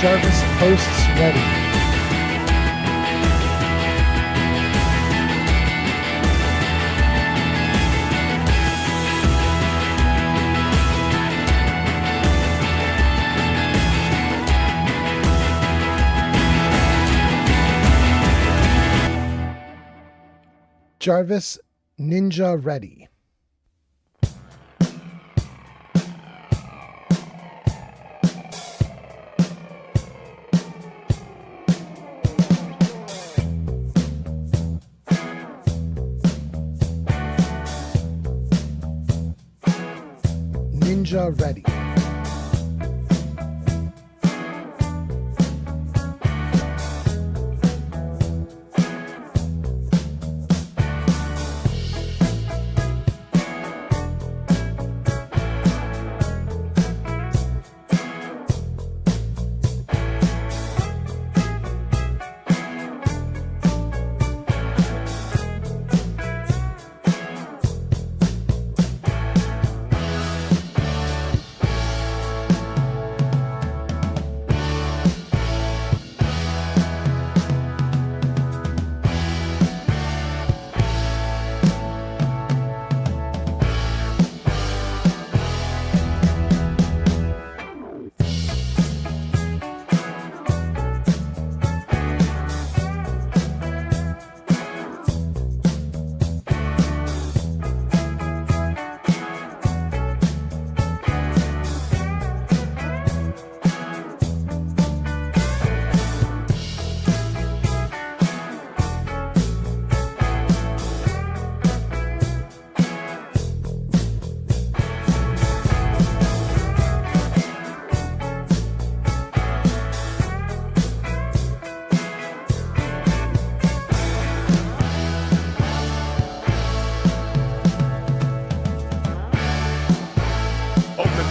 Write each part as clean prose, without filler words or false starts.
Jarvis posts ready. Jarvis Ninja ready. Ninja ready.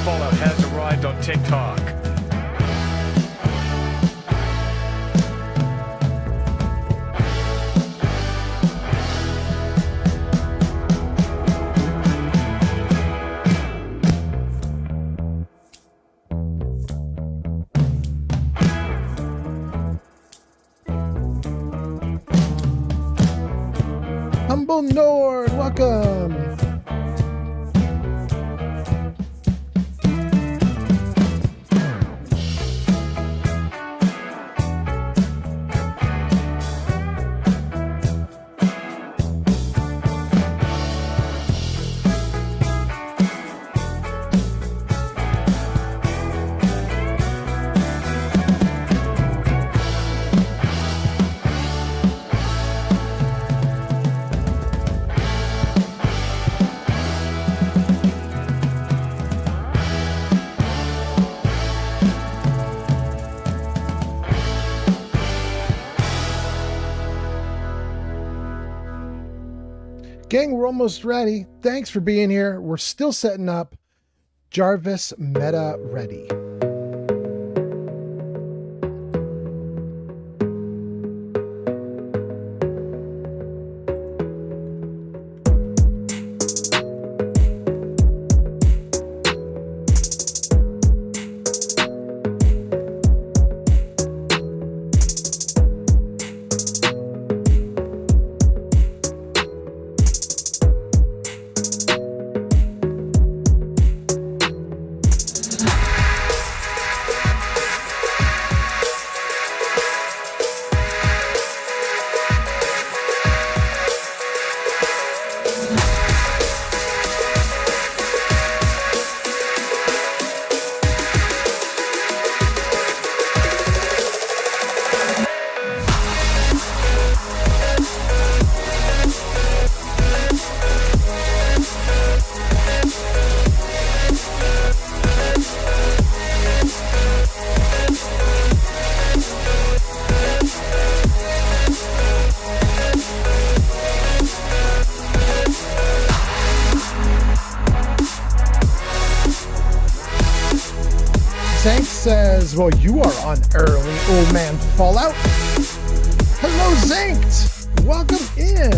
Fallout has arrived on TikTok. Humble Nord, welcome. Gang, we're almost ready. Thanks for being here. We're still setting up. Jarvis Meta ready. Zank says, well, you are on early, old man Fallout. Hello, Zanked. Welcome in.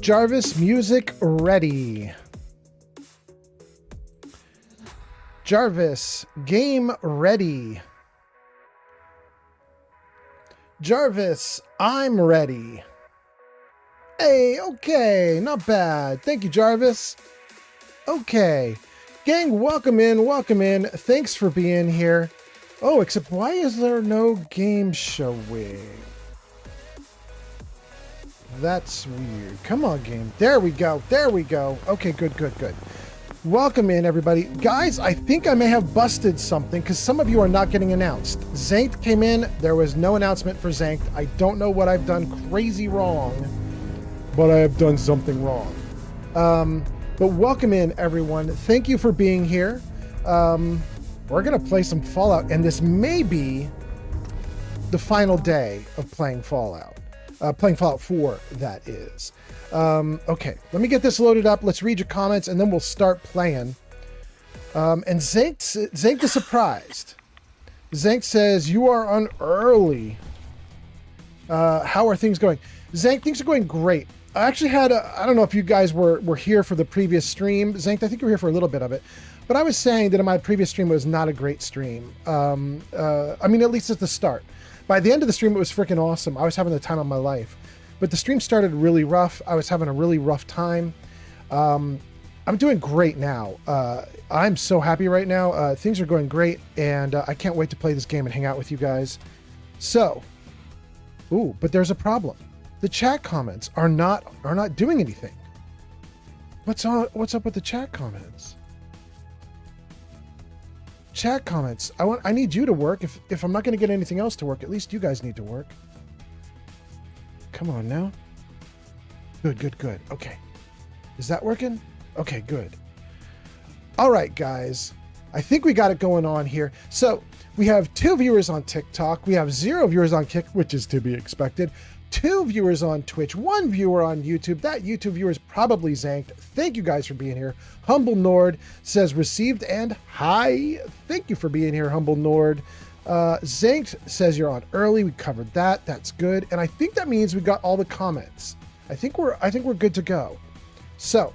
Jarvis, music ready. Jarvis, game ready. Jarvis, I'm ready. Hey, okay, not bad. Thank you, Jarvis. Okay. Gang, welcome in, welcome in. Thanks for being here. Oh, except why is there no game showing? That's weird. Come on, game. There we go. There we go. Okay, good. Welcome in, everybody. Guys, I think I may have busted something because some of you are not getting announced. Zankt came in. There was no announcement for Zankt. I don't know what I've done crazy wrong, but I have done something wrong. But welcome in, everyone. Thank you for being here. We're going to play some Fallout, and this may be the final day of playing Fallout. Playing Fallout 4, that is. Okay, let me get this loaded up. Let's read your comments, and then we'll start playing. And Zankt is surprised. Zankt says, you are on early. How are things going? Zankt, things are going great. I actually had I don't know if you guys were here for the previous stream. Zankt, I think you were here for a little bit of it. But I was saying that in my previous stream, it was not a great stream. I mean, at least at the start. By the end of the stream, it was freaking awesome. I was having the time of my life. But the stream started really rough. I was having a really rough time. I'm doing great now. I'm so happy right now. Things are going great, and I can't wait to play this game and hang out with you guys. So, but there's a problem. The chat comments are not doing anything. What's up with the chat comments? Chat comments. I need you to work. If I'm not going to get anything else to work, at least you guys need to work. Come on now. Good. Okay. Is that working? Okay, good. All right, guys. I think we got it going on here. So we have 2 viewers on TikTok. We have 0 viewers on Kick, which is to be expected. 2 viewers on Twitch, 1 viewer on YouTube. That YouTube viewer is probably Zankt. Thank you guys for being here. Humble Nord says received and hi. Thank you for being here, Humble Nord. Zankt says you're on early. We covered that. That's good. And I think that means we got all the comments. I think we're good to go. So,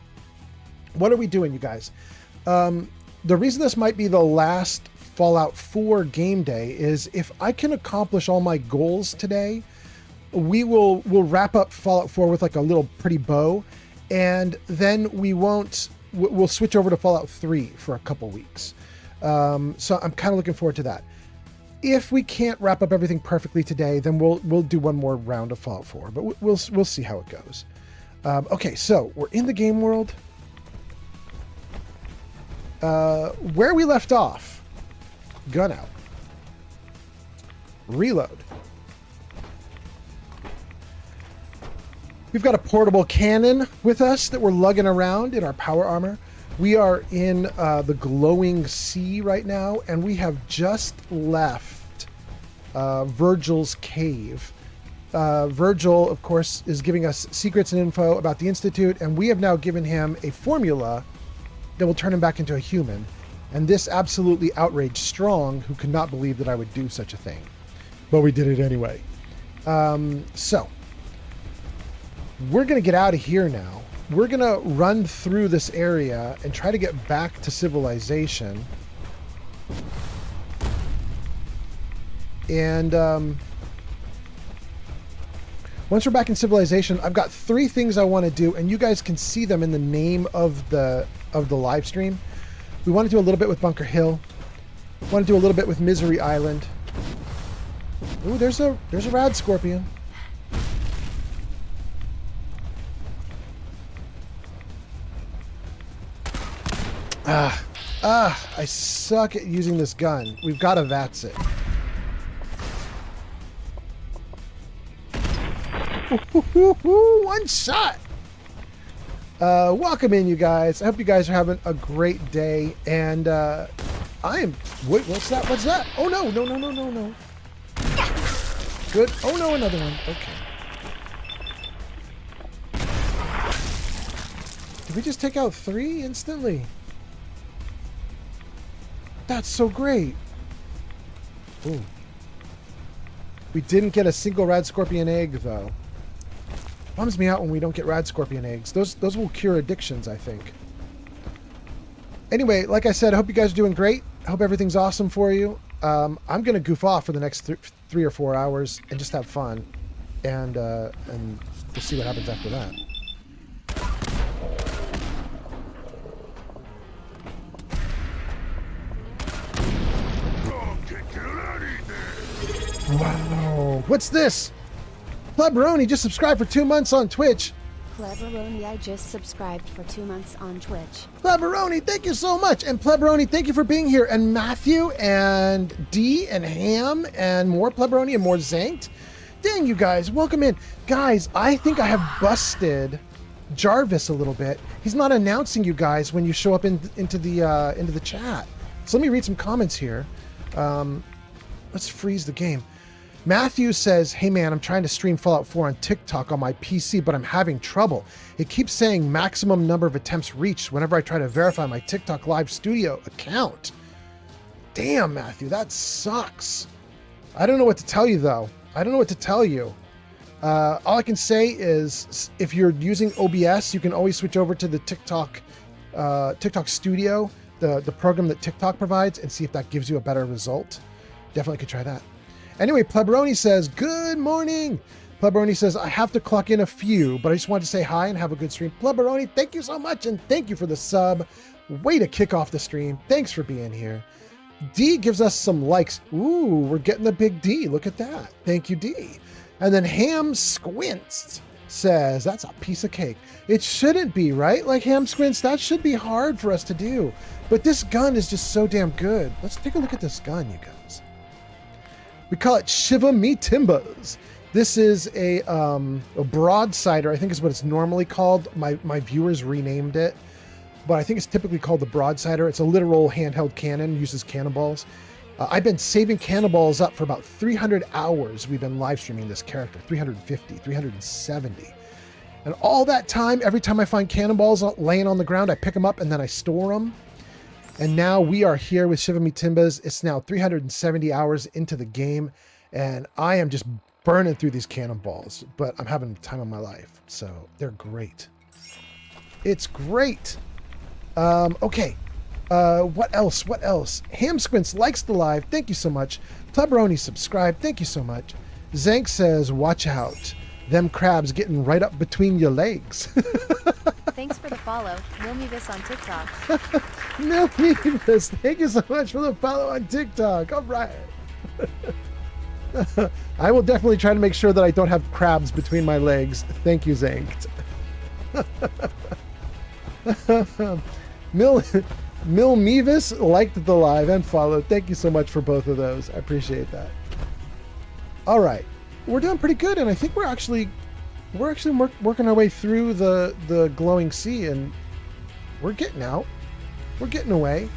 what are we doing, you guys? The reason this might be the last Fallout 4 game day is if I can accomplish all my goals today, we'll wrap up Fallout 4 with like a little pretty bow, and then we'll switch over to Fallout 3 for a couple weeks. So I'm kind of looking forward to that. If we can't wrap up everything perfectly today, then we'll do one more round of Fallout 4, but we'll see how it goes. Okay, so we're in the game world. Where we left off, gun out, reload. We've got a portable cannon with us that we're lugging around in our power armor. We are in the glowing sea right now, and we have just left Virgil's cave. Virgil, of course, is giving us secrets and info about the Institute, and we have now given him a formula that will turn him back into a human. And this absolutely outraged Strong, who could not believe that I would do such a thing. But we did it anyway. So, we're going to get out of here now. We're going to run through this area and try to get back to civilization. And once we're back in civilization, I've got 3 things I want to do, and you guys can see them in the name of the live stream. We want to do a little bit with Bunker Hill. Want to do a little bit with Misery Island. Ooh, there's a rad scorpion. I suck at using this gun. We've got to VATS it. One shot. Welcome in, you guys. I hope you guys are having a great day. And wait, what's that? What's that? Oh, no. Good. Oh, no, another one. Okay. Did we just take out 3 instantly? That's so great. Ooh. We didn't get a single rad scorpion egg, though. Bums me out when we don't get rad scorpion eggs. Those will cure addictions, I think. Anyway, like I said, I hope you guys are doing great. I hope everything's awesome for you. I'm going to goof off for the next 3 or 4 hours and just have fun. And we'll see what happens after that. Wow. What's this? Pleberoni just subscribed for 2 months on Twitch. Pleberoni, I just subscribed for 2 months on Twitch. Pleberoni, thank you so much. And Pleberoni, thank you for being here. And Matthew and D and Ham and more Pleberoni and more Zanked. Dang, you guys, welcome in. Guys, I think I have busted Jarvis a little bit. He's not announcing you guys when you show up into the chat. So let me read some comments here. Let's freeze the game. Matthew says, hey man, I'm trying to stream Fallout 4 on TikTok on my PC, but I'm having trouble. It keeps saying maximum number of attempts reached whenever I try to verify my TikTok live studio account. Damn, Matthew, that sucks. I don't know what to tell you though. I don't know what to tell you. All I can say is if you're using OBS, you can always switch over to the TikTok Studio, the program that TikTok provides, and see if that gives you a better result. Definitely could try that. Anyway, Pleberoni says, good morning. Pleberoni says, I have to clock in a few, but I just wanted to say hi and have a good stream. Pleberoni, thank you so much, and thank you for the sub. Way to kick off the stream. Thanks for being here. D gives us some likes. Ooh, we're getting the big D. Look at that. Thank you, D. And then Ham Squints says, that's a piece of cake. It shouldn't be, right? Like Ham Squints, that should be hard for us to do. But this gun is just so damn good. Let's take a look at this gun, you guys. We call it Shiva Me Timbers. This is a broadsider, I think is what it's normally called. My viewers renamed it, but I think it's typically called the broadsider. It's a literal handheld cannon, uses cannonballs. I've been saving cannonballs up for about 300 hours. We've been live streaming this character, 350, 370. And all that time, every time I find cannonballs laying on the ground, I pick them up and then I store them. And now we are here with Shiva Me Timbers. It's now 370 hours into the game, and I am just burning through these cannonballs, but I'm having the time of my life. So they're great. It's great. Okay. What else? What else? Ham Squints likes the live. Thank you so much. Pleberoni subscribe. Thank you so much. Zank says, watch out. Them crabs getting right up between your legs. Thanks for the follow. Milmevis on TikTok. Milmevis, thank you so much for the follow on TikTok. All right. I will definitely try to make sure that I don't have crabs between my legs. Thank you, Zanked. Milmevis liked the live and followed. Thank you so much for both of those. I appreciate that. All right. We're doing pretty good, and I think we're actually working our way through the glowing sea, and we're getting out. We're getting away.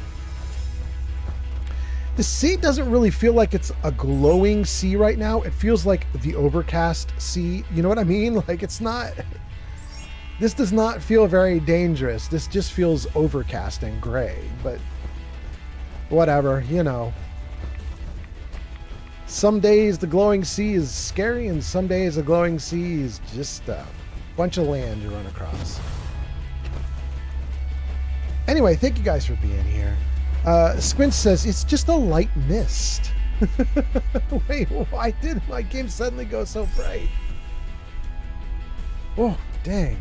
The sea doesn't really feel like it's a glowing sea right now. It feels like the overcast sea. You know what I mean? Like it's not. This does not feel very dangerous. This just feels overcast and gray, but whatever, you know. Some days the glowing sea is scary, and some days the glowing sea is just a bunch of land you run across. Anyway, thank you guys for being here. Squint says, it's just a light mist. Wait, why did my game suddenly go so bright? Oh, dang.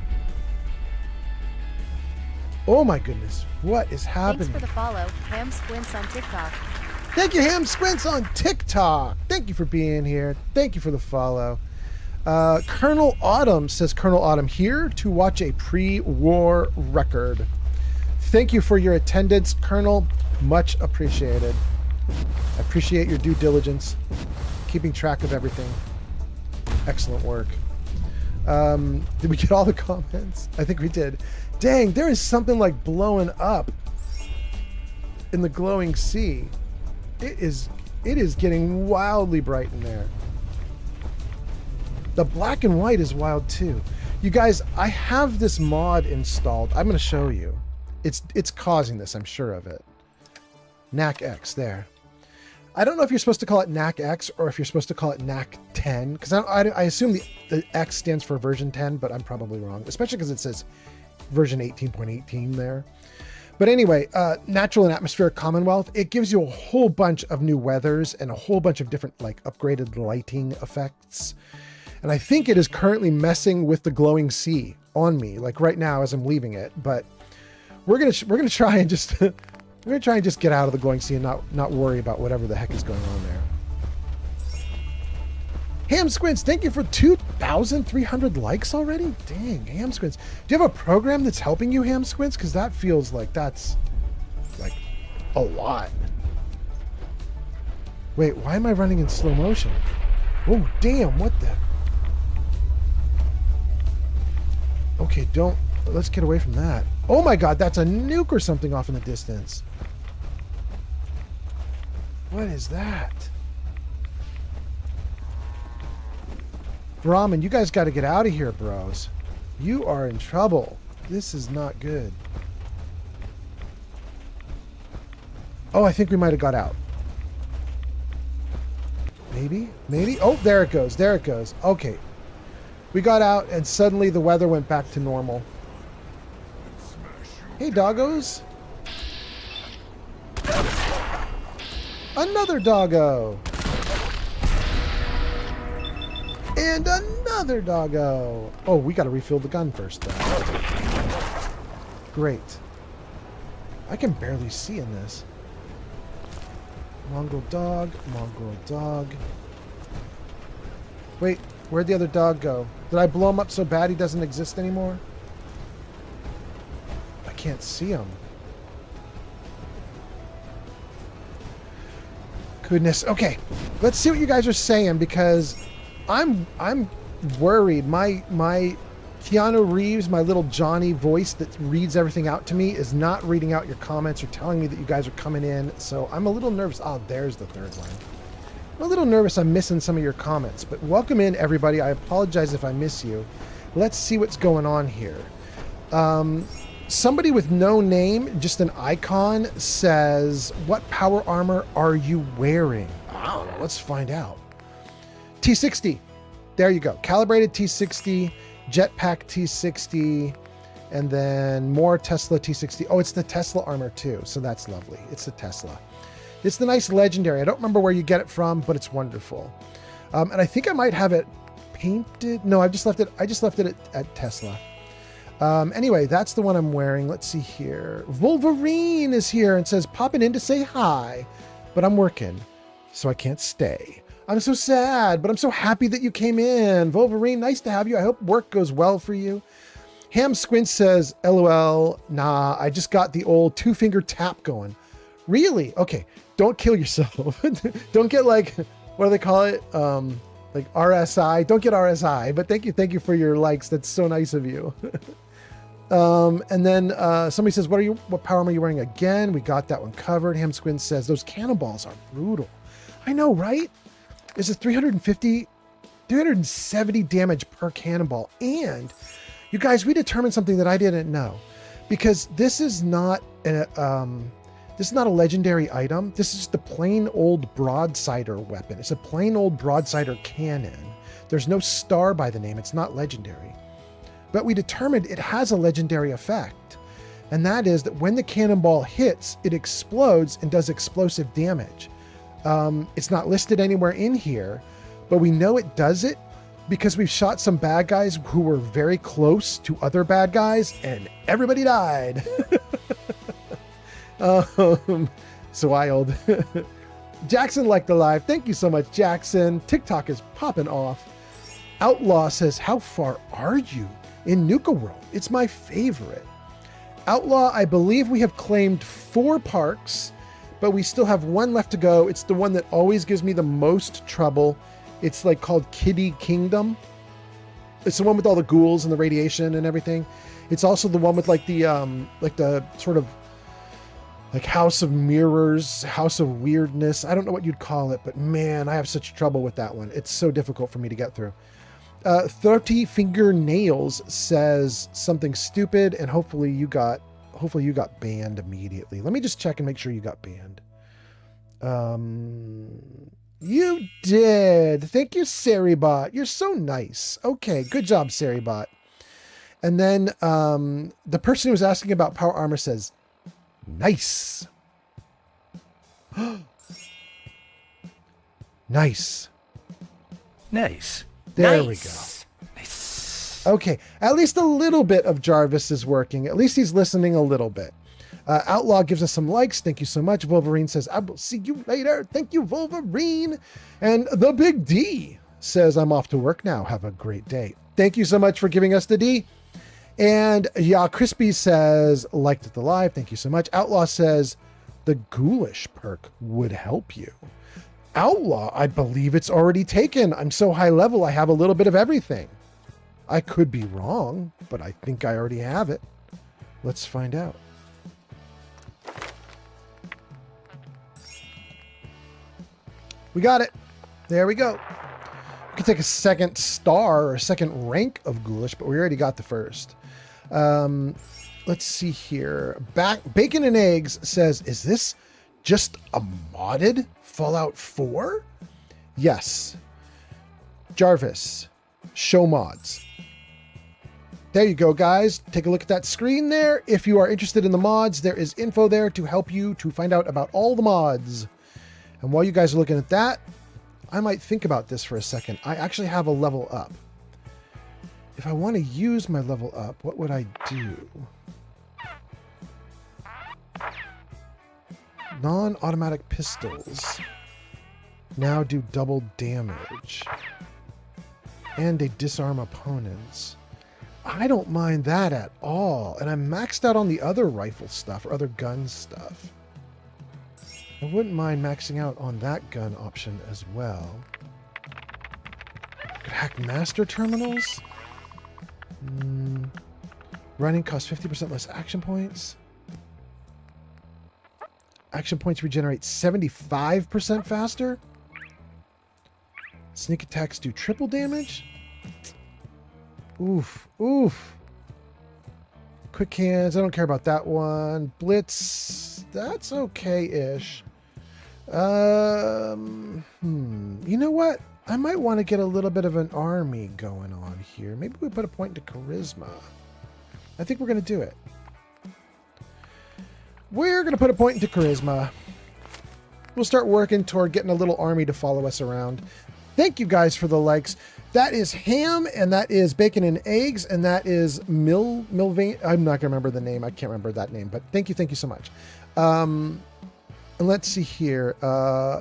Oh my goodness, what is happening? Thanks for the follow, Ham Squints on TikTok. Thank you, Ham Squints on TikTok. Thank you for being here. Thank you for the follow. Colonel Autumn says, Colonel Autumn here to watch a pre-war record. Thank you for your attendance, Colonel. Much appreciated. I appreciate your due diligence, keeping track of everything. Excellent work. Did we get all the comments? I think we did. Dang, there is something like blowing up in the glowing sea. It is getting wildly bright in there. The black and white is wild too. You guys, I have this mod installed. I'm going to show you. It's causing this, I'm sure of it. NAC X there. I don't know if you're supposed to call it NAC X or if you're supposed to call it NAC 10, because I assume the X stands for version 10, but I'm probably wrong, especially because it says version 18.18 there. But anyway, Natural and Atmospheric Commonwealth, it gives you a whole bunch of new weathers and a whole bunch of different like upgraded lighting effects. And I think it is currently messing with the glowing sea on me, like right now as I'm leaving it. But we're gonna try and just we're gonna try and just get out of the glowing sea and not worry about whatever the heck is going on there. Ham Squints, thank you for 2,300 likes already. Dang, Ham Squints. Do you have a program that's helping you, Ham Squints? Because that feels like that's like a lot. Wait, why am I running in slow motion? Oh, damn, what the? Okay, let's get away from that. Oh my God, that's a nuke or something off in the distance. What is that? Brahmin, you guys got to get out of here, bros. You are in trouble. This is not good. Oh, I think we might have got out. Maybe? Maybe? Oh, there it goes. There it goes. Okay. We got out and suddenly the weather went back to normal. Hey, doggos. Another doggo. And another doggo. Oh, we got to refill the gun first, though. Great. I can barely see in this. Mongrel dog, mongrel dog. Wait, where'd the other dog go? Did I blow him up so bad he doesn't exist anymore? I can't see him. Goodness. Okay, let's see what you guys are saying because I'm worried. My Keanu Reeves, my little Johnny voice that reads everything out to me is not reading out your comments or telling me that you guys are coming in. So I'm a little nervous. Oh, there's the third one. I'm a little nervous I'm missing some of your comments, but welcome in everybody. I apologize if I miss you. Let's see what's going on here. Somebody with no name, just an icon, says, what power armor are you wearing? I don't know. Let's find out. T60. There you go. Calibrated T60, Jetpack T60, and then more Tesla T60. Oh, it's the Tesla armor too, so that's lovely. It's the Tesla. It's the nice legendary. I don't remember where you get it from, but it's wonderful. And I think I might have it painted. No, I just left it at Tesla. Anyway, that's the one I'm wearing. Let's see here. Wolverine is here and says, popping in to say hi, but I'm working, so I can't stay. I'm so sad, but I'm so happy that you came in. Wolverine, nice to have you. I hope work goes well for you. Ham Squint says, LOL, nah, I just got the old 2-finger tap going. Really? Okay, don't kill yourself. Don't get like, what do they call it? Like RSI. Don't get RSI, but thank you for your likes. That's so nice of you. And then somebody says, what power armor are you wearing again? We got that one covered. Ham Squint says, those cannonballs are brutal. I know, right? It's a 370 damage per cannonball. And you guys, we determined something that I didn't know, because this is not a legendary item. This is the plain old broadsider weapon. It's a plain old broadsider cannon. There's no star by the name. It's not legendary. But we determined it has a legendary effect. And that is that when the cannonball hits, it explodes and does explosive damage. It's not listed anywhere in here, but we know it does it because we've shot some bad guys who were very close to other bad guys and everybody died. So wild. Jackson liked the live. Thank you so much, Jackson. TikTok is popping off. Outlaw says, how far are you in Nuka World? It's my favorite. Outlaw, I believe we have claimed 4 parks, but we still have 1 left to go. It's the one that always gives me the most trouble. It's like called Kitty Kingdom. It's the one with all the ghouls and the radiation and everything. It's also the one with like the sort of like House of Mirrors, House of Weirdness. I don't know what you'd call it, but man, I have such trouble with that one. It's so difficult for me to get through. 30 Finger Nails says something stupid, and hopefully you got banned immediately. Let me just check and make sure you got banned. You did. Thank you, Saribot. You're so nice. Okay, good job, Saribot. And then the person who was asking about power armor says, nice. Nice. Nice. There we go. Nice. Okay, at least a little bit of Jarvis is working. At least he's listening a little bit. Outlaw gives us some likes. Thank you so much. Wolverine says, I will see you later. Thank you, Wolverine. And the Big D says, I'm off to work now. Have a great day. Thank you so much for giving us the D. And yeah, Crispy says, liked it live. Thank you so much. Outlaw says, the ghoulish perk would help you. Outlaw, I believe it's already taken. I'm so high level, I have a little bit of everything. I could be wrong, but I think I already have it. Let's find out. We got it. There we go. We could take a second star or a second rank of ghoulish, but we already got the first. Let's see here. Bacon and Eggs says, is this just a modded Fallout 4? Yes. Jarvis, show mods. There you go, guys. Take a look at that screen there. If you are interested in the mods, there is info there to help you to find out about all the mods. And while you guys are looking at that, I might think about this for a second. I actually have a level up. If I want to use my level up, what would I do? Non-automatic pistols now do double damage. And they disarm opponents. I don't mind that at all. And I'm maxed out on the other rifle stuff or other gun stuff. I wouldn't mind maxing out on that gun option as well. Could hack master terminals. Running costs 50% less action points. Action points regenerate 75% faster. Sneak attacks do triple damage. Oof, oof. Quick hands, I don't care about that one. Blitz, that's okay-ish. You know what? I might want to get a little bit of an army going on here. Maybe we put a point into charisma. I think we're going to do it. We're going to put a point into charisma. We'll start working toward getting a little army to follow us around. Thank you guys for the likes. That is Ham, and that is Bacon and Eggs, and that is Milvain. I'm not going to remember the name. I can't remember that name, but thank you so much. And let's see here.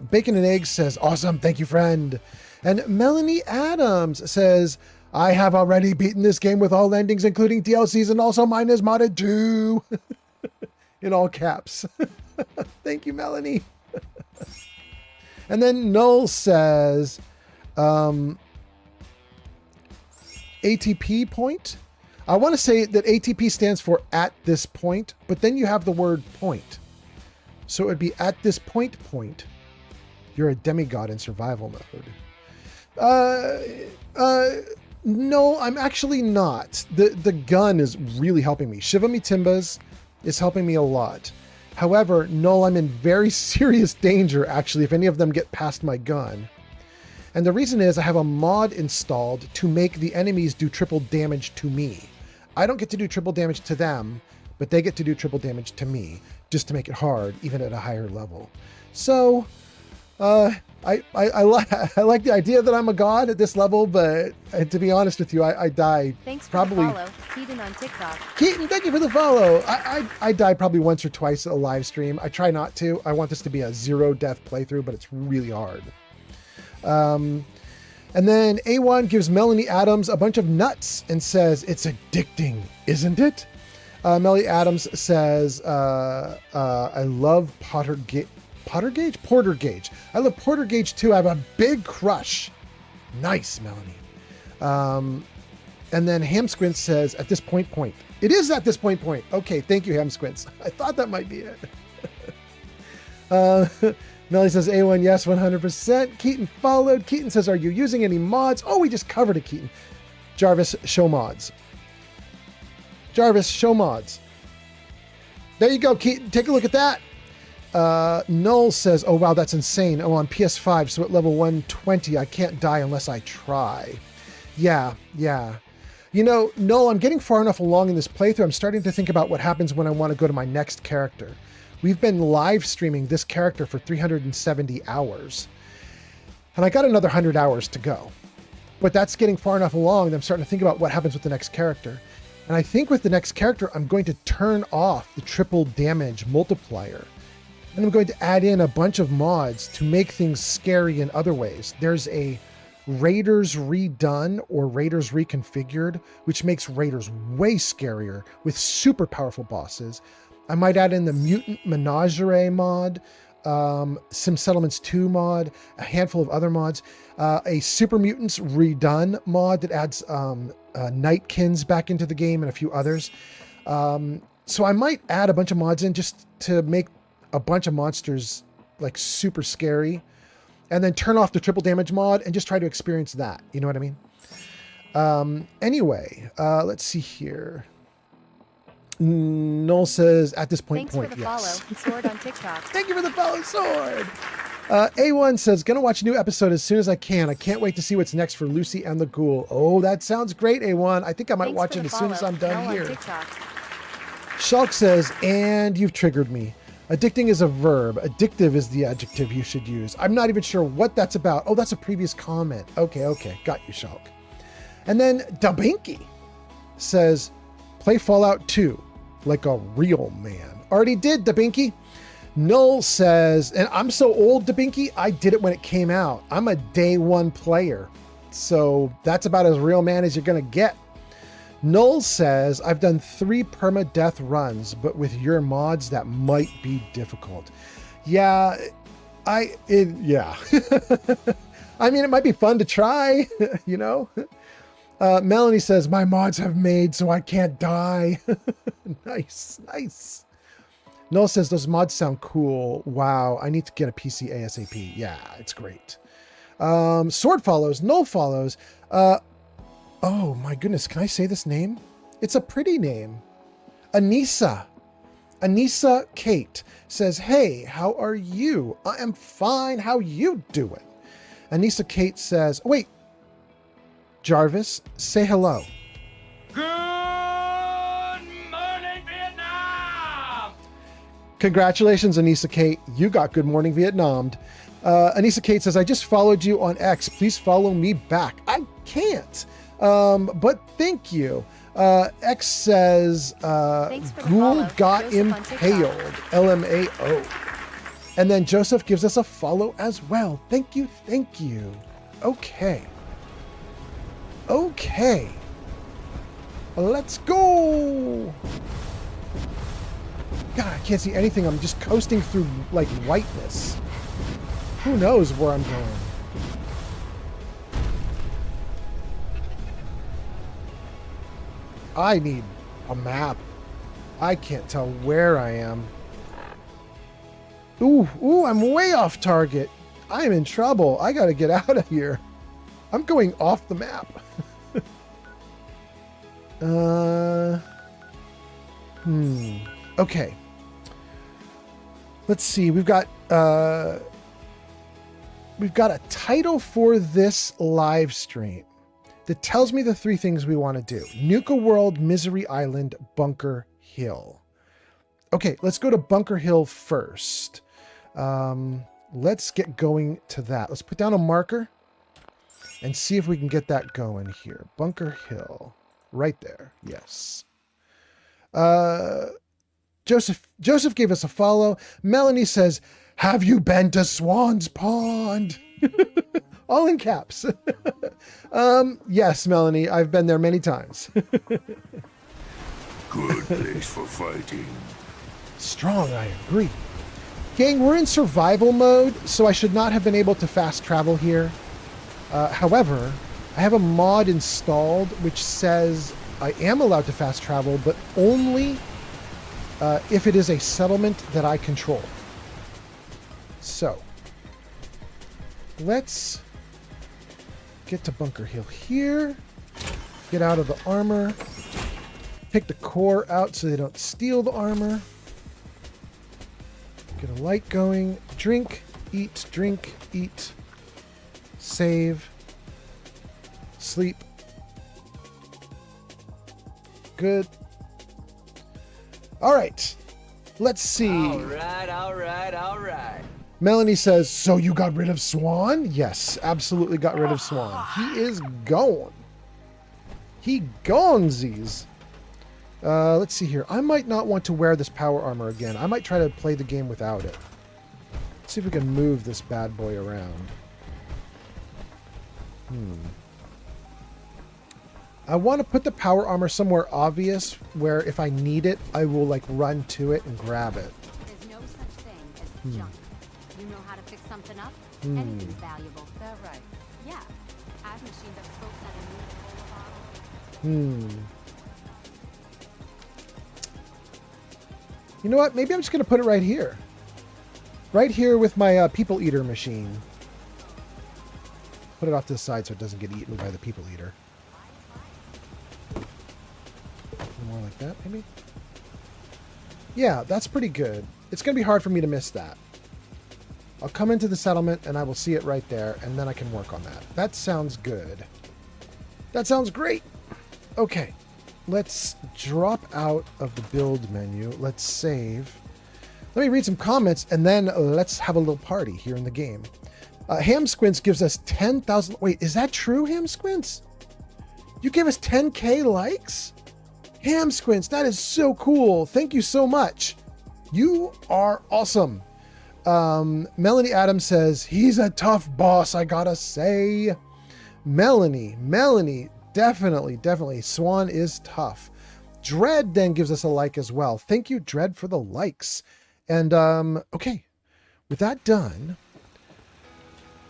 Bacon and Eggs says, awesome, thank you, friend. And Melanie Adams says, I have already beaten this game with all endings, including DLCs, and also mine is modded too. In all caps. Thank you, Melanie. And then Null says, ATP point. I want to say that ATP stands for at this point, but then you have the word point. So it would be at this point. You're a demigod in survival mode. No, I'm actually not. The gun is really helping me. Shiva Me Timbas is helping me a lot. However, no, I'm in very serious danger, actually, if any of them get past my gun. And the reason is I have a mod installed to make the enemies do triple damage to me. I don't get to do triple damage to them, but they get to do triple damage to me, just to make it hard, even at a higher level. So, I like the idea that I'm a god at this level, but to be honest with you, I die. Thanks for probably. the follow, Keaton on TikTok. Keaton, thank you for the follow. I die probably once or twice at a live stream. I try not to. I want this to be a 0-death playthrough, but it's really hard. And then A1 gives Melanie Adams a bunch of nuts and says, it's addicting, isn't it? Melanie Adams says, I love Portergage. I love Portergage too. I have a big crush. Nice, Melanie. And then Hamsquint says, at this point. It is at this point. Okay, thank you, Hamsquints. I thought that might be it. Melanie says, A1, yes, 100%. Keaton followed. Keaton says, are you using any mods? Oh, we just covered it, Keaton. Jarvis, show mods. Jarvis, show mods. There you go, Keaton. Take a look at that. Null says, oh, wow, that's insane. Oh, on PS5, so at level 120, I can't die unless I try. Yeah. You know, Null, I'm getting far enough along in this playthrough. I'm starting to think about what happens when I want to go to my next character. We've been live streaming this character for 370 hours. And I got another 100 hours to go. But that's getting far enough along that I'm starting to think about what happens with the next character. And I think with the next character, I'm going to turn off the triple damage multiplier. And I'm going to add in a bunch of mods to make things scary in other ways. There's a Raiders Redone or Raiders Reconfigured, which makes Raiders way scarier with super powerful bosses. I might add in the Mutant Menagerie mod, Sim Settlements 2 mod, a handful of other mods, a Super Mutants Redone mod that adds Nightkins back into the game and a few others. So I might add a bunch of mods in just to make a bunch of monsters like super scary, and then turn off the triple damage mod and just try to experience that. You know what I mean? Anyway, let's see here. Null says at this point, Thanks for the follow, Sword on TikTok. Thank you for the follow, Sword. A1 says, gonna watch a new episode as soon as I can. I can't wait to see what's next for Lucy and the Ghoul. Oh, that sounds great, A1. I think I might watch it as soon as I'm done here. Shulk says, and you've triggered me. Addicting is a verb. Addictive is the adjective you should use. I'm not even sure what that's about. Oh, that's a previous comment. Okay. Got you, Shulk. And then Dabinky says, play Fallout 2 like a real man. Already did, Dabinky. Null says, and I'm so old, Dabinky, I did it when it came out. I'm a day one player. So that's about as real man as you're going to get. Null says, I've done 3 permadeath runs, but with your mods, that might be difficult. Yeah, yeah. I mean, it might be fun to try, you know? Melanie says, my mods have made so I can't die. Nice. Null says, those mods sound cool. Wow, I need to get a PC ASAP. Yeah, it's great. Sword follows, Null follows. Oh my goodness, can I say this name? It's a pretty name. Anissa Kate says, hey, how are you? I am fine. How you doing? Anissa Kate says, wait, Jarvis, say hello. Good morning, Vietnam! Congratulations, Anissa Kate. You got Good Morning Vietnam. Anissa Kate says, I just followed you on X. Please follow me back. I can't. But thank you. X says, Ghoul got impaled, LMAO. And then Joseph gives us a follow as well. Thank you. Okay. Let's go. God, I can't see anything. I'm just coasting through like whiteness. Who knows where I'm going? I need a map. I can't tell where I am. Ooh, I'm way off target. I am in trouble. I gotta get out of here. I'm going off the map. Okay. Let's see. We've got a title for this live stream that tells me the 3 things we want to do. Nuka World, Misery Island, Bunker Hill. Okay, let's go to Bunker Hill first. Let's get going to that. Let's put down a marker and see if we can get that going here. Bunker Hill. Right there. Yes. Joseph gave us a follow. Melanie says, have you been to Swan's Pond? All in caps. Yes, Melanie, I've been there many times. Good place for fighting. Strong, I agree. Gang, we're in survival mode, so I should not have been able to fast travel here. However, I have a mod installed which says I am allowed to fast travel, but only if it is a settlement that I control. So, let's get to Bunker Hill here. Get out of the armor. Take the core out so they don't steal the armor. Get The light going. Drink, eat, save, sleep. Good. All right. Let's see. All right. Melanie says, so you got rid of Swan? Yes, absolutely got rid of Swan. He is gone. He gonesies. Let's see here. I might not want to wear this power armor again. I might try to play the game without it. Let's see if we can move this bad boy around. I want to put the power armor somewhere obvious where if I need it, I will like run to it and grab it. There's no such thing as junk. You know how to fix something up? Anything's valuable. That right. Yeah. I've machined up folks that are moving a bottle. You know what? Maybe I'm just going to put it right here. Right here with my people eater machine. Put it off to the side so it doesn't get eaten by the people eater. More like that, maybe? Yeah, that's pretty good. It's going to be hard for me to miss that. I'll come into the settlement and I will see it right there, and then I can work on that. That sounds good. That sounds great. Okay, let's drop out of the build menu. Let's save. Let me read some comments, and then let's have a little party here in the game. Ham Squints gives us 10,000... Wait, is that true, Ham Squints? You gave us 10K likes? Ham Squints, that is so cool. Thank you so much. You are awesome. Melanie Adams says, he's a tough boss, I gotta say. Melanie, definitely. Swan is tough. Dread then gives us a like as well. Thank you, Dread, for the likes. And, okay. With that done,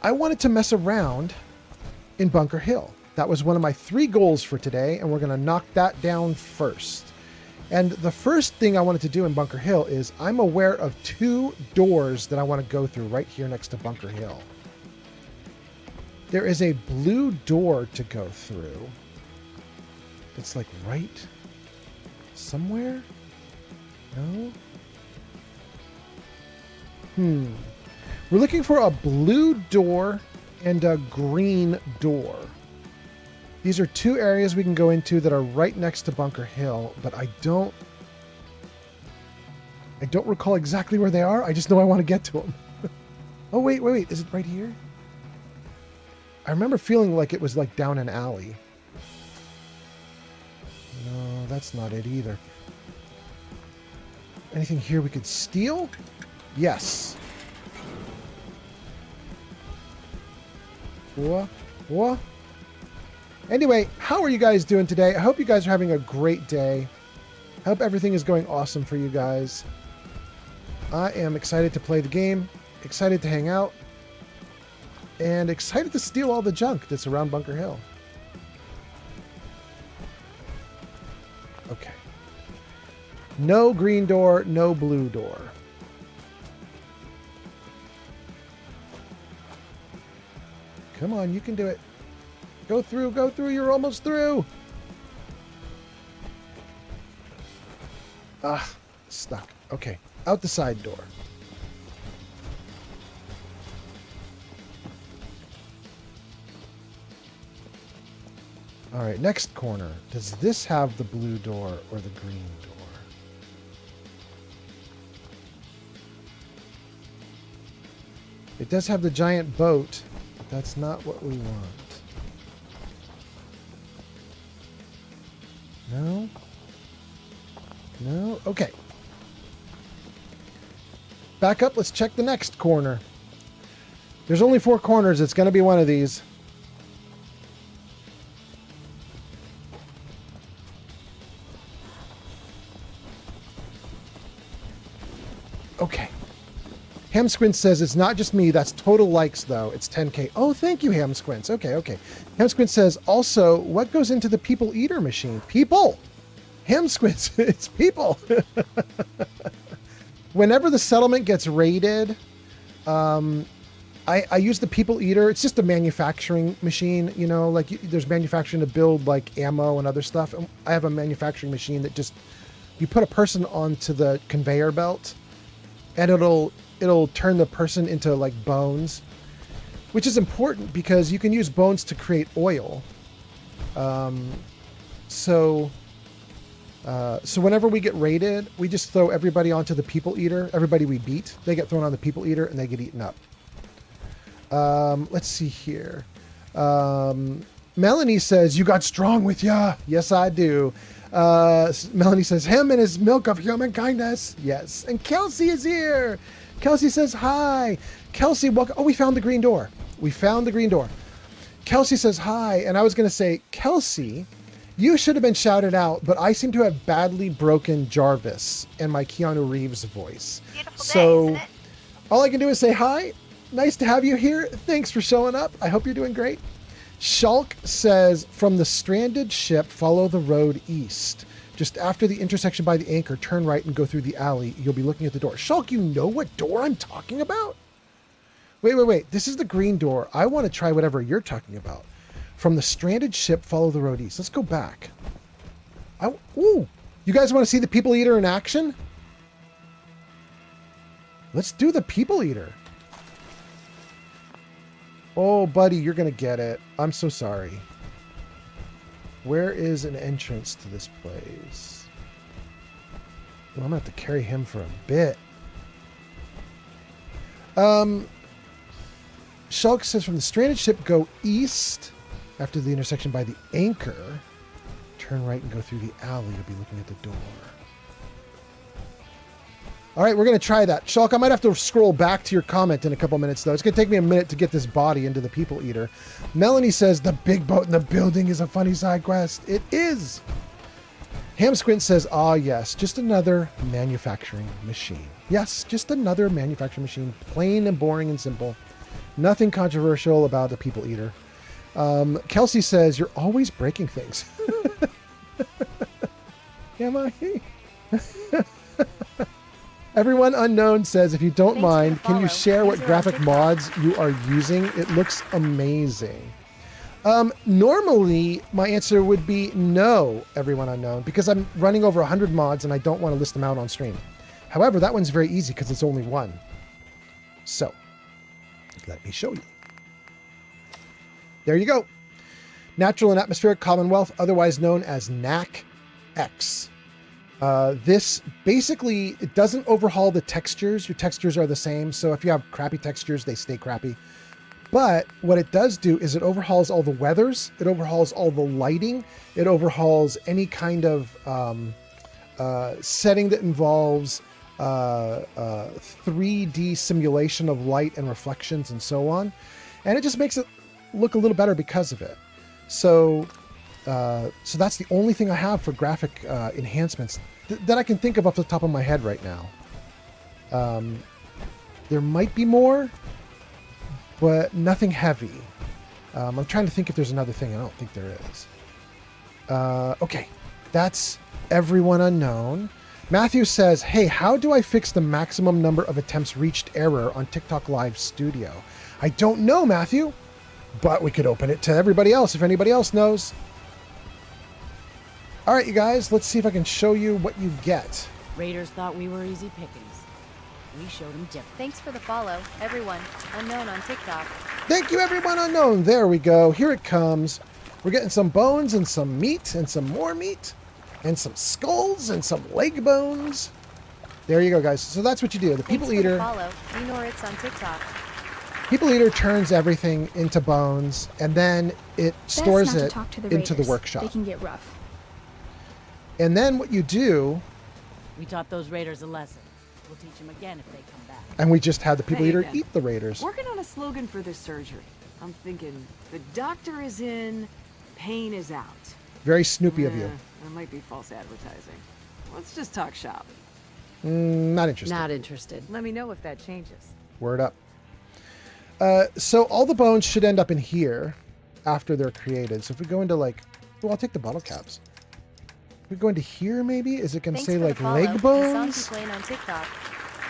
I wanted to mess around in Bunker Hill. That was one of my 3 goals for today, and we're going to knock that down first. And the first thing I wanted to do in Bunker Hill is I'm aware of 2 doors that I want to go through right here next to Bunker Hill. There is a blue door to go through. It's like right somewhere? No? We're looking for a blue door and a green door. These are 2 areas we can go into that are right next to Bunker Hill, but I don't recall exactly where they are. I just know I want to get to them. Oh, wait. Is it right here? I remember feeling like it was like down an alley. No, that's not it either. Anything here we could steal? Yes. What? Anyway, how are you guys doing today? I hope you guys are having a great day. I hope everything is going awesome for you guys. I am excited to play the game, excited to hang out, and excited to steal all the junk that's around Bunker Hill. Okay. No green door, no blue door. Come on, you can do it. Go through, you're almost through. Ah, stuck. Okay, out the side door. All right, next corner. Does this have the blue door or the green door? It does have the giant boat, but that's not what we want. No? No? Okay. Back up. Let's check the next corner. There's only 4 corners. It's going to be one of these. Okay. Hamsquints says it's not just me. That's total likes, though. It's 10K. Oh, thank you, Hamsquints. Okay. Hamsquints says, also, what goes into the people eater machine? People! Hamsquints, it's people. Whenever the settlement gets raided, I use the people eater. It's just a manufacturing machine, you know, like there's manufacturing to build like ammo and other stuff. And I have a manufacturing machine that just, you put a person onto the conveyor belt and it'll it'll turn the person into like bones, which is important because you can use bones to create oil. So whenever we get raided, we just throw everybody onto the people eater. Everybody we beat, they get thrown on the people eater and they get eaten up. Let's see here. Melanie says, you got strong with ya. Yes, I do. Melanie says, him and his milk of human kindness. Yes. And Kelsey is here. Kelsey says, hi. Kelsey, welcome. Oh, we found the green door. We found the green door. Kelsey says, hi. And I was going to say, Kelsey, you should have been shouted out, but I seem to have badly broken Jarvis and my Keanu Reeves voice. Beautiful So day, isn't it? all I can do is say hi. Nice to have you here. Thanks for showing up. I hope you're doing great. Shulk says, from the stranded ship, follow the road east. Just after the intersection by the anchor, turn right and go through the alley. You'll be looking at the door. Shulk, you know what door I'm talking about? Wait. This is the green door. I want to try whatever you're talking about. From the stranded ship, follow the road east. Let's go back. Ooh, you guys want to see the people eater in action? Let's do the people eater. Oh, buddy, you're going to get it. I'm so sorry. Where is an entrance to this place? Well, I'm going to have to carry him for a bit. Shulk says, from the stranded ship, go east. After the intersection by the anchor, turn right and go through the alley. You'll be looking at the door. All right, we're going to try that. Shulk, I might have to scroll back to your comment in a couple minutes, though. It's going to take me a minute to get this body into the people eater. Melanie says, the big boat in the building is a funny side quest. It is. Ham Squint says, ah, yes, just another manufacturing machine. Yes, just another manufacturing machine. Plain and boring and simple. Nothing controversial about the people eater. Kelsey says, you're always breaking things. Am I? Everyone Unknown says, if you don't mind, can you share what graphic mods you are using? It looks amazing. Normally, my answer would be no, Everyone Unknown, because I'm running over 100 mods and I don't want to list them out on stream. However, that one's very easy because it's only one. So, let me show you. There you go. Natural and Atmospheric Commonwealth, otherwise known as NAC-X. This basically, it doesn't overhaul the textures. Your textures are the same. So if you have crappy textures, they stay crappy. But what it does do is it overhauls all the weathers. It overhauls all the lighting. It overhauls any kind of setting that involves 3D simulation of light and reflections and so on. And it just makes it look a little better because of it. So that's the only thing I have for graphic enhancements that I can think of off the top of my head right now. There might be more, but nothing heavy. I'm trying to think if there's another thing. I don't think there is. Okay, that's Everyone Unknown. Matthew says, hey, how do I fix the maximum number of attempts reached error on TikTok Live Studio? I don't know, Matthew, but we could open it to everybody else if anybody else knows. All right, you guys, let's see if I can show you what you get. Raiders thought we were easy pickings. We showed them different. Thanks for the follow, Everyone Unknown on TikTok. Thank you, Everyone Unknown. There we go. Here it comes. We're getting some bones and some meat and some more meat and some skulls and some leg bones. There you go, guys. So that's what you do. The People Eater. Follow Enoritz on TikTok. People Eater turns everything into bones, and then it stores it into the workshop. They can get rough. And then what you do... We taught those raiders a lesson. We'll teach them again if they come back. And we just had the People Hey, Eater again. eat the raiders. Working on a slogan for this surgery. I'm thinking, the doctor is in, pain is out. Very Snoopy of you. That might be false advertising. Let's just talk shop. Not interested. Not interested. Let me know if that changes. Word up. So all the bones should end up in here after they're created. So if we go into like... Well, I'll take the bottle caps. If we go into here, maybe? Is it going to Thanks say for the like follow. leg Songs bones? you playing on TikTok.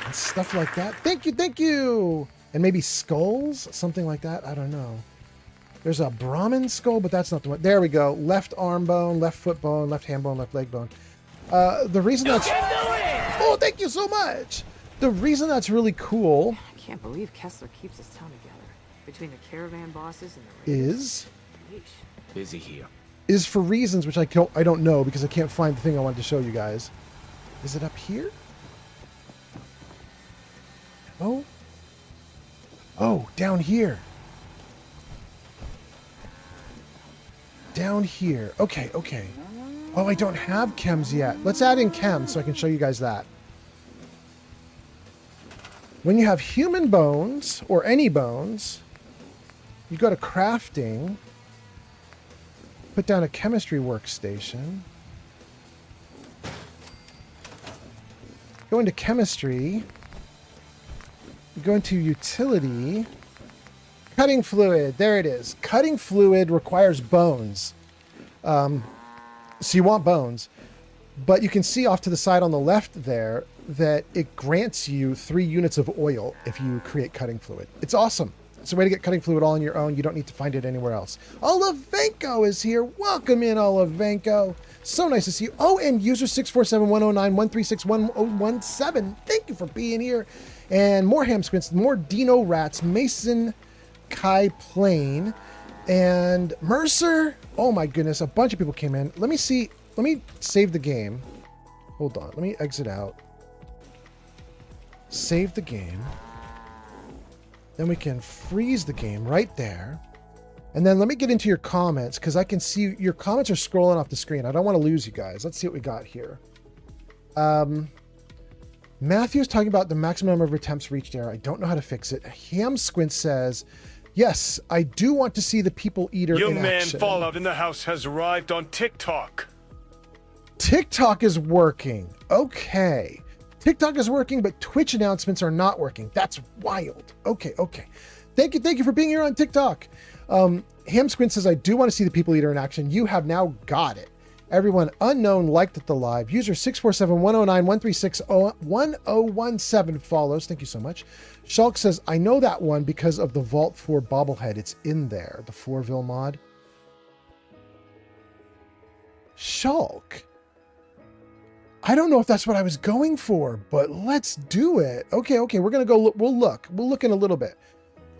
And stuff like that. Thank you, thank you! And maybe skulls? Something like that? I don't know. There's a Brahmin skull, but that's not the one. There we go. Left arm bone, left foot bone, left hand bone, left leg bone. The reason that's... Oh, thank you so much! The reason that's really cool I can't believe Kessler keeps his town together. Between the caravan bosses and the raiders. Busy here. is for reasons which I don't know because I can't find the thing I wanted to show you guys. Is it up here? Oh. Oh, down here. Down here. Okay, okay. Oh, I don't have chems yet. Let's add in chems so I can show you guys that. When you have human bones, or any bones, you go to crafting, put down a chemistry workstation, go into chemistry, you go into utility, cutting fluid, there it is. Cutting fluid requires bones. So you want bones, but you can see off to the side on the left there that it grants you 3 units of oil if you create cutting fluid. It's awesome. It's a way to get cutting fluid all on your own. You don't need to find it anywhere else. Olivenko is here. Welcome in, Olivenko. So nice to see you. Oh, and user 647-109-136-1017. Thank you for being here. And more ham squints, more Dino Rats, Mason Kai Plain, and Mercer. Oh my goodness, a bunch of people came in. Let me see. Let me save the game. Hold on. Let me exit out. Save the game. Then we can freeze the game right there. And then let me get into your comments because I can see your comments are scrolling off the screen. I don't want to lose you guys. Let's see what we got here. Matthew's talking about the maximum number of attempts reached error. I don't know how to fix it. Ham Squint says, yes, I do want to see the people eater Young in man action. Fallout in the house has arrived on TikTok. TikTok is working. Okay. TikTok is working, but Twitch announcements are not working. That's wild. Okay, okay. Thank you for being here on TikTok. Ham Squint says, I do want to see the people eater in action. You have now got it. Everyone unknown liked it the live. User 647-109-136-1017 follows. Thank you so much. Shulk says, I know that one because of the Vault 4 bobblehead. It's in there, the Fourville mod. Shulk. I don't know if that's what I was going for, but let's do it. Okay, okay, we're going to go look. We'll look in a little bit.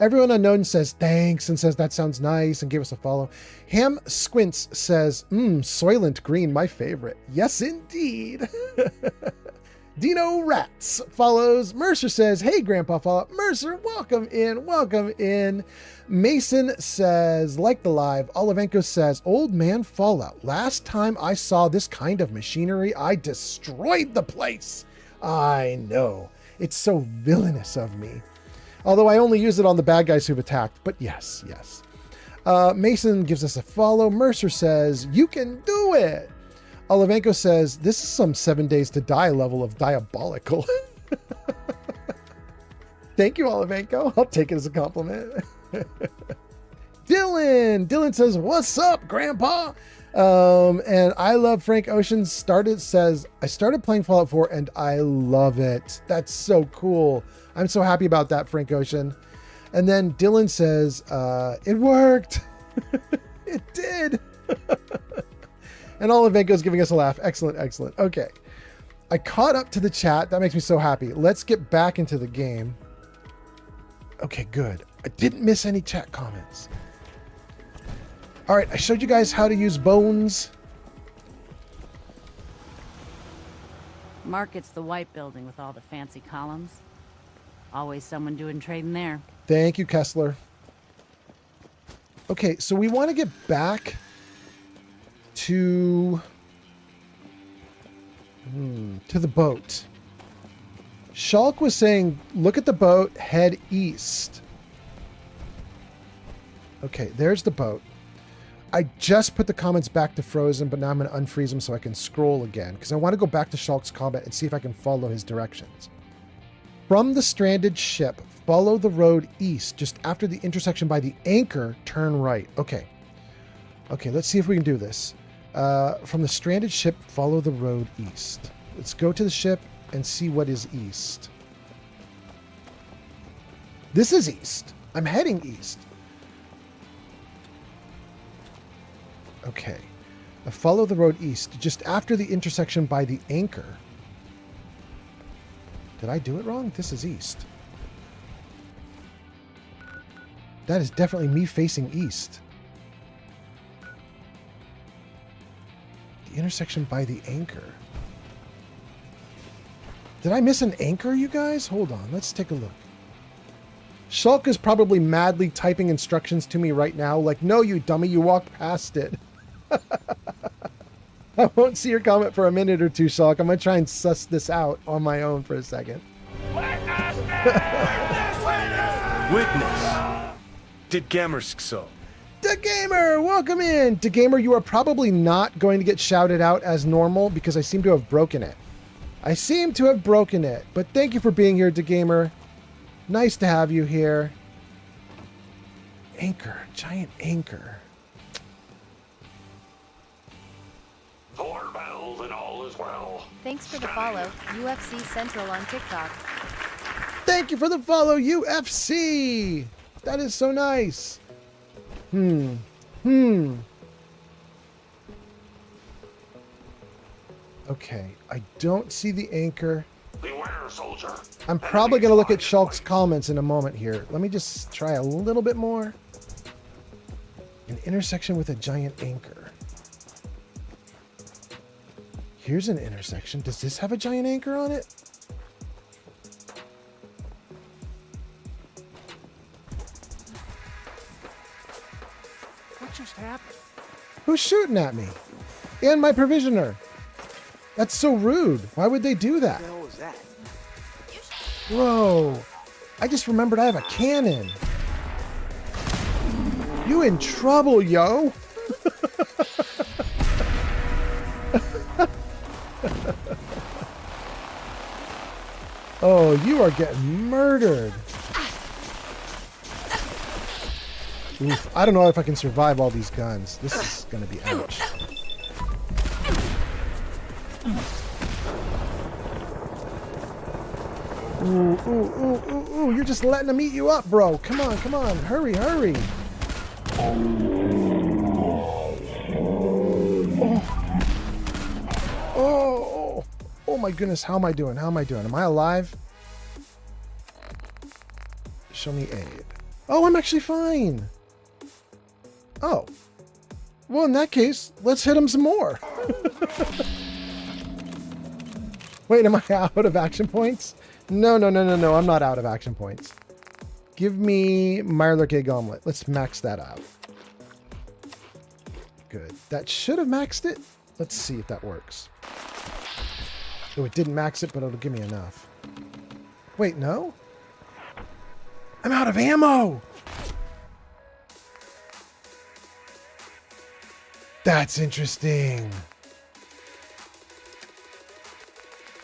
Everyone unknown says thanks and says that sounds nice and gave us a follow. Ham Squints says, Soylent Green, my favorite. Yes, indeed. Dino Rats follows. Mercer says, hey, Grandpa Fallout. Mercer, welcome in, welcome in. Mason says, like the live. Olivenko says, old man Fallout. Last time I saw this kind of machinery, I destroyed the place. I know. It's so villainous of me. Although I only use it on the bad guys who've attacked, but yes, yes. Mason gives us a follow. Mercer says, you can do it. Olivenko says, this is some 7 days to die level of diabolical. Thank you, Olivenko. I'll take it as a compliment. Dylan says, what's up, Grandpa? And I love Frank Ocean says, I started playing Fallout 4 and I love it. That's so cool. I'm so happy about that, Frank Ocean. And then Dylan says, it worked. It did. And Olivenko's giving us a laugh. Excellent, excellent. Okay. I caught up to the chat. That makes me so happy. Let's get back into the game. Okay, good. I didn't miss any chat comments. All right, I showed you guys how to use bones. Market's the white building with all the fancy columns. Always someone doing trading there. Thank you, Kessler. Okay, so we want to get back to the boat. Shulk was saying, look at the boat, head east. Okay, there's the boat. I just put the comments back to frozen, but now I'm going to unfreeze them so I can scroll again because I want to go back to Shulk's comment and see if I can follow his directions. From the stranded ship, follow the road east. Just after the intersection by the anchor, turn right. Okay. Okay, let's see if we can do this. From the stranded ship, follow the road east. Let's go to the ship and see what is east. This is east. I'm heading east. Okay. Follow the road east, just after the intersection by the anchor. Did I do it wrong? This is east. That is definitely me facing east. The intersection by the anchor. Did I miss an anchor, you guys? Hold on, let's take a look. Shulk is probably madly typing instructions to me right now, like, no, you dummy, you walked past it. I won't see your comment for a minute or two, Shulk. I'm going to try and suss this out on my own for a second. Witness. Did Gamersk so? DeGamer, welcome in. DeGamer, you are probably not going to get shouted out as normal because I seem to have broken it. I seem to have broken it, but thank you for being here, DeGamer. Nice to have you here. Anchor, giant anchor. Doorbells and all is well. Thanks for the follow, UFC Central on TikTok. Thank you for the follow, UFC. That is so nice. Okay, I don't see the anchor. Beware, soldier. I'm probably going to look at Shulk's comments in a moment here. Let me just try a little bit more. An intersection with a giant anchor. Here's an intersection. Does this have a giant anchor on it? What just happened? Who's shooting at me? And my provisioner. That's so rude. Why would they do that? What the hell was that? Whoa. I just remembered I have a cannon. You in trouble, yo. Oh, you are getting murdered. Oof, I don't know if I can survive all these guns. This is gonna be ouch. Ooh, ooh, ooh, ooh, ooh, you're just letting them eat you up, bro. Come on, come on, hurry, hurry. Oh, oh my goodness, how am I doing? How am I doing? Am I alive? Show me aid. Oh, I'm actually fine. Oh. Well, in that case, let's hit him some more. Wait, am I out of action points? No, no, no, no, no. I'm not out of action points. Give me Mirelurk Egg Omelet. Let's max that out. Good. That should have maxed it. Let's see if that works. Oh, it didn't max it, but it'll give me enough. Wait, no? I'm out of ammo! That's interesting.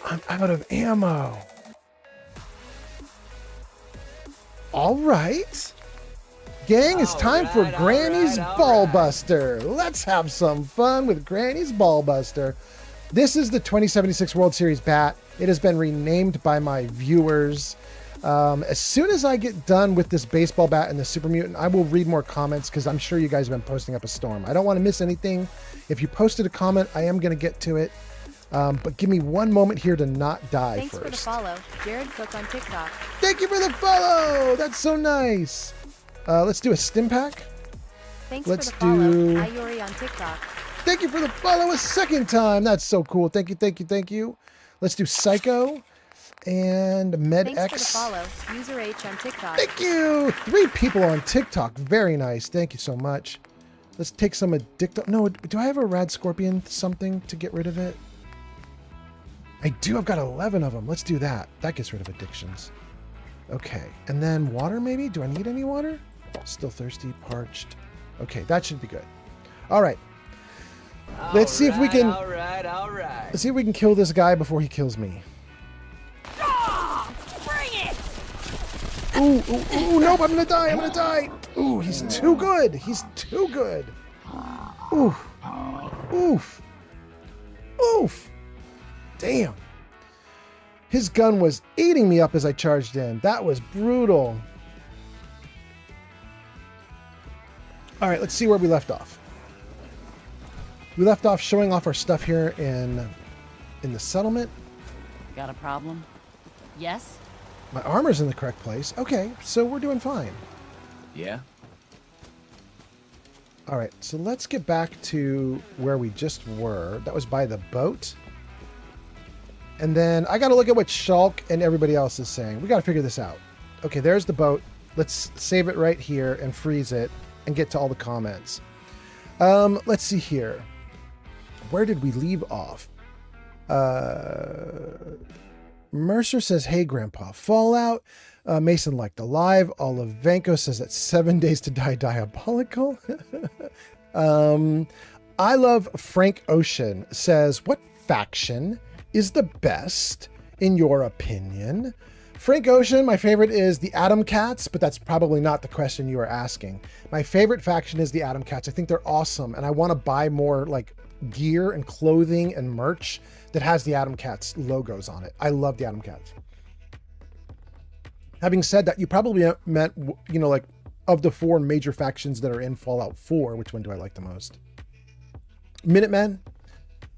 I'm out of ammo. All right. Gang, it's time for Granny's Ball Buster. Let's have some fun with Granny's Ball Buster. This is the 2076 World Series bat. It has been renamed by my viewers. As soon as I get done with this baseball bat and the Super Mutant, I will read more comments because I'm sure you guys have been posting up a storm. I don't want to miss anything. If you posted a comment, I am going to get to it. But give me one moment here to not die Thanks first. for the follow, Jared Cook on TikTok. Thank you for the follow. That's so nice. Let's do a stim pack. Thanks Let's for the follow, do- Ayuri on TikTok. Thank you for the follow a second time. That's so cool. Thank you, thank you, thank you. Let's do Psycho and MedX. Thanks for the follow, User H on TikTok. Thank you. 3 people on TikTok. Very nice. Thank you so much. Let's take some addicto. No, do I have a Rad Scorpion something to get rid of it? I do. I've got 11 of them. Let's do that. That gets rid of addictions. Okay. And then water maybe? Do I need any water? Still thirsty, parched. Okay, that should be good. All right. Let's see if we can. All right. Let's see if we can kill this guy before he kills me. Bring it! Ooh, ooh, ooh, nope, I'm gonna die, I'm gonna die. Ooh, he's too good. He's too good. Oof. Oof. Oof. Damn. His gun was eating me up as I charged in. That was brutal. All right, let's see where we left off. We left off showing off our stuff here in the settlement. Got a problem? Yes? My armor's in the correct place. Okay, so we're doing fine. Yeah? All right, so let's get back to where we just were. That was by the boat. And then I got to look at what Shulk and everybody else is saying. We got to figure this out. Okay, there's the boat. Let's save it right here and freeze it and get to all the comments. Let's see here. Where did we leave off? Mercer says, hey, Grandpa. Fallout. Mason liked Alive. Olivenko says that 7 Days to Die Diabolical. I love Frank Ocean says, what faction is the best in your opinion? Frank Ocean, my favorite is the Atom Cats, but that's probably not the question you are asking. My favorite faction is the Atom Cats. I think they're awesome, and I want to buy more like gear and clothing and merch that has the Atom Cats logos on it. I love the Atom Cats. Having said that, you probably meant, you know, like of the 4 major factions that are in Fallout 4, which one do I like the most? Minutemen.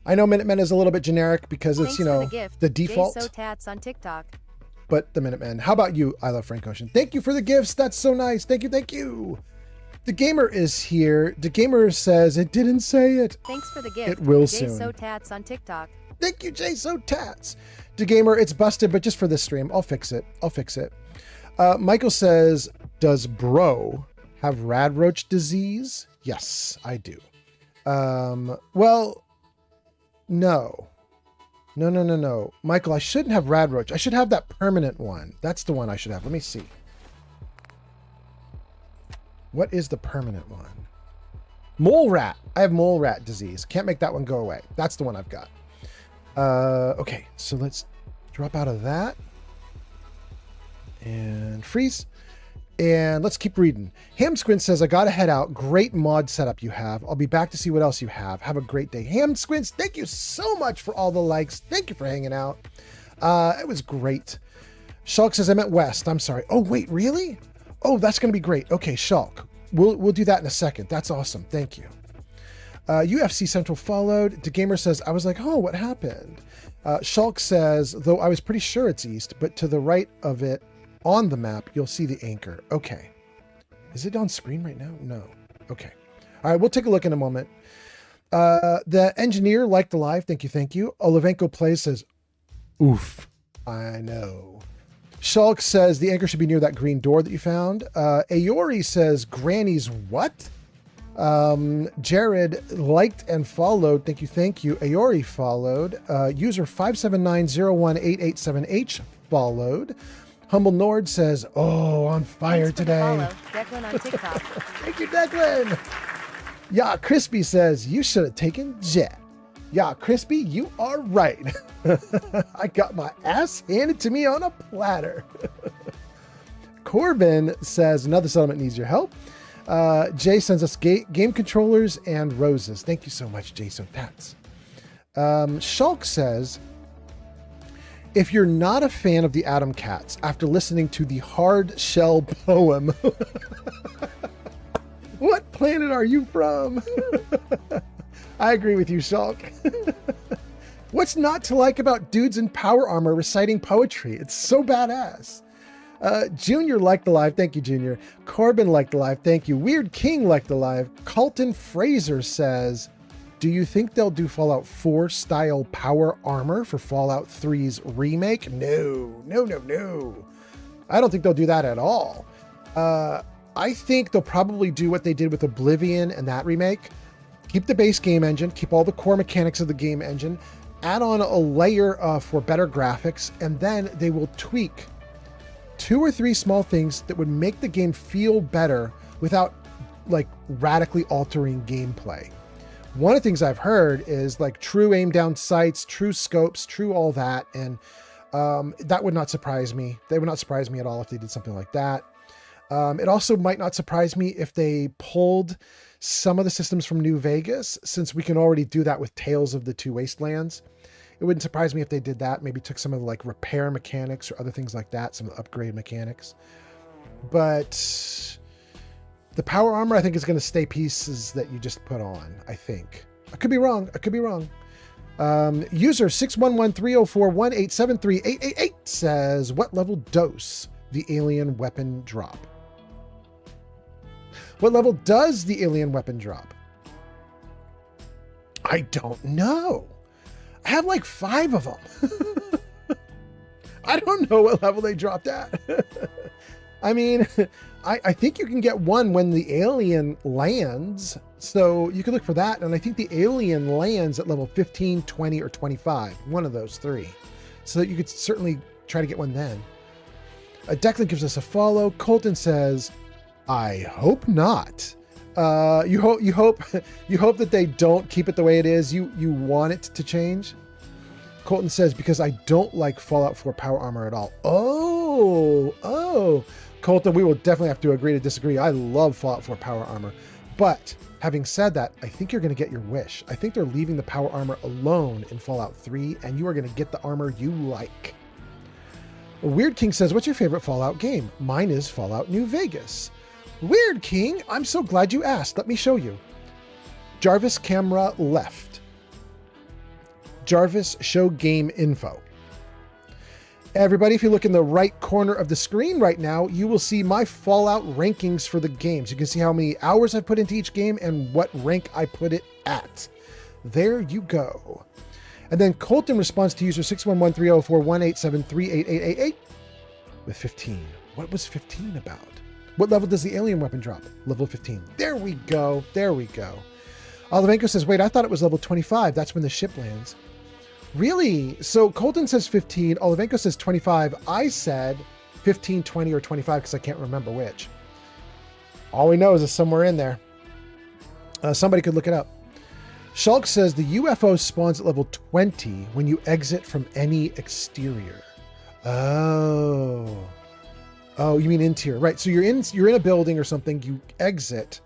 I know Minutemen is a little bit generic because it's, you know, the default. Tats on TikTok. But the Minutemen. How about you? I love Frank Ocean. Thank you for the gifts. That's so nice. Thank you. Thank you. The Gamer is here. The Gamer says it didn't say it. Thanks for the gift. It will soon. Tats on TikTok. Thank you, Tats. The Gamer, it's busted, but just for this stream. I'll fix it. Michael says, does bro have radroach disease? Yes, I do. Well, no. No. Michael, I shouldn't have radroach. I should have that permanent one. That's the one I should have. Let me see. What is the permanent one? Mole rat. I have mole rat disease. Can't make that one go away. That's the one I've got. Okay, so let's drop out of that. And freeze. And let's keep reading. Hamsquint says, I gotta head out. Great mod setup you have. I'll be back to see what else you have. Have a great day. Hamsquints, thank you so much for all the likes. Thank you for hanging out. It was great. Shulk says, I meant West. I'm sorry. Oh, wait, really? Oh, that's gonna be great. Okay, Shulk. We'll do that in a second. That's awesome. Thank you. UFC Central followed. DeGamer says, I was like, oh, what happened? Shulk says, though I was pretty sure it's east, but to the right of it, on the map, you'll see the anchor. Okay. Is it on screen right now? No. Okay. All right, we'll take a look in a moment. The engineer liked Alive. Thank you. Olivenko Plays says, oof. I know. Shulk says the anchor should be near that green door that you found. Aori says, Granny's what? Jared liked and followed. Thank you. Aori followed. User 579018878H followed. Humble Nord says, oh, on fire today. Declan on TikTok. Thank you, Declan. Yeah, Crispy says, you should have taken Jet. Yeah, Crispy, you are right. I got my ass handed to me on a platter. Corbin says, another settlement needs your help. Jay sends us game controllers and roses. Thank you so much, Jay. So that's. Shulk says, if you're not a fan of the Atom Cats after listening to the Hard Shell poem, what planet are you from? I agree with you, Shulk. What's not to like about dudes in power armor reciting poetry? It's so badass. Junior liked the live. Thank you, Junior. Corbin liked the live. Thank you. Weird King liked the live. Colton Fraser says, do you think they'll do Fallout 4 style power armor for Fallout 3's remake? No. I don't think they'll do that at all. I think they'll probably do what they did with Oblivion and that remake. Keep the base game engine, keep all the core mechanics of the game engine, add on a layer for better graphics, and then they will tweak 2 or 3 small things that would make the game feel better without like radically altering gameplay. One of the things I've heard is like true aim down sights, true scopes, true all that. And that would not surprise me. They would not surprise me at all if they did something like that. It also might not surprise me if they pulled some of the systems from New Vegas, since we can already do that with Tales of the Two Wastelands. It wouldn't surprise me if they did that. Maybe took some of the like repair mechanics or other things like that, some of the upgrade mechanics. But the power armor, I think, is going to stay pieces that you just put on, I think. I could be wrong. User 611-304-1873-888 says, what level dose the alien weapon drop? What level does the alien weapon drop? I don't know. I have like 5 of them. I don't know what level they dropped at. I mean, I think you can get one when the alien lands. So you can look for that. And I think the alien lands at level 15, 20, or 25. One of those 3. So you could certainly try to get one then. Declan gives us a follow. Colton says, I hope not. You hope that they don't keep it the way it is. You want it to change. Colton says, because I don't like Fallout 4 power armor at all. Oh, Colton, we will definitely have to agree to disagree. I love Fallout 4 power armor. But having said that, I think you're going to get your wish. I think they're leaving the power armor alone in Fallout 3, and you are going to get the armor you like. Weird King says, what's your favorite Fallout game? Mine is Fallout New Vegas. Weird King, I'm so glad you asked. Let me show you. Jarvis camera left. Jarvis show game info. Everybody, if you look in the right corner of the screen right now, you will see my Fallout rankings for the games. You can see how many hours I've put into each game and what rank I put it at. There you go. And then Colton responds to user 611-304-1873-8888 with 15. What was 15 about? What level does the alien weapon drop? Level 15. There we go. There we go. Olivenko says, wait, I thought it was level 25. That's when the ship lands. Really? So Colton says 15. Olivenko says 25. I said 15, 20, or 25 because I can't remember which. All we know is it's somewhere in there. Somebody could look it up. Shulk says the UFO spawns at level 20 when you exit from any exterior. Oh, you mean interior, right? So you're in a building or something. You exit.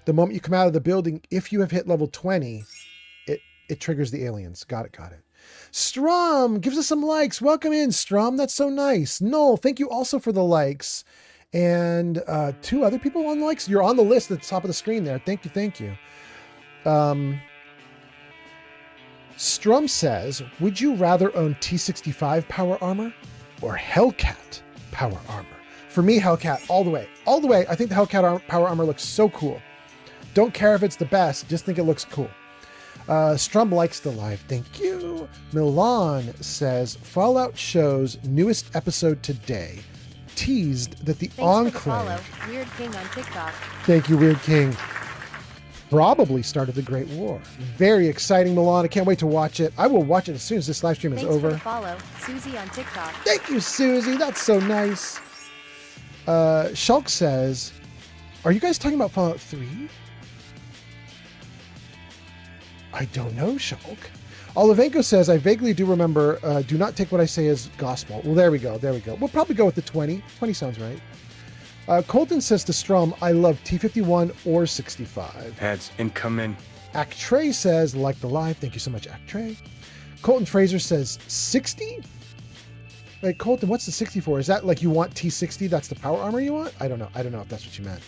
The moment you come out of the building, if you have hit level 20, it triggers the aliens. Got it. Strom gives us some likes. Welcome in, Strom. That's so nice. Noel, thank you also for the likes. And 2 other people on likes. You're on the list at the top of the screen there. Thank you. Strum says, would you rather own T65 power armor or Hellcat power armor? For me, Hellcat all the way. All the way. I think the Hellcat power armor looks so cool. Don't care if it's the best. Just think it looks cool. Strum likes the live. Thank you. Milan says, Fallout show's newest episode today teased that the Enclave... Follow, Weird King on TikTok. Thank you, Weird King. Probably started the Great War. Very exciting, Milan. I can't wait to watch it. I will watch it as soon as this live stream is over. For the follow, Susie on TikTok. Thank you, Susie. That's so nice. Shulk says, are you guys talking about Fallout 3? I don't know, Shulk. Olivenko says, I vaguely do remember, do not take what I say as gospel. Well, there we go. We'll probably go with the 20. 20 sounds right. Colton says to Strum, I love T51 or 65. Heads incoming. Actray says, like the live. Thank you so much, Actray. Colton Fraser says, 60? Wait, Colton, what's the 64? Is that like you want T60? That's the power armor you want? I don't know if that's what you meant.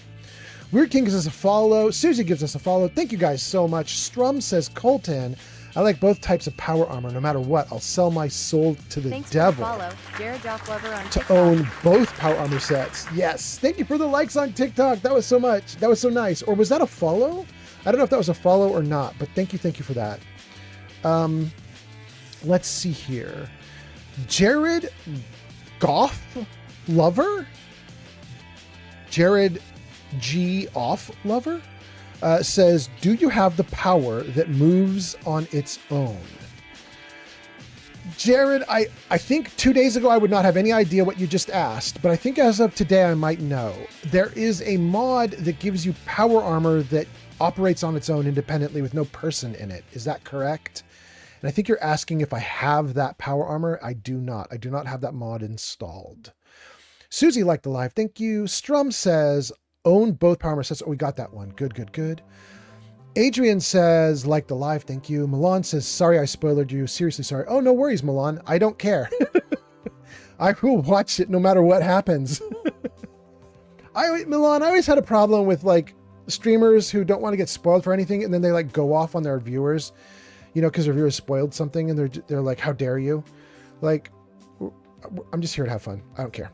Weird King gives us a follow. Susie gives us a follow. Thank you guys so much. Strum says, Colton, I like both types of power armor. No matter what, I'll sell my soul to the devil For the follow, Jared Joff Lover on to TikTok. own both power armor sets. Yes. Thank you for the likes on TikTok. That was so much. That was so nice. Or was that a follow? I don't know if that was a follow or not, but thank you for that. Let's see here. Jared Goff Lover? Jared G. Off Lover? Says, do you have the power that moves on its own? Jared, I think 2 days ago I would not have any idea what you just asked, but I think as of today I might know. There is a mod that gives you power armor that operates on its own independently with no person in it. Is that correct? And I think you're asking if I have that power armor. I do not. I do not have that mod installed. Susie liked the live. Thank you. Strum says, own both power armor sets. Oh, we got that one. Good. Adrian says, like the live. Thank you. Milan says, sorry I spoiled you. Seriously sorry. Oh, no worries, Milan. I don't care. I will watch it no matter what happens. Milan, I always had a problem with like streamers who don't want to get spoiled for anything and then they like go off on their viewers. you know, because reviewers spoiled something and they're like, how dare you? Like, I'm just here to have fun. I don't care.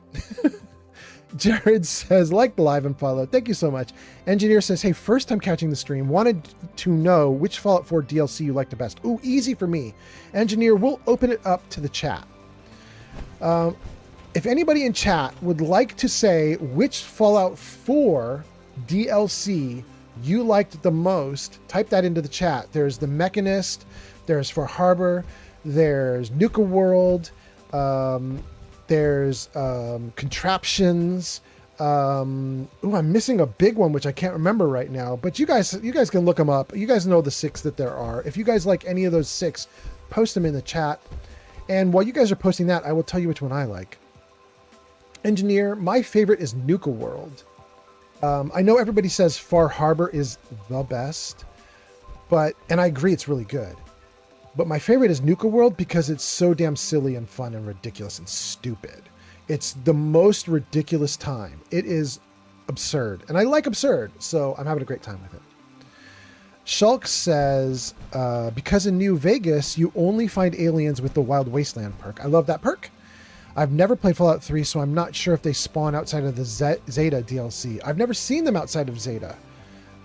Jared says, like the live and follow. Thank you so much. Engineer says, hey, first time catching the stream. Wanted to know which Fallout 4 DLC you like the best. Ooh, easy for me. Engineer, we'll open it up to the chat. If anybody in chat would like to say which Fallout 4 DLC you liked the most, type that into the chat. There's The Mechanist, there's Far Harbor, there's Nuka World, there's Contraptions. I'm missing a big one which I can't remember right now, but you guys can look them up. You guys know the 6 that there are. If you guys like any of those 6, post them in the chat. And while you guys are posting that, I will tell you which one I like. Engineer, my favorite is Nuka World. I know everybody says Far Harbor is the best, and I agree it's really good. But my favorite is Nuka World because it's so damn silly and fun and ridiculous and stupid. It's the most ridiculous time. It is absurd. And I like absurd, so I'm having a great time with it. Shulk says, because in New Vegas, you only find aliens with the Wild Wasteland perk. I love that perk. I've never played Fallout 3, so I'm not sure if they spawn outside of the Zeta DLC. I've never seen them outside of Zeta.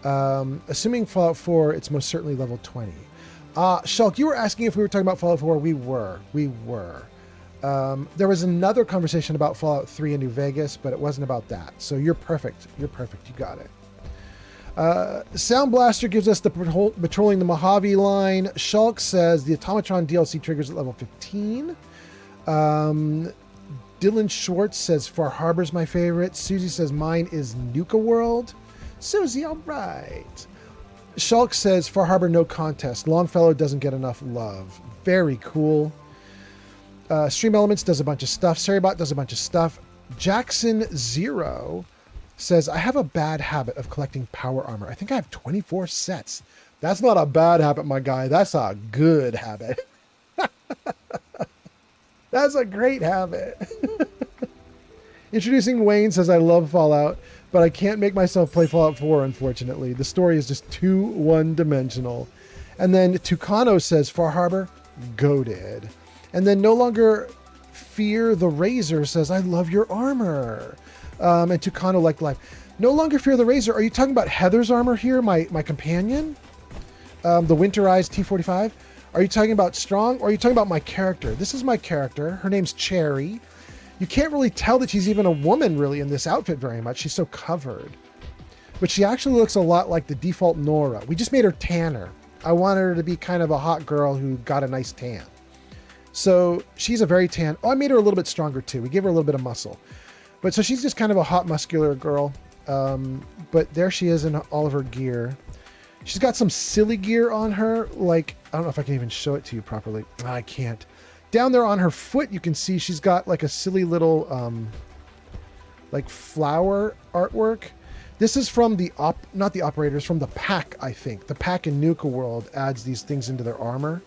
Assuming Fallout 4, it's most certainly level 20. Shulk, you were asking if we were talking about Fallout 4. We were. There was another conversation about Fallout 3 in New Vegas, but it wasn't about that. So you're perfect. You're perfect. You got it. Sound Blaster gives us the patrolling the Mojave line. Shulk says the Automatron DLC triggers at level 15. Dylan Schwartz says Far Harbor's my favorite. Susie says mine is Nuka World. Susie, all right. Shulk says Far Harbor no contest. Longfellow doesn't get enough love. Very cool. Stream Elements does a bunch of stuff. Seribot does a bunch of stuff. Jackson Zero says, I have a bad habit of collecting power armor. I think I have 24 sets. That's not a bad habit, my guy. That's a good habit. That's a great habit. Introducing Wayne says, I love Fallout, but I can't make myself play Fallout 4, unfortunately. The story is just too one-dimensional. And then Tucano says, Far Harbor, goated. And then No Longer Fear the Razor says, I love your armor. And Tucano like life. No Longer Fear the Razor. Are you talking about Heather's armor here, my companion? The winterized T-45? Are you talking about Strong, or are you talking about my character? This is my character. Her name's Cherry. You can't really tell that she's even a woman, really, in this outfit very much. She's so covered. But she actually looks a lot like the default Nora. We just made her tanner. I wanted her to be kind of a hot girl who got a nice tan. So she's a very tan. Oh, I made her a little bit stronger, too. We gave her a little bit of muscle. But so she's just kind of a hot, muscular girl. But there she is in all of her gear. She's got some silly gear on her, like, I don't know if I can even show it to you properly. I can't. Down there on her foot, you can see she's got like a silly little, like flower artwork. This is from the not the operators, from the pack, I think. The pack in Nuka World adds these things into their armor.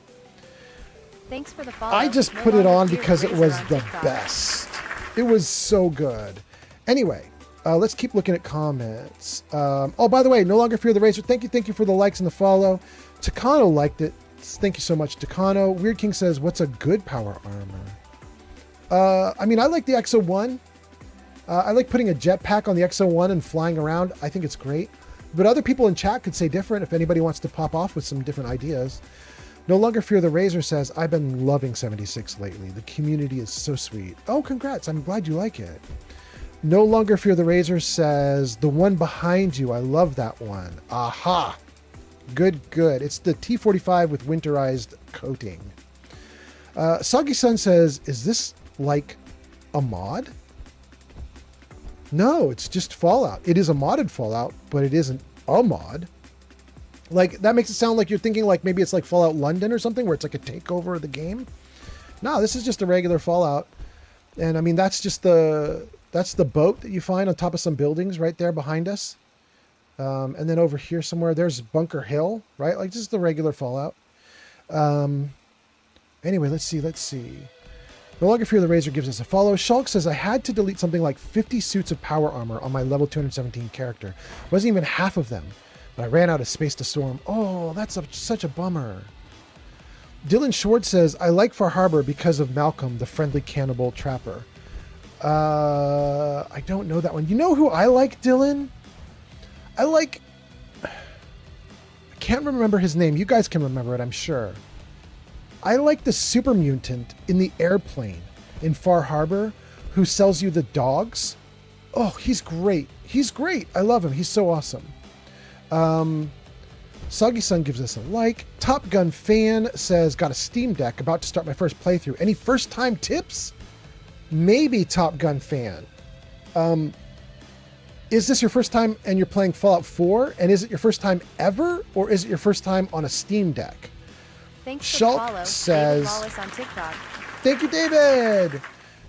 Thanks for the follow. I just put it on because it was the best. It was so good. Anyway. Let's keep looking at comments. Oh, by the way, No Longer Fear the Razor. Thank you for the likes and the follow. Takano liked it. Thank you so much, Takano. Weird King says, what's a good power armor? I mean, I like the XO1. I like putting a jetpack on the XO1 and flying around. I think it's great. But other people in chat could say different if anybody wants to pop off with some different ideas. No Longer Fear the Razor says, I've been loving 76 lately. The community is so sweet. Oh, congrats. I'm glad you like it. No Longer Fear the Razor says, the one behind you, I love that one. Aha. Good. It's the T-45 with winterized coating. Soggy Sun says, is this like a mod? No, it's just Fallout. It is a modded Fallout, but it isn't a mod. Like, that makes it sound like you're thinking like maybe it's like Fallout London or something where it's like a takeover of the game. No, this is just a regular Fallout. And I mean, that's the boat that you find on top of some buildings right there behind us. And then over here somewhere, there's Bunker Hill, right? Like, this is the regular Fallout. Anyway, let's see. No Longer Fear the Razor gives us a follow. Shulk says, I had to delete something like 50 suits of power armor on my level 217 character. Wasn't even half of them, but I ran out of space to store them. Oh, that's such a bummer. Dylan Schwartz says, I like Far Harbor because of Malcolm, the friendly cannibal trapper. I don't know that one. You know who I like, Dylan? I can't remember his name. You guys can remember it, I'm sure. I like the super mutant in the airplane in Far Harbor who sells you the dogs. Oh, he's great. He's great. I love him. He's so awesome. Soggy Sun gives us a like. Top Gun Fan says, got a Steam Deck, about to start my first playthrough. Any first time tips? Maybe, Top Gun Fan. Is this your first time and you're playing Fallout 4? And is it your first time ever? Or is it your first time on a Steam Deck? Thanks for the follow. Shulk says, David Wallace on TikTok. Thank you, David.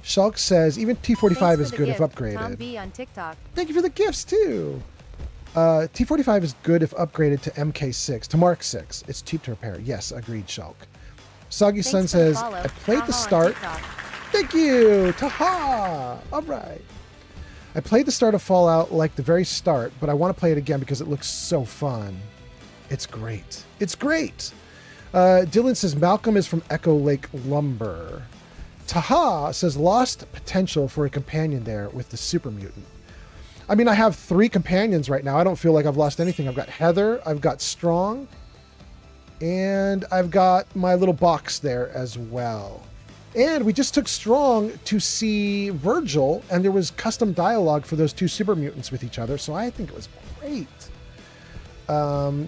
Shulk says, even T45 Thanks is for the good if gift, upgraded. Tom B on TikTok. Thank you for the gifts, too. T45 is good if upgraded to MK6, to Mark 6. It's cheap to repair. Yes, agreed, Shulk. Soggy Sun Thanks for the says, follow. I played the Taha on start. TikTok. Thank you, Taha. All right. I played the start of Fallout like the very start, but I want to play it again because it looks so fun. It's great. It's great. Dylan says, Malcolm is from Echo Lake Lumber. Taha says, lost potential for a companion there with the super mutant. I mean, I have 3 companions right now. I don't feel like I've lost anything. I've got Heather, I've got Strong, and I've got my little box there as well. And we just took Strong to see Virgil, and there was custom dialogue for those 2 super mutants with each other, so I think it was great.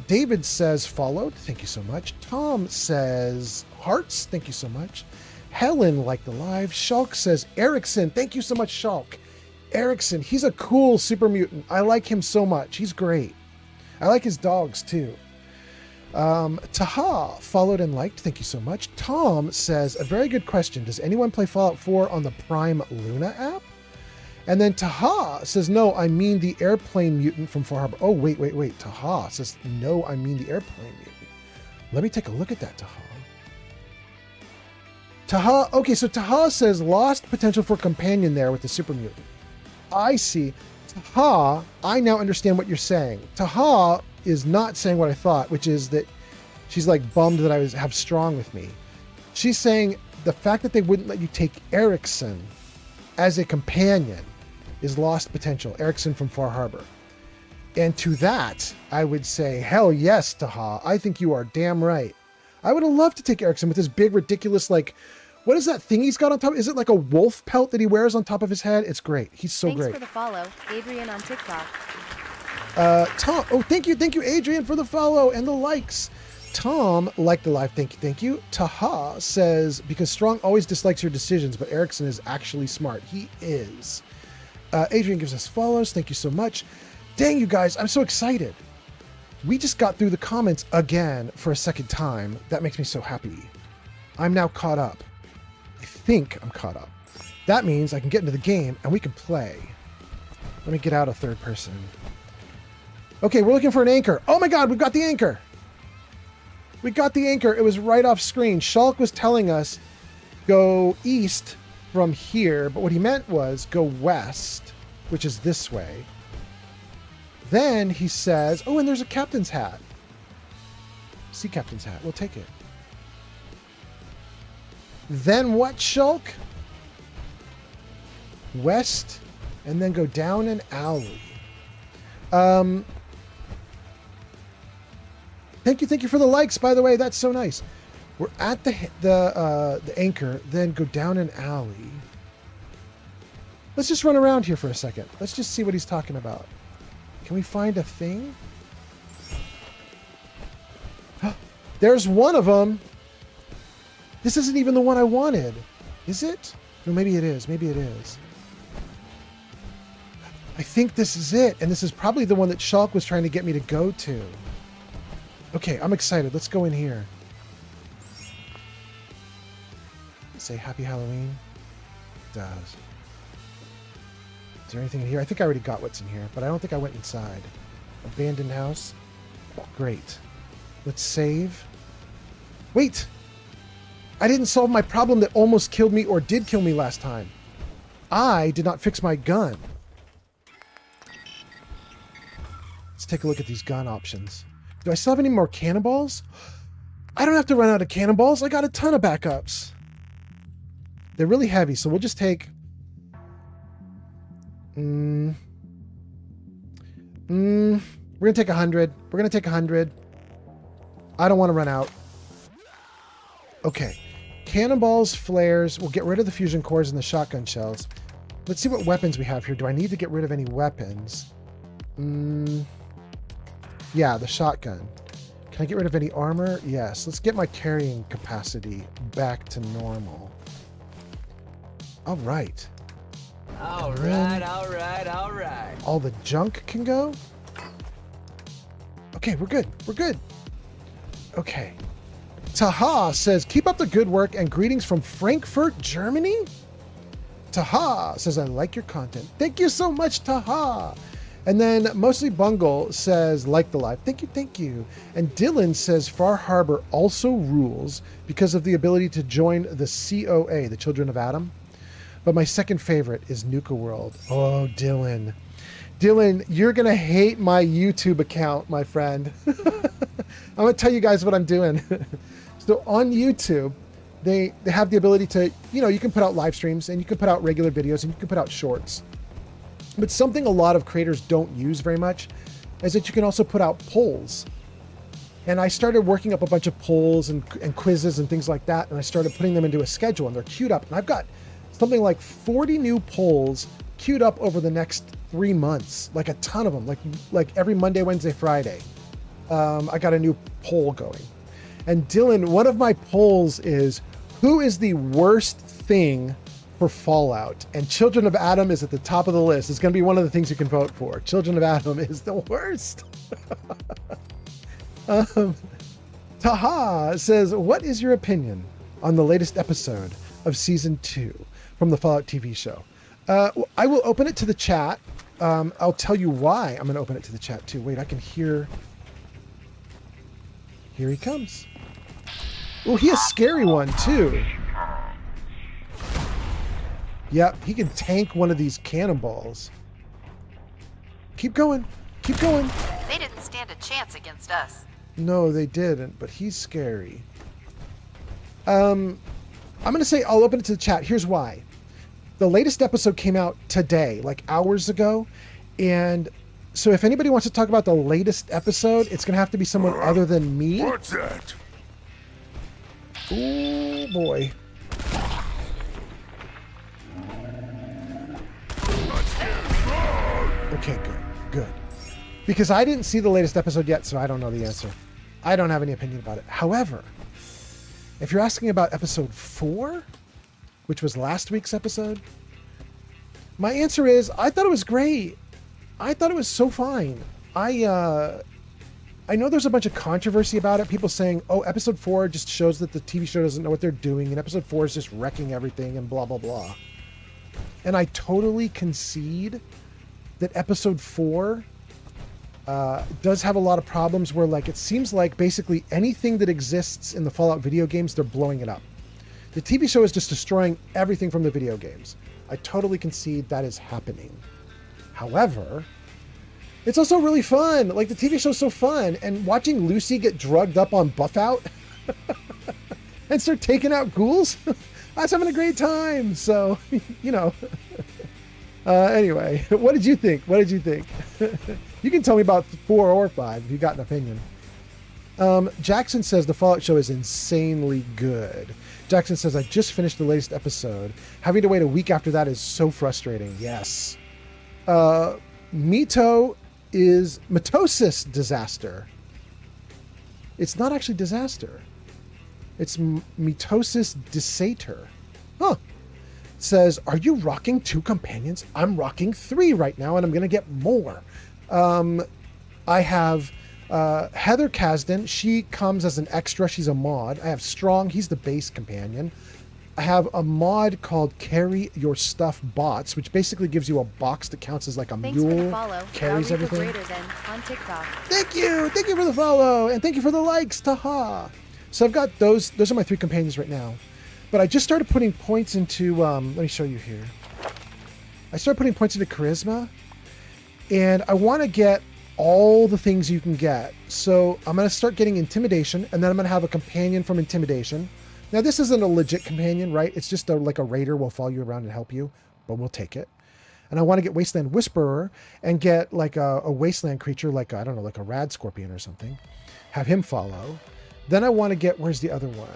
David says, followed. Thank you so much. Tom says, hearts. Thank you so much. Helen liked the live. Shulk says, Erickson. Thank you so much, Shulk. Erickson, he's a cool super mutant. I like him so much. He's great. I like his dogs, too. Taha followed and liked. Thank you so much. Tom says, a very good question. Does anyone play Fallout 4 on the Prime Luna app? And then Taha says, no, I mean the airplane mutant from Far Harbor. Oh, wait. Taha says, no, I mean the airplane mutant. Let me take a look at that, Taha. Okay, so Taha says lost potential for companion there with the super mutant. I see. Taha, I now understand what you're saying. Taha is not saying what I thought, which is that she's like bummed that I have Strong with me. She's saying the fact that they wouldn't let you take Erickson as a companion is lost potential. Erickson from Far Harbor. And to that, I would say, hell yes, Taha. I think you are damn right. I would have loved to take Erickson with his big, ridiculous, like, what is that thing he's got on top? Is it like a wolf pelt that he wears on top of his head? It's great. He's so great. Thanks for the follow. Adrian on TikTok. Tom, thank you, Adrian, for the follow and the likes. Tom liked the live. Thank you. Taha says, because Strong always dislikes your decisions, but Erickson is actually smart. He is. Adrian gives us follows. Thank you so much. Dang, you guys, I'm so excited. We just got through the comments again for a second time. That makes me so happy. I'm now caught up. I think I'm caught up. That means I can get into the game and we can play. Let me get out of third person. Okay, we're looking for an anchor. Oh my God, we've got the anchor. We got the anchor. It was right off screen. Shulk was telling us go east from here, but what he meant was go west, which is this way. Then he says, oh, and there's a captain's hat. Sea captain's hat. We'll take it. Then what, Shulk? West, and then go down an alley. Thank you for the likes, by the way. That's so nice. We're at the anchor, then go down an alley. Let's just run around here for a second. Let's just see what he's talking about. Can we find a thing? There's one of them. This isn't even the one I wanted. Is it? No, maybe it is. Maybe it is. I think this is it. And this is probably the one that Shulk was trying to get me to go to. Okay, I'm excited. Let's go in here. Say Happy Halloween. It does. Is there anything in here? I think I already got what's in here, but I don't think I went inside. Abandoned house. Great. Let's save. Wait! I didn't solve my problem that almost killed me or did kill me last time. I did not fix my gun. Let's take a look at these gun options. Do I still have any more cannonballs? I don't have to run out of cannonballs. I got a ton of backups. They're really heavy, so we'll just take... We're going to take 100. We're going to take 100. I don't want to run out. Okay. Cannonballs, flares. We'll get rid of the fusion cores and the shotgun shells. Let's see what weapons we have here. Do I need to get rid of any weapons? Yeah, the shotgun. Can I get rid of any armor? Yes. Let's get my carrying capacity back to normal. All right. All right, all right, all right. All the junk can go? Okay, we're good. We're good. Okay. Taha says, keep up the good work and greetings from Frankfurt, Germany. Taha says, I like your content. Thank you so much, Taha. And then Mostly Bungle says, like the live. Thank you, thank you. And Dylan says, Far Harbor also rules because of the ability to join the COA, the Children of Adam. But my second favorite is Nuka World. Oh, Dylan. Dylan, you're going to hate my YouTube account, my friend. I'm going to tell you guys what I'm doing. So on YouTube, they have the ability to, you can put out live streams and you can put out regular videos and you can put out shorts. But something a lot of creators don't use very much is that you can also put out polls. And I started working up a bunch of polls and quizzes and things like that. And I started putting them into a schedule and they're queued up. And I've got something like 40 new polls queued up over the next 3 months, like a ton of them, like every Monday, Wednesday, Friday. I got a new poll going. And Dylan, one of my polls is, who is the worst thing for Fallout? And Children of Adam is at the top of the list. It's going to be one of the things you can vote for. Children of Adam is the worst. Taha says, what is your opinion on the latest episode of season 2 from the Fallout TV show? I will open it to the chat. I'll tell you why I'm going to open it to the chat too. Wait, I can hear. Here he comes. Oh, he a scary one too. Yep, he can tank one of these cannonballs. Keep going. Keep going. They didn't stand a chance against us. No, they didn't, but he's scary. I'm going to say I'll open it to the chat. Here's why. The latest episode came out today, like hours ago. And so if anybody wants to talk about the latest episode, it's going to have to be someone other than me. What's that? Oh, boy. Okay, good. Because I didn't see the latest episode yet, so I don't know the answer. I don't have any opinion about it. However, if you're asking about episode 4, which was last week's episode, my answer is I thought it was great. I thought it was so fine. I know there's a bunch of controversy about it. People saying, oh, episode 4 just shows that the TV show doesn't know what they're doing, and episode 4 is just wrecking everything and blah, blah, blah. And I totally concede that episode 4 does have a lot of problems where, like, it seems like basically anything that exists in the Fallout video games, they're blowing it up. The TV show is just destroying everything from the video games. I totally concede that is happening. However, it's also really fun. Like, the TV show's so fun. And watching Lucy get drugged up on Buff Out and start taking out ghouls, I was having a great time. So, anyway, what did you think? What did you think? You can tell me about 4 or 5 if you got an opinion. Jackson says the Fallout show is insanely good. Jackson says, I just finished the latest episode. Having to wait a week after that is so frustrating. Yes. Mitosis disaster. It's not actually disaster. It's mitosis disator. Huh. It says, are you rocking 2 companions? I'm rocking 3 right now, and I'm going to get more. I have Heather Kasdan. She comes as an extra. She's a mod. I have Strong. He's the base companion. I have a mod called Carry Your Stuff Bots, which basically gives you a box that counts as like a Thanks mule. For the follow. Carries everything. On TikTok. Thank you for the follow, and thank you for the likes. Taha. So I've got those. Those are my 3 companions right now. But I just started putting points into. Let me show you here. I started putting points into charisma, and I want to get all the things you can get. So I'm going to start getting intimidation, and then I'm going to have a companion from intimidation. Now, this isn't a legit companion, right? It's just like a raider will follow you around and help you, but we'll take it. And I want to get Wasteland Whisperer and get like a wasteland creature, like, I don't know, like a rad scorpion or something. Have him follow. Then I want to get, where's the other one?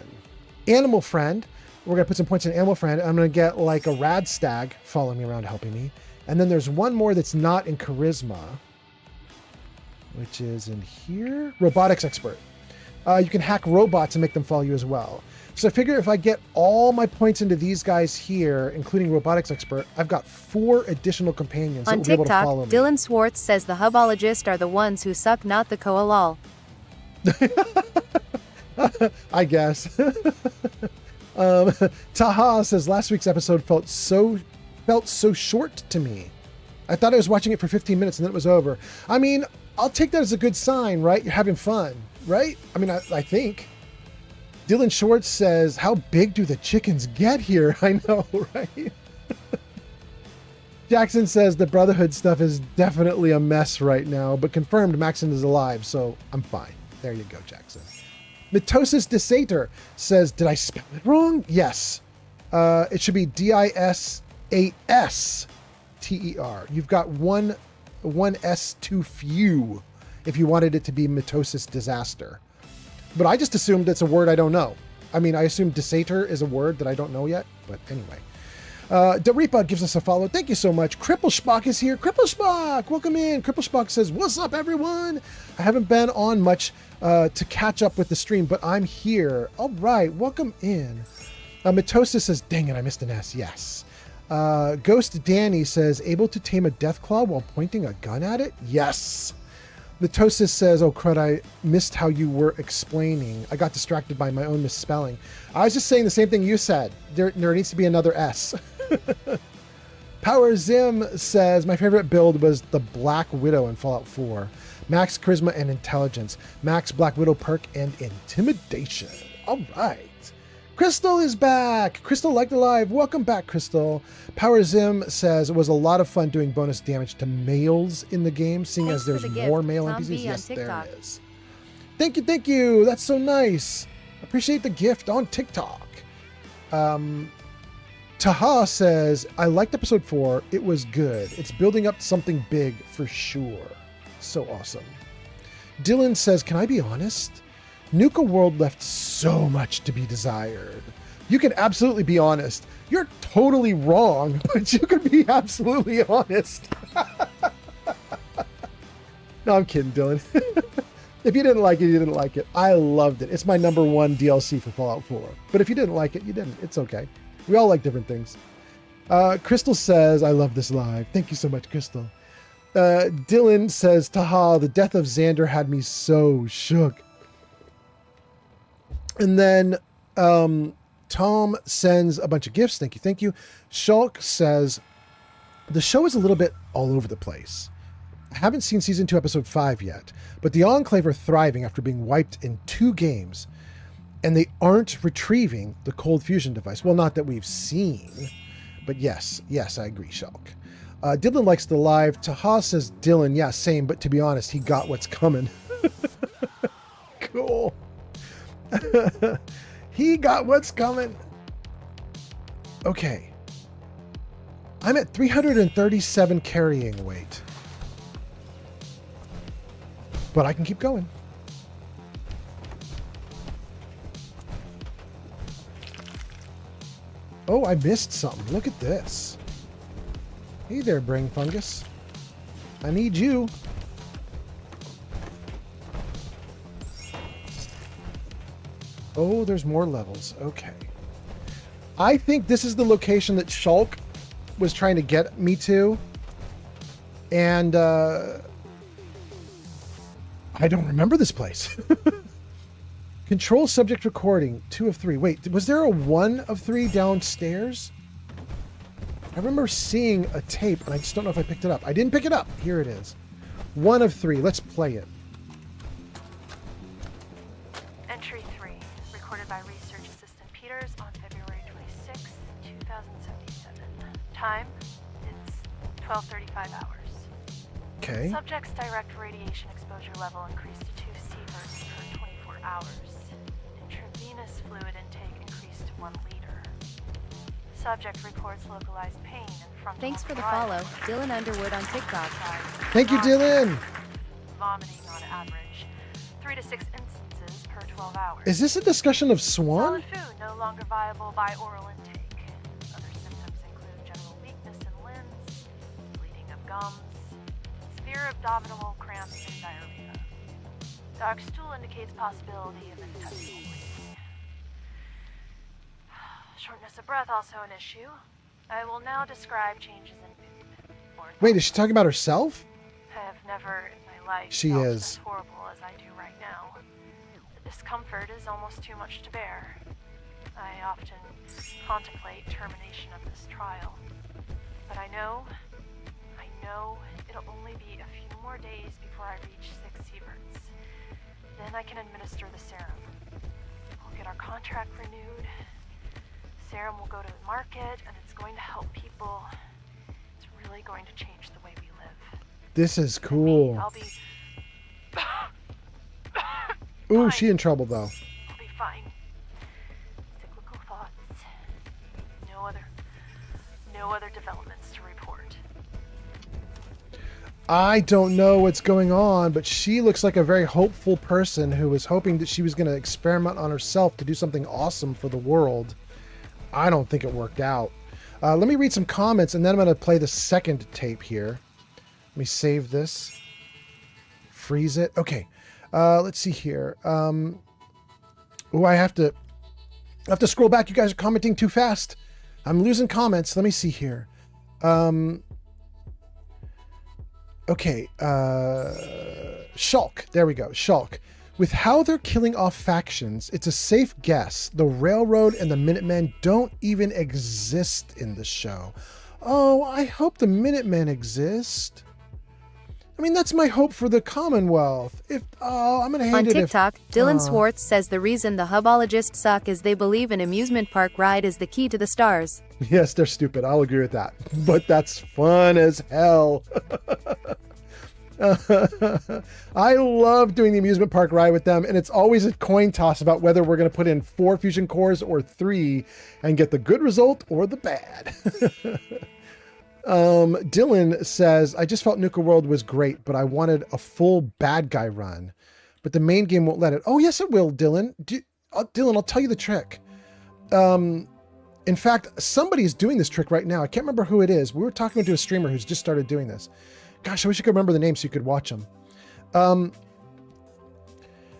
Animal Friend. We're going to put some points in Animal Friend. I'm going to get like a rad stag following me around helping me. And then there's one more that's not in charisma, which is in here. Robotics Expert. You can hack robots and make them follow you as well. So I figure if I get all my points into these guys here, including Robotics Expert, I've got 4 additional companions that will be able to follow me. Dylan Swartz says the hubologists are the ones who suck, not the koalal. I guess. Taha says last week's episode felt so short to me. I thought I was watching it for 15 minutes and then it was over. I mean, I'll take that as a good sign, right? You're having fun, right? I mean, I think. Dylan Schwartz says, how big do the chickens get here? I know, right? Jackson says the Brotherhood stuff is definitely a mess right now, but confirmed Maxon is alive, so I'm fine. There you go, Jackson. Mitosis Desater says, did I spell it wrong? Yes. It should be Disaster. You've got one S too few if you wanted it to be Mitosis Disaster. But I just assumed it's a word I don't know. I mean, I assume Desater is a word that I don't know yet, but anyway. Daripa gives us a follow. Thank you so much. Cripple Spock is here. Cripple Spock, welcome in. Cripple Spock says, what's up, everyone? I haven't been on much to catch up with the stream, but I'm here. All right, welcome in. Mitosis says, dang it, I missed an S. Yes. Ghost Danny says, able to tame a Deathclaw while pointing a gun at it? Yes. Mitosis says, oh crud, I missed how you were explaining. I got distracted by my own misspelling. I was just saying the same thing you said. There needs to be another S. Power Zim says, my favorite build was the Black Widow in Fallout 4. Max Charisma and Intelligence. Max Black Widow perk and Intimidation. All right. Crystal is back. Crystal liked the live. Welcome back, Crystal. Power Zim says it was a lot of fun doing bonus damage to males in the game, seeing as there's more male NPCs. Yes, there it is. Thank you, thank you. That's so nice. Appreciate the gift on TikTok. Taha says, I liked episode 4. It was good. It's building up to something big for sure. So awesome. Dylan says, can I be honest? Nuka World left so much to be desired. You can absolutely be honest. You're totally wrong, but you can be absolutely honest. No, I'm kidding, Dylan. If you didn't like it, you didn't like it. I loved it. It's my #1 DLC for Fallout 4. But if you didn't like it, you didn't. It's okay. We all like different things. Crystal says, I love this live. Thank you so much, Crystal. Dylan says, Taha, the death of Xander had me so shook. And then Tom sends a bunch of gifts. Thank you, thank you. Shulk says, the show is a little bit all over the place. I haven't seen season 2, episode 5 yet, but the Enclave are thriving after being wiped in 2 games, and they aren't retrieving the cold fusion device. Well, not that we've seen, but yes, I agree, Shulk. Dylan likes the live. Taha says, Dylan, yeah, same, but to be honest, he got what's coming. Cool. He got what's coming. Okay. I'm at 337 carrying weight. But I can keep going. Oh, I missed something. Look at this. Hey there, brain fungus. I need you. Oh, there's more levels. Okay. I think this is the location that Shulk was trying to get me to. And I don't remember this place. Control subject recording, 2 of 3. Wait, was there a 1 of 3 downstairs? I remember seeing a tape, and I just don't know if I picked it up. I didn't pick it up. Here it is. 1 of 3. Let's play it. Entry 3, recorded by Research Assistant Peters on February 26, 2077. Time, it's 12:35 hours. Okay. Subject's direct radiation exposure level increased to 2 sieverts per 24 hours. Intravenous fluid intake increased to 1 liter. Subject reports localized pain in frontal Thanks for the parietal follow, Dylan Underwood on TikTok. Thank you, Dylan. Vomiting on average 3 to 6 instances per 12 hours. Is this a discussion of Swan? Solid food no longer viable by oral intake. Other symptoms include general weakness in limbs, bleeding of gums, severe abdominal cramps, and diarrhea. Dark stool indicates possibility of intestinal bleeding. Shortness of breath also an issue. I will now describe changes in mood. Wait, is she talking about herself? I have never in my life She felt is. as horrible as I do right now. The discomfort is almost too much to bear. I often contemplate termination of this trial. But I know it'll only be a few more days before I reach 6 sieverts. Then I can administer the serum. We'll get our contract renewed. Serum will go to the market, and it's going to help people. It's really going to change the way we live. This is cool. I'll be Ooh, she in trouble though. I'll be fine. Cyclical thoughts. No other developments to report. I don't know what's going on, but she looks like a very hopeful person who was hoping that she was going to experiment on herself to do something awesome for the world. I don't think it worked out. Let me read some comments, and then I'm going to play the second tape here. Let me save this. Freeze it. Okay. Let's see here. Oh, I have to scroll back. You guys are commenting too fast. I'm losing comments. Let me see here. Okay. Shulk. There we go. Shulk. With how they're killing off factions, it's a safe guess the Railroad and the Minutemen don't even exist in the show. Oh, I hope the Minutemen exist. I mean, that's my hope for the Commonwealth. I'm gonna hate on it TikTok, Dylan Swartz says the reason the hubologists suck is they believe an amusement park ride is the key to the stars. Yes, they're stupid. I'll agree with that. But that's fun as hell. I love doing the amusement park ride with them, and it's always a coin toss about whether we're going to put in 4 fusion cores or 3 and get the good result or the bad. Dylan says, I just felt Nuka World was great, but I wanted a full bad guy run, but the main game won't let it. Oh, yes, it will, Dylan. Dylan, I'll tell you the trick. In fact, somebody's doing this trick right now. I can't remember who it is. We were talking to a streamer who's just started doing this. Gosh, I wish I could remember the name so you could watch them.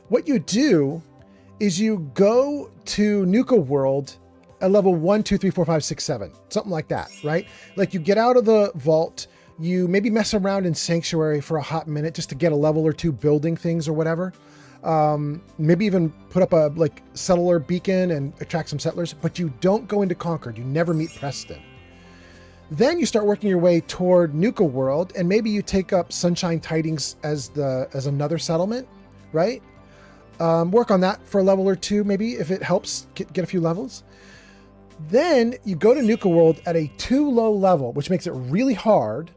What you do is you go to Nuka World at level 1, 2, 3, 4, 5, 6, 7, something like that, right? Like you get out of the vault, you maybe mess around in Sanctuary for a hot minute just to get a level or 2 building things or whatever. Maybe even put up a settler beacon and attract some settlers, but you don't go into Concord. You never meet Preston. Then you start working your way toward Nuka World, and maybe you take up Sunshine Tidings as another settlement, right? Work on that for a level or 2, maybe, if it helps get a few levels. Then you go to Nuka World at a too low level, which makes it really hard.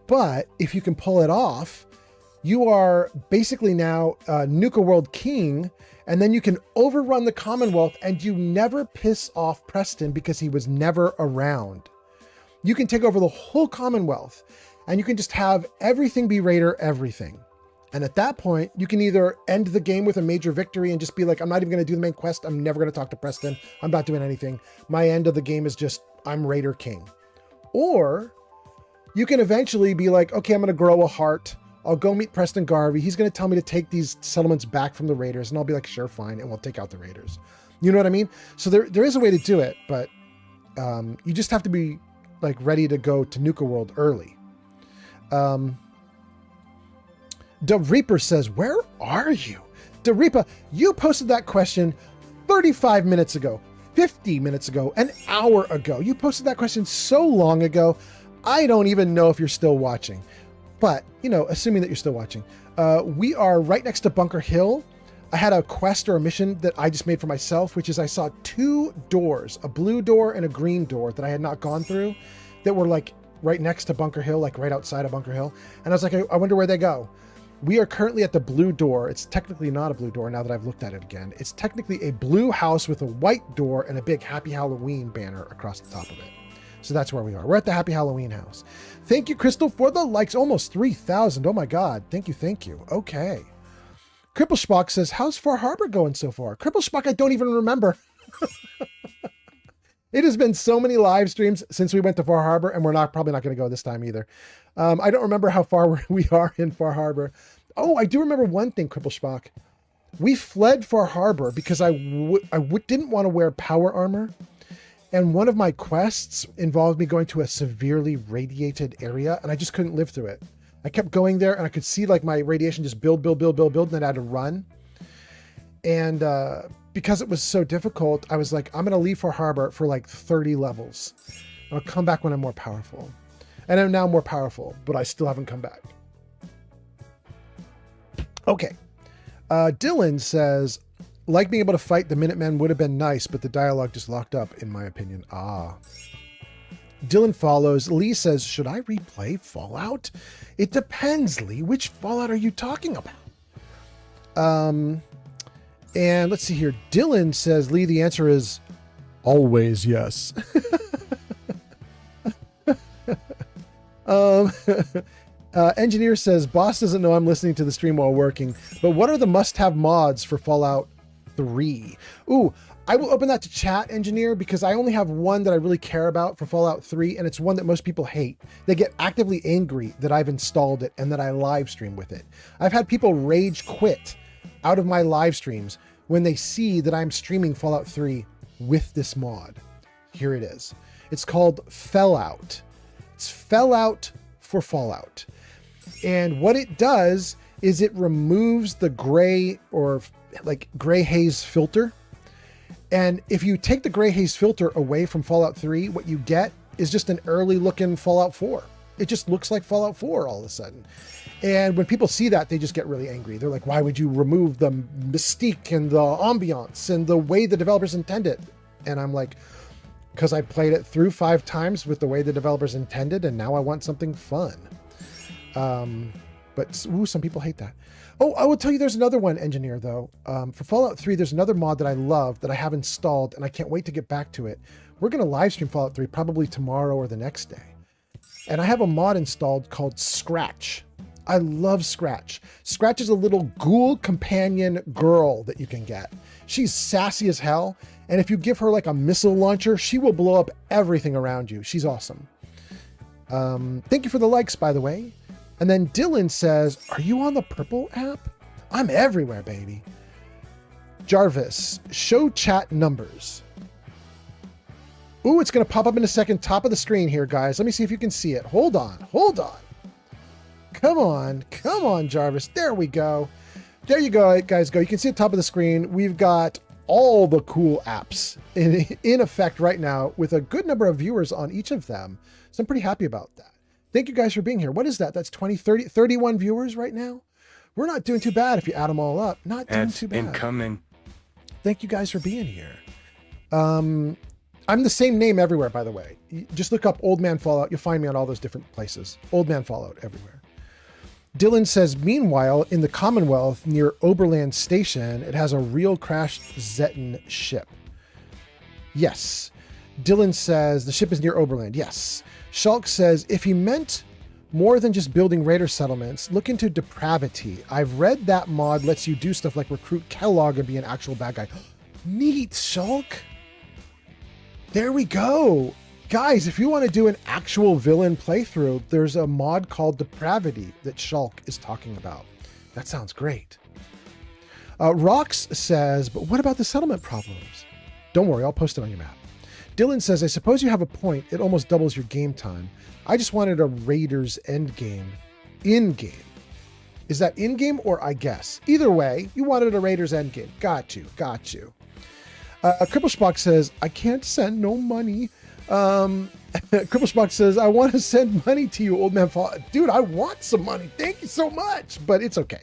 But if you can pull it off, you are basically now Nuka World King, and then you can overrun the Commonwealth, and you never piss off Preston because he was never around. You can take over the whole Commonwealth, and you can just have everything be Raider everything. And at that point, you can either end the game with a major victory and just be like, I'm not even going to do the main quest. I'm never going to talk to Preston. I'm not doing anything. My end of the game is just, I'm Raider King. Or you can eventually be like, okay, I'm going to grow a heart. I'll go meet Preston Garvey. He's going to tell me to take these settlements back from the Raiders. And I'll be like, sure, fine. And we'll take out the Raiders. You know what I mean? So there is a way to do it, but you just have to be ready to go to Nuka World early. Dub Reaper says, where are you? Dub Reaper, you posted that question 35 minutes ago, 50 minutes ago, an hour ago. You posted that question so long ago, I don't even know if you're still watching. But, assuming that you're still watching, we are right next to Bunker Hill. I had a quest or a mission that I just made for myself, which is I saw 2 doors, a blue door and a green door that I had not gone through, that were right next to Bunker Hill, like right outside of Bunker Hill. And I was like, I wonder where they go. We are currently at the blue door. It's technically not a blue door now that I've looked at it again. It's technically a blue house with a white door and a big Happy Halloween banner across the top of it. So that's where we are. We're at the Happy Halloween house. Thank you, Crystal, for the likes. Almost 3,000. Oh my God. Thank you. Thank you. Okay. Cripple Spock says, how's Far Harbor going so far? Cripple Spock, I don't even remember. It has been so many live streams since we went to Far Harbor, and we're probably not going to go this time either. I don't remember how far we are in Far Harbor. Oh, I do remember one thing, Cripple Spock. We fled Far Harbor because I didn't want to wear power armor. And one of my quests involved me going to a severely radiated area, and I just couldn't live through it. I kept going there, and I could see like my radiation just build, and then I had to run. And because it was so difficult, I was like, I'm going to leave Far Harbor for like 30 levels. I'll come back when I'm more powerful. And I'm now more powerful, but I still haven't come back. Okay. Dylan says, like being able to fight the Minutemen would have been nice, but the dialogue just locked up, in my opinion. Ah. Dylan follows. Lee says, should I replay Fallout? It depends, Lee. Which Fallout are you talking about? And let's see here. Dylan says, Lee, the answer is always yes. Engineer says, boss doesn't know I'm listening to the stream while working, but what are the must-have mods for Fallout 3? Ooh, I will open that to chat, Engineer, because I only have one that I really care about for Fallout 3, and it's one that most people hate. They get actively angry that I've installed it and that I live stream with it. I've had people rage quit out of my live streams when they see that I'm streaming Fallout 3 with this mod. Here it is. It's called Fallout. It's Fallout for Fallout. And what it does is it removes the gray or like gray haze filter. And if you take the gray haze filter away from Fallout 3, what you get is just an early looking Fallout 4. It just looks like Fallout 4 all of a sudden. And when people see that, they just get really angry. They're like, why would you remove the mystique and the ambiance and the way the developers intended? And I'm like, because I played it through 5 times with the way the developers intended, and now I want something fun. But ooh, some people hate that. Oh, I will tell you there's another one, Engineer, though. For Fallout 3, there's another mod that I love that I have installed, and I can't wait to get back to it. We're going to live stream Fallout 3 probably tomorrow or the next day. And I have a mod installed called Scratch. I love Scratch. Scratch is a little ghoul companion girl that you can get. She's sassy as hell, and if you give her like a missile launcher, she will blow up everything around you. She's awesome. Thank you for the likes, by the way. And then Dylan says, are you on the Purple app? I'm everywhere, baby. Jarvis, show chat numbers. Ooh, it's going to pop up in a second. Top of the screen here, guys. Let me see if you can see it. Hold on. Come on, Jarvis. There we go. There you go, guys. You can see at the top of the screen. We've got all the cool apps in effect right now with a good number of viewers on each of them. So I'm pretty happy about that. Thank you guys for being here. What is that? That's 20, 30, 31 viewers right now. We're not doing too bad if you add them all up. Not doing too bad. Incoming. Thank you guys for being here. I'm the same name everywhere, by the way. You just look up Old Man Fallout. You'll find me on all those different places. Old Man Fallout everywhere. Dylan says, meanwhile, in the Commonwealth near Oberland Station, it has a real crashed Zetan ship. Yes. Dylan says, the ship is near Oberland. Yes. Shulk says, if he meant more than just building raider settlements, look into depravity. I've read that mod lets you do stuff like recruit Kellogg and be an actual bad guy. Neat, Shulk. There we go. Guys, if you want to do an actual villain playthrough, there's a mod called Depravity that Shulk is talking about. That sounds great. Rox says, but what about the settlement problems? Don't worry, I'll post it on your map. Dylan says, I suppose you have a point. It almost doubles your game time. I just wanted a Raiders endgame. In-game. Is that in-game or I guess? Either way, you wanted a Raiders endgame. Got you. Cripple Spock says, I can't send no money. Cripple Spock says, I want to send money to you, Old Man Fallout. Dude, I want some money. Thank you so much. But it's okay.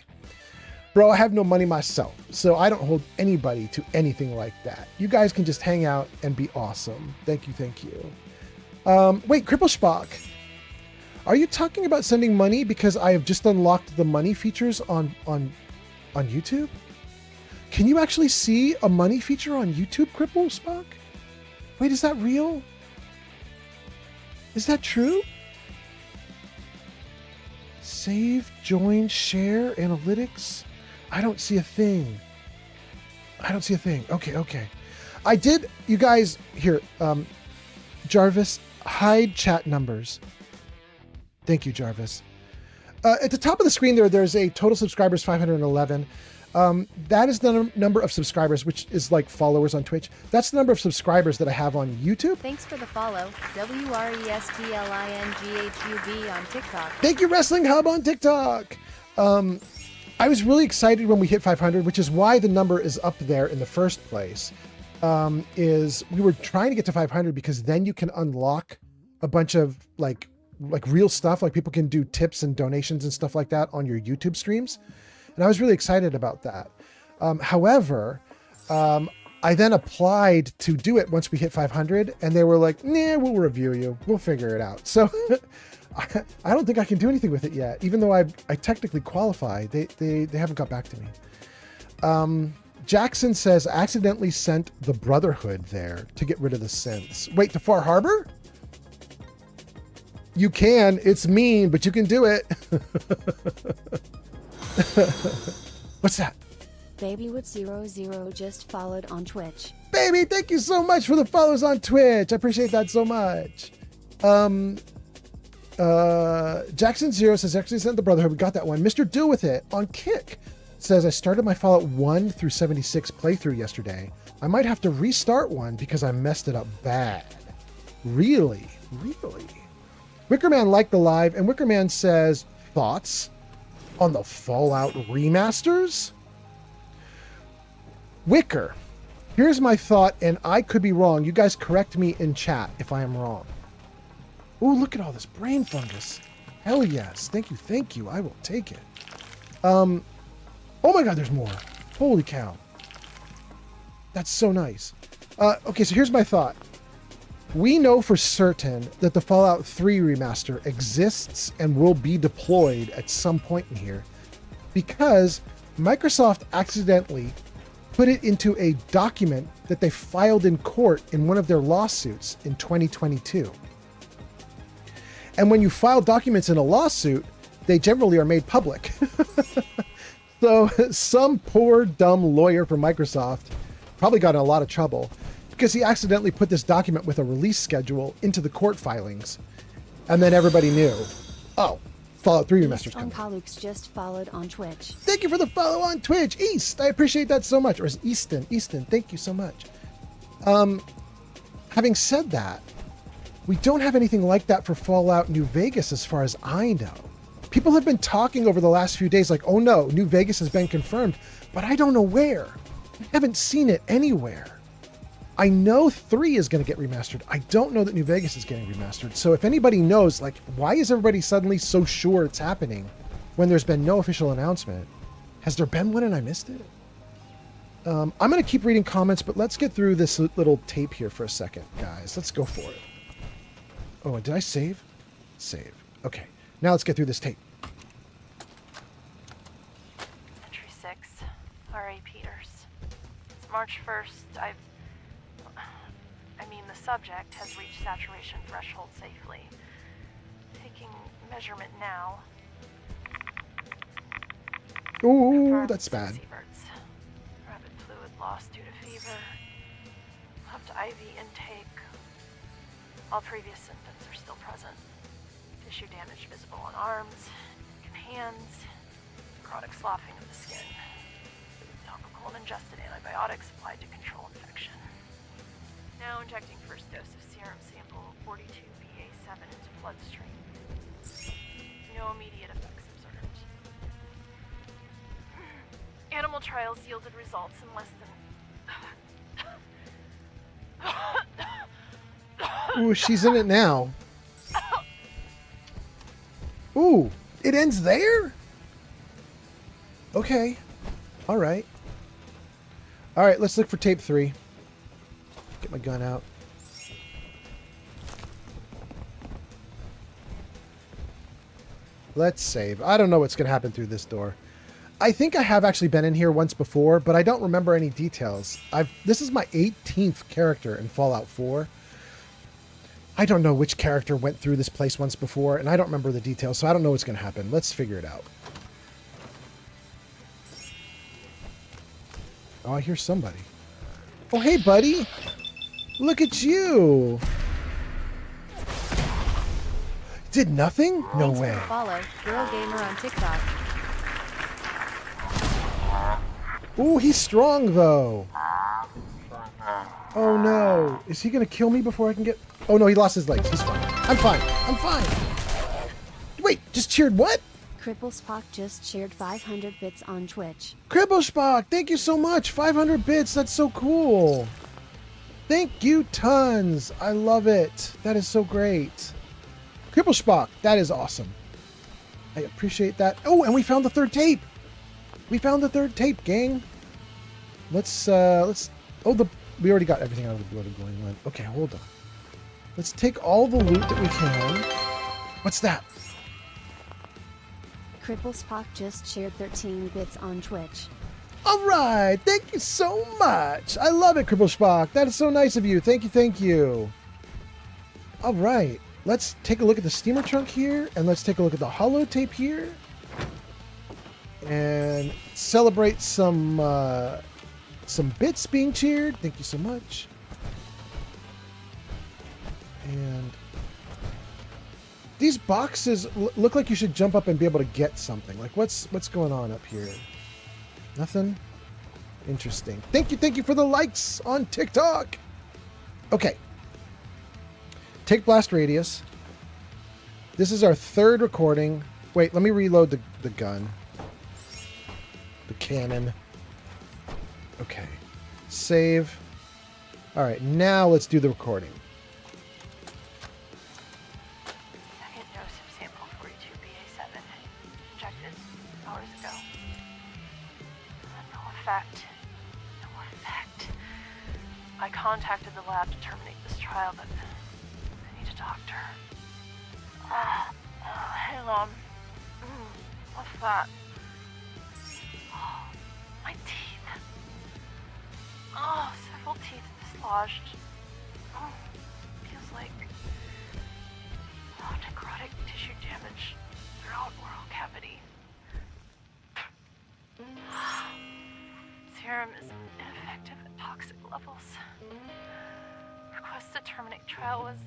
Bro, I have no money myself, so I don't hold anybody to anything like that. You guys can just hang out and be awesome. Thank you. Wait, Cripple Spock. Are you talking about sending money because I have just unlocked the money features on YouTube? Can you actually see a money feature on YouTube, Cripple Spock? Wait, is that real? Is that true? Save, join, share, analytics. I don't see a thing. I don't see a thing. Okay. I did, you guys, here, Jarvis, hide chat numbers. Thank you, Jarvis. At the top of the screen there's a total subscribers 511. That is the number of subscribers, which is like followers on Twitch. That's the number of subscribers that I have on YouTube. Thanks for the follow. WRESTLINGHUB on TikTok. Thank you, Wrestling Hub on TikTok. I was really excited when we hit 500, which is why the number is up there in the first place. Is we were trying to get to 500 because then you can unlock a bunch of like real stuff, like people can do tips and donations and stuff like that on your YouTube streams. And I was really excited about that. However, I then applied to do it once we hit 500 and they were like, nah, we'll review you. We'll figure it out. So I don't think I can do anything with it yet, even though I technically qualify. They haven't got back to me. Jackson says, I accidentally sent the Brotherhood there to get rid of the synths. Wait, to Far Harbor? You can. It's mean, but you can do it. What's that? Babywood00 just followed on Twitch. Baby, thank you so much for the follows on Twitch. I appreciate that so much. Jackson Zero says, actually sent the Brotherhood. We got that one. Mr. Do With It on Kick says, I started my Fallout 1 through 76 playthrough yesterday. I might have to restart one because I messed it up bad. Really? Wickerman liked the live, and Wickerman says, thoughts on the Fallout remasters? Wicker, here's my thought, and I could be wrong. You guys correct me in chat if I am wrong. Oh, look at all this brain fungus. Hell yes. Thank you. I will take it. Oh my God, there's more. Holy cow. That's so nice. Okay, so here's my thought. We know for certain that the Fallout 3 remaster exists and will be deployed at some point in here because Microsoft accidentally put it into a document that they filed in court in one of their lawsuits in 2022. And when you file documents in a lawsuit, they generally are made public. So some poor dumb lawyer from Microsoft probably got in a lot of trouble because he accidentally put this document with a release schedule into the court filings. And then everybody knew, oh, Fallout 3 Remaster's coming. Kalux just followed on Twitch. Thank you for the follow on Twitch. East, I appreciate that so much. Or is Easton, thank you so much. Having said that, we don't have anything like that for Fallout New Vegas as far as I know. People have been talking over the last few days like, oh no, New Vegas has been confirmed, but I don't know where. I haven't seen it anywhere. I know 3 is going to get remastered. I don't know that New Vegas is getting remastered. So if anybody knows, like, why is everybody suddenly so sure it's happening when there's been no official announcement? Has there been one and I missed it? I'm going to keep reading comments, but let's get through this little tape here for a second, guys. Let's go for it. Oh, and did I save? Save. Okay. Now let's get through this tape. Entry 6, R.A. Peters. It's March 1st. The subject has reached saturation threshold safely. Taking measurement now. Ooh, that's bad. Rapid fluid loss due to fever. Upped IV intake. All previous symptoms are still present. Tissue damage visible on arms and hands. Necrotic sloughing of the skin. Topical and ingested antibiotics applied to control infection. Now injecting first dose of serum sample 42BA7 into bloodstream. No immediate effects observed. Animal trials yielded results in less than... Ooh, she's in it now. Ooh, it ends there? Okay. All right. All right, let's look for tape 3. Get my gun out. Let's save. I don't know what's going to happen through this door. I think I have actually been in here once before, but I don't remember any details. This is my 18th character in Fallout 4. I don't know which character went through this place once before, and I don't remember the details, so I don't know what's going to happen. Let's figure it out. Oh, I hear somebody. Oh, hey, buddy. Look at you. Did nothing? No Thanks way. for the follow, Girl Gamer on TikTok. Ooh, he's strong, though. Oh, no. Is he going to kill me before I can get... Oh, no, he lost his legs. He's fine. I'm fine. I'm fine. Wait, just cheered what? Cripplespock just shared 500 bits on Twitch. Cripplespock, thank you so much. 500 bits. That's so cool. Thank you tons. I love it. That is so great. Cripplespock, that is awesome. I appreciate that. Oh, and we found the third tape. We found the third tape, gang. Let's we already got everything out of the blood going on. Okay, hold on. Let's take all the loot that we can. What's that? Cripplespock just shared 13 bits on Twitch. All right. Thank you so much. I love it, Cripplespock. That is so nice of you. Thank you, thank you. All right. Let's take a look at the steamer trunk here, and let's take a look at the holotape here. And celebrate some bits being cheered. Thank you so much. And these boxes look like you should jump up and be able to get something. Like what's going on up here? Nothing? Interesting. Thank you for the likes on TikTok. Okay. Take blast radius. This is our third recording. Wait, let me reload the gun. The cannon. Okay. Save. All right, now let's do the recording. Second dose of sample 42BA7. Injected hours ago. No effect. No effect. I contacted the lab to terminate this trial, but I need a doctor. Hang on. What's that? My teeth. Several teeth dislodged. Feels like necrotic tissue damage throughout oral cavity. Serum is ineffective at toxic levels. Request to terminate trial was...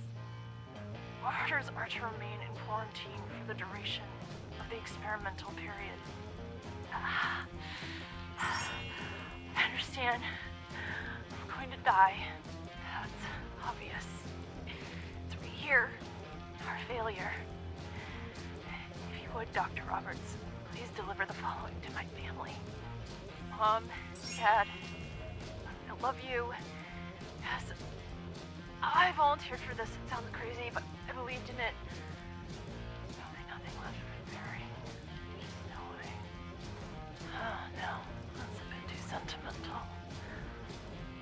Orders are to remain in quarantine for the duration of the experimental period. I understand. I'm going to die. That's obvious. It's right here. Our failure. If you would, Dr. Roberts, please deliver the following to my family. Mom, Dad, I love you. Yes, I volunteered for this. It sounds crazy, but I believed in it. Probably nothing left for Barry. There's no way. Oh, no. That's a bit too sentimental.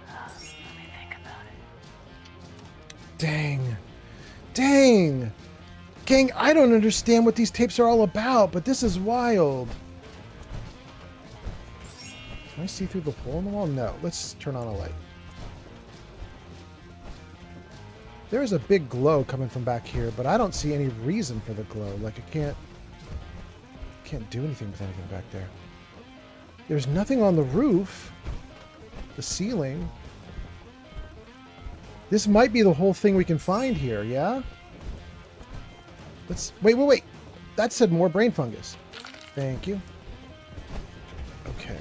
Let me think about it. Dang. Dang. Gang, I don't understand what these tapes are all about, but this is wild. Can I see through the hole in the wall? No. Let's turn on a light. There's a big glow coming from back here, but I don't see any reason for the glow. Like, I can't do anything with anything back there. There's nothing on the roof. The ceiling. This might be the whole thing we can find here, yeah? Let's... Wait. That said more brain fungus. Thank you. Okay.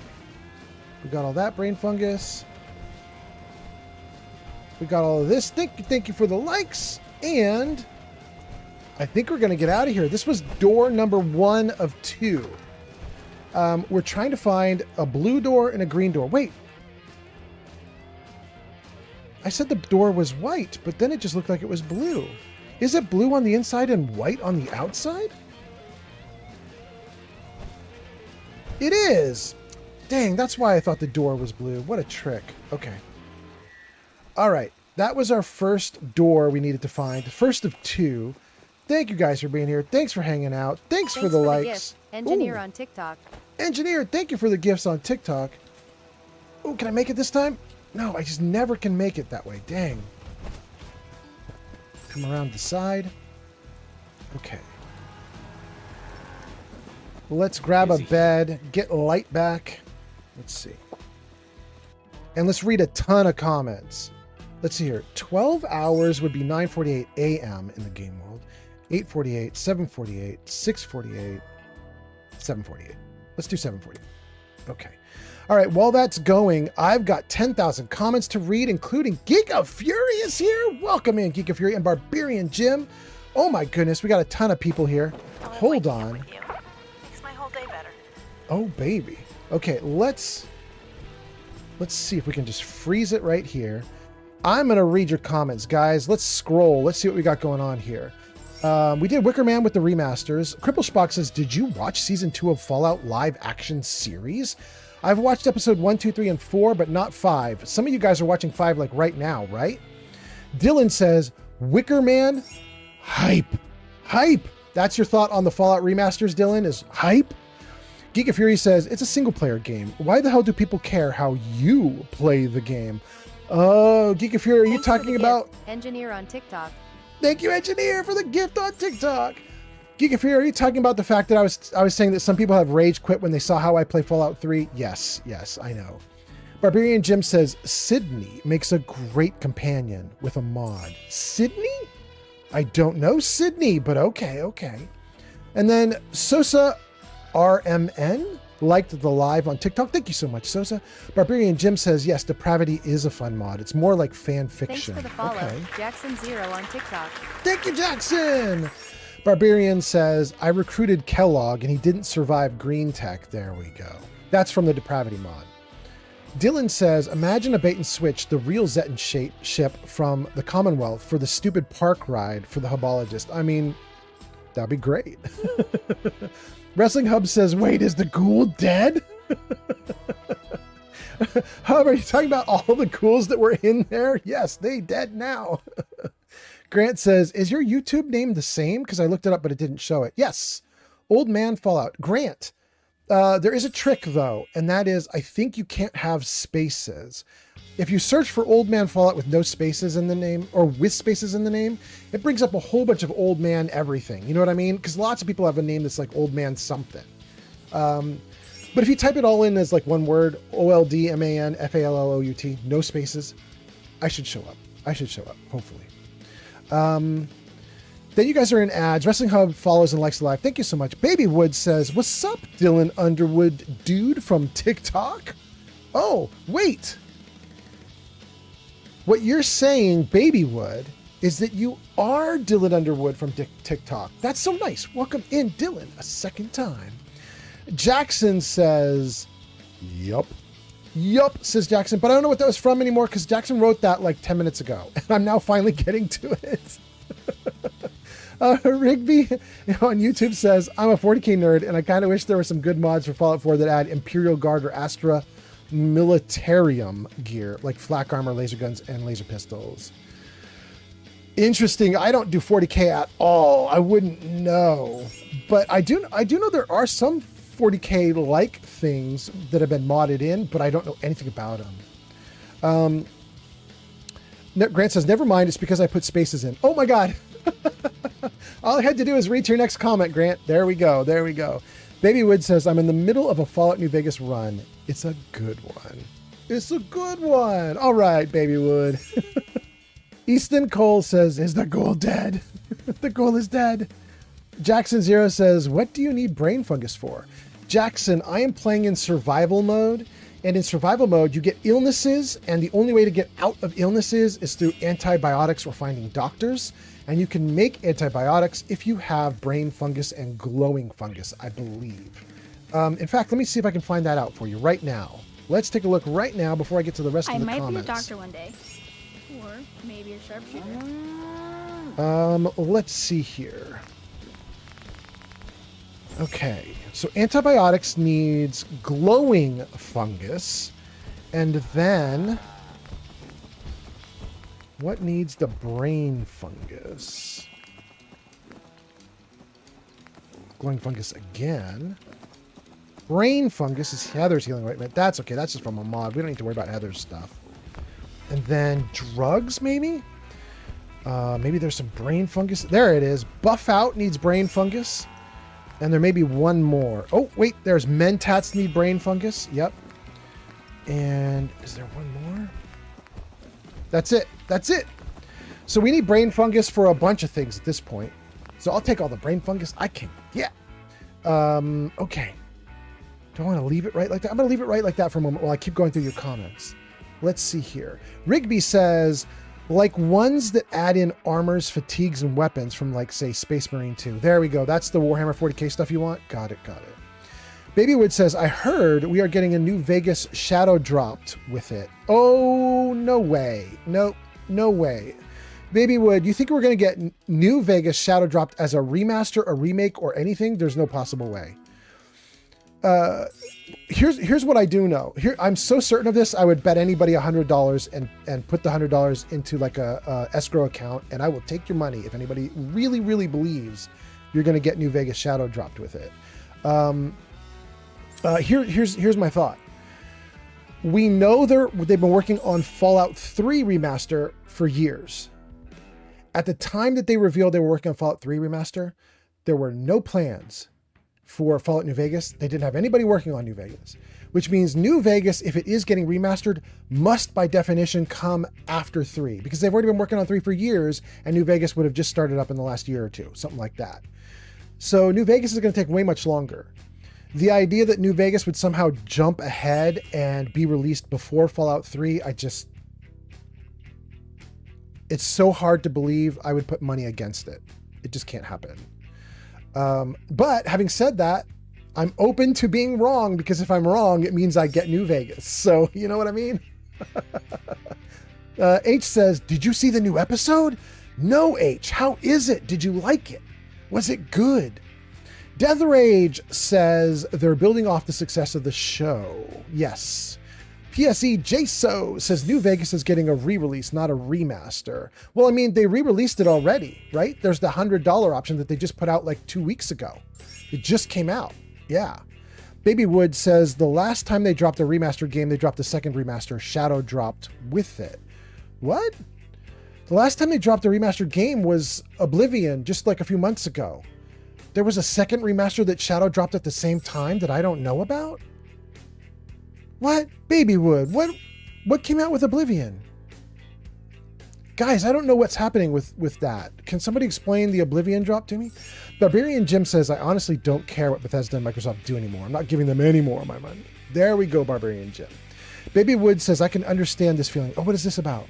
We got all that brain fungus. We got all of this. Thank you for the likes. And I think we're going to get out of here. This was door number 1 of 2. We're trying to find a blue door and a green door. Wait. I said the door was white, but then it just looked like it was blue. Is it blue on the inside and white on the outside? It is. Dang, that's why I thought the door was blue. What a trick. Okay. All right, that was our first door we needed to find, the first of 2. Thank you guys for being here. Thanks for hanging out. Thanks for the likes. gift. Engineer Ooh. on TikTok. Engineer, thank you for the gifts on TikTok. Oh, can I make it this time? No, I just never can make it that way. Dang. Come around the side. Okay. Let's grab a bed, get light back. Let's see. And let's read a ton of comments. Let's see here. 12 hours would be 9:48 a.m. in the game world. 8:48, 7:48, 6:48, 7:48. Let's do 7:48. Okay. All right, while that's going, I've got 10,000 comments to read, including Geek of Fury is here. Welcome in, Geek of Fury, and Barbarian Jim. Oh my goodness, we got a ton of people here. Hold on. Makes my whole day better. Oh baby. Okay, let's see if we can just freeze it right here. I'm gonna read your comments, guys. Let's scroll. Let's see what we got going on here. We did Wicker Man with the remasters. Cripple Spock says, "Did you watch season 2 of Fallout live action series?" I've watched episode 1, 2, 3, and 4, but not 5. Some of you guys are watching 5 like right now, right? Dylan says, Wicker Man, hype. Hype. That's your thought on the Fallout remasters, Dylan, is hype? Geek of Fury says, it's a single player game. Why the hell do people care how you play the game? Oh, Geek of Fury, are you talking about... Engineer on TikTok. Thank you, Engineer, for the gift on TikTok. Geek of Fury, are you talking about the fact that I was saying that some people have rage quit when they saw how I play Fallout 3? Yes, I know. Barbarian Jim says, Sydney makes a great companion with a mod. Sydney? I don't know Sydney, but okay. And then Sosa RMN liked the live on TikTok. Thank you so much, Sosa. Barbarian Jim says, yes, Depravity is a fun mod. It's more like fan fiction. Thanks for the follow. Okay. Jackson Zero on TikTok. Thank you, Jackson. Barbarian says, I recruited Kellogg and he didn't survive Green Tech. There we go. That's from the Depravity mod. Dylan says, imagine a bait and switch, the real Zetan ship from the Commonwealth for the stupid park ride for the Hubologist. I mean, that'd be great. Wrestling Hub says, wait, is the ghoul dead? Hub, are you talking about all the ghouls that were in there? Yes, they dead now. Grant says, is your YouTube name the same? Because I looked it up, but it didn't show it. Yes. Old Man Fallout. Grant. There is a trick, though, and that is I think you can't have spaces. If you search for Old Man Fallout with no spaces in the name, or with spaces in the name, it brings up a whole bunch of Old Man everything. You know what I mean? Because lots of people have a name that's like Old Man something. But if you type it all in as like one word, OldManFallout, no spaces, I should show up. Hopefully. Then you guys are in ads. Wrestling Hub follows and likes the live. Thank you so much. Babywood says, what's up, Dylan Underwood dude from TikTok? Oh, wait. What you're saying, Babywood, is that you are Dylan Underwood from TikTok. That's so nice. Welcome in, Dylan, a second time. Jackson says, yup, says Jackson, but I don't know what that was from anymore because Jackson wrote that like 10 minutes ago, and I'm now finally getting to it. Rigby on YouTube says, I'm a 40k nerd, and I kind of wish there were some good mods for Fallout 4 that add Imperial Guard or Astra Militarium gear, like flak armor, laser guns, and laser pistols. Interesting. I don't do 40k at all. I wouldn't know. But I do know there are some 40k-like things that have been modded in, but I don't know anything about them. Grant says, never mind, it's because I put spaces in. Oh my god. All I had to do is read your next comment, Grant. There we go. Babywood says, I'm in the middle of a Fallout New Vegas run. It's a good one. All right, Babywood. Easton Cole says, is the ghoul dead? The ghoul is dead. Jackson Zero says, what do you need brain fungus for? Jackson, I am playing in survival mode. And in survival mode, you get illnesses, and the only way to get out of illnesses is through antibiotics or finding doctors. And you can make antibiotics if you have brain fungus and glowing fungus, I believe. In fact, let me see if I can find that out for you right now. Let's take a look right now before I get to the rest of the comments. I might be a doctor one day. Or maybe a sharpshooter. Let's see here. Okay, so antibiotics needs glowing fungus, and then what needs the brain fungus? glowing fungus again. Brain fungus is Heather's healing ointment. That's okay. That's just from a mod. We don't need to worry about Heather's stuff. And then drugs, maybe? Maybe there's some brain fungus. There it is. Buff out needs brain fungus. And there may be one more. Oh, wait. There's Mentats need brain fungus. Yep. And is there one more? That's it. That's it. So we need brain fungus for a bunch of things at this point. So I'll take all the brain fungus I can get. Okay. Do I want to leave it right like that? I'm going to leave it right like that for a moment while I keep going through your comments. Let's see here. Rigby says, like ones that add in armors, fatigues, and weapons from, like, say, Space Marine 2. There we go. That's the Warhammer 40k stuff you want? Got it, got it. Babywood says, I heard we are getting a new Vegas shadow dropped with it. Oh, no way. No way. Babywood, you think we're going to get new Vegas shadow dropped as a remaster, a remake, or anything? There's no possible way. Here's what I do know. I'm so certain of this. I would bet anybody $100 and put the $100 into like a escrow account, and I will take your money if anybody really, really believes you're going to get New Vegas shadow dropped with it. Here's my thought. We know they've been working on Fallout 3 remaster for years. At the time that they revealed they were working on Fallout 3 remaster, there were no plans for Fallout New Vegas. They didn't have anybody working on New Vegas, which means New Vegas, if it is getting remastered, must by definition come after 3, because they've already been working on 3 for years, and New Vegas would have just started up in the last year or two, something like that. So New Vegas is going to take way much longer. The idea that New Vegas would somehow jump ahead and be released before Fallout 3, it's so hard to believe. I would put money against it. It just can't happen. But having said that, I'm open to being wrong, because if I'm wrong, it means I get New Vegas. So, you know what I mean? H says, did you see the new episode? No, H. How is it? Did you like it? Was it good? Death Rage says they're building off the success of the show. Yes. PSE JSO says New Vegas is getting a re-release, not a remaster. Well, I mean, they re-released it already, right? There's the $100 option that they just put out like 2 weeks ago. It just came out. Yeah. Babywood says the last time they dropped a remastered game, they dropped the second remaster, Shadow dropped with it. What? The last time they dropped a remastered game was Oblivion, just like a few months ago. There was a second remaster that Shadow dropped at the same time that I don't know about? What? Babywood, what came out with Oblivion? Guys, I don't know what's happening with that. Can somebody explain the Oblivion drop to me? Barbarian Jim says, I honestly don't care what Bethesda and Microsoft do anymore. I'm not giving them any more of my money. There we go, Barbarian Jim. Babywood says, I can understand this feeling. Oh, what is this about?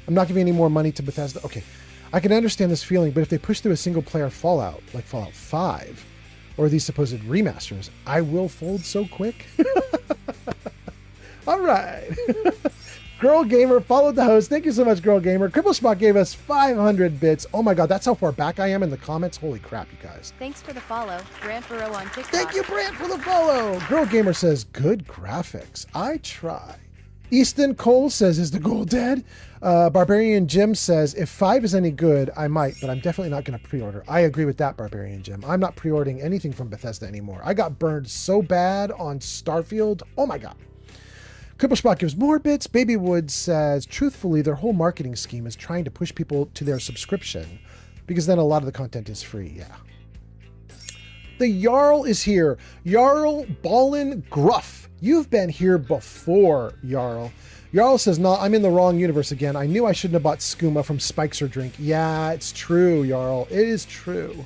I'm not giving any more money to Bethesda. Okay. I can understand this feeling, but if they push through a single-player Fallout, like Fallout 5, or these supposed remasters, I will fold so quick. All right. Girl Gamer followed the host. Thank you so much, Girl Gamer. Cripple Spot gave us 500 bits. Oh my God, that's how far back I am in the comments. Holy crap, you guys. Thanks for the follow, Brant Burrow on TikTok. Thank you, Brant, for the follow. Girl Gamer says, good graphics. I try. Easton Cole says, is the goal dead? Barbarian Jim says, if 5 is any good, I might, but I'm definitely not going to pre-order. I agree with that, Barbarian Jim. I'm not pre-ordering anything from Bethesda anymore. I got burned so bad on Starfield. Oh my God. Cripple Spot gives more bits. Babywood says, truthfully, their whole marketing scheme is trying to push people to their subscription, because then a lot of the content is free. Yeah. The Jarl is here. Jarl Ballin Gruff. You've been here before, Jarl. Jarl says, no, I'm in the wrong universe again. I knew I shouldn't have bought skooma from Spikes or Drink. Yeah, it's true, Jarl. It is true.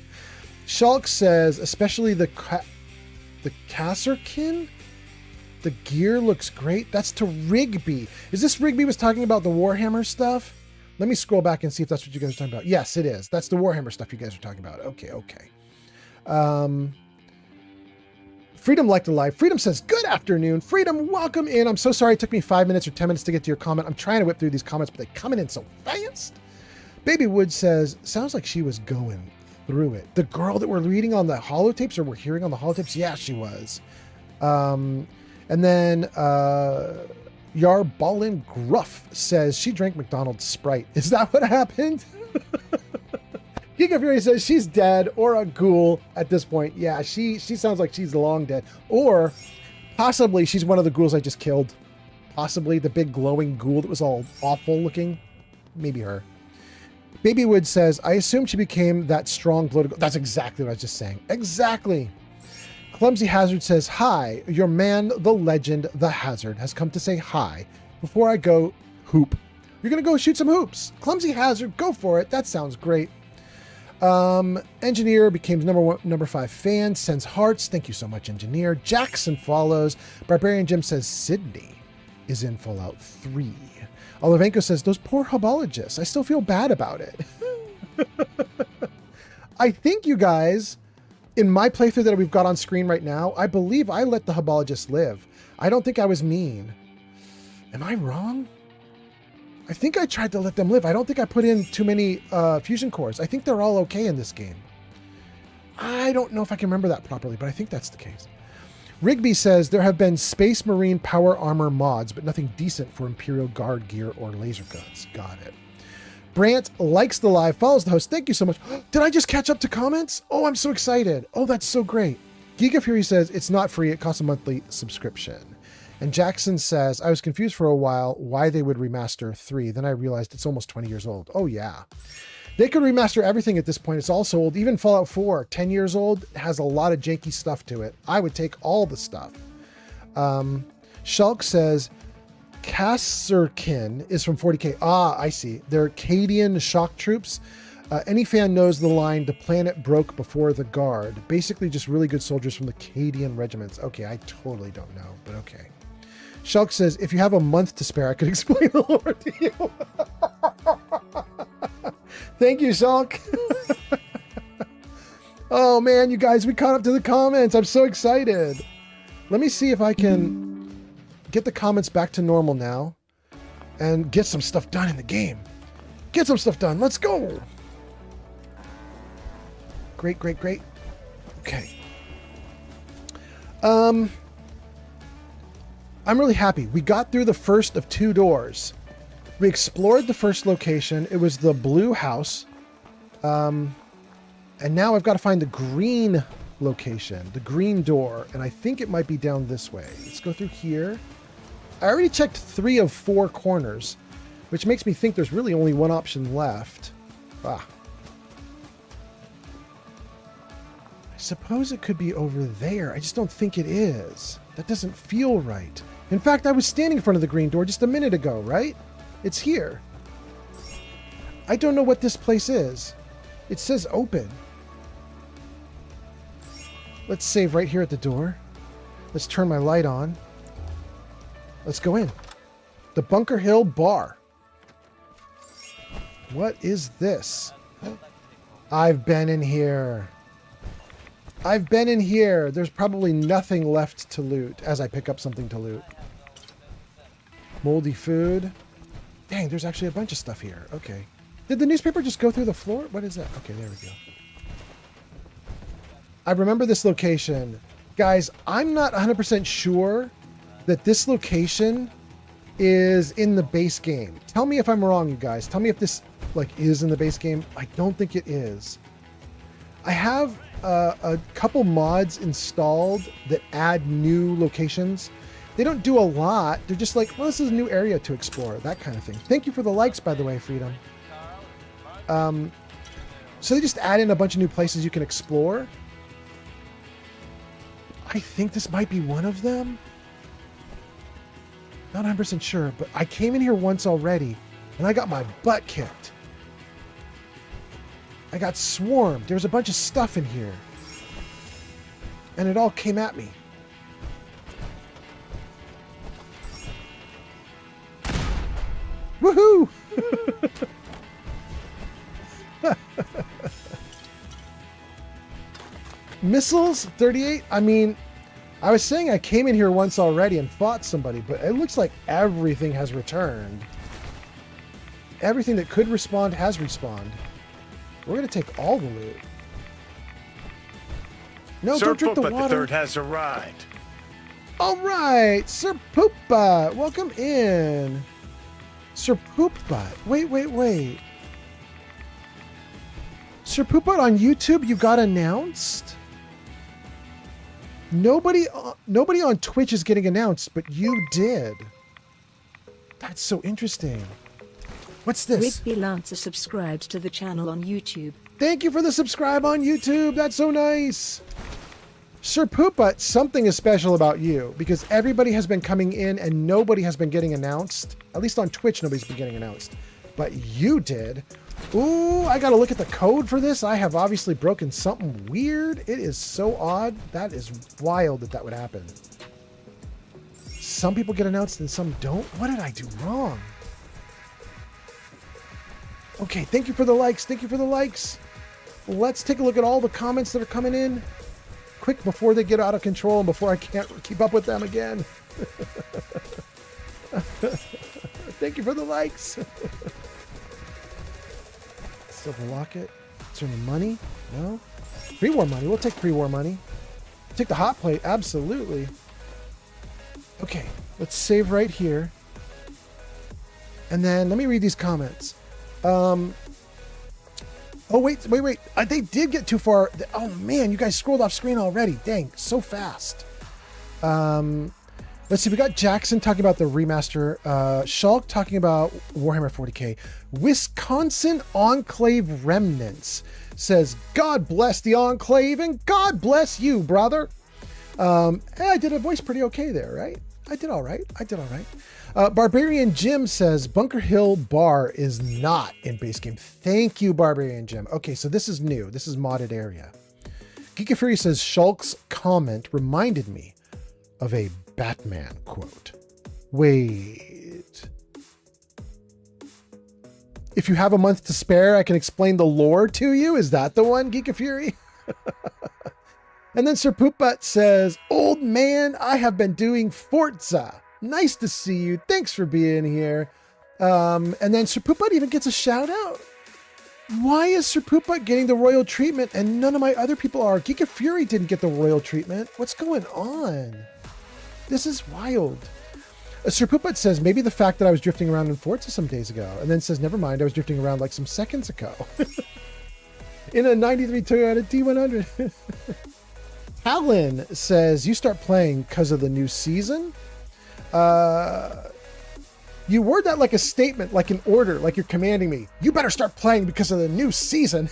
Shulk says, especially the Kasserkin? The gear looks great. That's to Rigby. Is this Rigby was talking about the Warhammer stuff? Let me scroll back and see if that's what you guys are talking about. Yes, it is. That's the Warhammer stuff you guys are talking about. Okay. Freedom liked alive. Freedom says, good afternoon. Freedom, welcome in. I'm so sorry it took me 5 minutes or 10 minutes to get to your comment. I'm trying to whip through these comments, but they're coming in so fast. Babywood says, sounds like she was going through it. The girl that we're reading on the holotapes, or we're hearing on the holotapes? Yeah, she was. And then Giga Fury says she's dead or a ghoul at this point. Yeah, she sounds like she's long dead. Or possibly she's one of the ghouls I just killed. Possibly the big glowing ghoul that was all awful looking. Maybe her. Babywood says, I assume she became that strong political... That's exactly what I was just saying. Exactly. Clumsy Hazard says, hi, your man, the legend, the Hazard, has come to say hi. Before I go hoop. You're going to go shoot some hoops. Clumsy Hazard, go for it. That sounds great. Engineer became number 5 fan, sends hearts. Thank you so much, Engineer. Jackson follows. Barbarian Jim says Sydney is in Fallout 3. Olivenko says, those poor hubologists. I still feel bad about it. I think you guys, in my playthrough that we've got on screen right now, I believe I let the hubologists live. I don't think I was mean. Am I wrong? I think I tried to let them live. I don't think I put in too many fusion cores. I think they're all okay in this game. I don't know if I can remember that properly, but I think that's the case. Rigby says, there have been Space Marine power armor mods, but nothing decent for Imperial Guard gear or laser guns. Got it. Brant likes the live, follows the host. Thank you so much. Did I just catch up to comments? Oh, I'm so excited. Oh, that's so great. Giga Fury says, it's not free. It costs a monthly subscription. And Jackson says, I was confused for a while why they would remaster 3. Then I realized it's almost 20 years old. Oh, yeah. They could remaster everything at this point. It's also old. Even Fallout 4, 10 years old, has a lot of janky stuff to it. I would take all the stuff. Shulk says, Kasserkin is from 40K. Ah, I see. They're Cadian shock troops. Any fan knows the line, the planet broke before the guard. Basically just really good soldiers from the Cadian regiments. Okay, I totally don't know, but okay. Shulk says, if you have a month to spare, I could explain the lore to you. Thank you, Shulk. Oh, man, you guys, we caught up to the comments. I'm so excited. Let me see if I can get the comments back to normal now and get some stuff done in the game. Get some stuff done. Let's go. Great, great, great. Okay. I'm really happy. We got through the first of 2 doors. We explored the first location. It was the blue house. And now I've got to find the green location, the green door. And I think it might be down this way. Let's go through here. I already checked 3 of 4 corners, which makes me think there's really only one option left. Ah. I suppose it could be over there. I just don't think it is. That doesn't feel right. In fact, I was standing in front of the green door just a minute ago, right? It's here. I don't know what this place is. It says open. Let's save right here at the door. Let's turn my light on. Let's go in. The Bunker Hill Bar. What is this? I've been in here. I've been in here. There's probably nothing left to loot as I pick up something to loot. Moldy food. Dang, there's actually a bunch of stuff here. Okay. Did the newspaper just go through the floor? What is that? Okay, there we go. I remember this location. Guys, I'm not 100% sure that this location is in the base game. Tell me if I'm wrong, you guys. Tell me if this is in the base game. I don't think it is. I have a couple mods installed that add new locations. They don't do a lot. They're just like, well, this is a new area to explore, that kind of thing. Thank you for the likes, by the way, Freedom. So they just add in a bunch of new places you can explore. I think this might be one of them. Not 100% sure, but I came in here once already, and I got my butt kicked. I got swarmed. There was a bunch of stuff in here. And it all came at me. Woohoo! Missiles? 38? I mean, I was saying I came in here once already and fought somebody, but it looks like everything has returned. Everything that could respawn has respawned. We're going to take all the loot. No, Sir don't drink the water. water. The third has arrived. All right, Sir Poopbutt, welcome in. Sir Poopbutt, wait. Sir Poopot on YouTube, you got announced? Nobody on Twitch is getting announced, but you did. That's so interesting. What's this? Rigby Lancer subscribed to the channel on YouTube. Thank you for the subscribe on YouTube. That's so nice. Sir Poopot, something is special about you because everybody has been coming in and nobody has been getting announced. At least on Twitch, nobody's been getting announced. But you did. Ooh, I got to look at the code for this. I have obviously broken something weird. It is so odd. That is wild that that would happen. Some people get announced and some don't. What did I do wrong? Okay, thank you for the likes. Thank you for the likes. Let's take a look at all the comments that are coming in. Quick before they get out of control and before I can't keep up with them again. Thank you for the likes. Silver locket. Is there any money? No? Pre-war money. We'll take pre-war money. Take the hot plate. Absolutely. Okay, let's save right here. And then let me read these comments. Oh, wait. They did get too far. Oh, man, you guys scrolled off screen already. Dang, so fast. Let's see. We got Jackson talking about the remaster. Shulk talking about Warhammer 40K. Wisconsin Enclave Remnants says, God bless the Enclave and God bless you, brother. Hey, I did a voice pretty okay there, right? I did all right. Barbarian Jim says, Bunker Hill Bar is not in base game. Thank you, Barbarian Jim. Okay, so this is new. This is modded area. Geek of Fury says, Shulk's comment reminded me of a Batman quote. Wait. If you have a month to spare, I can explain the lore to you. Is that the one, Geek of Fury? And then Sir Poopbutt says, old man, I have been doing Forza. Nice to see you. Thanks for being here. And then Sir Poopbutt even gets a shout out. Why is Sir Poopbutt getting the royal treatment and none of my other people are? Geek of Fury didn't get the royal treatment. What's going on? This is wild. Sir Poopbutt says, maybe the fact that I was drifting around in Forza some days ago. And then says, never mind, I was drifting around like some seconds ago. In a 93 Toyota T100. Alan says, you start playing because of the new season? You word that like a statement, like an order, like you're commanding me. You better start playing because of the new season.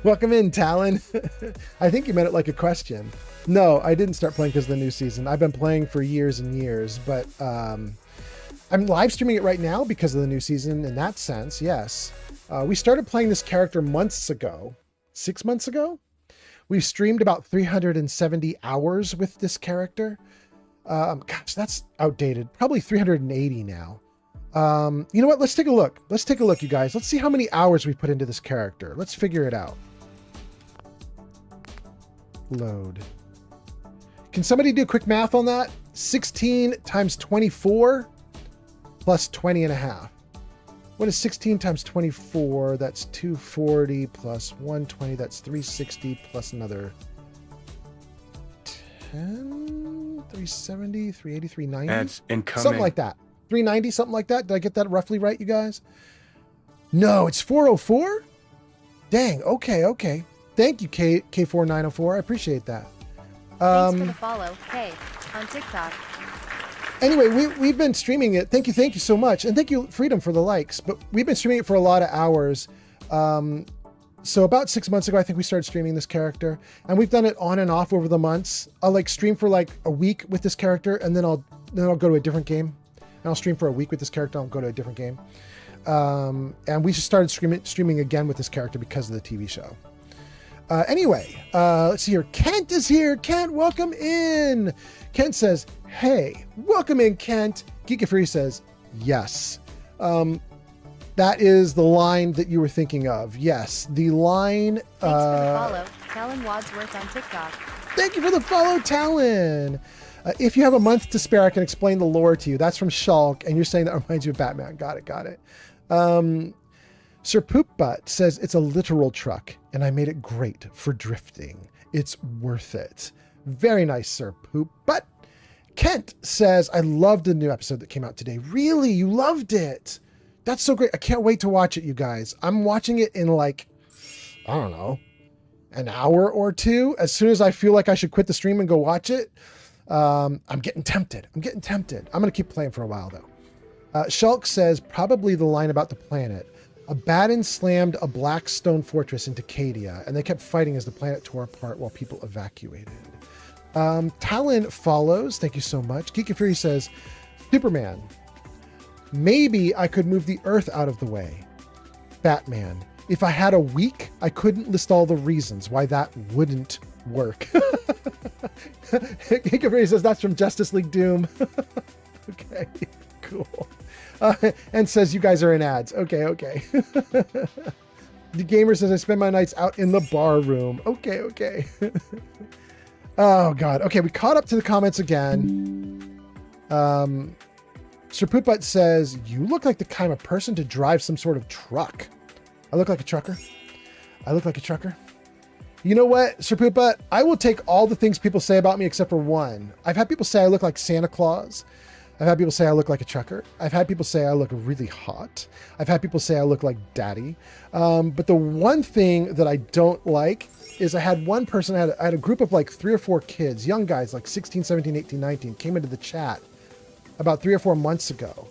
Welcome in, Talon. I think you meant it like a question. No, I didn't start playing because of the new season. I've been playing for years and years, but I'm live streaming it right now because of the new season in that sense, yes. We started playing this character months ago, 6 months ago. We've streamed about 370 hours with this character. Gosh, that's outdated. Probably 380 now. You know what? Let's take a look. Let's take a look, you guys. Let's see how many hours we put into this character. Let's figure it out. Load. Can somebody do quick math on that? 16 times 24 plus 20 and a half. What is 16 times 24? That's 240 plus 120. That's 360 plus another 10, 370, 380, 390. That's incoming. Something like that. 390, something like that. Did I get that roughly right, you guys? No, it's 404? Dang, okay. Thank you, K4904. I appreciate that. Thanks for the follow, K, on TikTok. Anyway, we've been streaming it. Thank you so much. And thank you, Freedom, for the likes. But we've been streaming it for a lot of hours. So about 6 months ago, I think we started streaming this character. And we've done it on and off over the months. I'll like stream for like a week with this character, and then I'll go to a different game. And I'll stream for a week with this character, I'll go to a different game. And we just started streaming again with this character because of the TV show. Anyway, let's see here. Kent is here. Kent, welcome in. Kent says, hey, welcome in, Kent. Geek Fury says, yes. That is the line that you were thinking of. Yes, the line. Thanks for the follow, Talon Wadsworth on TikTok. Thank you for the follow, Talon. If you have a month to spare, I can explain the lore to you. That's from Shulk, and you're saying that reminds you of Batman. Got it. Sir Poopbutt says it's a literal truck, and I made it great for drifting. It's worth it. Very nice, Sir Poopbutt. Kent says, I loved the new episode that came out today. Really? You loved it? That's so great. I can't wait to watch it, you guys. I'm watching it in like, I don't know, an hour or two. As soon as I feel like I should quit the stream and go watch it, I'm getting tempted. I'm going to keep playing for a while, though. Shulk says, probably the line about the planet. Abaddon slammed a black stone fortress into Cadia, and they kept fighting as the planet tore apart while people evacuated. Talon follows. Thank you so much. Geeky Fury says, Superman. Maybe I could move the Earth out of the way. Batman. If I had a week, I couldn't list all the reasons why that wouldn't work. Geeky Fury says, that's from Justice League Doom. Okay, cool. And says, you guys are in ads. Okay. The gamer says, I spend my nights out in the bar room. Okay. Oh, God. Okay, we caught up to the comments again. Sir Pooput says, you look like the kind of person to drive some sort of truck. I look like a trucker. You know what, Sir Pooput? I will take all the things people say about me except for one. I've had people say I look like Santa Claus. I've had people say I look like a trucker. I've had people say I look really hot. I've had people say I look like daddy. But the one thing that I don't like is I had one person, I had a group of like 3 or 4 kids, young guys, like 16, 17, 18, 19, came into the chat about 3 or 4 months ago.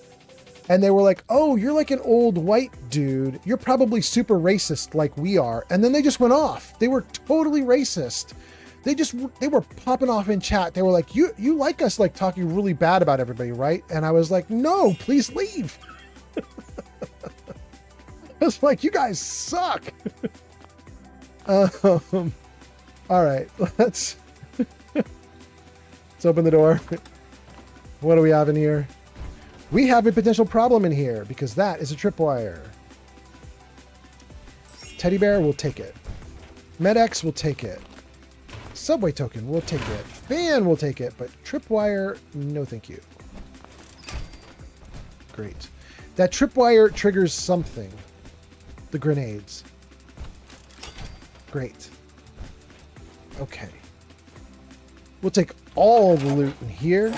And they were like, oh, you're like an old white dude. You're probably super racist like we are. And then they just went off. They were totally racist. They were popping off in chat. They were like, you like us like talking really bad about everybody, right? And I was like, no, please leave. I was like, you guys suck. All right, let's open the door. What do we have in here? We have a potential problem in here because that is a tripwire. Teddy bear, we'll take it. Med-X, we'll take it. Subway token, we'll take it. Fan, we'll take it. But tripwire, no thank you. Great. That tripwire triggers something. The grenades. Great. Okay. We'll take all the loot in here.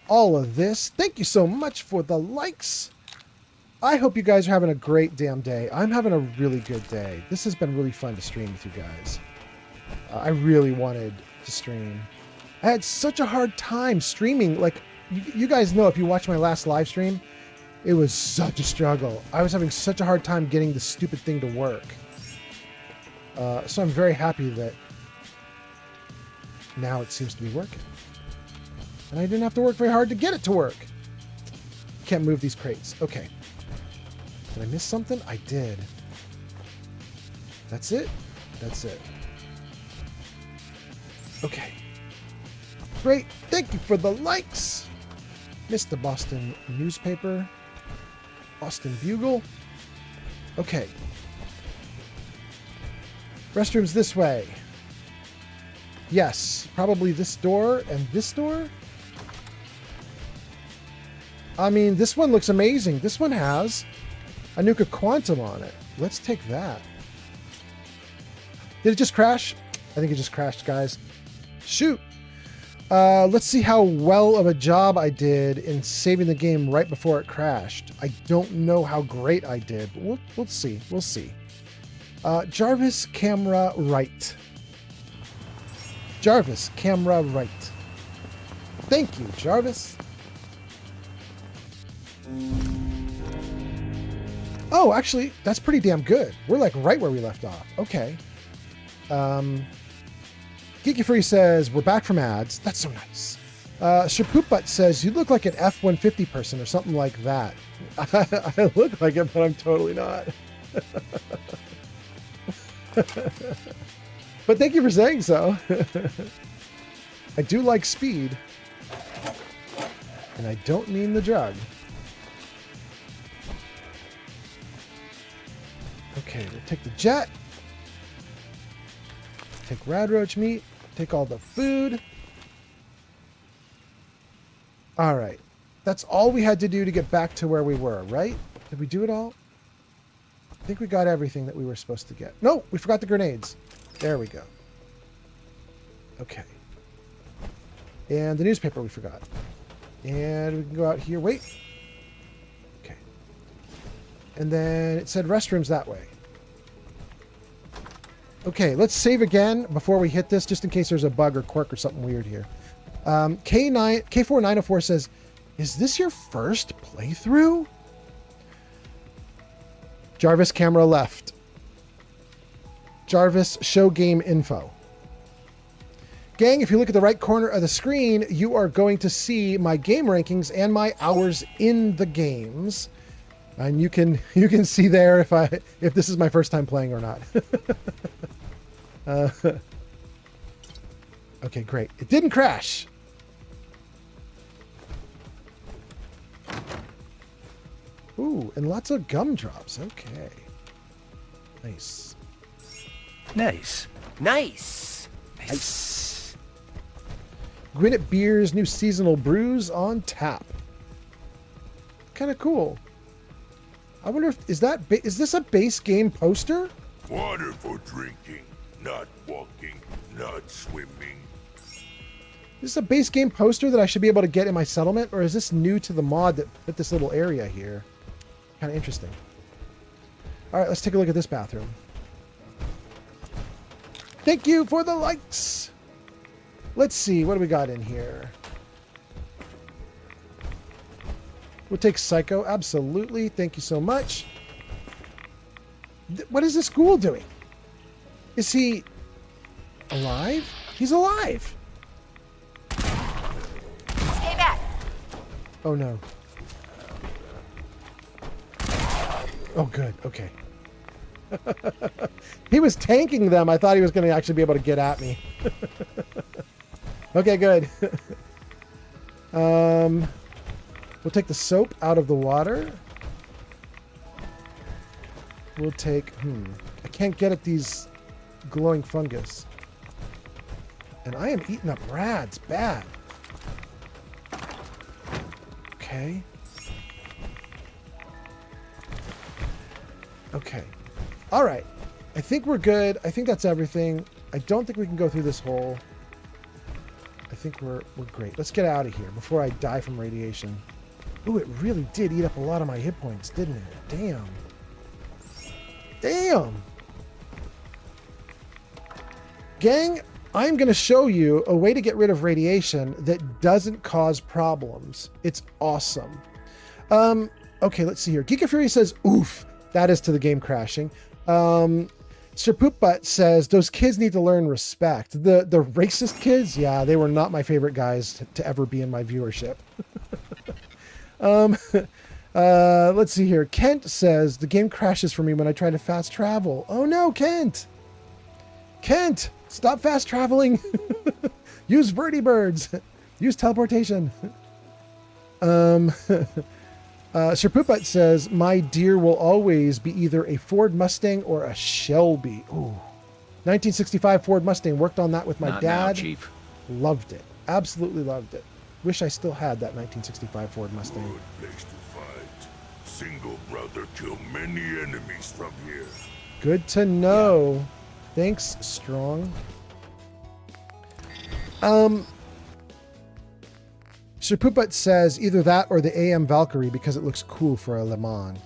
All of this. Thank you so much for the likes. I hope you guys are having a great damn day. I'm having a really good day. This has been really fun to stream with you guys. I really wanted to stream. I had such a hard time streaming. Like, you guys know if you watch my last live stream, it was such a struggle. I was having such a hard time getting the stupid thing to work. So I'm very happy that now it seems to be working. And I didn't have to work very hard to get it to work. Can't move these crates. Okay. Did I miss something? I did. That's it? That's it. Okay. Great. Thank you for the likes. Mr. Boston newspaper. Boston Bugle. Okay. Restrooms this way. Yes. Probably this door and this door. I mean, this one looks amazing. This one has a Nuka Quantum on it. Let's take that. Did it just crash? I think it just crashed, guys. Shoot. Let's see how well of a job I did in saving the game right before it crashed. I don't know how great I did, but we'll see. We'll see. Jarvis, camera right. Jarvis, camera right. Thank you, Jarvis. Oh, actually, that's pretty damn good. We're like right where we left off. Okay. Geeky Free says, we're back from ads. That's so nice. Shapooput says, you look like an F-150 person or something like that. I look like it, but I'm totally not. But thank you for saying so. I do like speed. And I don't mean the drug. Okay, we'll take the jet. Take rad roach meat. Take all the food. All right. That's all we had to do to get back to where we were, right? Did we do it all? I think we got everything that we were supposed to get. No, we forgot the grenades. There we go. Okay. And the newspaper we forgot. And we can go out here. Wait. Okay. And then it said restrooms that way. Okay, let's save again before we hit this, just in case there's a bug or quirk or something weird here. K4904 says, is this your first playthrough? Jarvis, camera left. Jarvis, show game info. Gang, if you look at the right corner of the screen, you are going to see my game rankings and my hours in the games. And you can see there if this is my first time playing or not. Okay, great. It didn't crash. Ooh, and lots of gumdrops. Okay. Nice. Nice. Nice. Nice. Gwinnett Beer's new seasonal brews on tap. Kind of cool. I wonder if is this a base game poster? Water for drinking, not walking, not swimming. Is this a base game poster that I should be able to get in my settlement, or is this new to the mod that put this little area here? Kind of interesting. All right, let's take a look at this bathroom. Thank you for the likes. Let's see, what do we got in here? We'll take Psycho, absolutely. Thank you so much. What is this ghoul doing? Is he alive? He's alive. Stay back. Oh no. Oh good, okay. He was tanking them. I thought he was going to actually be able to get at me. Okay, good. We'll take the soap out of the water. We'll take... I can't get at these glowing fungus. And I am eating up rads. Bad. Okay. Okay. All right. I think we're good. I think that's everything. I don't think we can go through this hole. I think we're great. Let's get out of here before I die from radiation. Ooh, it really did eat up a lot of my hit points, didn't it? Damn. Damn. Gang, I'm going to show you a way to get rid of radiation that doesn't cause problems. It's awesome. Okay, let's see here. Geeka Fury says, oof. That is to the game crashing. Sir Poopbutt says, those kids need to learn respect. The racist kids, yeah, they were not my favorite guys to ever be in my viewership. Let's see here. Kent says, the game crashes for me when I try to fast travel. Oh no, Kent! Kent, stop fast traveling. Use vertibirds. Use teleportation. Sir Poopbutt says, my deer will always be either a Ford Mustang or a Shelby. Ooh. 1965 Ford Mustang. Worked on that with my dad. Now, Chief. Loved it. Absolutely loved it. Wish I still had that 1965 Ford Mustang. Good place to fight. Single brother killed many enemies from here. Good to know. Yeah. Thanks, Strong. Sir Pooput says either that or the AM Valkyrie because it looks cool for a Le Mans.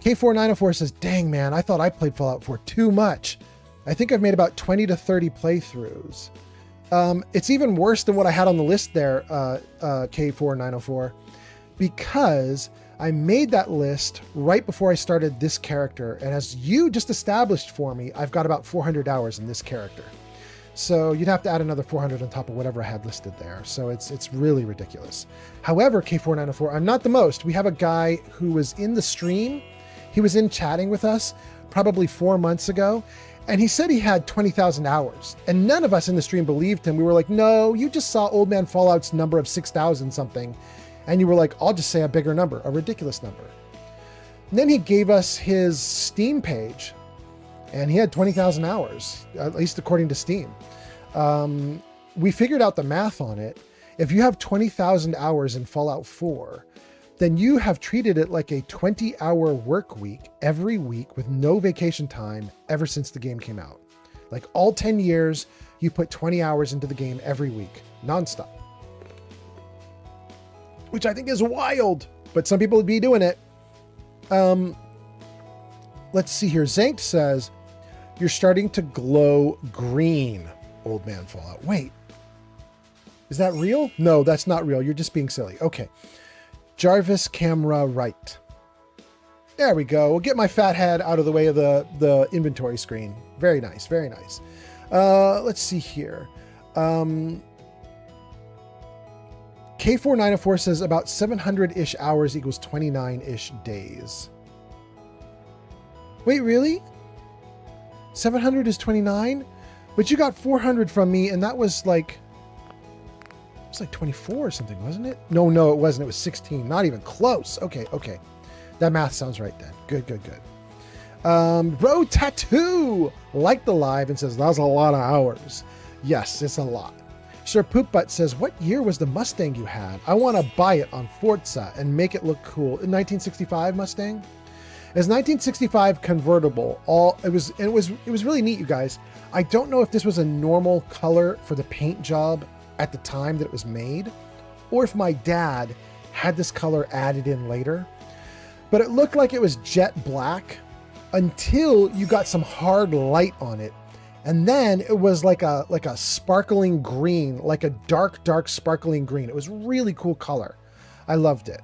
K4904 says, dang man, I thought I played Fallout 4 too much. I think I've made about 20 to 30 playthroughs. It's even worse than what I had on the list there, K4904, because I made that list right before I started this character. And as you just established for me, I've got about 400 hours in this character. So you'd have to add another 400 on top of whatever I had listed there. So it's really ridiculous. However, K4904, I'm not the most. We have a guy who was in the stream. He was in chatting with us probably 4 months ago. And he said he had 20,000 hours. And none of us in the stream believed him. We were like, no, you just saw Old Man Fallout's number of 6,000 something. And you were like, I'll just say a bigger number, a ridiculous number. And then he gave us his Steam page. And he had 20,000 hours, at least according to Steam. We figured out the math on it. If you have 20,000 hours in Fallout 4, then you have treated it like a 20-hour work week every week with no vacation time ever since the game came out. Like all 10 years, you put 20 hours into the game every week, nonstop. Which I think is wild, but some people would be doing it. let's see here. Zank says, you're starting to glow green, Old Man Fallout. Wait, is that real? No, that's not real. You're just being silly. Okay. Jarvis camera right. There we go. We'll get my fat head out of the way of the inventory screen. Very nice. Very nice. Let's see here. K4904 says about 700-ish hours equals 29-ish days. Wait, really? 700 is 29? But you got 400 from me, and that was like... It was like 24 or something, wasn't it? No, it wasn't. It was 16. Not even close. Okay. That math sounds right then. Good. Bro Tattoo liked the live and says, that was a lot of hours. Yes, it's a lot. Sir Poopbutt says, what year was the Mustang you had? I want to buy it on Forza and make it look cool. In 1965 Mustang? It's 1965 convertible. It was really neat, you guys. I don't know if this was a normal color for the paint job at the time that it was made, or if my dad had this color added in later. But it looked like it was jet black until you got some hard light on it. And then it was like a sparkling green, like a dark sparkling green. It was really cool color. I loved it.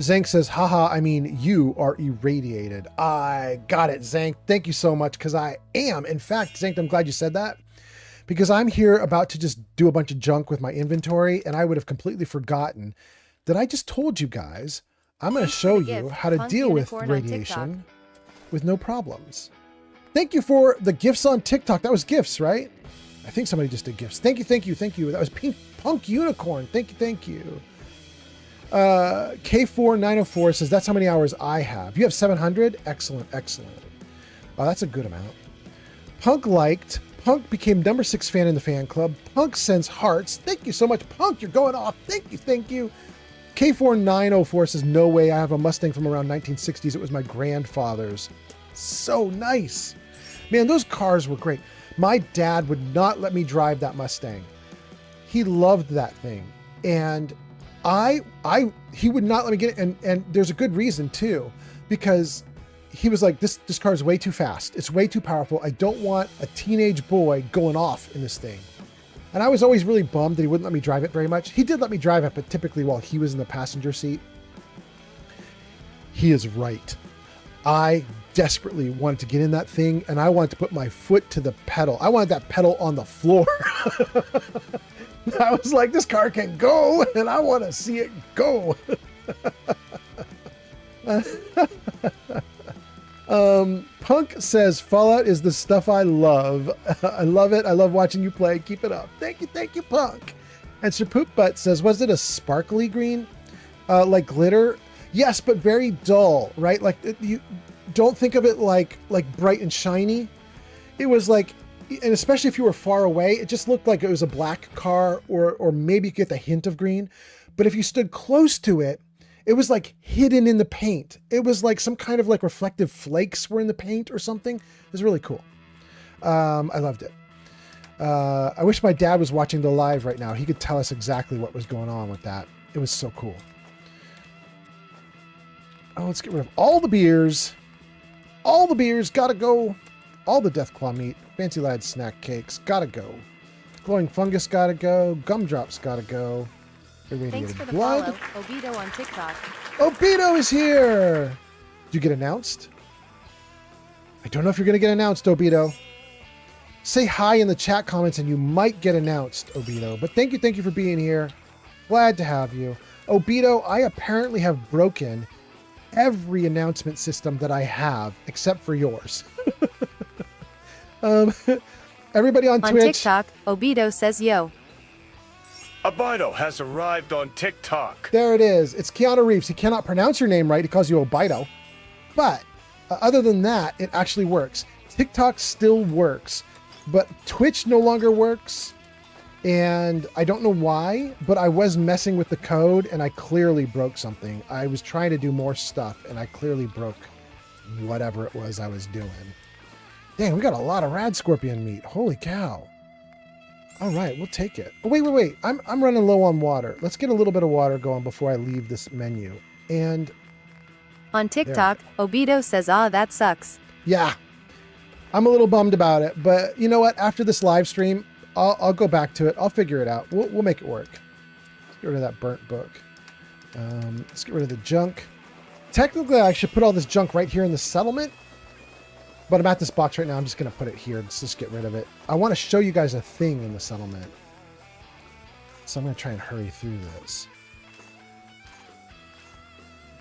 Zank says, haha, I mean, you are irradiated. I got it, Zank. Thank you so much, because I am. In fact, Zank, I'm glad you said that, because I'm here about to just do a bunch of junk with my inventory, and I would have completely forgotten that I just told you guys I'm going to show you how to deal with radiation with no problems. Thank you for the gifts on TikTok. That was gifts, right? I think somebody just did gifts. Thank you. That was Punk Unicorn. Thank you. K4904 says, that's how many hours I have. You have 700? Excellent. Oh, that's a good amount. Punk liked. Punk became number 6 fan in the fan club. Punk sends hearts. Thank you so much, Punk. You're going off. Thank you. K4904 says, no way. I have a Mustang from around 1960s. It was my grandfather's. So nice. Man, those cars were great. My dad would not let me drive that Mustang. He loved that thing. And he would not let me get it. And there's a good reason too, because he was like, this car is way too fast. It's way too powerful. I don't want a teenage boy going off in this thing. And I was always really bummed that he wouldn't let me drive it very much. He did let me drive it, but typically while he was in the passenger seat. He is right. I desperately wanted to get in that thing, and I wanted to put my foot to the pedal. I wanted that pedal on the floor. I was like, this car can go, and I want to see it go. Punk says, Fallout is the stuff I love. I love it. I love watching you play. Keep it up. Thank you, Punk. And Sir Poop Butt says, was it a sparkly green? Like glitter? Yes, but very dull, right? Like, you don't think of it like bright and shiny. It was like, and especially if you were far away, it just looked like it was a black car, or maybe you get the hint of green. But if you stood close to it, it was like hidden in the paint. It was like some kind of like reflective flakes were in the paint or something. It was really cool. I loved it. I wish my dad was watching the live right now. He could tell us exactly what was going on with that. It was so cool. Oh, let's get rid of all the beers. All the beers gotta go. All the Deathclaw meat. Fancy Lad snack cakes gotta go. Glowing fungus gotta go. Gumdrops gotta go. Thanks for the blood. follow, Obito on TikTok. Obito is here! Did you get announced? I don't know if you're gonna get announced, Obito. Say hi in the chat comments and you might get announced, Obito. But thank you for being here. Glad to have you. Obito, I apparently have broken every announcement system that I have except for yours. Everybody on Twitch. TikTok, Obito says yo. Obito has arrived on TikTok. There it is. It's Keanu Reeves. He cannot pronounce your name right. He calls you Obito. But other than that, it actually works. TikTok still works, but Twitch no longer works. And I don't know why, but I was messing with the code and I clearly broke something. I was trying to do more stuff and I clearly broke whatever it was I was doing. Dang, we got a lot of rad scorpion meat. Holy cow. All right, we'll take it. Oh, wait. I'm running low on water. Let's get a little bit of water going before I leave this menu. And On TikTok, Obito says, "Ah, that sucks." Yeah, I'm a little bummed about it, but you know what? After this live stream, I'll go back to it. I'll figure it out. We'll make it work. Let's get rid of that burnt book. Let's get rid of the junk. Technically, I should put all this junk right here in the settlement, but I'm at this box right now. I'm just going to put it here. Let's just get rid of it. I want to show you guys a thing in the settlement. So I'm going to try and hurry through this.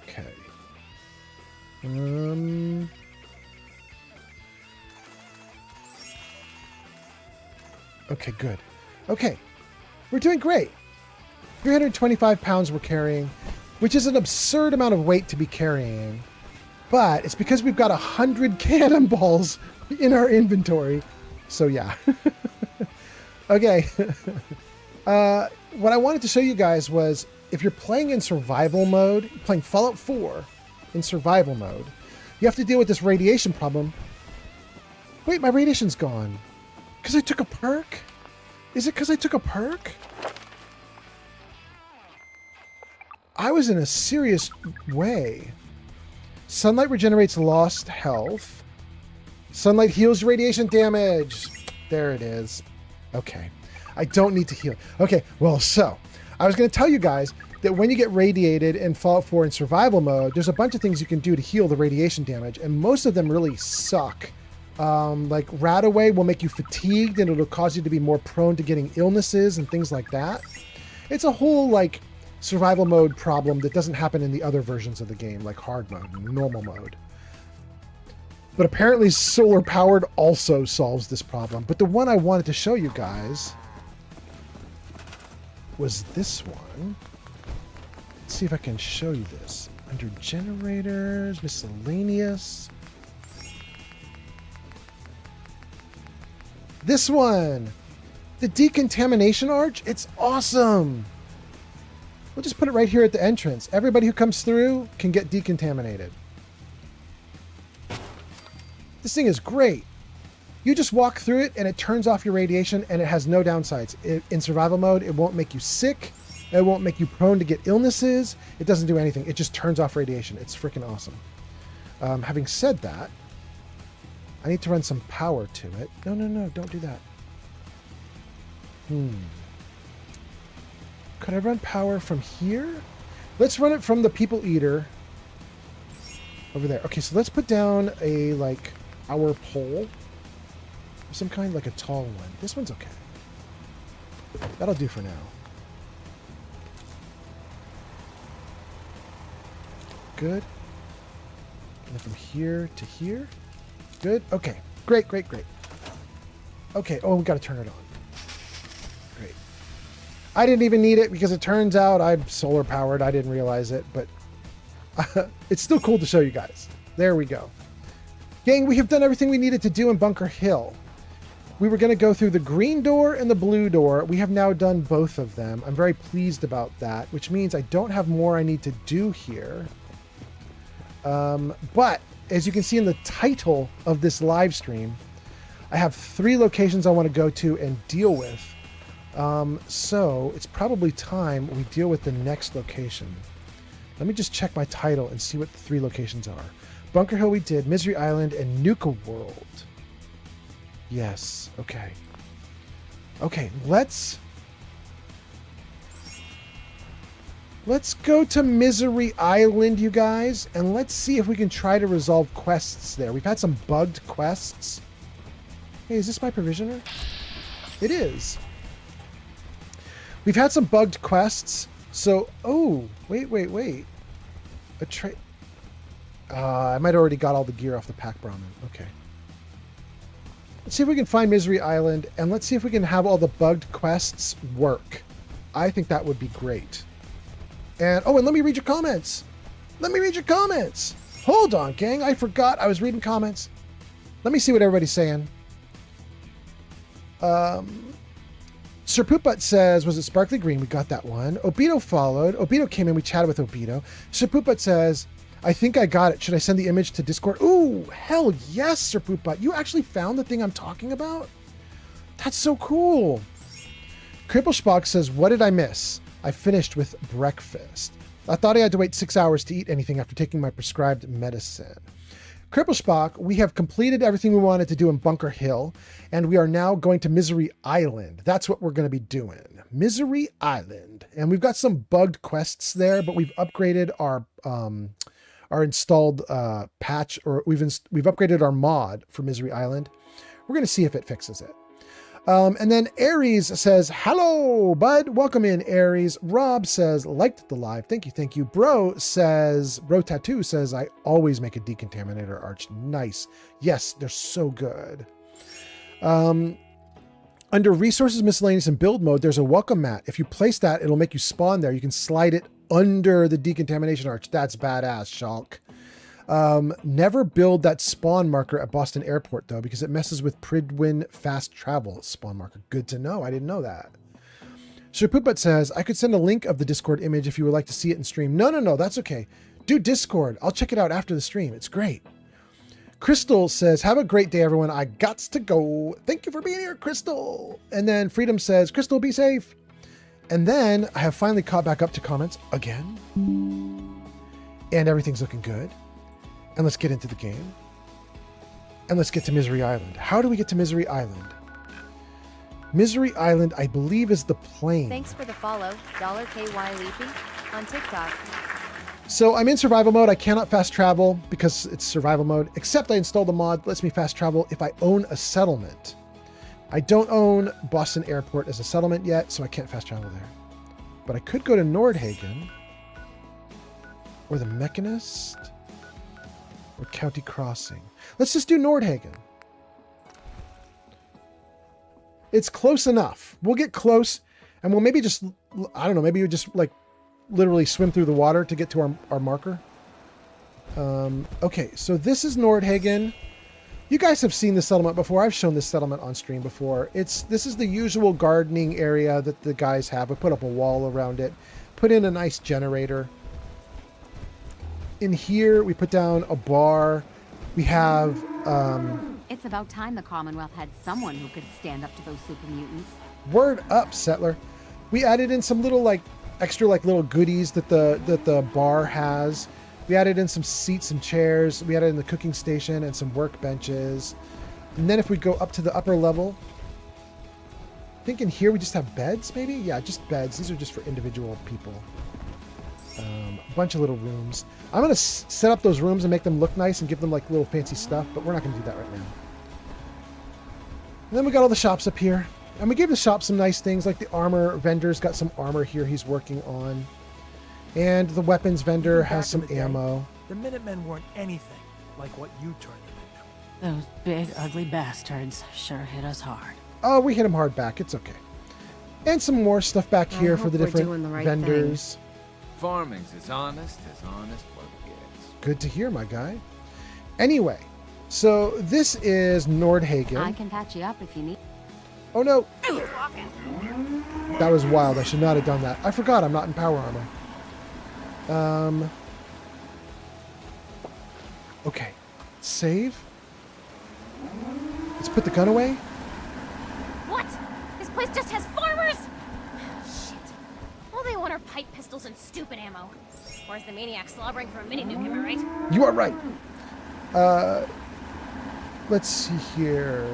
Okay. Okay, good. Okay. We're doing great. 325 pounds we're carrying, which is an absurd amount of weight to be carrying. But it's because we've got 100 cannonballs in our inventory. So yeah. Okay. What I wanted to show you guys was if you're playing in survival mode, playing Fallout 4 in survival mode, you have to deal with this radiation problem. Wait, my radiation's gone. Because I took a perk? Is it because I took a perk? I was in a serious way. Sunlight regenerates lost health. Sunlight heals radiation damage. There it is. Okay. I don't need to heal. Okay, well, so I was going to tell you guys that when you get radiated in Fallout 4 in survival mode, there's a bunch of things you can do to heal the radiation damage, and most of them really suck. Like Radaway will make you fatigued, and it'll cause you to be more prone to getting illnesses and things like that. It's a whole, like, survival mode problem that doesn't happen in the other versions of the game, like hard mode and normal mode. But apparently solar powered also solves this problem. But the one I wanted to show you guys was this one. Let's see if I can show you this. Under generators, miscellaneous. This one, the decontamination arch, it's awesome. We'll just put it right here at the entrance. Everybody who comes through can get decontaminated. This thing is great. You just walk through it and it turns off your radiation and it has no downsides. In survival mode, it won't make you sick. It won't make you prone to get illnesses. It doesn't do anything. It just turns off radiation. It's freaking awesome. Having said that, I need to run some power to it. No, don't do that. Could I run power from here? Let's run it from the People Eater over there. Okay, so let's put down a, like, power pole of some kind, like a tall one. This one's okay. That'll do for now. Good. And then from here to here. Good. Okay. Great. Okay. Oh, we got to turn it on. Great. I didn't even need it because it turns out I'm solar powered. I didn't realize it, but it's still cool to show you guys. There we go. Gang, we have done everything we needed to do in Bunker Hill. We were going to go through the green door and the blue door. We have now done both of them. I'm very pleased about that, which means I don't have more I need to do here. But as you can see in the title of this live stream, I have 3 locations I want to go to and deal with. So it's probably time we deal with the next location. Let me just check my title and see what the 3 locations are. Bunker Hill we did, Misery Island, and Nuka World. Yes, okay. Okay, let's go to Misery Island, you guys, and let's see if we can try to resolve quests there. We've had some bugged quests. Hey, is this my provisioner? It is. We've had some bugged quests. So, oh, wait. A tray. I might already got all the gear off the Pack Brahmin. Okay. Let's see if we can find Misery Island, and let's see if we can have all the bugged quests work. I think that would be great. And, oh, and let me read your comments. Hold on, gang. I forgot I was reading comments. Let me see what everybody's saying. Sir Poopbutt says, was it Sparkly Green? We got that one. Obito followed. Obito came in. We chatted with Obito. Sir Poopbutt says, I think I got it. Should I send the image to Discord? Ooh, hell yes, Sir Poopbutt. You actually found the thing I'm talking about? That's so cool. Cripple Spock says, what did I miss? I finished with breakfast. I thought I had to wait 6 hours to eat anything after taking my prescribed medicine. Cripplespock, we have completed everything we wanted to do in Bunker Hill, and we are now going to Misery Island. That's what we're going to be doing. Misery Island. And we've got some bugged quests there, but we've upgraded our installed patch, or we've upgraded our mod for Misery Island. We're going to see if it fixes it. And then Aries says, hello, bud. Welcome in, Aries. Rob says, liked the live. Thank you. Thank you. Bro Tattoo says, I always make a decontaminator arch. Nice. Yes, they're so good. Under resources, miscellaneous, and build mode, there's a welcome mat. If you place that, it'll make you spawn there. You can slide it under the decontamination arch. That's badass, Shulk. Never build that spawn marker at Boston Airport, though, because it messes with Pridwin fast travel spawn marker. Good to know. I didn't know that. Sir Pooput says, I could send a link of the Discord image if you would like to see it in stream. No, that's okay. Do Discord. I'll check it out after the stream. It's great. Crystal says, have a great day, everyone. I gots to go. Thank you for being here, Crystal. And then Freedom says, Crystal, be safe. And then I have finally caught back up to comments again. And everything's looking good. And let's get into the game. And let's get to Misery Island. How do we get to Misery Island? Misery Island, I believe, is the plane. Thanks for the follow, $KY Leafy, on TikTok. So I'm in survival mode. I cannot fast travel because it's survival mode, except I installed a mod that lets me fast travel if I own a settlement. I don't own Boston Airport as a settlement yet, so I can't fast travel there. But I could go to Nordhagen, or the Mechanist, or County Crossing. Let's just do Nordhagen. It's close enough. We'll get close, and we'll maybe just, I don't know, maybe you just like literally swim through the water to get to our marker. Okay, so this is Nordhagen. You guys have seen this settlement before. I've shown this settlement on stream before. This is the usual gardening area that the guys have. We put up a wall around it, put in a nice generator. In here, we put down a bar. We have... It's about time the Commonwealth had someone who could stand up to those super mutants. Word up, Settler. We added in some little, like, extra, like, little goodies that the bar has. We added in some seats and chairs. We added in the cooking station and some workbenches. And then if we go up to the upper level, I think in here we just have beds, maybe? Yeah, just beds. These are just for individual people. A bunch of little rooms. I'm going to set up those rooms and make them look nice and give them like little fancy stuff, but we're not going to do that right now. And then we got all the shops up here. And we gave the shop some nice things, like the armor vendor's got some armor here he's working on. And the weapons vendor has some ammo. The Minutemen weren't anything like what you turned them into. Those big, ugly bastards sure hit us hard. Oh, we hit them hard back. It's okay. And some more stuff back here for the different vendors. Farming's as honest work gets. Good to hear, my guy. Anyway, so this is Nordhagen. I can patch you up if you need. Oh no! That was wild. I should not have done that. I forgot I'm not in power armor. Okay. Save. Let's put the gun away. What? This place just has farmers? Shit. All they want are pipe pistols and stupid ammo. Or is the maniac slobbering for a mini nuke, am I right? You are right. Let's see here.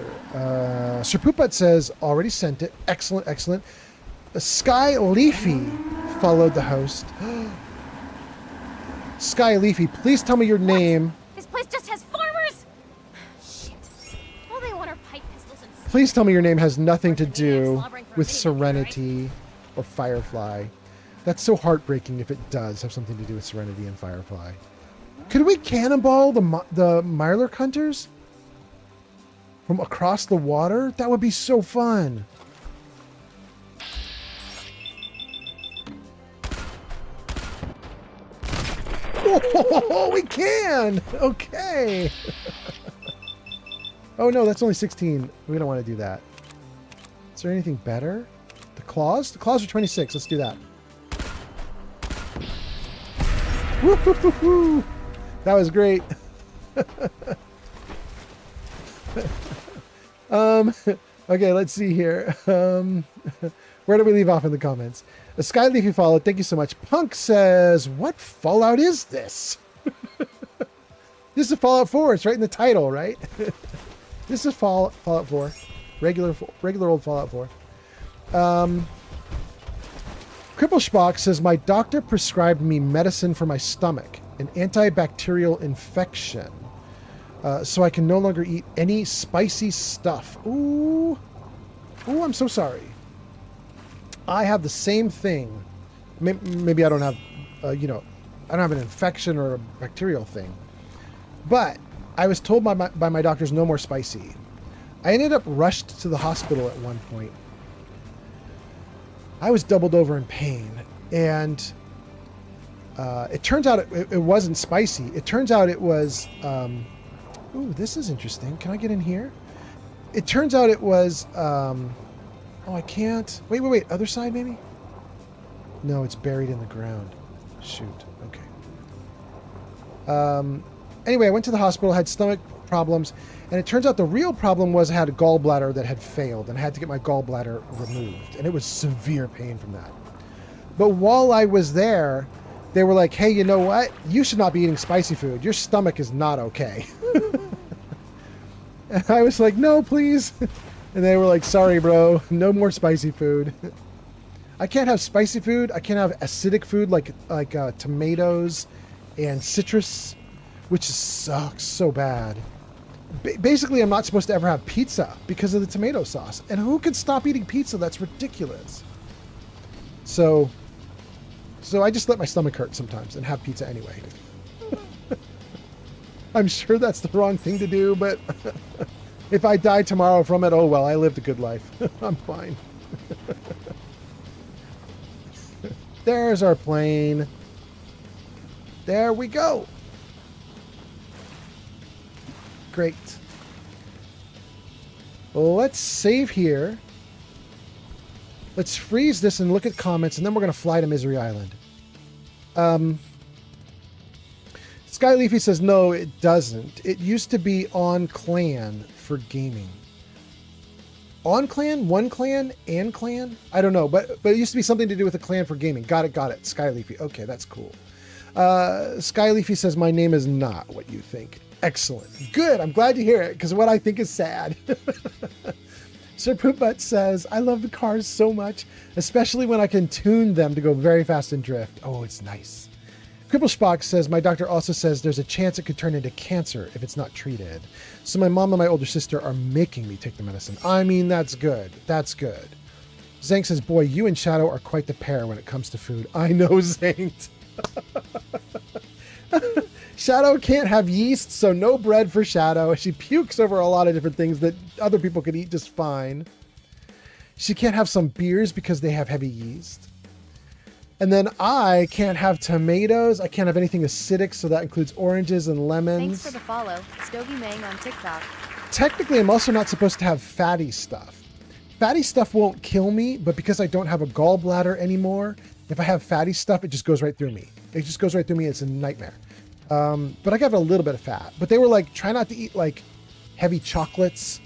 Sir Pooput says, already sent it. Excellent, excellent. Sky Leafy followed the host. Sky Leafy, please tell me your name. This place just has farmers? Shit. All they want are pipe pistols and Please tell me your name has nothing to do with Serenity or Firefly. That's so heartbreaking if it does have something to do with Serenity and Firefly. Could we cannonball the Mirelurk hunters from across the water? That would be so fun. Oh, we can! Okay. Oh no, that's only 16. We don't want to do that. Is there anything better? The claws? The claws are 26. Let's do that. Woo-hoo-hoo-hoo. That was great. Okay, let's see here. Where do we leave off in the comments? A Skyleafy followed. Thank you so much. Punk says, what Fallout is this? This is Fallout 4. It's right in the title, right? This is Fallout 4. Regular old Fallout 4. Cripplespock says, my doctor prescribed me medicine for my stomach, an antibacterial infection, so I can no longer eat any spicy stuff. Ooh. Ooh, I'm so sorry. I have the same thing. Maybe I don't have, I don't have an infection or a bacterial thing. But I was told by my doctors no more spicy. I ended up rushed to the hospital at one point. I was doubled over in pain, and it turns out it wasn't spicy. It turns out it was, ooh, this is interesting. Can I get in here? It turns out it was, oh, I can't. Wait. Other side, maybe? No, it's buried in the ground. Shoot. Okay. Anyway, I went to the hospital, had stomach problems, and it turns out the real problem was I had a gallbladder that had failed, and I had to get my gallbladder removed, and it was severe pain from that. But while I was there, they were like, hey, you know what? You should not be eating spicy food. Your stomach is not okay. And I was like, no, please. And they were like, sorry, bro, no more spicy food. I can't have spicy food. I can't have acidic food like tomatoes and citrus, which sucks so bad. Basically, I'm not supposed to ever have pizza because of the tomato sauce. And who can stop eating pizza? That's ridiculous. So I just let my stomach hurt sometimes and have pizza anyway. I'm sure that's the wrong thing to do, but if I die tomorrow from it, oh well, I lived a good life. I'm fine. There's our plane. There we go. Great. Well, let's save here. Let's freeze this and look at comments, and then we're going to fly to Misery Island. Skyleafy says, no, it doesn't. It used to be on clan for gaming. On clan? One clan? And clan? I don't know, but it used to be something to do with a clan for gaming. Got it. Skyleafy. Okay, that's cool. Skyleafy says, my name is not what you think. Excellent. Good. I'm glad to hear it, because what I think is sad. Sir Poopbutt says, I love the cars so much, especially when I can tune them to go very fast and drift. Oh, it's nice. Cripplespock says, my doctor also says there's a chance it could turn into cancer if it's not treated. So my mom and my older sister are making me take the medicine. I mean, that's good. That's good. Zank says, boy, you and Shadow are quite the pair when it comes to food. I know, Zank. Shadow can't have yeast, so no bread for Shadow. She pukes over a lot of different things that other people could eat just fine. She can't have some beers because they have heavy yeast. And then I can't have tomatoes. I can't have anything acidic, so that includes oranges and lemons. Thanks for the follow, Stogie Mang on TikTok. Technically, I'm also not supposed to have fatty stuff. Fatty stuff won't kill me, but because I don't have a gallbladder anymore, if I have fatty stuff, it just goes right through me. It just goes right through me. It's a nightmare. But I got a little bit of fat. But they were like, try not to eat like heavy chocolates.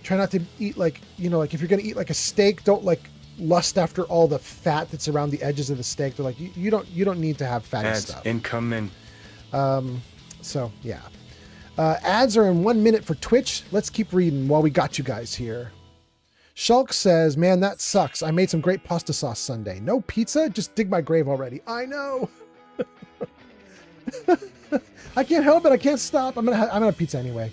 Try not to eat like, like if you're going to eat like a steak, don't like lust after all the fat that's around the edges of the steak. They're like, you don't need to have fatty stuff. Incoming. So yeah. Ads are in 1 minute for Twitch. Let's keep reading while we got you guys here. Shulk says, man, that sucks. I made some great pasta sauce Sunday. No pizza? Just dig my grave already. I know. I can't help it. I can't stop. I'm gonna have pizza anyway.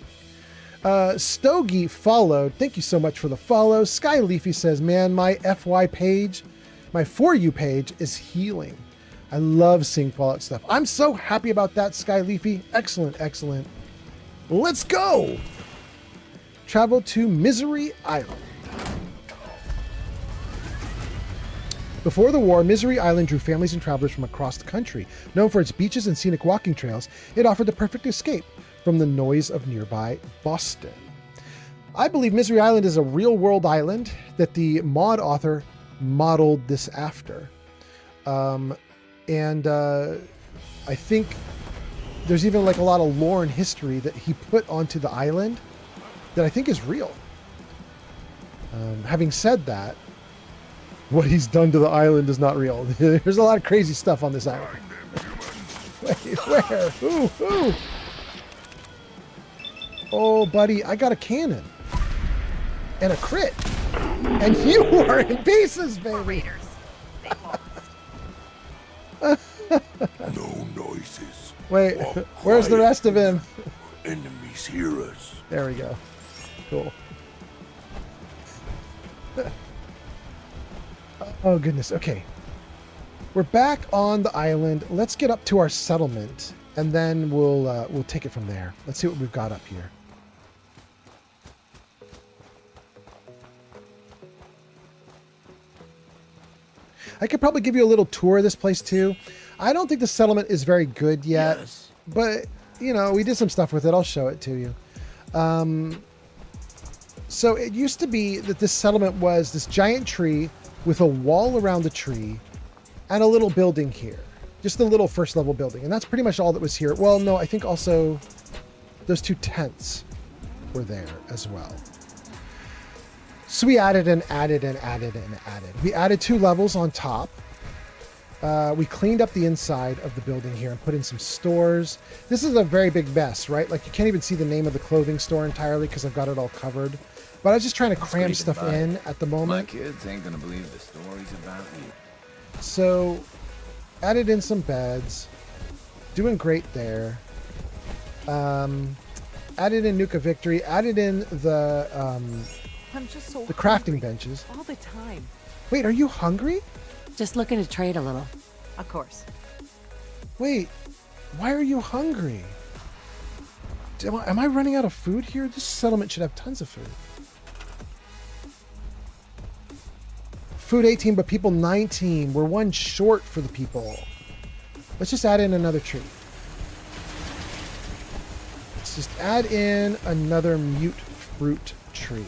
Stogie followed. Thank you so much for the follow. Skyleafy says, man, my FY page, my For You page is healing. I love seeing Fallout stuff. I'm so happy about that, Skyleafy. Excellent, excellent. Let's go. Travel to Misery Island. Before the war, Misery Island drew families and travelers from across the country. Known for its beaches and scenic walking trails, it offered the perfect escape from the noise of nearby Boston. I believe Misery Island is a real-world island that the mod author modeled this after. I think there's even like a lot of lore and history that he put onto the island that I think is real. Having said that, What he's done to the island is not real. There's a lot of crazy stuff on this island. Wait, where? Who? Oh, buddy, I got a cannon. And a crit. And you are in pieces, baby. No noises. Wait, where's the rest of him? Enemies hear us. There we go. Cool. Oh, goodness. Okay. We're back on the island. Let's get up to our settlement, and then we'll take it from there. Let's see what we've got up here. I could probably give you a little tour of this place too. I don't think the settlement is very good yet, but you know, we did some stuff with it. I'll show it to you. So it used to be that this settlement was this giant tree with a wall around the tree and a little building here, just a little first level building. And that's pretty much all that was here. Well, no, I think also those 2 tents were there as well. So we added and added and added and added. We added 2 levels on top. We cleaned up the inside of the building here and put in some stores. This is a very big mess, right? Like you can't even see the name of the clothing store entirely because I've got it all covered. But I was just trying to cram stuff in at the moment. My kids ain't gonna believe the stories about you. So added in some beds. Doing great there. Added in Nuka Victory. Added in the I'm just so crafting benches. all the time. Wait, are you hungry? Just looking to trade a little. Of course. Wait, why are you hungry? Am I running out of food here? This settlement should have tons of food. Food 18, but people 19. We're 1 short for the people. Let's just add in another tree. Let's just add in another mute fruit tree.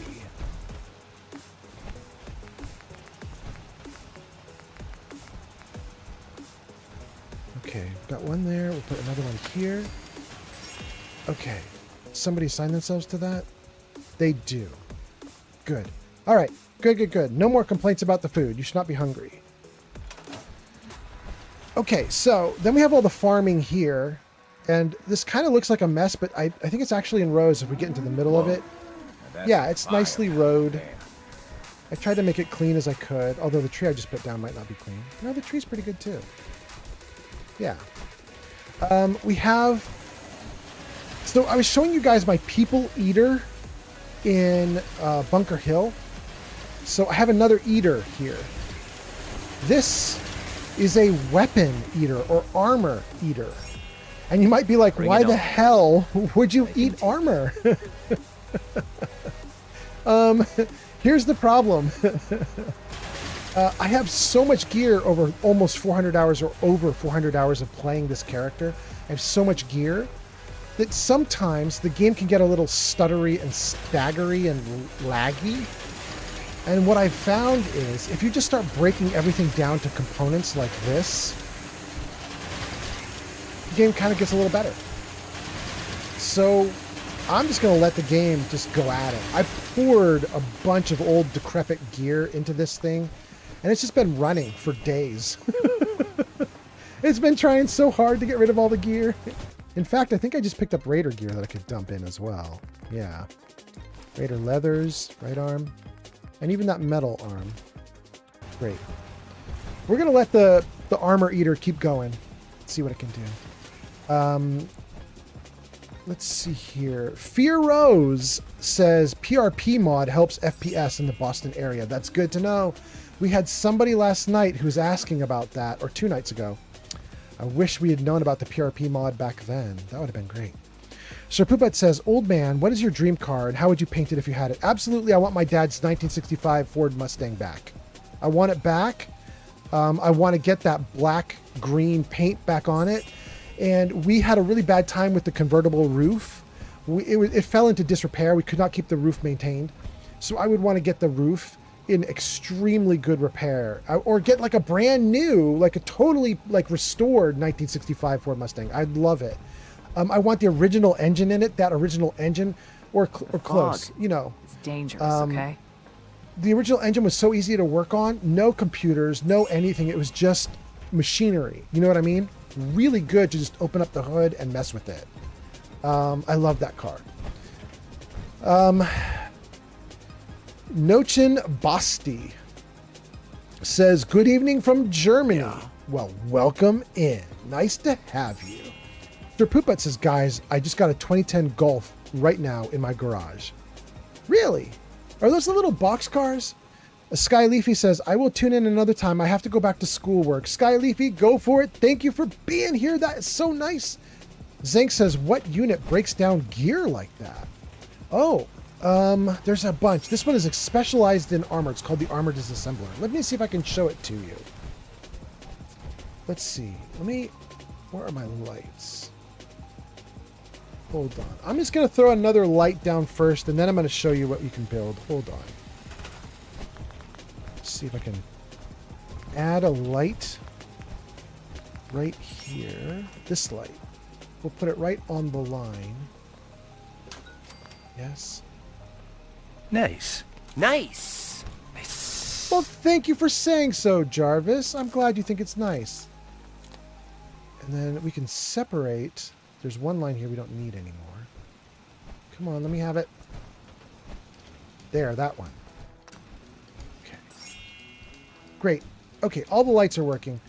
Okay, got 1 there. We'll put another 1 here. Okay. Somebody assign themselves to that? They do. Good. All right. Good. No more complaints about the food. You should not be hungry. Okay, so then we have all the farming here. And this kind of looks like a mess, but I think it's actually in rows if we get into the middle of it. Yeah, it's nicely rowed. I tried to make it clean as I could, although the tree I just put down might not be clean. No, the tree's pretty good too. Yeah. We have... So I was showing you guys my people eater in Bunker Hill. So I have another eater here. This is a weapon eater or armor eater. And you might be like, why the hell would you eat armor? Here's the problem. I have so much gear over almost 400 hours or over 400 hours of playing this character. I have so much gear that sometimes the game can get a little stuttery and staggery and laggy. And what I've found is if you just start breaking everything down to components like this, the game kind of gets a little better. So I'm just going to let the game just go at it. I poured a bunch of old decrepit gear into this thing, and it's just been running for days. It's been trying so hard to get rid of all the gear. In fact, I think I just picked up Raider gear that I could dump in as well. Yeah. Raider leathers, right arm, and even that metal arm. Great. We're going to let the armor eater keep going. Let's see what it can do. Let's see here. Fear Rose says PRP mod helps FPS in the Boston area. That's good to know. We had somebody last night who's asking about that, or 2 nights ago. I wish we had known about the PRP mod back then. That would have been great. Sir Poopet says, old man, what is your dream car and how would you paint it if you had it? Absolutely, I want my dad's 1965 Ford Mustang back. I want it back. I want to get that black-green paint back on it. And we had a really bad time with the convertible roof. It fell into disrepair. We could not keep the roof maintained. So I would want to get the roof in extremely good repair. Or get like a brand new, like a totally like restored 1965 Ford Mustang. I'd love it. I want the original engine in it, that original engine, or close, you know. It's dangerous, okay? the original engine was so easy to work on. No computers, no anything. It was just machinery. You know what I mean? Really good to just open up the hood and mess with it. I love that car. Nochin Basti says, good evening from Germany. Yeah. Well, welcome in. Nice to have you. Mr. Poopet says, guys, I just got a 2010 Golf right now in my garage. Really? Are those the little box cars? Sky Leafy says, I will tune in another time. I have to go back to schoolwork. Sky Leafy, go for it. Thank you for being here. That is so nice. Zank says, what unit breaks down gear like that? Oh, there's a bunch. This one is specialized in armor. It's called the Armor Disassembler. Let me see if I can show it to you. Let's see. Where are my lights? Hold on. I'm just going to throw another light down first, and then I'm going to show you what you can build. Hold on. Let's see if I can add a light right here. This light. We'll put it right on the line. Yes. Nice. Nice. Well, thank you for saying so, Jarvis. I'm glad you think it's nice. And then we can separate. There's one line here we don't need anymore. Come on, let me have it. There, that one. Okay. Great. Okay, all the lights are working.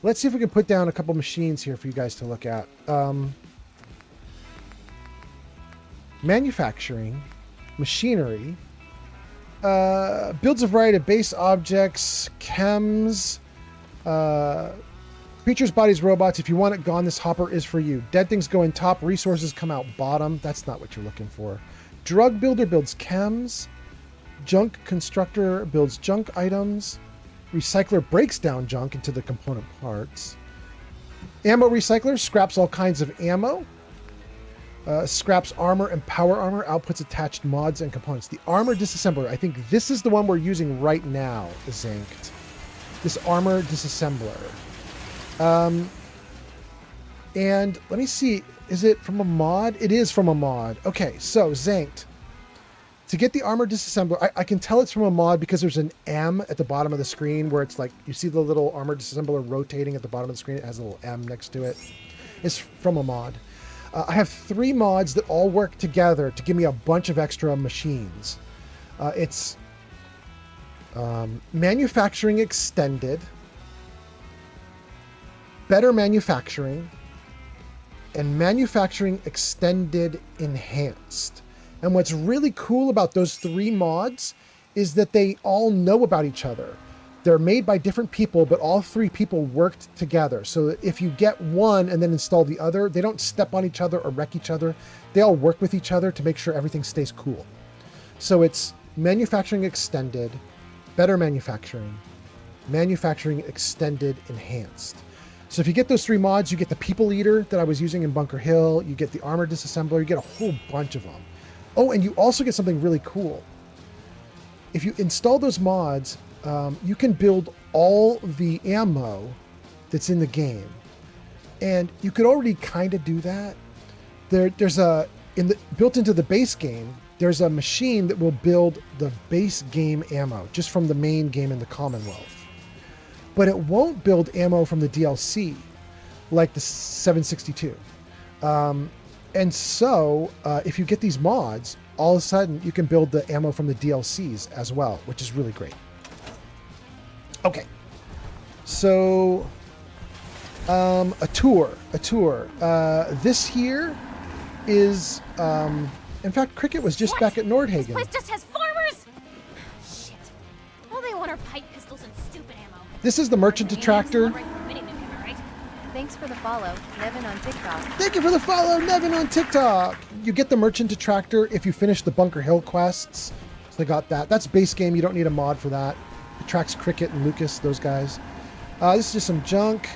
Let's see if we can put down a couple machines here for you guys to look at. Manufacturing, machinery, builds a variety of base objects, chems, creatures, bodies, robots. If you want it gone, this hopper is for you. Dead things go in top, resources come out bottom. That's not what you're looking for. Drug builder builds chems. Junk constructor builds junk items. Recycler breaks down junk into the component parts. Ammo recycler scraps all kinds of ammo. Scraps armor and power armor, outputs attached mods and components. The armor disassembler, I think this is the one we're using right now, Zanked. This armor disassembler. And let me see, is it from a mod? It is from a mod. Okay, so Zanked. To get the armor disassembler, I can tell it's from a mod because there's an M at the bottom of the screen where it's like, you see the little armor disassembler rotating at the bottom of the screen. It has a little M next to it. It's from a mod. I have 3 mods that all work together to give me a bunch of extra machines. It's Manufacturing Extended, Better Manufacturing, and Manufacturing Extended Enhanced. And what's really cool about those 3 mods is that they all know about each other. They're made by different people, but all 3 people worked together. So that if you get one and then install the other, they don't step on each other or wreck each other. They all work with each other to make sure everything stays cool. So it's Manufacturing Extended, Better Manufacturing, Manufacturing Extended Enhanced. So if you get those 3 mods, you get the People Eater that I was using in Bunker Hill, you get the Armor Disassembler, you get a whole bunch of them. Oh, and you also get something really cool. If you install those mods, you can build all the ammo that's in the game. And you could already kind of do that. There's built into the base game, there's a machine that will build the base game ammo just from the main game in the Commonwealth. But it won't build ammo from the DLC like the 762. And so if you get these mods, all of a sudden you can build the ammo from the DLCs as well, which is really great. Okay, so a tour. This here is, in fact, Cricket was just back at Nordhagen. This place just has farmers. Shit! All they want are pipe pistols and stupid ammo. This is the Merchant Attractor. Thanks for the follow, Nevin on TikTok. Thank you for the follow, Nevin on TikTok. You get the Merchant Attractor if you finish the Bunker Hill quests. So they got that. That's base game. You don't need a mod for that. It tracks Cricket and Lucas, those guys. This is just some junk.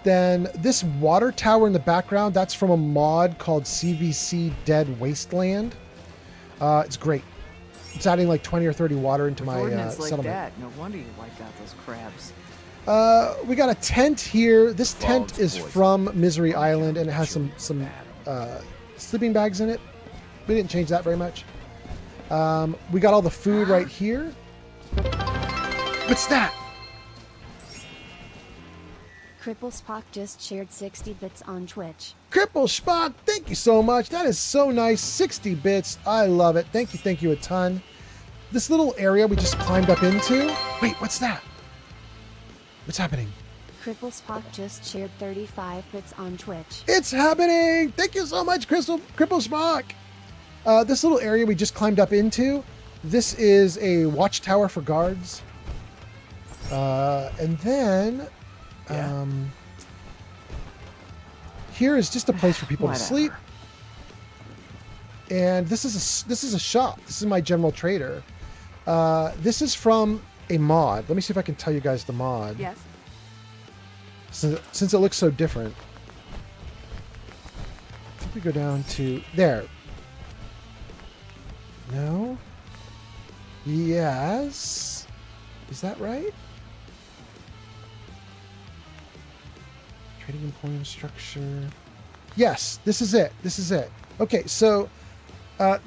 Then this water tower in the background, that's from a mod called CVC Dead Wasteland. It's great. It's adding like 20 or 30 water into my settlement. That. No wonder you wiped out those crabs. We got a tent here. This tent is from Misery Island, and it has some sleeping bags in it. We didn't change that very much. We got all the food right here. What's that? Cripple Spock just shared 60 bits on Twitch. Cripple Spock, thank you so much. That is so nice. 60 bits. I love it. Thank you a ton. This little area we just climbed up into. Wait, what's that? What's happening? Cripple Spock just shared 35 bits on Twitch. It's happening! Thank you so much, Cripple Spock! This little area we just climbed up into, this is a watchtower for guards. And then, here is just a place for people to sleep. And this is a shop. This is my general trader. This is from a mod. Let me see if I can tell you guys the mod. Yes. Since it looks so different. I think we go down to there. No? Yes. Is that right? Trading employment structure. Yes, this is it. This is it. Okay, so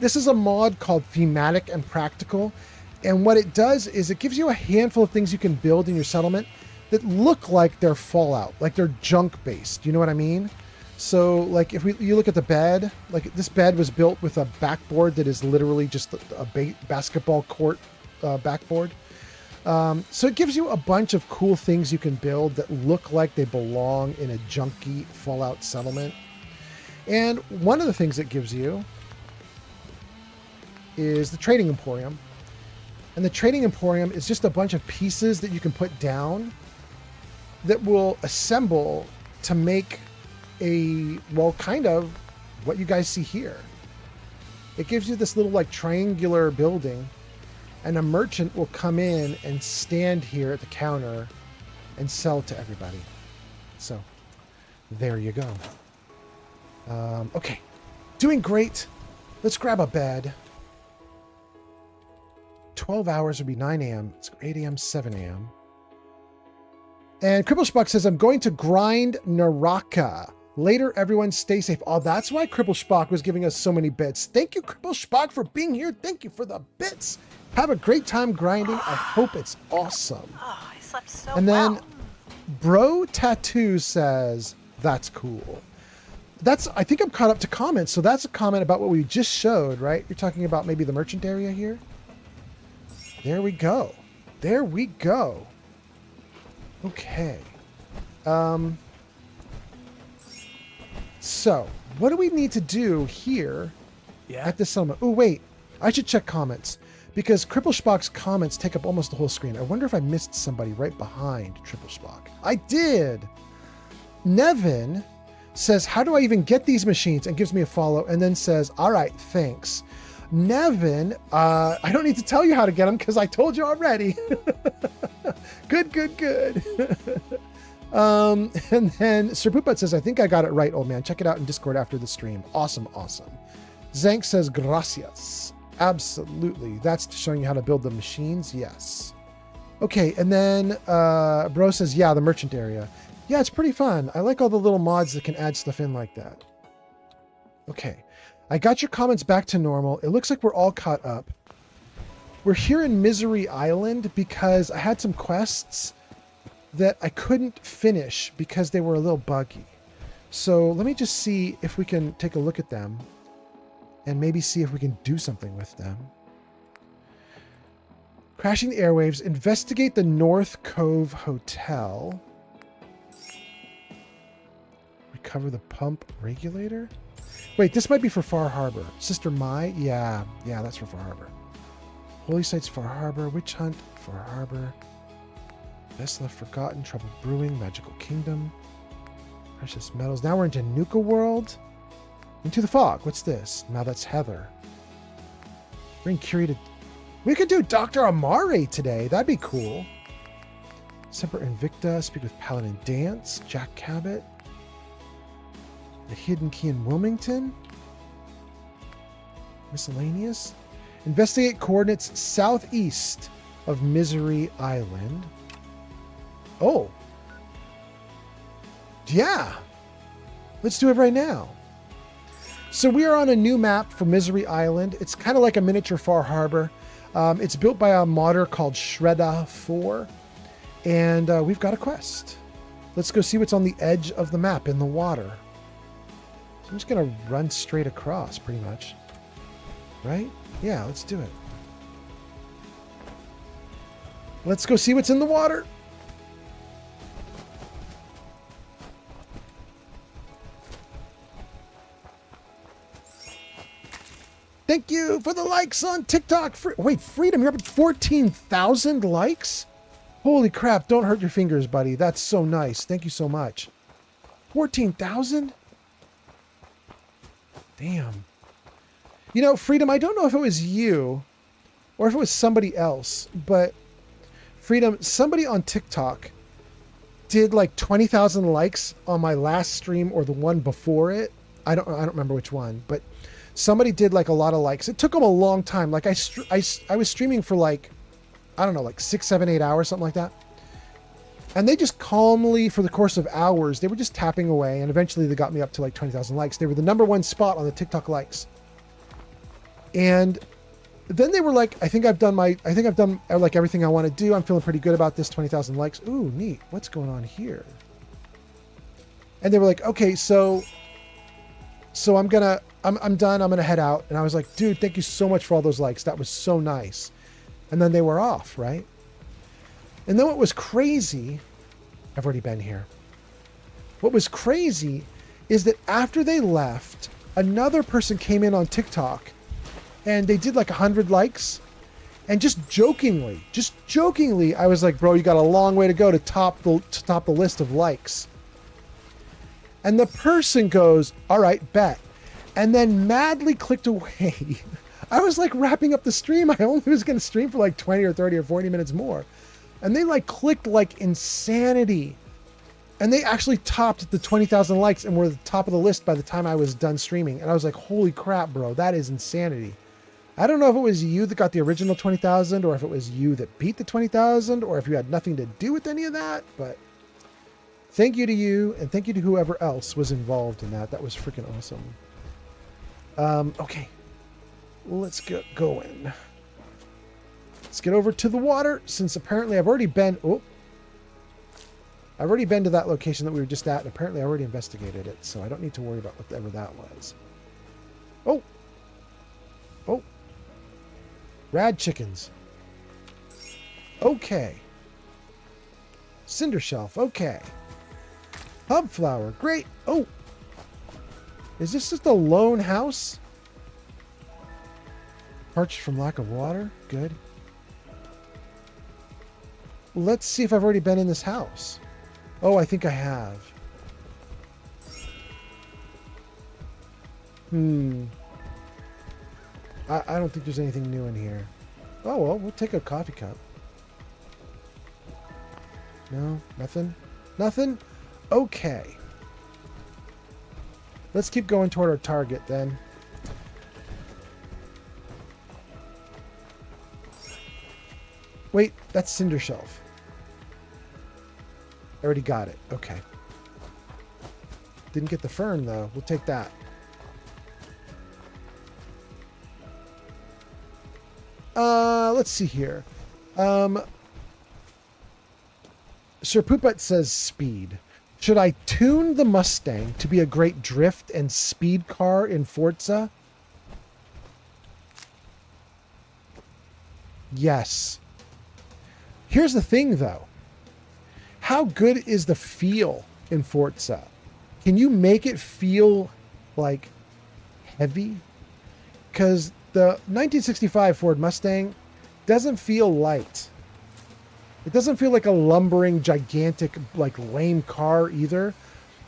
this is a mod called Thematic and Practical. And what it does is it gives you a handful of things you can build in your settlement that look like they're Fallout, like they're junk-based. You know what I mean? So, like, if you look at the bed, like this bed was built with a backboard that is literally just a basketball court backboard. So it gives you a bunch of cool things you can build that look like they belong in a junky Fallout settlement. And one of the things it gives you is the Trading Emporium. And the Trading Emporium is just a bunch of pieces that you can put down that will assemble to make well, kind of what you guys see here. It gives you this little like triangular building, and a merchant will come in and stand here at the counter and sell to everybody. So there you go. Okay, doing great. Let's grab a bed. 12 hours would be 9 a.m. It's 8 a.m., 7 a.m. And Cripple Spock says, I'm going to grind Naraka. Later, everyone stay safe. Oh, that's why Cripple Spock was giving us so many bits. Thank you, Cripple Spock, for being here. Thank you for the bits. Have a great time grinding. I hope it's awesome. Oh, I slept so And then Bro Tattoo says, that's cool. I think I'm caught up to comments. So that's a comment about what we just showed, right? You're talking about maybe the merchant area here. There we go. There we go. Okay. So, what do we need to do here at this settlement? Oh, wait. I should check comments, because Cripple Spock's comments take up almost the whole screen. I wonder if I missed somebody right behind Triple Spock. I did! Nevin says, how do I even get these machines? And gives me a follow, and then says, all right, thanks. Nevin, I don't need to tell you how to get them because I told you already. Good. And then Sir Pooput says, I think I got it right, old man. Check it out in Discord after the stream. Awesome. Zank says, gracias. Absolutely. That's showing you how to build the machines. Yes. Okay, and then Bro says, yeah, the merchant area. Yeah, it's pretty fun. I like all the little mods that can add stuff in like that. Okay. I got your comments back to normal. It looks like we're all caught up. We're here in Misery Island because I had some quests that I couldn't finish because they were a little buggy. So let me just see if we can take a look at them and maybe see if we can do something with them. Crashing the airwaves. Investigate the North Cove Hotel. Recover the pump regulator. Wait, this might be for Far Harbor. Sister Mai? Yeah, that's for Far Harbor. Holy Sites, Far Harbor. Witch Hunt, Far Harbor. Best Left Forgotten, Trouble Brewing, Magical Kingdom. Precious Metals. Now we're into Nuka World. Into the Fog. What's this? Now that's Heather. Bring Curie to... We could do Dr. Amare today. That'd be cool. Semper Invicta. Speak with Paladin Dance. Jack Cabot. The Hidden Key in Wilmington. Miscellaneous. Investigate coordinates southeast of Misery Island. Oh. Yeah. Let's do it right now. So we are on a new map for Misery Island. It's kind of like a miniature Far Harbor. It's built by a modder called Shredda4. And we've got a quest. Let's go see what's on the edge of the map in the water. So I'm just going to run straight across pretty much. Right? Yeah, let's do it. Let's go see what's in the water. Thank you for the likes on TikTok. Wait, Freedom, you're up at 14,000 likes? Holy crap, don't hurt your fingers, buddy. That's so nice. Thank you so much. 14,000? Damn. You know, Freedom, I don't know if it was you or if it was somebody else, but Freedom, somebody on TikTok did like 20,000 likes on my last stream or the one before it. I don't remember which one, but somebody did like a lot of likes. It took them a long time. Like I was streaming for like, I don't know, like 6, 7, 8 hours, something like that. And they just calmly, for the course of hours, they were just tapping away. And eventually they got me up to like 20,000 likes. They were the #1 spot on the TikTok likes. And then they were like, I think I've done like everything I want to do. I'm feeling pretty good about this 20,000 likes. Ooh, neat. What's going on here? And they were like, okay, so I'm done. I'm going to head out. And I was like, dude, thank you so much for all those likes. That was so nice. And then they were off, right? And then what was crazy, I've already been here. What was crazy is that after they left, another person came in on TikTok and they did like 100 likes. And just jokingly, I was like, bro, you got a long way to go to top the list of likes. And the person goes, all right, bet. And then madly clicked away. I was like wrapping up the stream. I only was going to stream for like 20 or 30 or 40 minutes more. And they like clicked like insanity. And they actually topped the 20,000 likes and were at the top of the list by the time I was done streaming. And I was like, holy crap, bro, that is insanity. I don't know if it was you that got the original 20,000 or if it was you that beat the 20,000 or if you had nothing to do with any of that. But thank you to you and thank you to whoever else was involved in that. That was freaking awesome. Okay. Let's get going. Let's get over to the water since apparently I've already been to that location that we were just at, and apparently I already investigated it, so I don't need to worry about whatever that was. Oh. Rad chickens. Okay. Cinder shelf. Okay. Hub flower. Great. Oh. Is this just a lone house? Parched from lack of water. Good. Let's see if I've already been in this house. Oh, I think I have. I don't think there's anything new in here. Oh, well, we'll take a coffee cup. No, nothing? Nothing? Okay. Let's keep going toward our target then. Wait, that's Cinder Shelf. I already got it. Okay. Didn't get the fern, though. We'll take that. Let's see here. Sir Poopet says speed. Should I tune the Mustang to be a great drift and speed car in Forza? Yes. Here's the thing, though. How good is the feel in Forza? Can you make it feel like heavy? Because the 1965 Ford Mustang doesn't feel light. It doesn't feel like a lumbering, gigantic, like lame car either.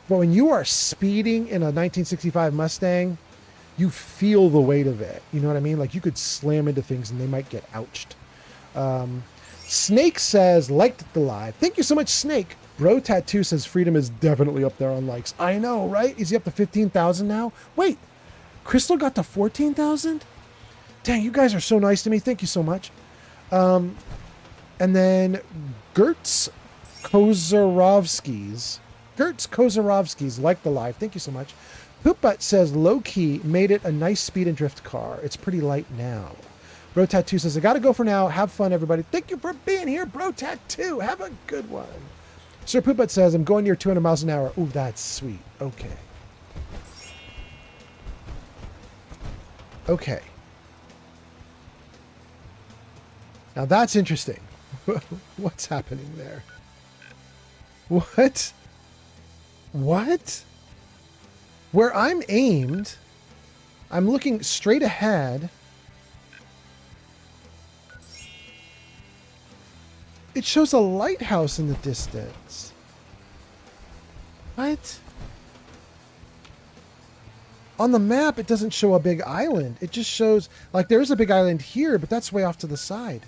But when you are speeding in a 1965 Mustang, you feel the weight of it. You know what I mean? Like you could slam into things and they might get ouched. Snake says, liked the live. Thank you so much, Snake. Bro Tattoo says Freedom is definitely up there on likes. I know, right? Is he up to 15,000 now? Wait, Crystal got to 14,000? Dang, you guys are so nice to me. Thank you so much. And then Gertz Kozarovskis liked the live. Thank you so much. Poopbutt says low-key made it a nice speed and drift car. It's pretty light now. Bro Tattoo says, I gotta go for now. Have fun, everybody. Thank you for being here, Bro Tattoo. Have a good one. Sir Poopbutt says, I'm going near 200 miles an hour. Ooh, that's sweet. Okay. Okay. Now that's interesting. What's happening there? What? What? Where I'm aimed, I'm looking straight ahead. It shows a lighthouse in the distance. What? On the map, it doesn't show a big island. It just shows, like, there is a big island here, but that's way off to the side.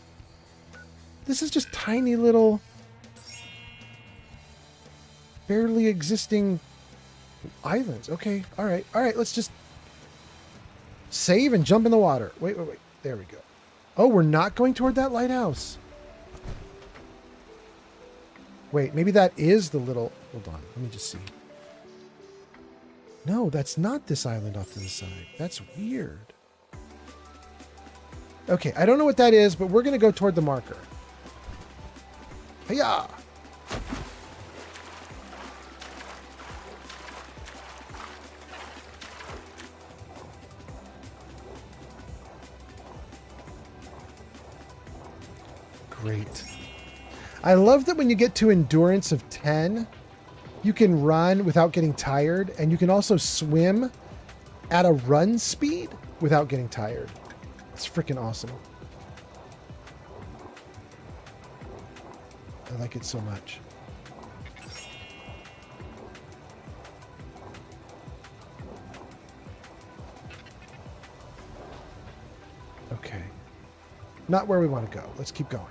This is just tiny little, barely existing islands. Okay, all right, let's just save and jump in the water. Wait. There we go. Oh, we're not going toward that lighthouse. Wait, maybe that is the little... Hold on, let me just see. No, that's not this island off to the side. That's weird. Okay, I don't know what that is, but we're going to go toward the marker. Hiya! Great. I love that when you get to endurance of 10, you can run without getting tired, and you can also swim at a run speed without getting tired. It's freaking awesome. I like it so much. Okay. Not where we want to go. Let's keep going.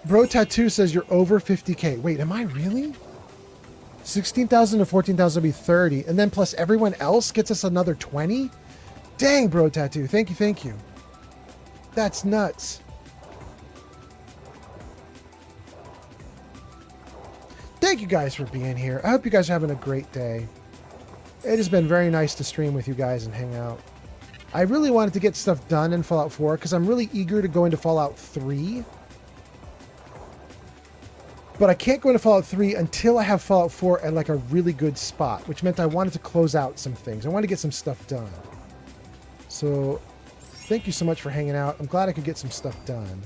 Bro Tattoo says you're over 50K. Wait, am I really? 16,000 to 14,000 will be 30. And then plus everyone else gets us another 20? Dang, Bro Tattoo. Thank you. That's nuts. Thank you guys for being here. I hope you guys are having a great day. It has been very nice to stream with you guys and hang out. I really wanted to get stuff done in Fallout 4 because I'm really eager to go into Fallout 3. But I can't go into Fallout 3 until I have Fallout 4 at like a really good spot, which meant I wanted to close out some things. I wanted to get some stuff done. So thank you so much for hanging out. I'm glad I could get some stuff done.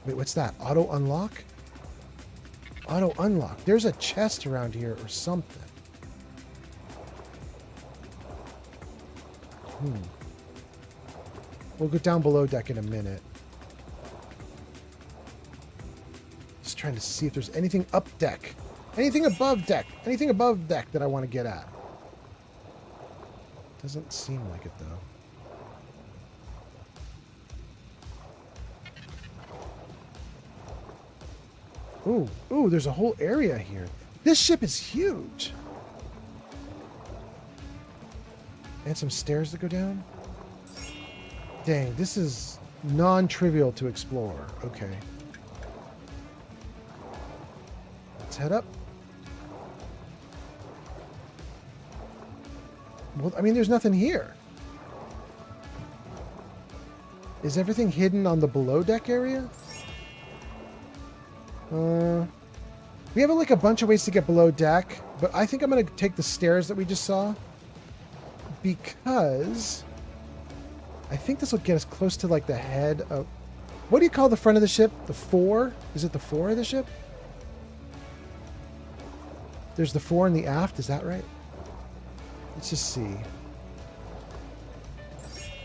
Wait, what's that? Auto unlock? Auto unlock. There's a chest around here or something. We'll go down below deck in a minute. Just trying to see if there's anything up deck. Anything above deck. Anything above deck that I want to get at. Doesn't seem like it, though. Ooh, there's a whole area here. This ship is huge. And some stairs that go down. Dang, this is non-trivial to explore. Okay. Let's head up. Well, I mean, there's nothing here. Is everything hidden on the below deck area? We have like a bunch of ways to get below deck, but I think I'm going to take the stairs that we just saw because I think this will get us close to like the head of... What do you call the front of the ship? The fore? Is it the fore of the ship? There's the fore and the aft, is that right? Let's just see.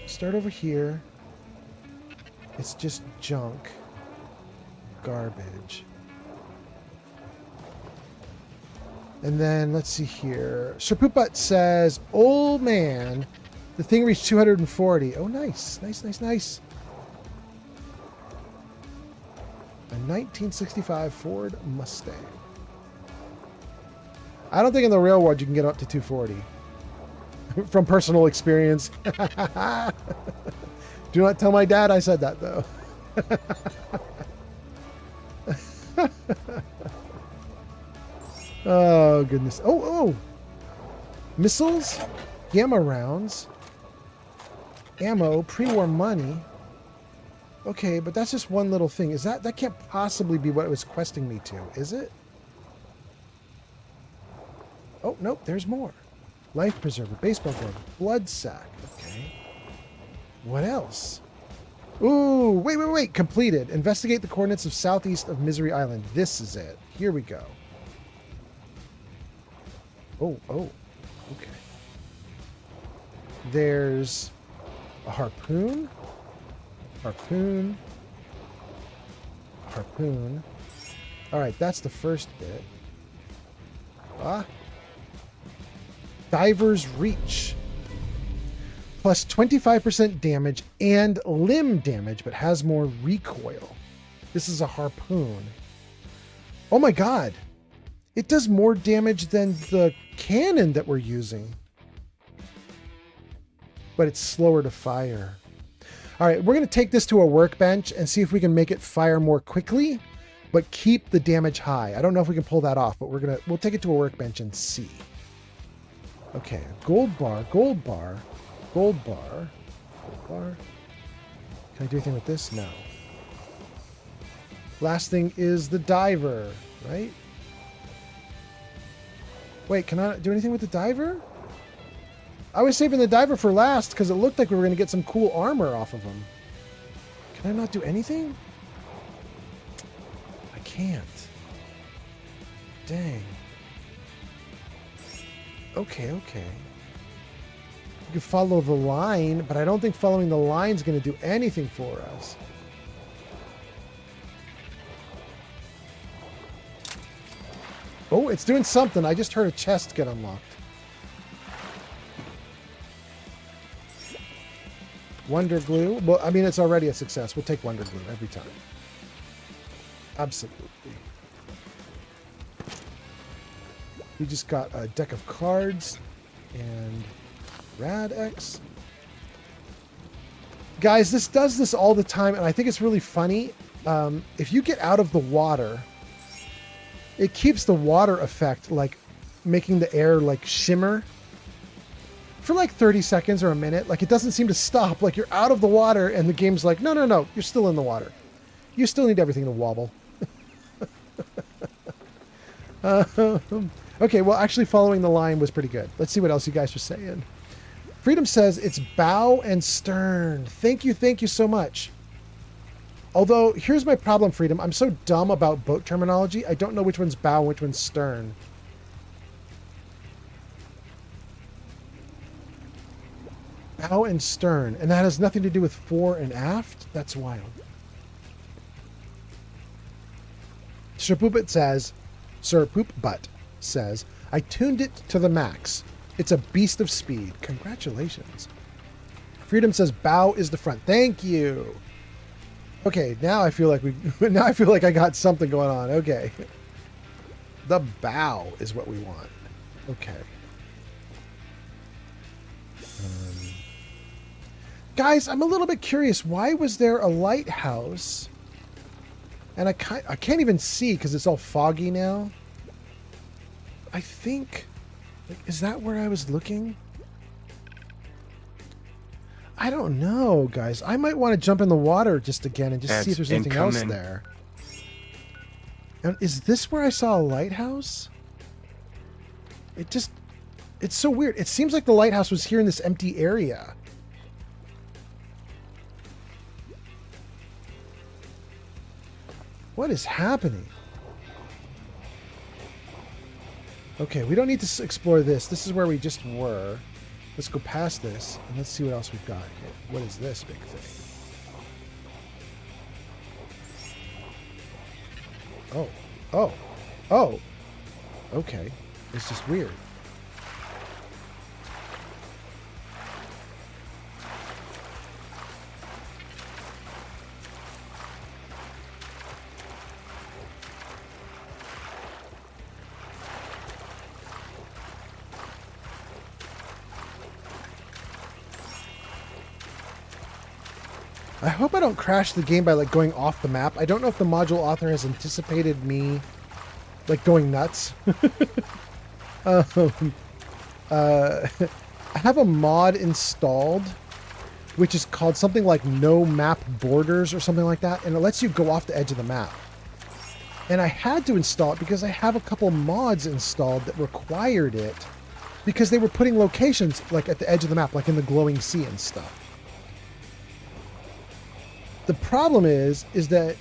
Start over here. It's just junk. Garbage. And then, let's see here. Sir Poopbutt says, old man, the thing reached 240. Oh, nice. Nice. A 1965 Ford Mustang. I don't think in the real world you can get up to 240. From personal experience. Do not tell my dad I said that, though. Oh, goodness. Oh! Missiles, gamma rounds, ammo, pre-war money. Okay, but that's just one little thing. That can't possibly be what it was questing me to, is it? Oh, nope, there's more. Life preserver, baseball glove, blood sack. Okay. What else? Ooh, wait. Completed. Investigate the coordinates of southeast of Misery Island. This is it. Here we go. Oh, okay. There's a harpoon. Harpoon. All right, that's the first bit. Diver's Reach. Plus 25% damage and limb damage, but has more recoil. This is a harpoon. Oh my god. It does more damage than the cannon that we're using. But it's slower to fire. All right, we're going to take this to a workbench and see if we can make it fire more quickly, but keep the damage high. I don't know if we can pull that off, but we'll take it to a workbench and see. Okay, gold bar. Can I do anything with this? No. Last thing is the diver, right? Wait, can I do anything with the diver? I was saving the diver for last because it looked like we were going to get some cool armor off of him. Can I not do anything? I can't. Dang. Okay. You can follow the line, but I don't think following the line is going to do anything for us. Oh, it's doing something. I just heard a chest get unlocked. Wonder glue. Well, I mean, it's already a success. We'll take wonder glue every time. Absolutely. We just got a deck of cards and Rad X. Guys, this does this all the time, and I think it's really funny. If you get out of the water, it keeps the water effect, like making the air like shimmer for like 30 seconds or a minute. Like it doesn't seem to stop. Like you're out of the water and the game's like, no, you're still in the water. You still need everything to wobble. Okay, well, actually following the line was pretty good. Let's see what else you guys are saying. Freedom says it's bow and stern. Thank you so much. Although, here's my problem, Freedom. I'm so dumb about boat terminology. I don't know which one's bow and which one's stern. Bow and stern. And that has nothing to do with fore and aft? That's wild. Sir Poopbutt says, I tuned it to the max. It's a beast of speed. Congratulations. Freedom says bow is the front. Thank you. Okay, now I feel like I got something going on. Okay. The bow is what we want. Okay. Guys, I'm a little bit curious. Why was there a lighthouse? And I can't even see because it's all foggy now. I think... Like, is that where I was looking? I don't know, guys. I might want to jump in the water just again and just see if there's anything else there. And is this where I saw a lighthouse? It's so weird. It seems like the lighthouse was here in this empty area. What is happening? Okay, we don't need to explore this. This is where we just were. Let's go past this, and let's see what else we've got here. What is this big thing? Oh. Okay. It's just weird. I hope I don't crash the game by like going off the map. I don't know if the module author has anticipated me like going nuts. I have a mod installed which is called something like no map borders or something like that, and it lets you go off the edge of the map. And I had to install it because I have a couple mods installed that required it because they were putting locations like at the edge of the map, like in the glowing sea and stuff. The problem is that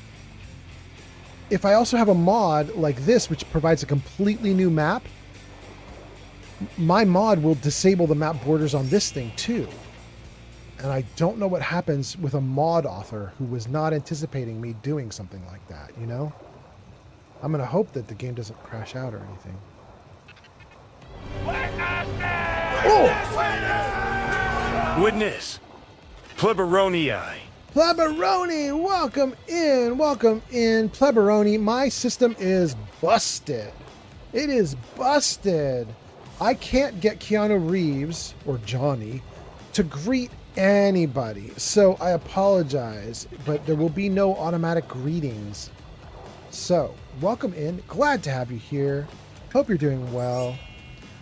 if I also have a mod like this, which provides a completely new map, my mod will disable the map borders on this thing too. And I don't know what happens with a mod author who was not anticipating me doing something like that, you know? I'm going to hope that the game doesn't crash out or anything. Oh! Witness! Pleberonii. Pleberoni, welcome in, Pleberoni. My system is busted. It is busted. I can't get Keanu Reeves, or Johnny, to greet anybody. So I apologize, but there will be no automatic greetings. So, welcome in. Glad to have you here. Hope you're doing well.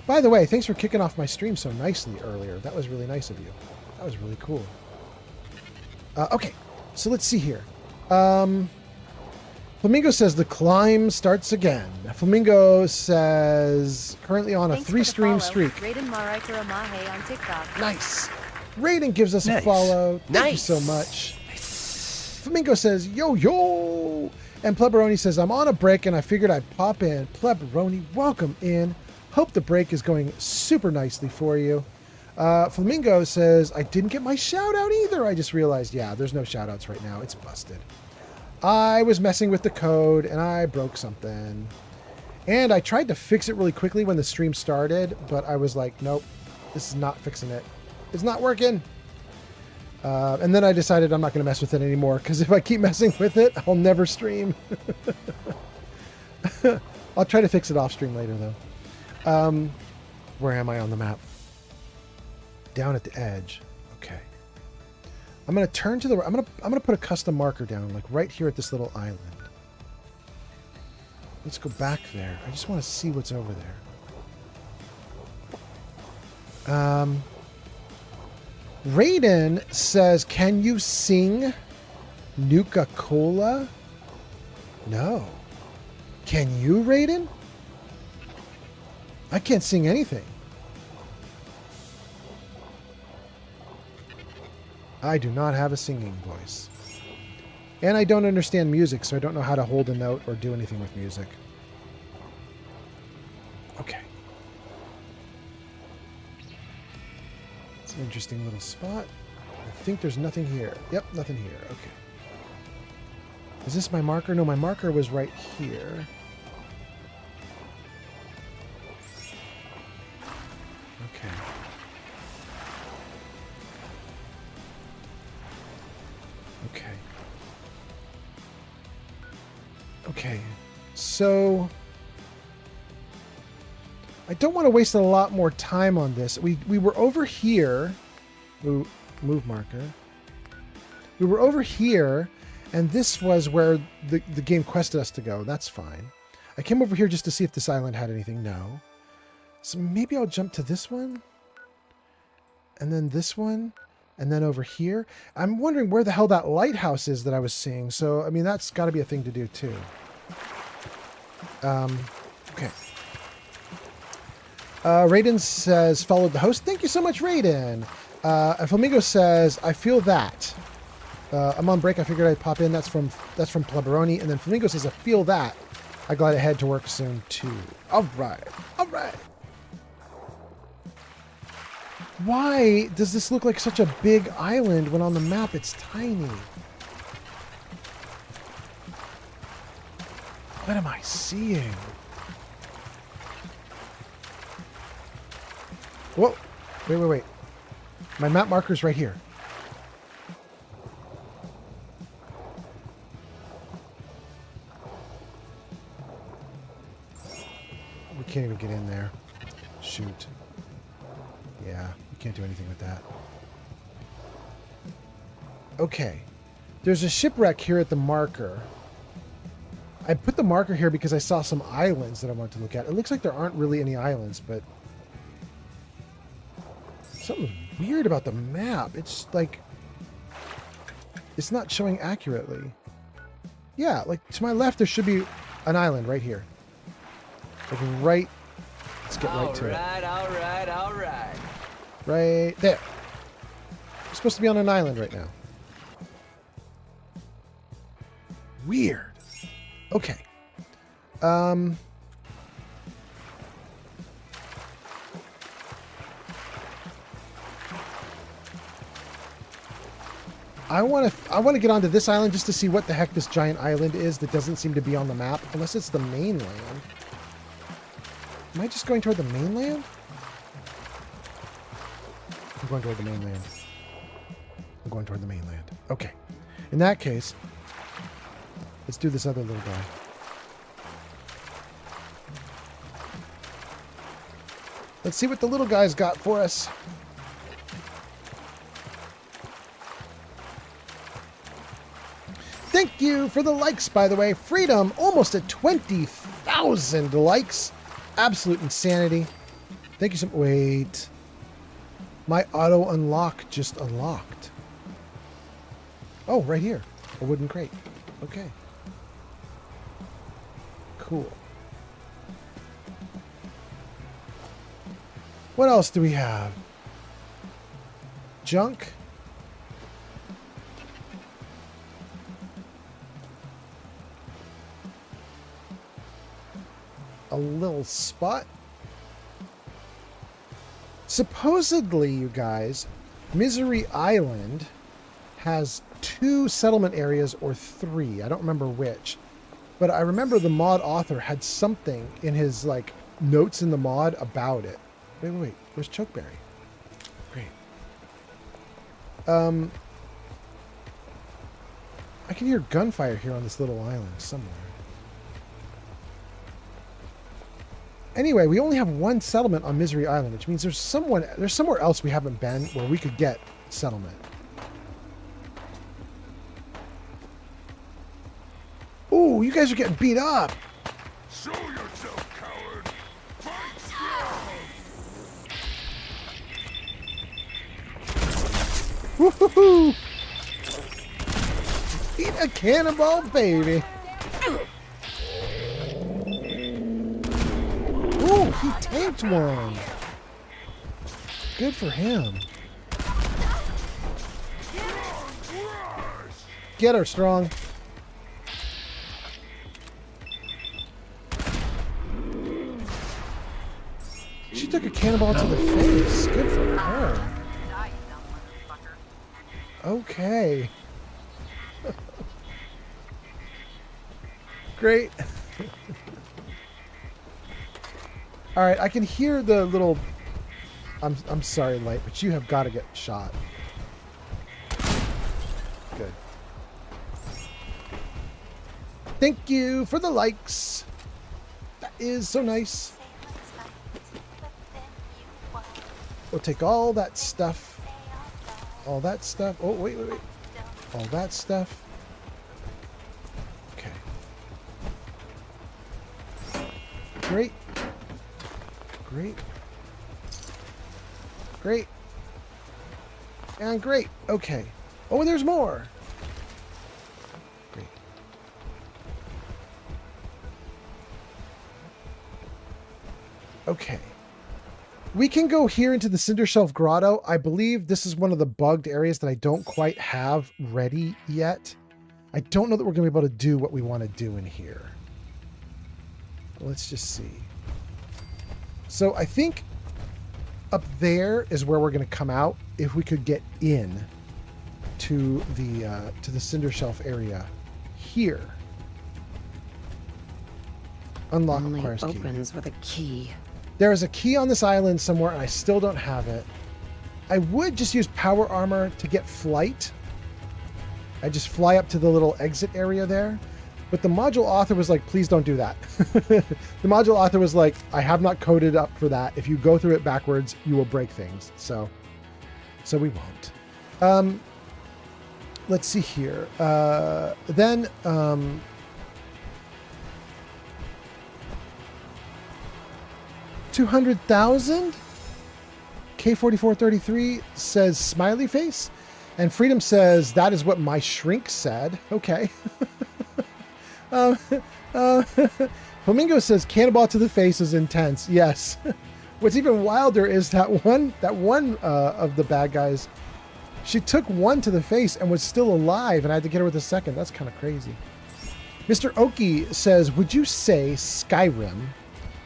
By the way, thanks for kicking off my stream so nicely earlier. That was really nice of you. That was really cool. Okay, so let's see here. Flamingo says the climb starts again. Flamingo says currently on a 3-stream streak. Raiden Maraikura Mahe on TikTok. Nice. Raiden gives us a follow. Thank you so much. Flamingo says, yo, yo. And Pleberoni says, I'm on a break and I figured I'd pop in. Pleberoni, welcome in. Hope the break is going super nicely for you. Flamingo says, I didn't get my shout out either. I just realized, yeah, there's no shout outs right now. It's busted. I was messing with the code and I broke something. And I tried to fix it really quickly when the stream started, but I was like, nope, this is not fixing it. It's not working. And then I decided I'm not going to mess with it anymore because if I keep messing with it, I'll never stream. I'll try to fix it off stream later though. Where am I on the map? Down at the edge. Okay. I'm going to turn to the I'm going to put a custom marker down like right here at this little island. Let's go back there. I just want to see what's over there. Raiden says, can you sing Nuka Cola? No. Can you, Raiden? I can't sing anything. I do not have a singing voice. And I don't understand music, so I don't know how to hold a note or do anything with music. Okay. It's an interesting little spot. I think there's nothing here. Yep, nothing here. Okay. Is this my marker? No, my marker was right here. Okay. Okay. Okay. So I don't want to waste a lot more time on this. We were over here. Move marker. We were over here, and this was where the game quested us to go. That's fine. I came over here just to see if this island had anything. No. So maybe I'll jump to this one. And then this one. And then over here. I'm wondering where the hell that lighthouse is that I was seeing. So, I mean, that's got to be a thing to do, too. Okay. Raiden says, followed the host. Thank you so much, Raiden. And Flamingo says, I feel that. I'm on break. I figured I'd pop in. That's from Pleberoni. And then Flamingo says, I feel that. I glad I head to work soon, too. All right. All right. Why does this look like such a big island when on the map it's tiny? What am I seeing? Whoa. Wait. My map marker's right here. We can't even get in there. Shoot. Yeah, we can't do anything with that. Okay. There's a shipwreck here at the marker. I put the marker here because I saw some islands that I wanted to look at. It looks like there aren't really any islands, but something's weird about the map. It's like it's not showing accurately. Yeah, like to my left there should be an island right here. Like right. Let's get right to it. All right. Right there. We're supposed to be on an island right now. Weird. Okay. I want to get onto this island just to see what the heck this giant island is that doesn't seem to be on the map, unless it's the mainland. Am I just going toward the mainland? I'm going toward the mainland. I'm going toward the mainland. Okay. In that case, let's do this other little guy. Let's see what the little guy's got for us. Thank you for the likes, by the way. Freedom, almost at 20,000 likes. Absolute insanity. Thank you so much. Wait. My auto unlock just unlocked. Oh, right here. A wooden crate. Okay. Cool. What else do we have? Junk. A little spot. Supposedly, you guys, Misery Island has 2 settlement areas or 3. I don't remember which. But I remember the mod author had something in his like notes in the mod about it. Wait. Where's Chokeberry? Great. I can hear gunfire here on this little island somewhere. Anyway, we only have 1 settlement on Misery Island, which means there's somewhere else we haven't been where we could get settlement. Ooh, you guys are getting beat up. Show yourself, coward. Fight strong. Woohoo! Eat a cannonball, baby. Ooh, he tanked one. Good for him. Get her, Strong. She took a cannonball to the face. Good for her. Okay. Great. All right, I can hear the little... I'm sorry, Light, but you have got to get shot. Good. Thank you for the likes. That is so nice. We'll take all that stuff. All that stuff. Oh, wait. All that stuff. Okay. Great. Great. And great. Okay. Oh, there's more. Great. Okay. We can go here into the Cinder Shelf Grotto. I believe this is one of the bugged areas that I don't quite have ready yet. I don't know that we're going to be able to do what we want to do in here. Let's just see. So I think up there is where we're going to come out if we could get in to the Cinder Shelf area here. Unlock requires key. Opens with a key. There is a key on this island somewhere, and I still don't have it. I would just use power armor to get flight. I just fly up to the little exit area there. But the module author was like, please don't do that. The module author was like, I have not coded up for that. If you go through it backwards, you will break things. So we won't. let's see here. Then 200,000. K4433 says smiley face, and Freedom says that is what my shrink said. Okay. Flamingo says cannonball to the face is intense. Yes. What's even wilder is that one of the bad guys, she took one to the face and was still alive, and I had to get her with a second. That's kind of crazy. Mr. Oki says, would you say Skyrim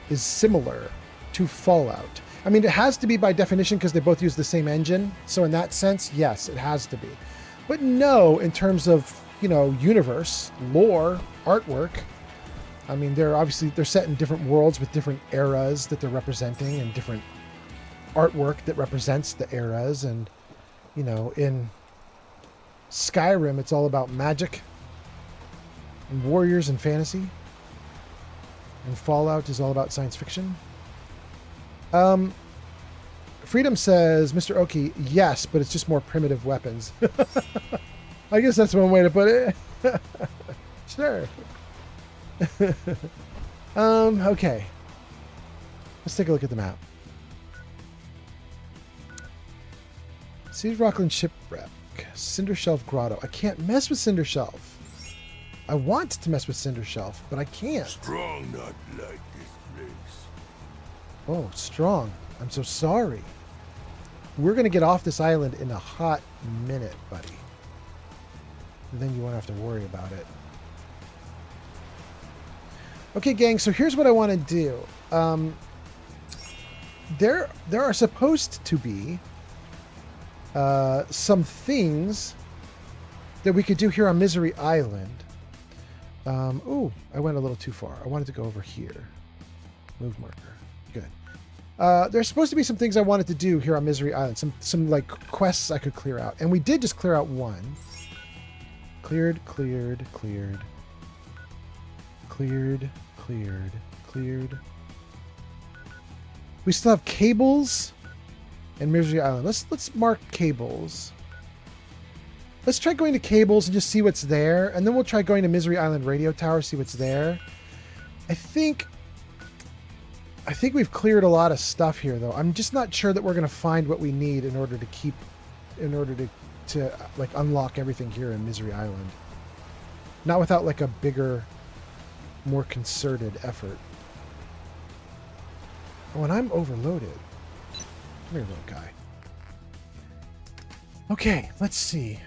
is similar to Fallout? I mean, it has to be by definition because they both use the same engine. So in that sense, yes, it has to be. But no, in terms of, you know, universe, lore, artwork, I mean, they're set in different worlds with different eras that they're representing and different artwork that represents the eras. And, you know, in Skyrim, it's all about magic and warriors and fantasy. And Fallout is all about science fiction. Freedom says, Mr. Oki, yes, but it's just more primitive weapons. I guess that's one way to put it. Sure. Okay. Let's take a look at the map. Siege Rockland Shipwreck. Cinder Shelf Grotto. I can't mess with Cinder Shelf. I want to mess with Cinder Shelf, but I can't. Strong not like this place. Oh, Strong. I'm so sorry. We're going to get off this island in a hot minute, buddy. And then you won't have to worry about it. Okay, gang, so here's what I want to do. There are supposed to be some things that we could do here on Misery Island. Ooh, I went a little too far. I wanted to go over here. Move marker. Good. There's supposed to be some things I wanted to do here on Misery Island. Some like quests I could clear out. And we did just clear out one. Cleared. We still have cables and Misery Island. Let's mark cables. Let's try going to cables and just see what's there. And then we'll try going to Misery Island Radio Tower, see what's there. I think we've cleared a lot of stuff here, though. I'm just not sure that we're going to find what we need in order to like unlock everything here in Misery Island. Not without like a bigger, more concerted effort. Oh, and I'm overloaded. Come here, little guy. Okay, let's see.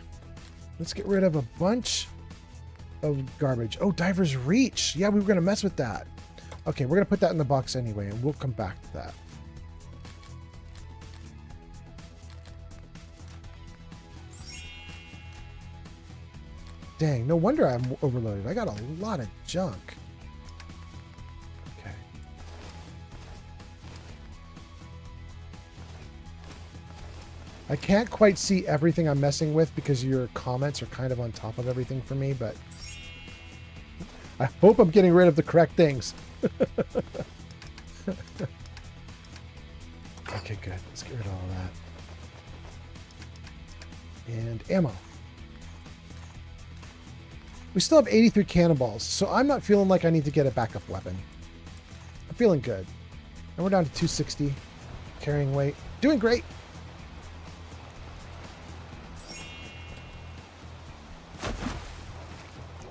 Let's get rid of a bunch of garbage. Oh, Diver's Reach. Yeah, we were going to mess with that. Okay, we're going to put that in the box anyway, and we'll come back to that. Dang, no wonder I'm overloaded. I got a lot of junk. Okay. I can't quite see everything I'm messing with because your comments are kind of on top of everything for me, but I hope I'm getting rid of the correct things. Okay, good. Let's get rid of all that. And ammo. We still have 83 cannonballs, so I'm not feeling like I need to get a backup weapon. I'm feeling good. And we're down to 260 carrying weight. Doing great.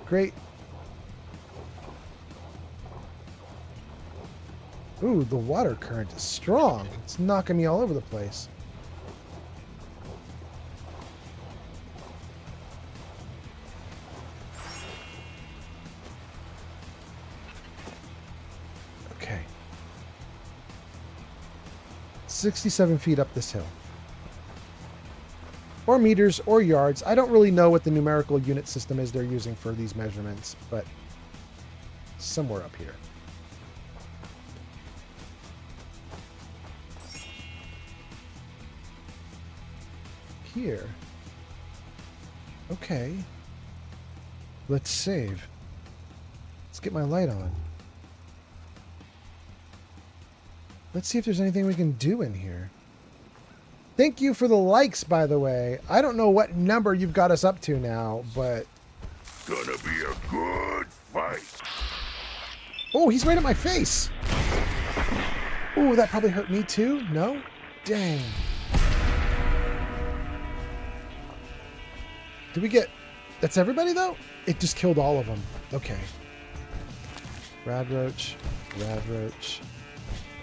Great. Ooh, the water current is strong. It's knocking me all over the place. Okay. 67 feet up this hill. Or meters, or yards. I don't really know what the numerical unit system is they're using for these measurements, but somewhere up here. Here. Okay. Let's save. Let's get my light on. Let's see if there's anything we can do in here. Thank you for the likes, by the way. I don't know what number you've got us up to now, but... Gonna be a good fight. Oh, he's right at my face. Oh, that probably hurt me too. No? Dang. Did we get... That's everybody, though? It just killed all of them. Okay. Rad roach. Rad roach.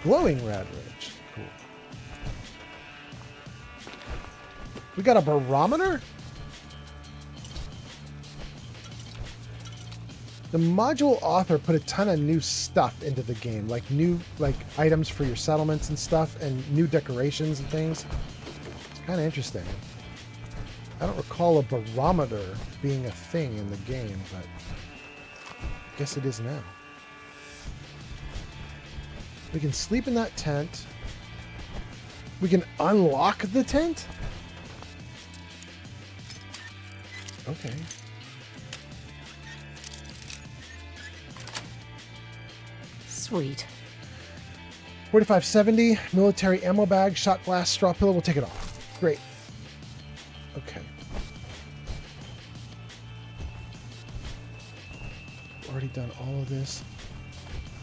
Glowing rad roach. Cool. We got a barometer? The module author put a ton of new stuff into the game, like new items for your settlements and stuff, and new decorations and things. It's kind of interesting. I don't recall a barometer being a thing in the game, but I guess it is now. We can sleep in that tent. We can unlock the tent? Okay. Sweet. 4570, military ammo bag, shot glass, straw pillow. We'll take it all. Great. Okay. Already done all of this.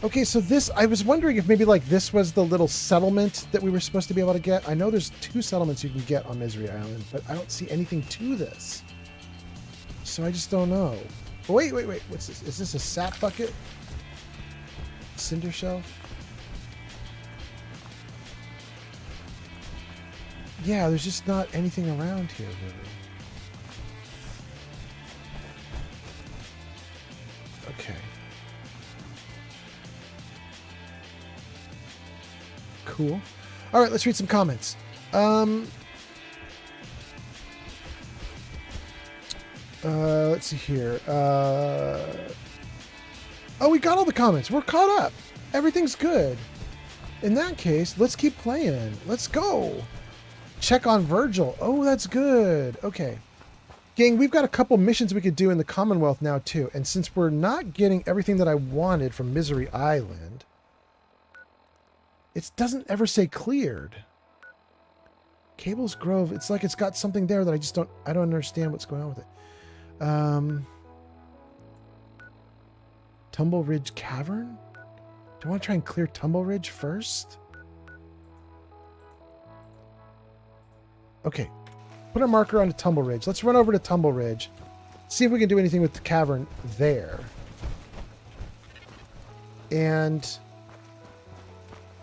Okay, so this, I was wondering if maybe like this was the little settlement that we were supposed to be able to get. I know there's 2 settlements you can get on Misery Island, but I don't see anything to this. So I just don't know. Oh, wait. What's this? Is this a sap bucket? Cinder shelf? Yeah, there's just not anything around here, really. Okay. Cool. All right, let's read some comments. Let's see here. Oh, we got all the comments. We're caught up. Everything's good. In that case, let's keep playing. Let's go. Check on Virgil. Oh, that's good. Okay. Gang, we've got a couple missions we could do in the Commonwealth now, too. And since we're not getting everything that I wanted from Misery Island, it doesn't ever say cleared. Cable's Grove, it's like it's got something there that I don't understand what's going on with it. Tumble Ridge Cavern? Do I want to try and clear Tumble Ridge first? Okay. Put a marker on the Tumble Ridge. Let's run over to Tumble Ridge. See if we can do anything with the cavern there. And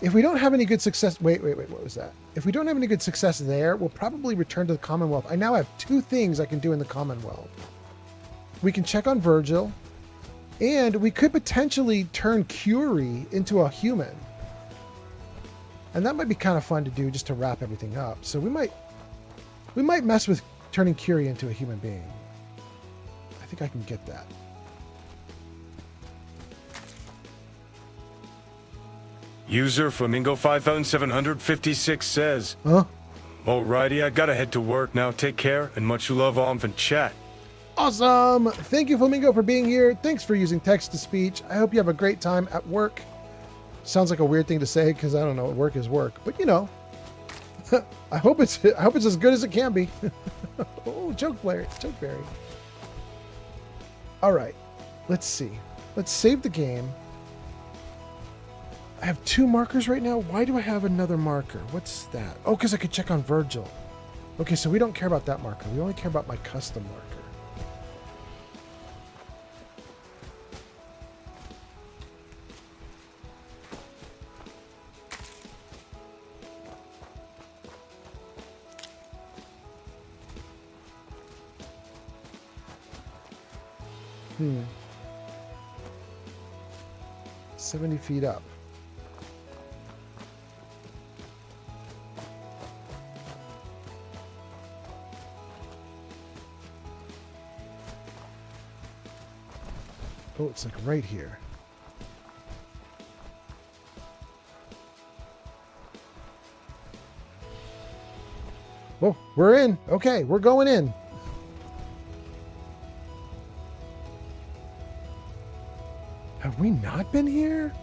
if we don't have any good success... Wait. What was that? If we don't have any good success there, we'll probably return to the Commonwealth. I now have 2 things I can do in the Commonwealth. We can check on Virgil. And we could potentially turn Curie into a human. And that might be kind of fun to do just to wrap everything up. So we might mess with turning Curie into a human being. I think I can get that. User Flamingo 5756 says, huh? Alrighty, I gotta head to work now. Take care and much love on from chat. Awesome! Thank you, Flamingo, for being here. Thanks for using text-to-speech. I hope you have a great time at work. Sounds like a weird thing to say because I don't know, work is work. But you know, I hope it's as good as it can be. Oh, Jokeberry. All right, let's see. Let's save the game. I have 2 markers right now. Why do I have another marker? What's that? Oh, because I could check on Virgil. Okay, so we don't care about that marker. We only care about my custom marker. Hmm. 70 feet up. Oh, it's like right here. Oh, we're in. Okay, we're going in. Have we not been here?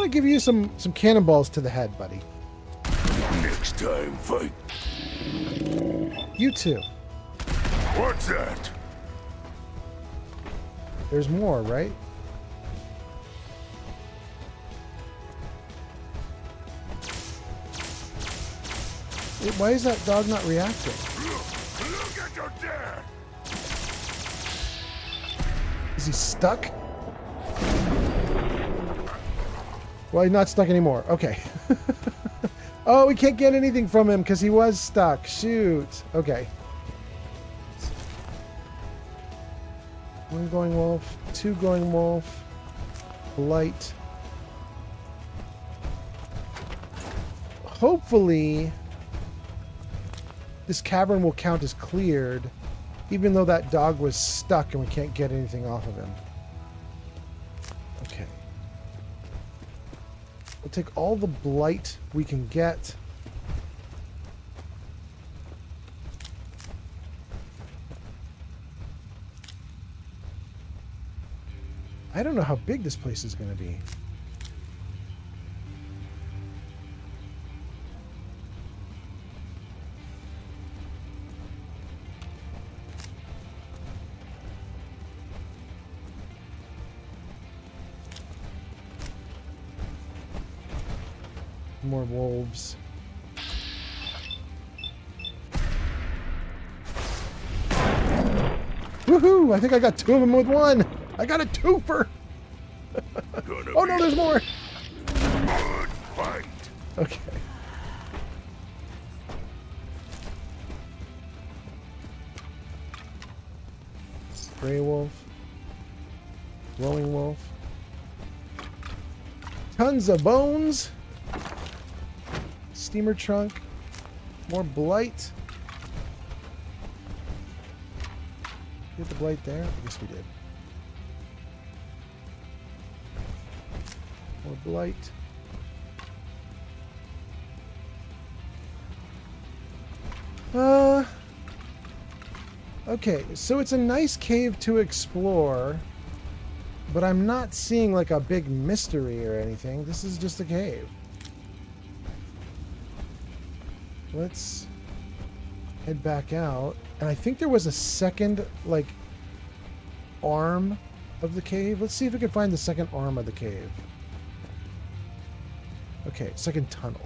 to give you some cannonballs to the head, buddy. Next time, fight. You too. What's that? There's more, right? Wait, why is that dog not reacting? Look at your dad. Is he stuck? Well, he's not stuck anymore. Okay. Oh, we can't get anything from him because he was stuck. Shoot. Okay. One going wolf. Two going wolf. Blight. Hopefully, this cavern will count as cleared, even though that dog was stuck and we can't get anything off of him. Okay. We'll take all the blight we can get. I don't know how big this place is going to be. More wolves. Woohoo! I think I got two of them with one. I got a twofer. Oh no, there's more. Good fight. Okay. Gray wolf. Glowing wolf. Tons of bones. Steamer trunk. More blight. Get the blight there? I guess we did. More blight. Okay, so it's a nice cave to explore, but I'm not seeing like a big mystery or anything. This is just a cave. Let's head back out. And I think there was a second, like, arm of the cave. Let's see if we can find the second arm of the cave. Okay, second tunnel.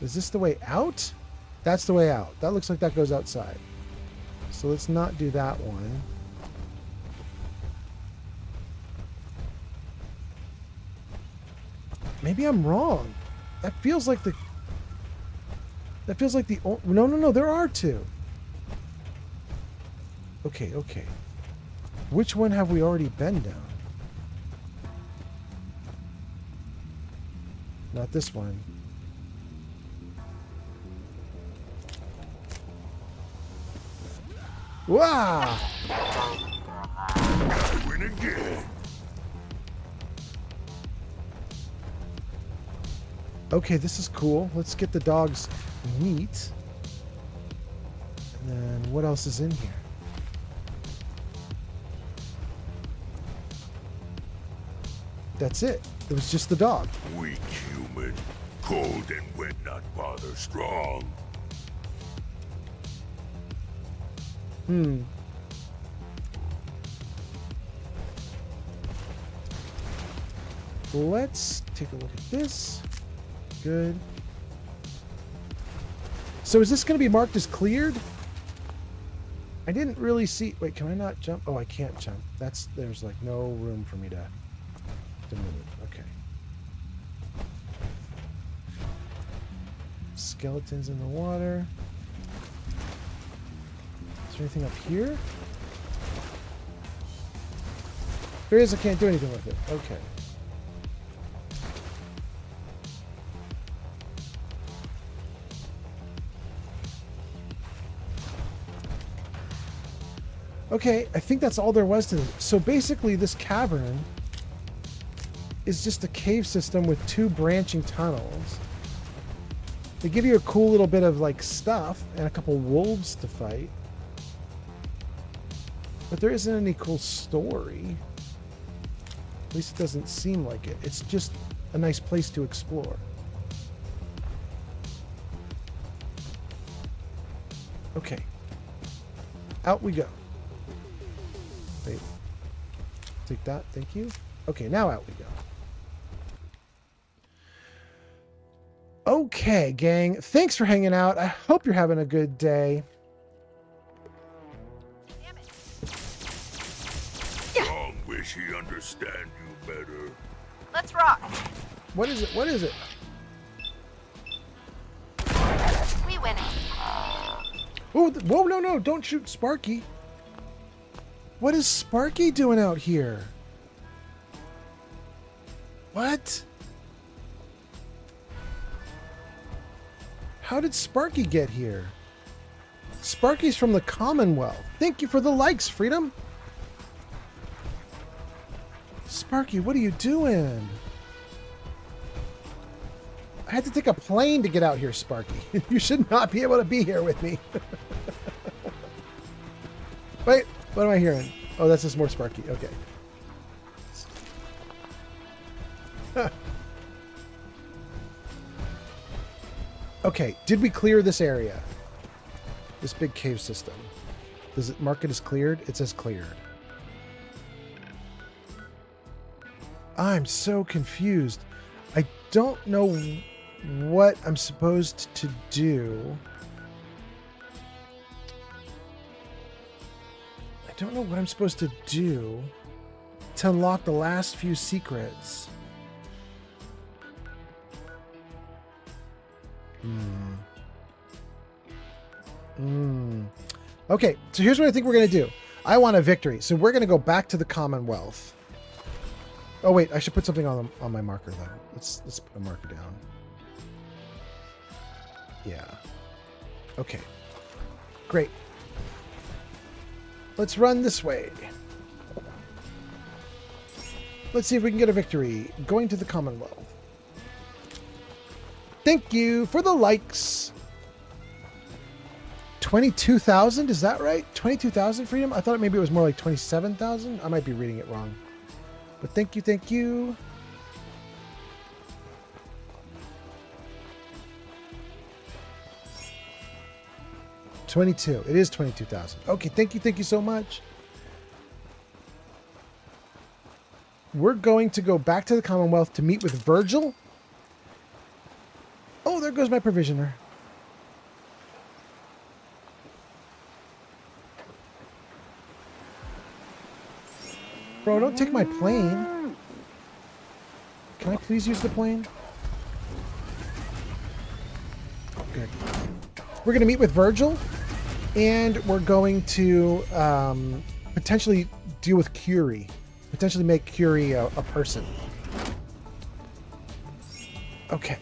Is this the way out? That's the way out. That looks like that goes outside. So let's not do that one. Maybe I'm wrong. That feels like the... That feels like the... No, there are two. Okay, okay. Which one have we already been down? Not this one. Wow! I win again. Okay, this is cool. Let's get the dog's meat. And then what else is in here? That's it. It was just the dog. Weak human. Cold and wet, not bother strong. Let's take a look at this. Good. So is this going to be marked as cleared? I didn't really see... Wait, can I not jump? Oh, I can't jump. There's like no room for me to move. Okay. Skeletons in the water. Is there anything up here? There is. I can't do anything with it. Okay. Okay, I think that's all there was to it. So basically this cavern is just a cave system with two branching tunnels. They give you a cool little bit of like stuff and a couple wolves to fight. But there isn't any cool story. At least it doesn't seem like it. It's just a nice place to explore. Okay. Out we go. Wait. Take that. Thank you. Okay, now out we go. Okay, gang. Thanks for hanging out. I hope you're having a good day. Long wish he understand you better. Let's rock. What is it? What is it? We winning. Oh, whoa, no, no. Don't shoot Sparky. What is Sparky doing out here? What? How did Sparky get here? Sparky's from the Commonwealth. Thank you for the likes, Freedom. Sparky, what are you doing? I had to take a plane to get out here, Sparky. You should not be able to be here with me. Wait, what am I hearing? Oh, that's just more Sparky. Okay. Okay, did we clear this area? This big cave system. Does it mark it as cleared? It says cleared. I'm so confused. I don't know what I'm supposed to do. I don't know what I'm supposed to do to unlock the last few secrets. Okay, so here's what I think we're going to do. I want a victory, so we're going to go back to the Commonwealth. Oh wait, I should put something on my marker though. Let's put a marker down. Yeah. Okay. Great. Let's run this way. Let's see if we can get a victory. Going to the Commonwealth. Thank you for the likes. 22,000, is that right? 22,000 Freedom? I thought maybe it was more like 27,000. I might be reading it wrong. But thank you, thank you. $22. It is 22,000. Okay, thank you so much. We're going to go back to the Commonwealth to meet with Virgil. Oh, there goes my provisioner. Bro, don't take my plane. Can I please use the plane? Good. We're going to meet with Virgil, and we're going to potentially deal with Curie. Potentially make Curie a person. Okay.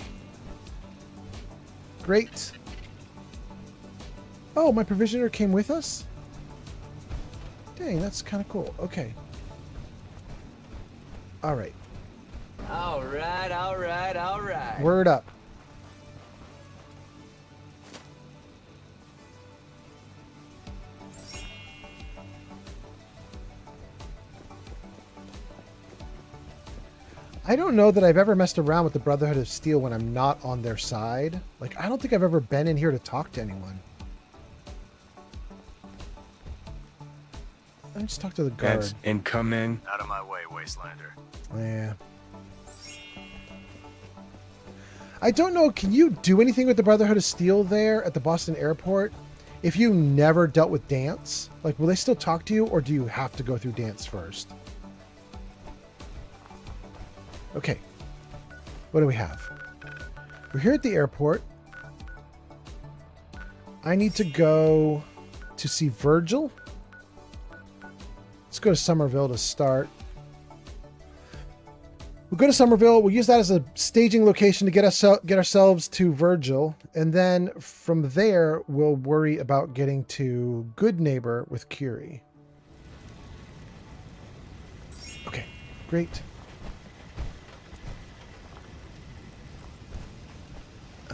Great. Oh, my provisioner came with us? Dang, that's kind of cool. Okay. All right. All right, all right, all right. Word up. I don't know that I've ever messed around with the Brotherhood of Steel when I'm not on their side. Like, I don't think I've ever been in here to talk to anyone. I just talk to the guard. That's incoming. Out of my way, Wastelander. Yeah. I don't know, can you do anything with the Brotherhood of Steel there at the Boston airport if you never dealt with Dance? Like, will they still talk to you, or do you have to go through Dance first? Okay. What do we have? We're here at the airport. I need to go to see Virgil. Let's go to Somerville to start. We'll go to Somerville. We'll use that as a staging location to get ourselves to Virgil. And then from there, we'll worry about getting to Good Neighbor with Curie. Okay, great.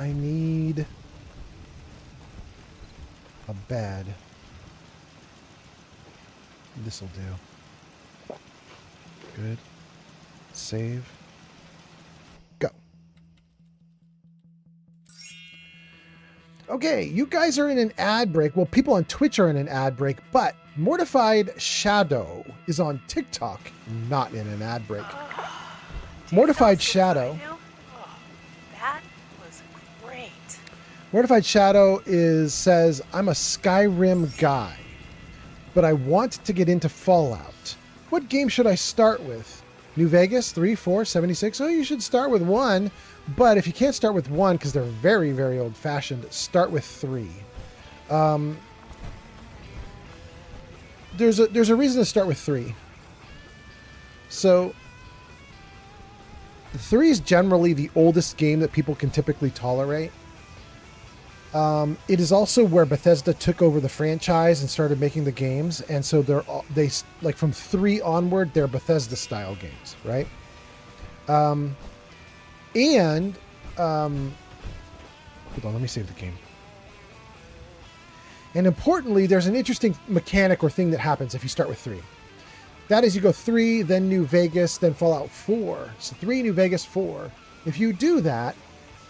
I need a bed. This'll do. Good. Save. Go. Okay, you guys are in an ad break. Well, people on Twitch are in an ad break, but Mortified Shadow is on TikTok, not in an ad break. Mortified Shadow. That was great. Mortified Shadow says, I'm a Skyrim guy, but I want to get into Fallout. What game should I start with? New Vegas, 3, 4, 76? Oh, you should start with 1, but if you can't start with 1 because they're very, very old-fashioned, start with 3. There's a reason to start with 3. So 3 is generally the oldest game that people can typically tolerate. It is also where Bethesda took over the franchise and started making the games, and so they like from 3 onward, they're Bethesda style games, right? Hold on, let me save the game. And importantly, there's an interesting mechanic or thing that happens if you start with 3. That is, you go 3, then New Vegas, then Fallout 4. So 3, New Vegas, 4. If you do that,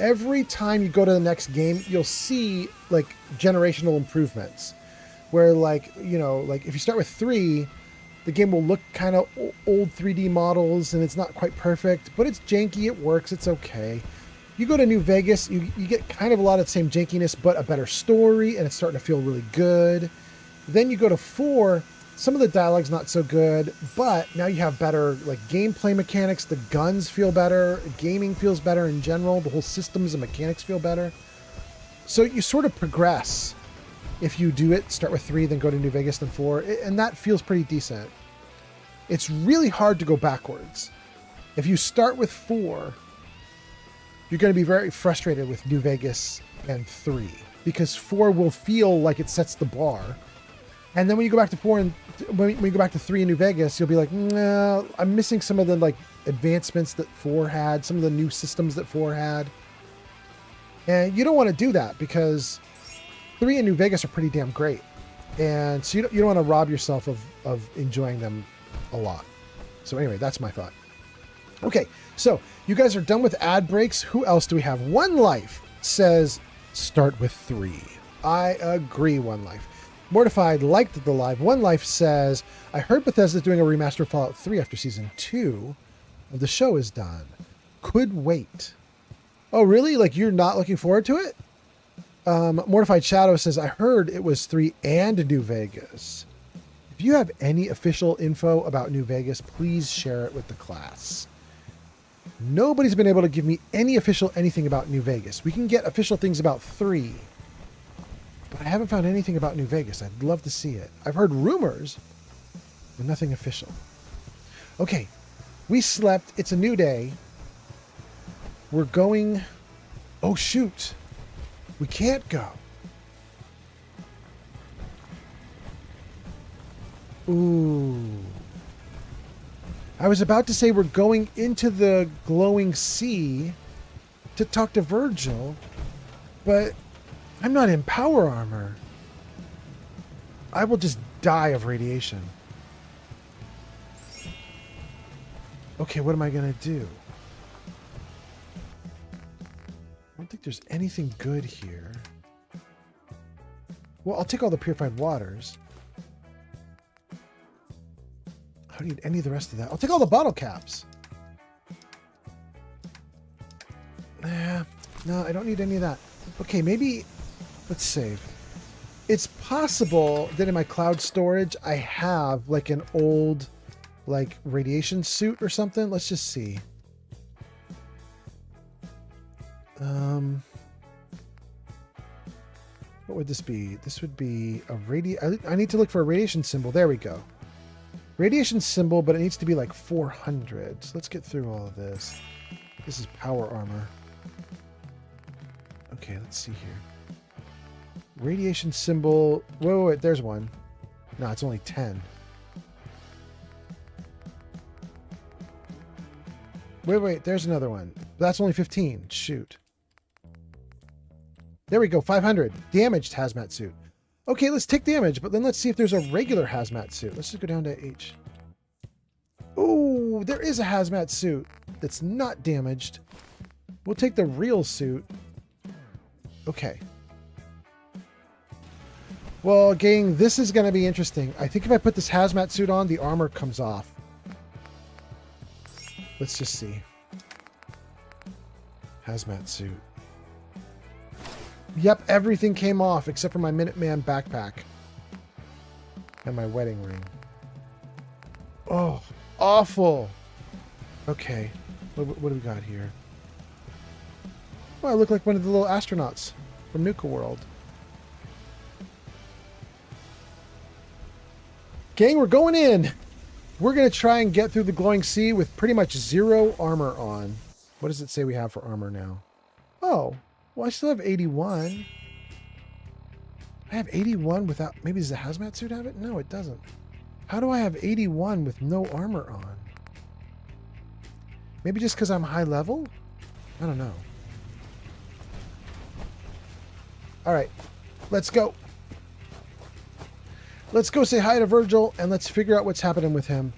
every time you go to the next game, you'll see like generational improvements. Where like, you know, like if you start with 3, the game will look kind of old 3D models and it's not quite perfect, but it's janky, it works, it's okay. You go to New Vegas, you get kind of a lot of the same jankiness, but a better story, and it's starting to feel really good. Then you go to 4, some of the dialogue's not so good, but now you have better like gameplay mechanics, the guns feel better, gaming feels better in general, the whole systems and mechanics feel better. So you sort of progress if you do it, start with 3, then go to New Vegas, then 4, and that feels pretty decent. It's really hard to go backwards. If you start with 4, you're going to be very frustrated with New Vegas and 3, because 4 will feel like it sets the bar. And then when you go back to 4 and when you go back to 3 in New Vegas, you'll be like, nah, I'm missing some of the like advancements that 4 had, some of the new systems that 4 had. And you don't want to do that because 3 and New Vegas are pretty damn great. And so you don't want to rob yourself of enjoying them a lot. So anyway, that's my thought. Okay, so you guys are done with ad breaks. Who else do we have? One Life says start with 3. I agree, One Life. Mortified liked the live. One Life says, I heard Bethesda's doing a remaster of Fallout 3 after season 2 of the show is done. Could wait. Oh, really? Like you're not looking forward to it? Mortified Shadow says, I heard it was 3 and New Vegas. If you have any official info about New Vegas, please share it with the class. Nobody's been able to give me any official anything about New Vegas. We can get official things about 3. But I haven't found anything about New Vegas. I'd love to see it. I've heard rumors, but nothing official. Okay, we slept. It's a new day. We're going... Oh, shoot. We can't go. Ooh. I was about to say we're going into the glowing sea to talk to Virgil, but I'm not in power armor. I will just die of radiation. Okay, what am I going to do? I don't think there's anything good here. Well, I'll take all the purified waters. I don't need any of the rest of that. I'll take all the bottle caps. No, I don't need any of that. Okay, maybe... Let's save. It's possible that in my cloud storage, I have like an old like radiation suit or something. Let's just see. What would this be? This would be a I need to look for a radiation symbol. There we go. Radiation symbol, but it needs to be like 400. So let's get through all of this. This is power armor. Okay, let's see here. Radiation symbol. Wait, there's one. No, it's only 10. Wait, there's another one. That's only 15. Shoot. There we go, 500. Damaged hazmat suit. Okay, let's take damage, but then let's see if there's a regular hazmat suit. Let's just go down to H. Oh, there is a hazmat suit that's not damaged. We'll take the real suit. Okay. Well, gang, this is going to be interesting. I think if I put this hazmat suit on, the armor comes off. Let's just see. Hazmat suit. Yep, everything came off except for my Minuteman backpack. And my wedding ring. Oh, awful. Okay. What do we got here? Oh, I look like one of the little astronauts from Nuka World. Gang, we're going in. We're going to try and get through the glowing sea with pretty much 0 armor on. What does it say we have for armor now? Oh, well, I still have 81. I have 81 without... Maybe does the hazmat suit have it? No, it doesn't. How do I have 81 with no armor on? Maybe just because I'm high level? I don't know. All right, let's go. Let's go say hi to Virgil and let's figure out what's happening with him.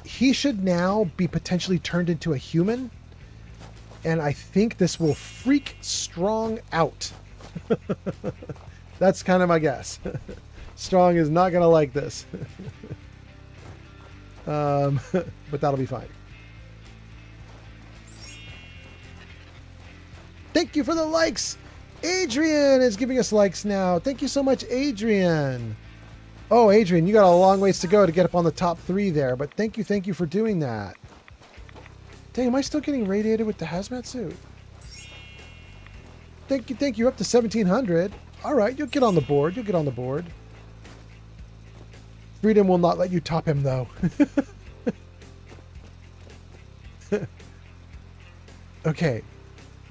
He should now be potentially turned into a human. And I think this will freak Strong out. That's kind of my guess. Strong is not going to like this. But that'll be fine. Thank you for the likes. Adrian is giving us likes now. Thank you so much, Adrian. Oh, Adrian, you got a long ways to go to get up on the top 3 there. But thank you for doing that. Dang, am I still getting radiated with the hazmat suit? Thank you. Up to 1,700. All right, you'll get on the board. Freedom will not let you top him, though. Okay.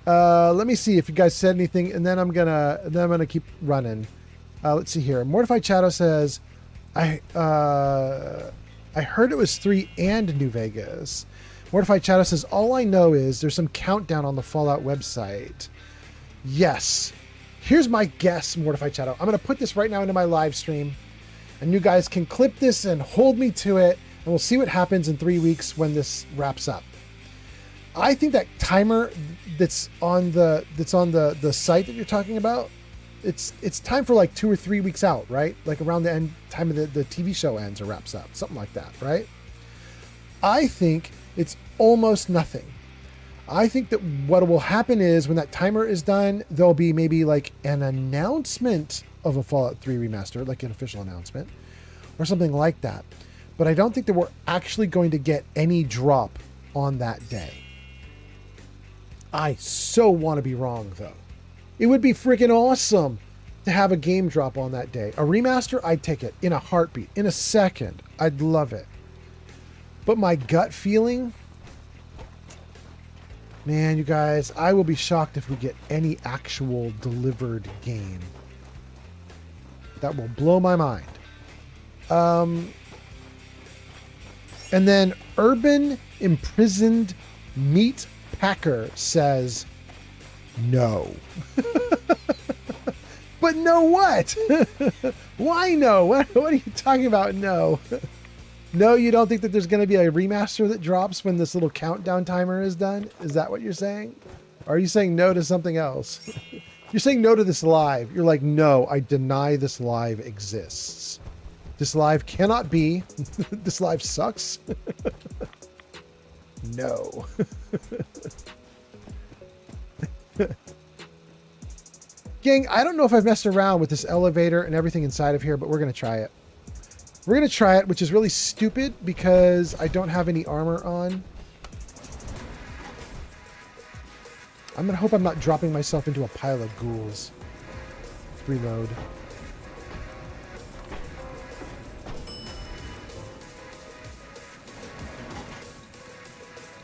Let me see if you guys said anything, and then I'm gonna keep running. Let's see here. Mortified Shadow says, I heard it was 3 and New Vegas. Mortified Shadow says, all I know is there's some countdown on the Fallout website. Yes. Here's my guess, Mortified Shadow. I'm going to put this right now into my live stream. And you guys can clip this and hold me to it. And we'll see what happens in 3 weeks when this wraps up. I think that timer that's on the site that you're talking about, it's time for like 2 or 3 weeks out, right? Like around the end time of the TV show ends or wraps up. Something like that, right? I think it's almost nothing. I think that what will happen is when that timer is done, there'll be maybe like an announcement of a Fallout 3 remaster, like an official announcement or something like that. But I don't think that we're actually going to get any drop on that day. I so want to be wrong, though. It would be freaking awesome to have a game drop on that day. A remaster, I'd take it in a heartbeat, in a second. I'd love it. But my gut feeling, man, you guys, I will be shocked if we get any actual delivered game. That will blow my mind. And then Urban Imprisoned Meat Packer says, no. But no what? Why no? What are you talking about? No. No, you don't think that there's going to be a remaster that drops when this little countdown timer is done? Is that what you're saying? Or are you saying no to something else? You're saying no to this live. You're like, no, I deny this live exists. This live cannot be. This live sucks. No. Gang, I don't know if I've messed around with this elevator and everything inside of here, but we're going to try it. We're going to try it, which is really stupid because I don't have any armor on. I'm going to hope I'm not dropping myself into a pile of ghouls. Let's reload.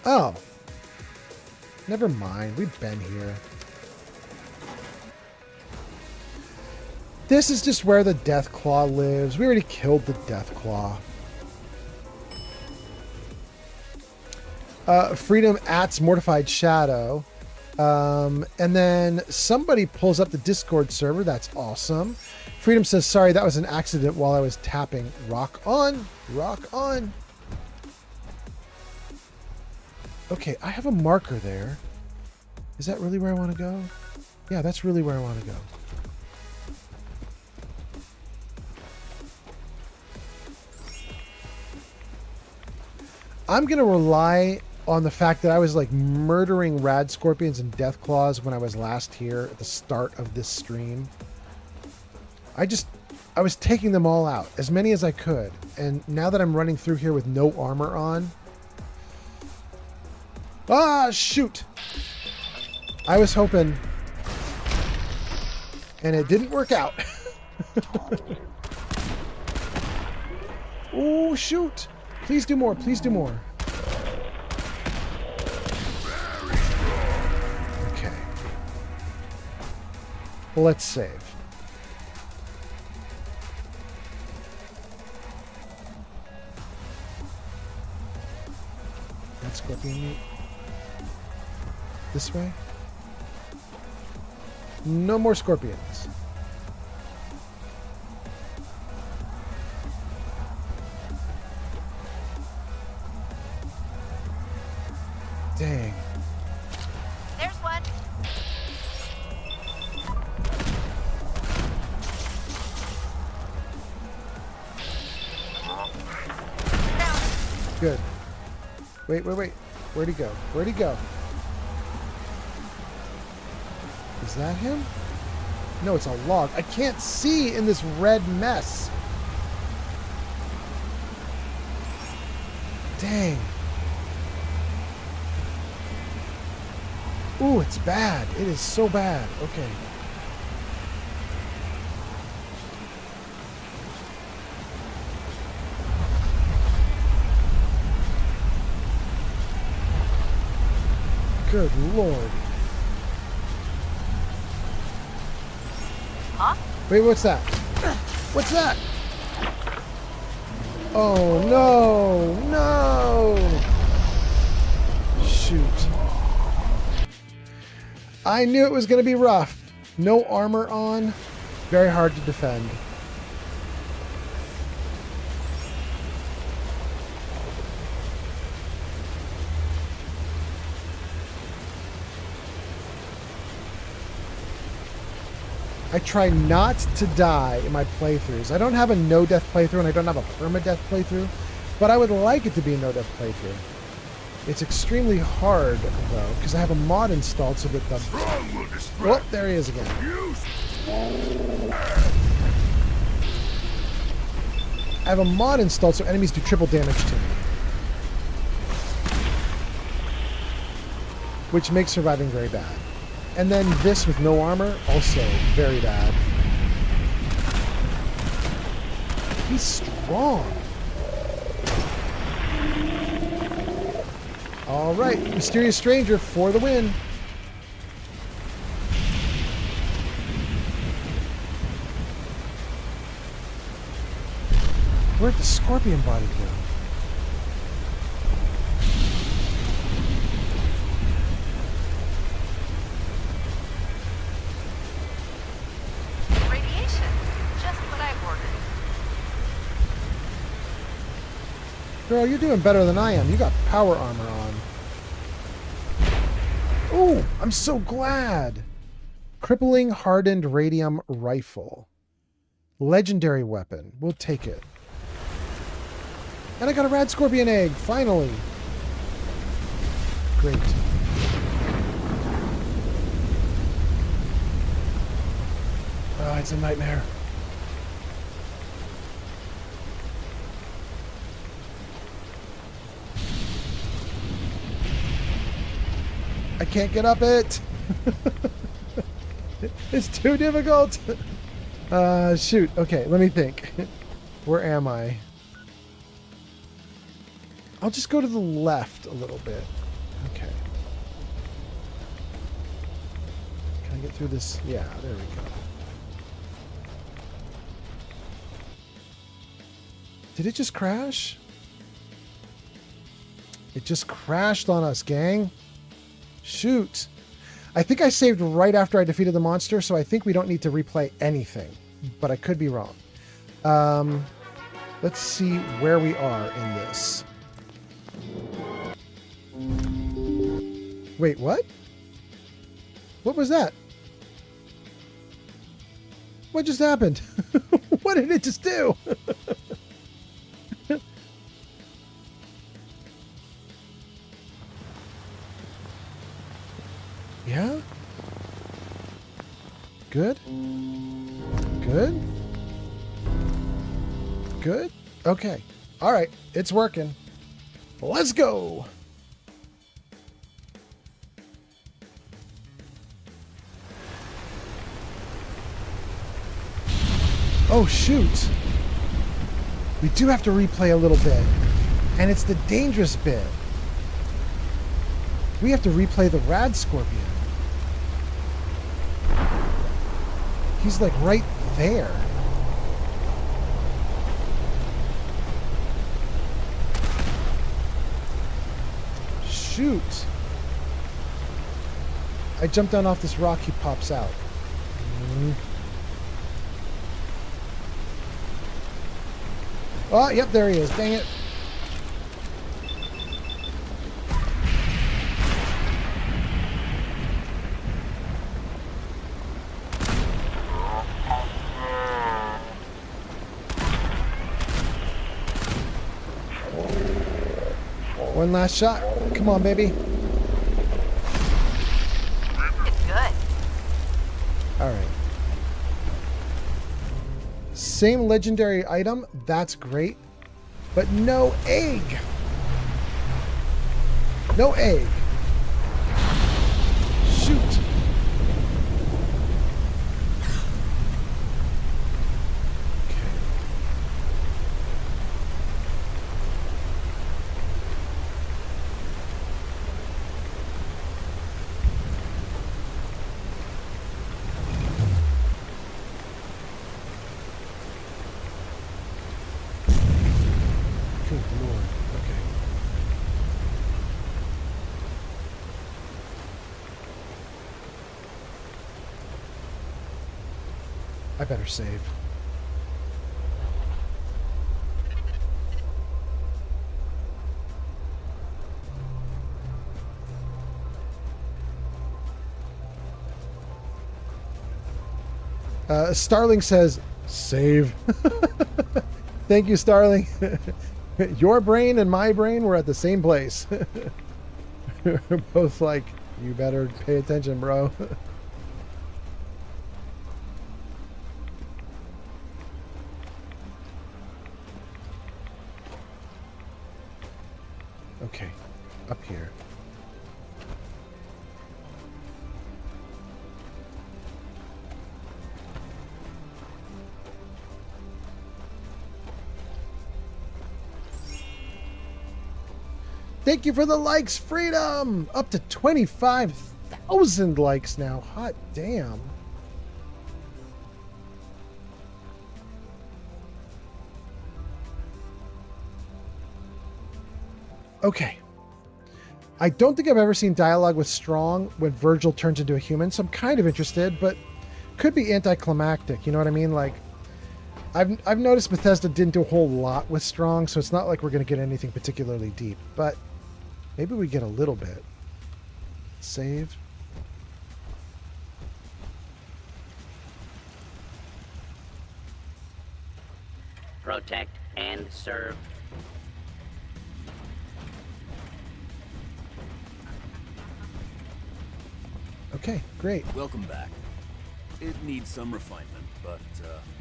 Oh. Never mind. We've been here. This is just where the Death Claw lives. We already killed the Death Claw. Freedom ats Mortified Shadow. And then somebody pulls up the Discord server. That's awesome. Freedom says, sorry, that was an accident while I was tapping. Rock on. Rock on. Okay, I have a marker there. Is that really where I want to go? Yeah, that's really where I want to go. I'm going to rely on the fact that I was like murdering rad scorpions and death claws when I was last here at the start of this stream. I was taking them all out, as many as I could. And now that I'm running through here with no armor on. Ah, shoot! I was hoping, and it didn't work out. Oh, shoot! Please do more, please do more. Okay. Let's save. That's scorpion meat. This way? No more scorpions. Dang. There's one. Good. Wait. Where'd he go? Where'd he go? Is that him? No, it's a log. I can't see in this red mess. Dang. Ooh, it's bad. It is so bad. Okay. Good Lord. Huh? Wait, what's that? What's that? Oh, no. No. Shoot. I knew it was going to be rough. No armor on. Very hard to defend. I try not to die in my playthroughs. I don't have a no-death playthrough and I don't have a permadeath playthrough, but I would like it to be a no-death playthrough. It's extremely hard, though, because I have a mod installed so that the... Oh, there he is again. I have a mod installed so enemies do triple damage to me. Which makes surviving very bad. And then this with no armor, also very bad. He's strong. All right, Mysterious Stranger for the win. Where'd the scorpion body go? Girl, you're doing better than I am. You got power armor on. Ooh, I'm so glad. Crippling hardened radium rifle. Legendary weapon. We'll take it. And I got a rad scorpion egg, finally. Great. Oh, it's a nightmare. I can't get up it. It's too difficult. Shoot. Okay, let me think. Where am I? I'll just go to the left a little bit. Okay. Can I get through this? Yeah, there we go. Did it just crash? It just crashed on us, gang. Shoot. I think I saved right after I defeated the monster, so I think we don't need to replay anything, but I could be wrong. Let's see where we are in this. Wait, what? What was that? What just happened? What did it just do? Yeah? Good? Good? Good? Okay. All right. It's working. Let's go. Oh, shoot. We do have to replay a little bit. And it's the dangerous bit. We have to replay the rad scorpion. He's like right there. Shoot. I jumped down off this rock, he pops out. Oh, yep, there he is. Dang it. One last shot. Come on, baby. It's good. All right. Same legendary item. That's great. But no egg. No egg. Shoot. I better save. Starling says, save. Thank you, Starling. Your brain and my brain were at the same place. We're both like, you better pay attention, bro. Okay, up here. Thank you for the likes, Freedom! Up to 25,000 likes now. Hot damn. Okay. I don't think I've ever seen dialogue with Strong when Virgil turns into a human, so I'm kind of interested, but could be anticlimactic, you know what I mean? Like, I've noticed Bethesda didn't do a whole lot with Strong, so it's not like we're going to get anything particularly deep, but maybe we get a little bit. Save. Protect and serve. Okay, great. Welcome back. It needs some refinement, but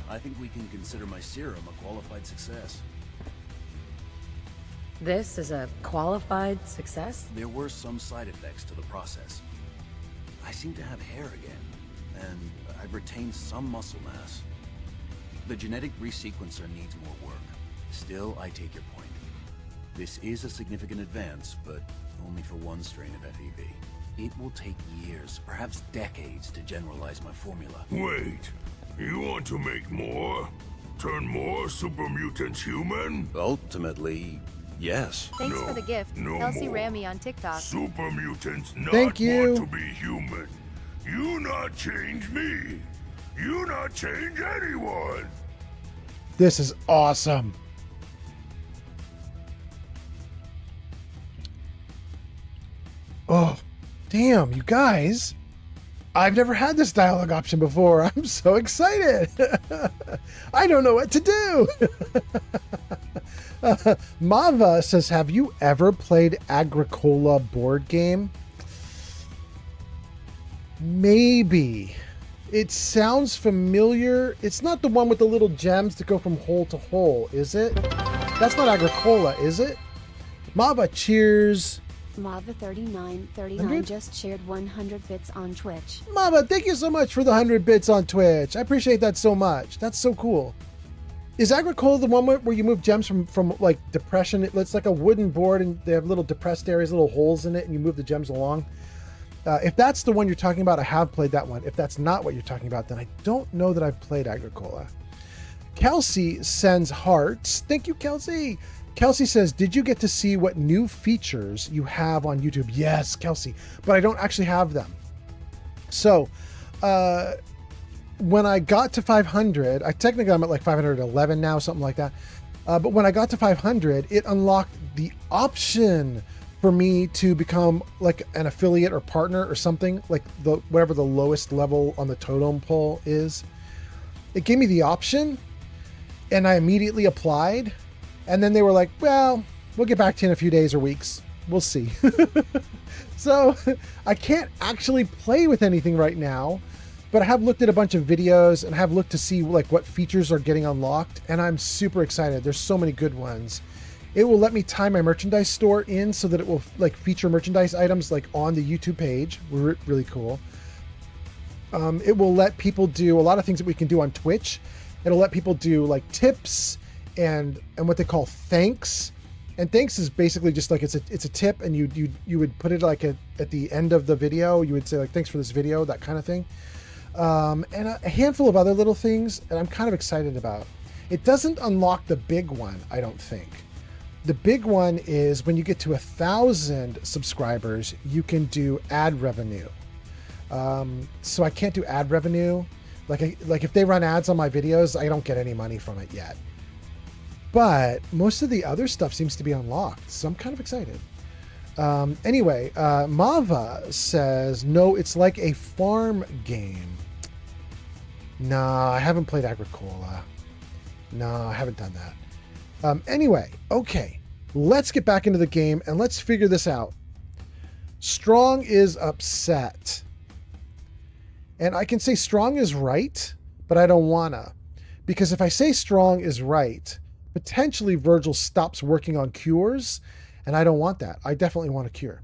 I think we can consider my serum a qualified success. This is a qualified success? There were some side effects to the process. I seem to have hair again, and I've retained some muscle mass. The genetic resequencer needs more work. Still, I take your point. This is a significant advance, but only for one strain of FEV. It will take years, perhaps decades, to generalize my formula. Wait, you want to make more? Turn more super mutants human? Ultimately, yes. Thanks for the gift, no Kelsey more. Rammy on TikTok. Super mutants not Thank you. want to be human. You not change me. You not change anyone. This is awesome. Oh, damn, you guys. I've never had this dialogue option before. I'm so excited. I don't know what to do. Mava says, have you ever played Agricola board game? Maybe. It sounds familiar. It's not the one with the little gems that go from hole to hole, is it? That's not Agricola, is it? Mava, cheers. Mava3939 just shared 100 bits on Twitch. Mama, thank you so much for the 100 bits on Twitch. I appreciate that so much. That's so cool. Is Agricola the one where you move gems from like depression? It's like a wooden board and they have little depressed areas, little holes in it, and you move the gems along. If that's the one you're talking about, I have played that one. If that's not what you're talking about, then I don't know that I've played Agricola. Kelsey sends hearts. Thank you, Kelsey. Kelsey says, did you get to see what new features you have on YouTube? Yes, Kelsey, but I don't actually have them. So when I got to 500, technically I'm at like 511 now, something like that. But when I got to 500, it unlocked the option for me to become like an affiliate or partner or something, like whatever the lowest level on the totem pole is. It gave me the option and I immediately applied. And then they were like, well, we'll get back to you in a few days or weeks. We'll see. So I can't actually play with anything right now, but I have looked at a bunch of videos and have looked to see like what features are getting unlocked. And I'm super excited. There's so many good ones. It will let me tie my merchandise store in so that it will like feature merchandise items like on the YouTube page. Really cool. It will let people do a lot of things that we can do on Twitch. It'll let people do like tips and what they call thanks. And thanks is basically just like it's a tip, and you would put it like at the end of the video. You would say like, thanks for this video, that kind of thing. And a handful of other little things that I'm kind of excited about. It doesn't unlock the big one, I don't think. The big one is when you get to 1,000 subscribers, you can do ad revenue. So I can't do ad revenue. Like if they run ads on my videos, I don't get any money from it yet. But most of the other stuff seems to be unlocked, so I'm kind of excited. Anyway, Mava says, no, it's like a farm game. Nah, I haven't played Agricola. No, I haven't done that. Anyway, okay, let's get back into the game and let's figure this out. Strong is upset. And I can say Strong is right, but I don't wanna. Because if I say Strong is right, potentially Virgil stops working on cures, and I don't want that. I definitely want a cure.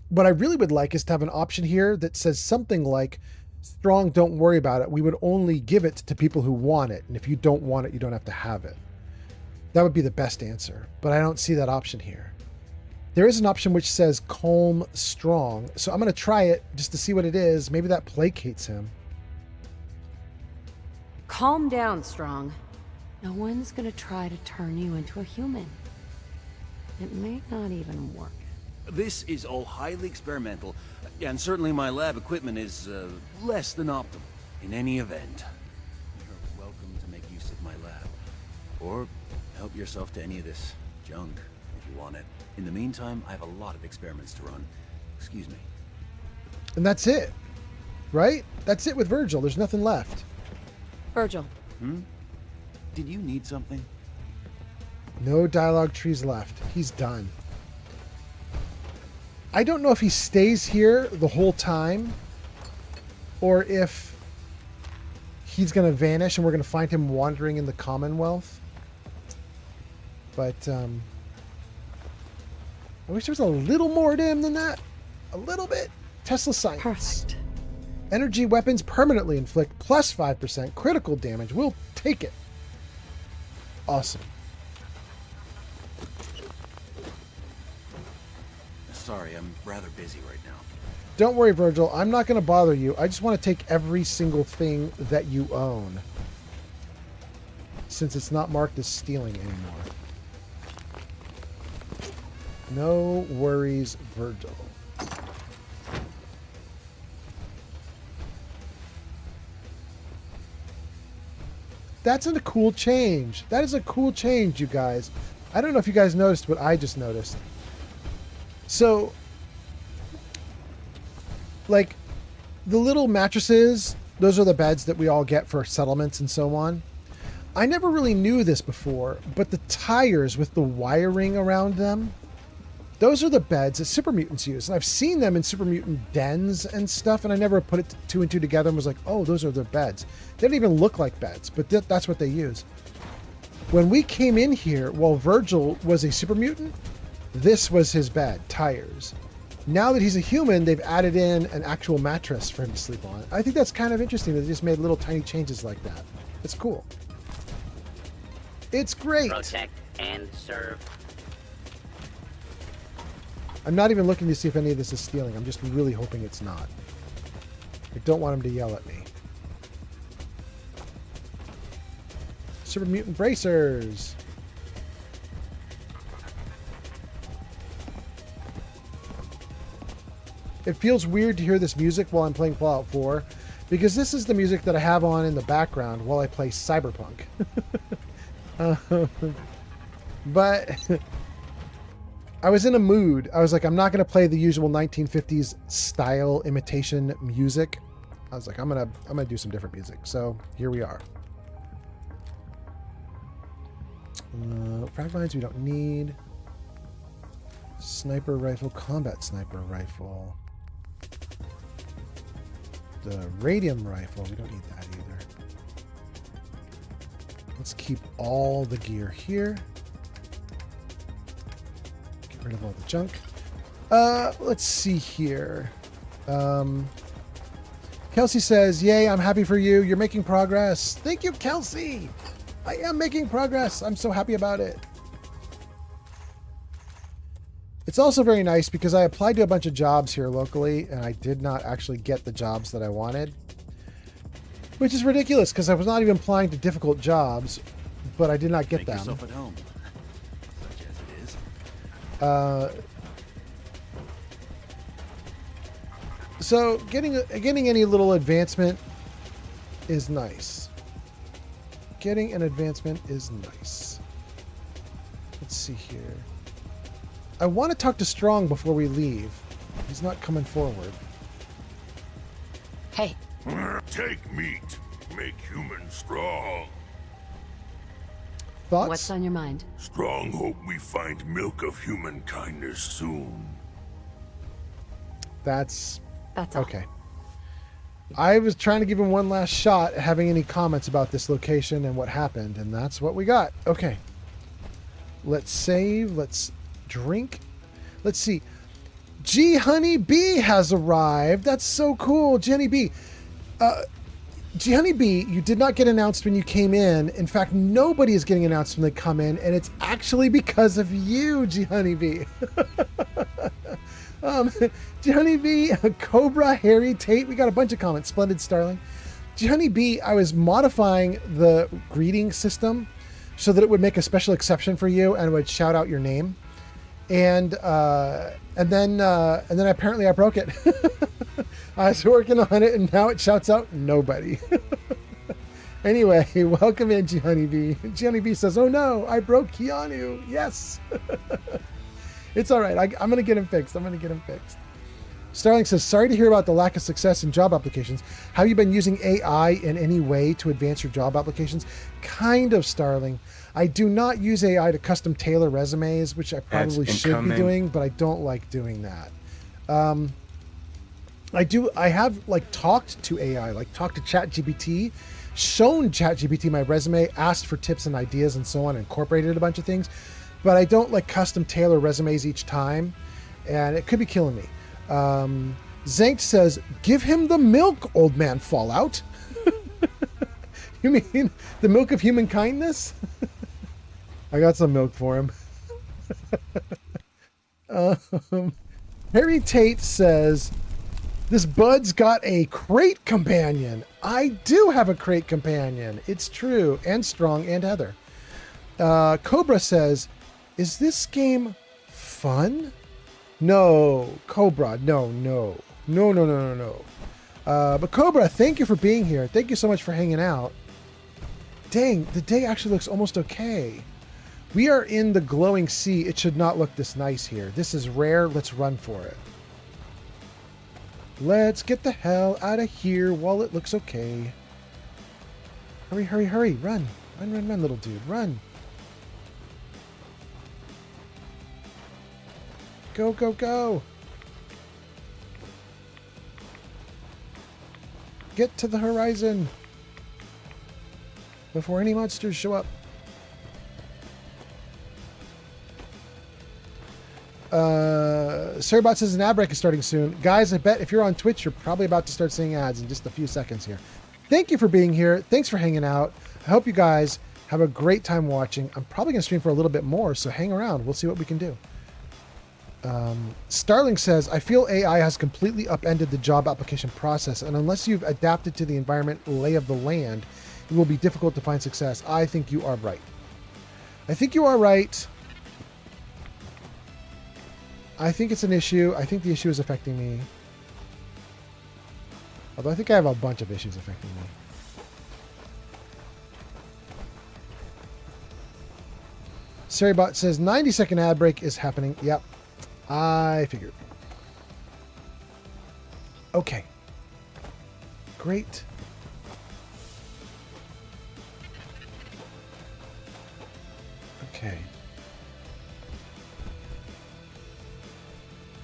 What I really would like is to have an option here that says something like, Strong, don't worry about it. We would only give it to people who want it. And if you don't want it, you don't have to have it. That would be the best answer, but I don't see that option here. There is an option which says calm Strong. So I'm going to try it just to see what it is. Maybe that placates him. Calm down, Strong. No one's gonna try to turn you into a human. It may not even work. This is all highly experimental, and certainly my lab equipment is less than optimal. In any event, you're welcome to make use of my lab. Or help yourself to any of this junk, if you want it. In the meantime, I have a lot of experiments to run. Excuse me. And that's it, right? That's it with Virgil. There's nothing left. Virgil. Did you need something? No dialogue trees left. He's done. I don't know if he stays here the whole time or if he's going to vanish and we're going to find him wandering in the Commonwealth. But I wish there was a little more to him than that. A little bit. Tesla science. Perfect. Energy weapons permanently inflict plus 5% critical damage. We'll take it. Awesome. Sorry, I'm rather busy right now. Don't worry, Virgil. I'm not going to bother you. I just want to take every single thing that you own, since it's not marked as stealing anymore. No worries, Virgil. That's a cool change. That is a cool change, you guys. I don't know if you guys noticed what I just noticed. So, like, the little mattresses, those are the beds that we all get for settlements and so on. I never really knew this before, but the tires with the wiring around them, those are the beds that super mutants use. And I've seen them in super mutant dens and stuff, and I never put it two and two together and was like, oh, those are their beds. They don't even look like beds, but that's what they use. When we came in here, while Virgil was a super mutant, this was his bed, tires. Now that he's a human, they've added in an actual mattress for him to sleep on. I think that's kind of interesting that they just made little tiny changes like that. It's cool. It's great. Protect and serve. I'm not even looking to see if any of this is stealing. I'm just really hoping it's not. I don't want him to yell at me. Super Mutant Bracers. It feels weird to hear this music while I'm playing Fallout 4, because this is the music that I have on in the background while I play Cyberpunk. But I was in a mood. I was like, I'm not going to play the usual 1950s style imitation music. I was like, I'm gonna do some different music. So here we are. Frag mines we don't need. Sniper rifle, combat sniper rifle. The radium rifle, we don't need that either. Let's keep all the gear here. Get rid of all the junk. Let's see here. Kelsey says, yay, I'm happy for you. You're making progress. Thank you, Kelsey. I am making progress. I'm so happy about it. It's also very nice because I applied to a bunch of jobs here locally and I did not actually get the jobs that I wanted, which is ridiculous because I was not even applying to difficult jobs, but I did not get them. Make yourself at home, such as it is. So getting any little advancement is nice. Getting an advancement is nice. Let's see here. I want to talk to Strong before we leave. He's not coming forward. Hey. Take meat. Make humans strong. Thoughts? What's on your mind? Strong hope we find milk of human kindness soon. That's all. Okay. I was trying to give him one last shot at having any comments about this location and what happened, and that's what we got. Okay. Let's save. Let's drink. Let's see. G Honey B has arrived. That's so cool. G Honey B. G Honey B, you did not get announced when you came in. In fact, nobody is getting announced when they come in, and it's actually because of you, G Honey B. G Honey B, Cobra, Harry, Tate. We got a bunch of comments. Splendid Starling. G Honey B, I was modifying the greeting system so that it would make a special exception for you and would shout out your name. And then apparently I broke it. I was working on it, and now it shouts out nobody. Anyway, welcome in, G Honey B. G Honey B says, "Oh no, I broke Keanu." Yes, it's all right. I'm gonna get him fixed. Starling says, "Sorry to hear about the lack of success in job applications. Have you been using AI in any way to advance your job applications?" Kind of, Starling. I do not use AI to custom tailor resumes, which I probably should be doing, but I don't like doing that. I have talked to AI, talked to ChatGPT, shown ChatGPT my resume, asked for tips and ideas and so on, incorporated a bunch of things, but I don't custom tailor resumes each time, and it could be killing me. Zank says, "Give him the milk, old man Fallout." You mean the milk of human kindness? I got some milk for him. Harry Tate says, "This bud's got a crate companion." I do have a crate companion. It's true. And Strong and Heather. Cobra says, "Is this game fun?" No, Cobra. No. But Cobra, thank you for being here. Thank you so much for hanging out. Dang, the day actually looks almost okay. We are in the glowing sea. It should not look this nice here. This is rare. Let's run for it. Let's get the hell out of here while it looks okay. Hurry, hurry, hurry. Run. Run, run, run, little dude. Run. Go, go, go. Get to the horizon before any monsters show up. Sarabot says an ad break is starting soon. Guys, I bet if you're on Twitch, you're probably about to start seeing ads in just a few seconds here. Thank you for being here. Thanks for hanging out. I hope you guys have a great time watching. I'm probably going to stream for a little bit more, so hang around. We'll see what we can do. Starling says, I feel AI has completely upended the job application process, and unless you've adapted to the environment lay of the land, it will be difficult to find success. I think you are right. I think you are right. I think it's an issue. I think the issue is affecting me. Although I think I have a bunch of issues affecting me. Saribot says 90-second ad break is happening. Yep. I figured. Okay. Great. Okay.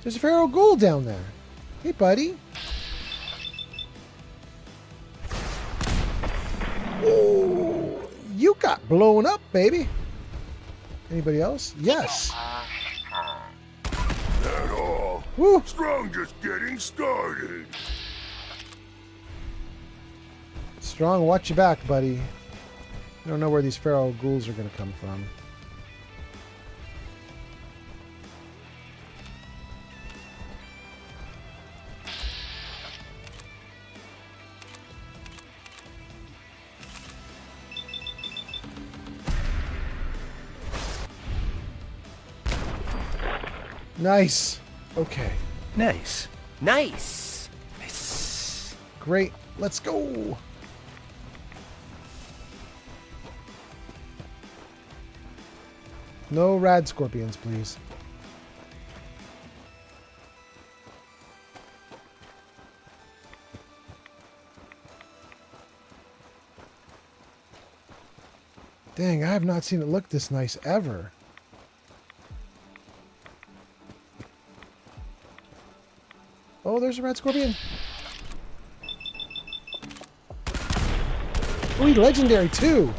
There's a feral ghoul down there. Hey, buddy. Oh, you got blown up, baby. Anybody else? Yes. That all. Woo. Strong just getting started. Strong, watch your back, buddy. I don't know where these feral ghouls are going to come from. Nice. Okay. Nice. Nice. Nice. Great. Let's go. No rad scorpions, please. Dang, I have not seen it look this nice ever. Oh, there's a red scorpion. Oh, he's legendary too.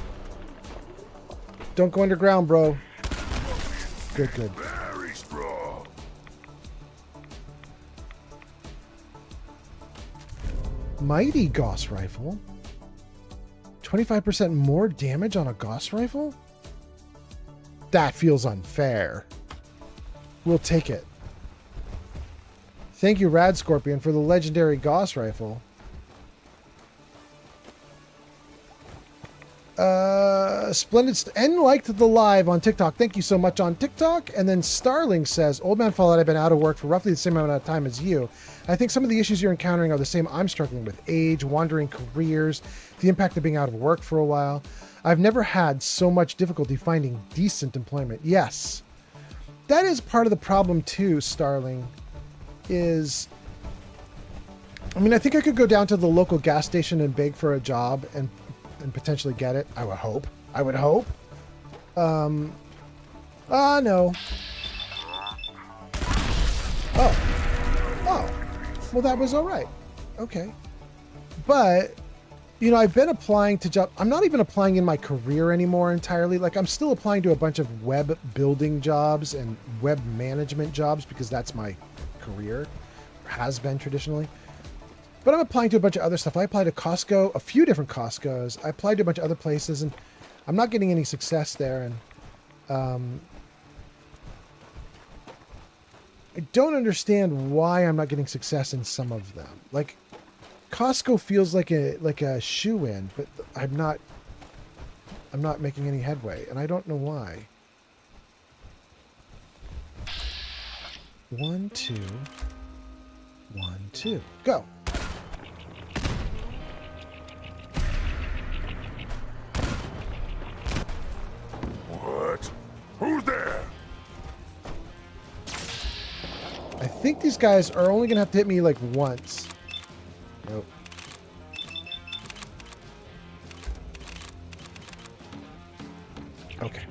Don't go underground, bro. Good, good. Very strong. Mighty Gauss rifle. 25% more damage on a Gauss rifle? That feels unfair. We'll take it. Thank you, Rad Scorpion, for the legendary Gauss rifle. Splendid. And liked the live on TikTok. Thank you so much on TikTok. And then Starling says, Old Man Fallout, I've been out of work for roughly the same amount of time as you. I think some of the issues you're encountering are the same I'm struggling with. Age, wandering careers, the impact of being out of work for a while. I've never had so much difficulty finding decent employment. Yes. That is part of the problem too, Starling. Is, I mean, I think I could go down to the local gas station and beg for a job and potentially get it. I would hope. I would hope. No. Oh. Well, that was all right. Okay. But, you know, I've been applying to jobs. I'm not even applying in my career anymore entirely. Like, I'm still applying to a bunch of web building jobs and web management jobs because that's my career, or has been traditionally. But I'm applying to a bunch of other stuff. I applied to Costco, a few different Costcos. I applied to a bunch of other places, and I'm not getting any success there. And I don't understand why I'm not getting success in some of them. Like, Costco feels like a shoe-in, but I'm not making any headway, and I don't know why. 1, 2, 1, 2, go. think these guys are only going to have to hit me like once. Nope. Okay.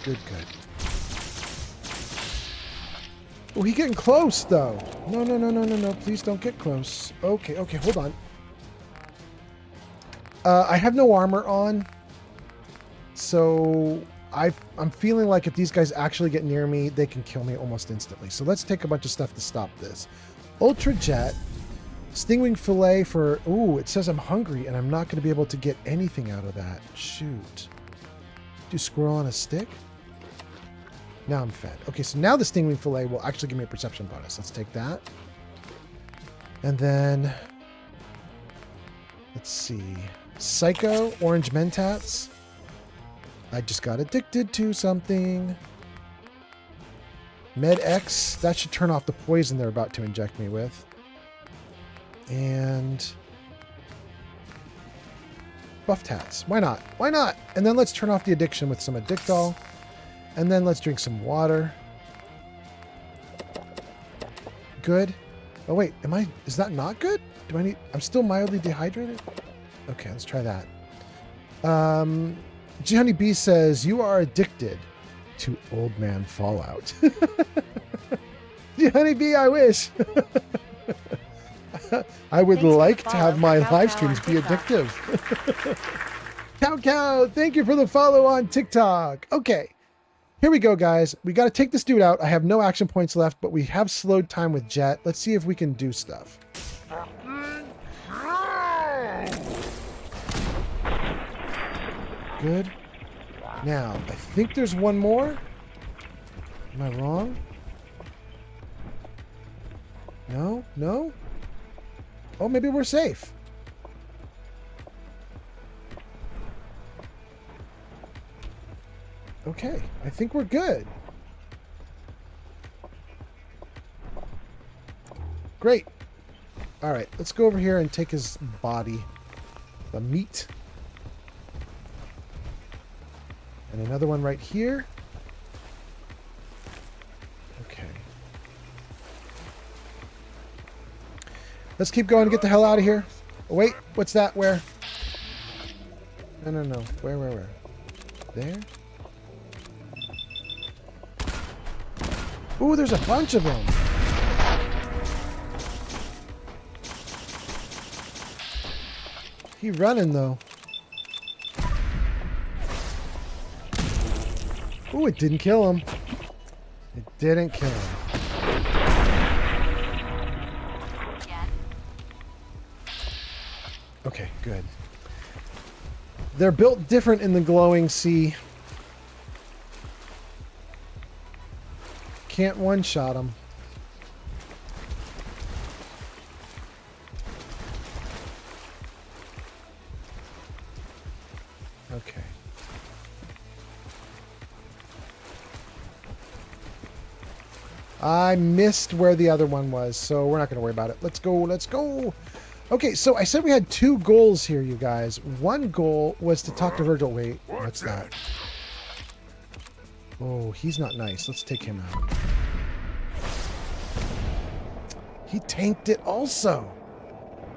Good, good. Oh, he's getting close, though. No. Please don't get close. Okay, hold on. I have no armor on. So I'm feeling like if these guys actually get near me, they can kill me almost instantly. So let's take a bunch of stuff to stop this. Ultra Jet. Stingwing Fillet for... Ooh, it says I'm hungry, and I'm not going to be able to get anything out of that. Shoot. Do squirrel on a stick? Now I'm fed. Okay, so now the Stingwing Fillet will actually give me a perception bonus. Let's take that. And then... Let's see. Psycho, Orange Mentats. I just got addicted to something. Med X. That should turn off the poison they're about to inject me with. And... Buffed hats. Why not? Why not? And then let's turn off the addiction with some Addictol. And then let's drink some water. Good. Oh wait, is that not good? I'm still mildly dehydrated? Okay, let's try that. G Honey B says, you are addicted to Old Man Fallout. G Honey B, I wish. I would like to have my live streams be addictive. Cow, thank you for the follow on TikTok. Okay, here we go, guys. We got to take this dude out. I have no action points left, but we have slowed time with Jet. Let's see if we can do stuff. Good. Now, I think there's one more. Am I wrong? No? Oh, maybe we're safe. Okay, I think we're good. Great. All right, let's go over here and take his body. The meat. And another one right here. Okay. Let's keep going to get the hell out of here. Oh, wait, what's that? Where? No. Where? There? Ooh, there's a bunch of them. He running, though. Ooh, it didn't kill him. It didn't kill him. Okay, good. They're built different in the glowing sea. Can't one-shot them. Okay. I missed where the other one was, so we're not going to worry about it. Let's go. Okay, so I said we had 2 goals here, you guys. One goal was to talk to Virgil. Wait, what's that? Oh, he's not nice. Let's take him out. He tanked it also.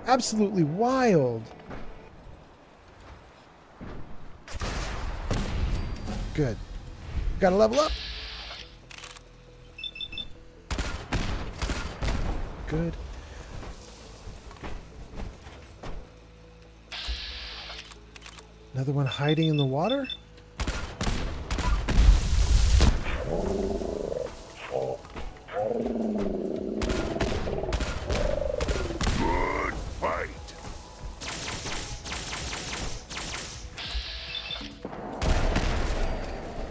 Absolutely wild. Good. Gotta level up. Good. Another one hiding in the water. Good fight.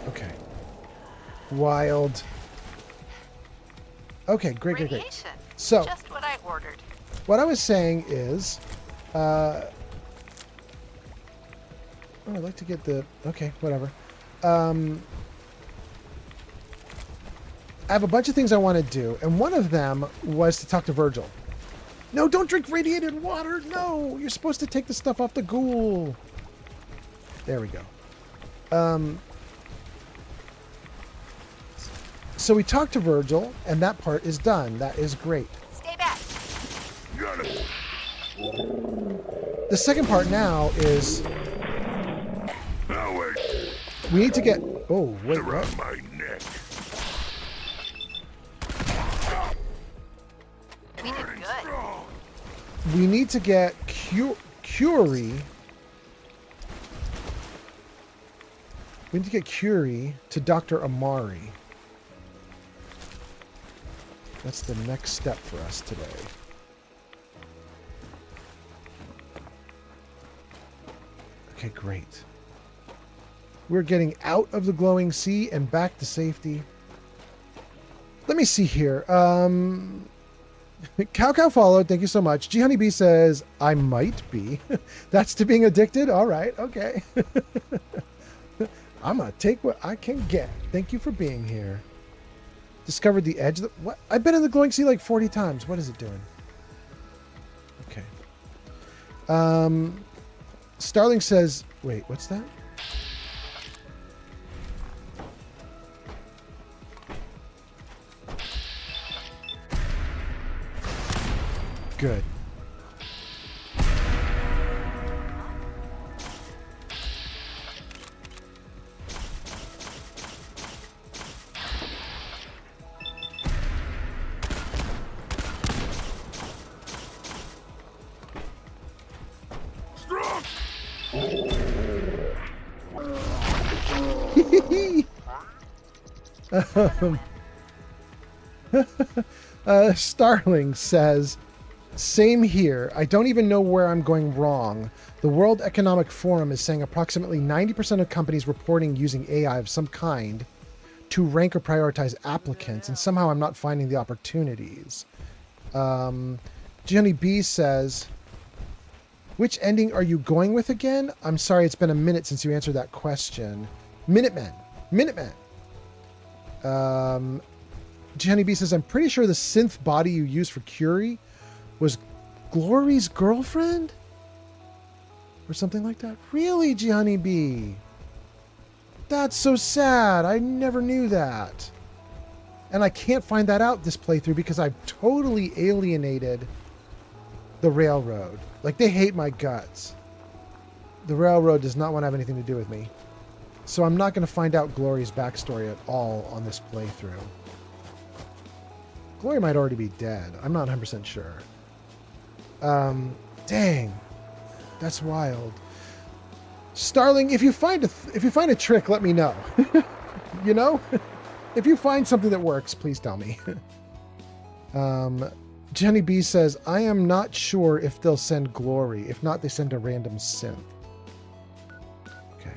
Okay. Wild. Okay, great. So, just what I ordered. What I was saying is, oh, I'd like to get the, okay, whatever. I have a bunch of things I want to do, and one of them was to talk to Virgil. No, don't drink radiated water. No, you're supposed to take the stuff off the ghoul. There we go. So we talked to Virgil, and that part is done. That is great. Stay back. The second part now is we need to get. Oh, wait, what? My neck. We did good. We need to get Curie. We need to get Curie to Dr. Amari. That's the next step for us today. Okay, great. We're getting out of the glowing sea and back to safety. Let me see here. Cow followed. Thank you so much. G Honeybee says, I might be. That's to being addicted? All right. Okay. I'm going to take what I can get. Thank you for being here. Discovered the edge. What? I've been in the glowing sea like 40 times. What is it doing? Okay. Starling says, wait, what's that? Good. Starling says, same here. I don't even know where I'm going wrong. The World Economic Forum is saying approximately 90% of companies reporting using AI of some kind to rank or prioritize applicants, and somehow I'm not finding the opportunities. Jenny B says, which ending are you going with again? I'm sorry, it's been a minute since you answered that question. Minutemen. Jenny B says, I'm pretty sure the synth body you used for Curie was Glory's girlfriend? Or something like that? Really, Gianni B? That's so sad. I never knew that. And I can't find that out this playthrough because I've totally alienated the Railroad. Like, they hate my guts. The Railroad does not want to have anything to do with me. So I'm not going to find out Glory's backstory at all on this playthrough. Glory might already be dead. I'm not 100% sure. Dang. That's wild. Starling, if you find a trick, let me know. You know? If you find something that works, please tell me. Jenny B says, I am not sure if they'll send Glory. If not, they send a random synth. Okay.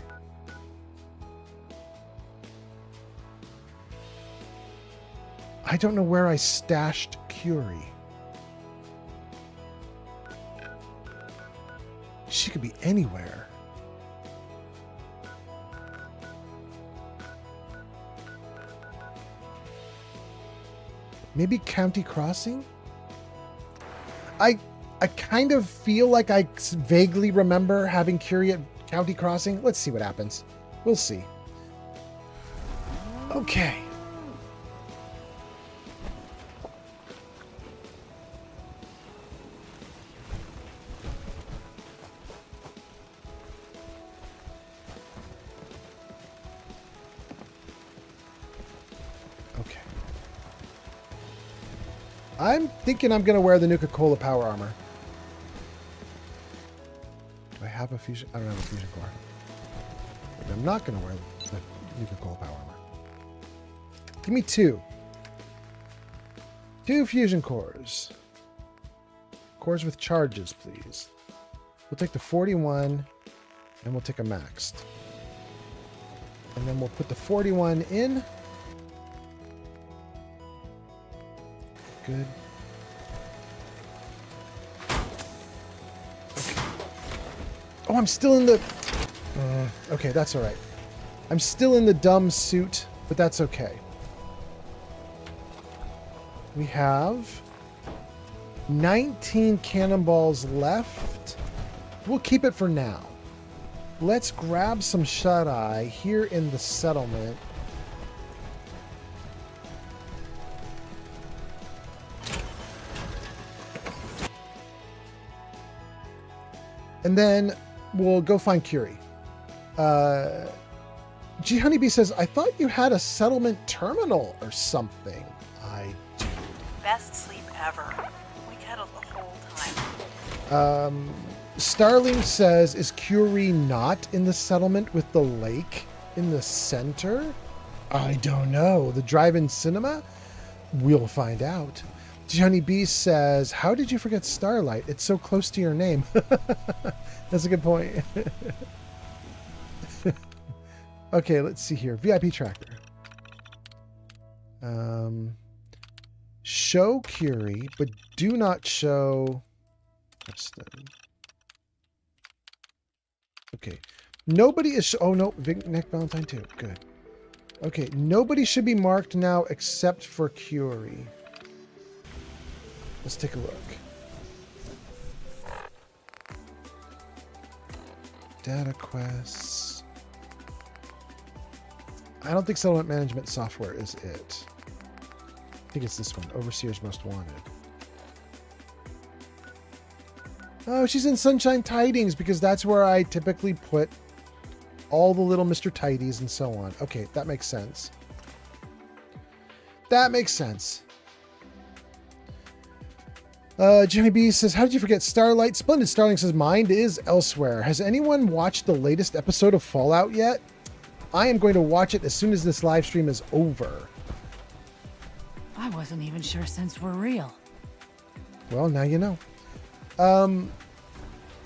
I don't know where I stashed Curie. She could be anywhere. Maybe County Crossing? I kind of feel like I vaguely remember having Curie at County Crossing. Let's see what happens. We'll see. Okay. I'm thinking I'm going to wear the Nuka-Cola power armor. Do I have a fusion? I don't have a fusion core. But I'm not going to wear the Nuka-Cola power armor. Give me two. 2 fusion cores. Cores with charges, please. We'll take the 41 and we'll take a maxed. And then we'll put the 41 in. Good. Oh, I'm still in the... okay, that's all right. I'm still in the dumb suit, but that's okay. We have 19 cannonballs left. We'll keep it for now. Let's grab some shut-eye here in the settlement. And then we'll go find Curie. G Honeybee says, I thought you had a settlement terminal or something. I do. Best sleep ever. We cuddled the whole time. Starling says, is Curie not in the settlement with the lake in the center? I don't know. The drive-in cinema? We'll find out. Johnny B says, how did you forget Starlight? It's so close to your name. That's a good point. Okay, let's see here. VIP tracker. Show Curie, but do not show Preston. Okay. Nobody is... Oh, no. Nick Valentine too. Good. Okay. Nobody should be marked now except for Curie. Let's take a look. Data quests. I don't think settlement management software is it. I think it's this one. Overseer's Most Wanted. Oh, she's in Sunshine Tidings because that's where I typically put all the little Mr. Tidies and so on. Okay, that makes sense. That makes sense. Jimmy B says, how did you forget Starlight? Splendid Starling says, mind is elsewhere. Has anyone watched the latest episode of Fallout yet? I am going to watch it as soon as this live stream is over. I wasn't even sure since we're real. Well, now you know.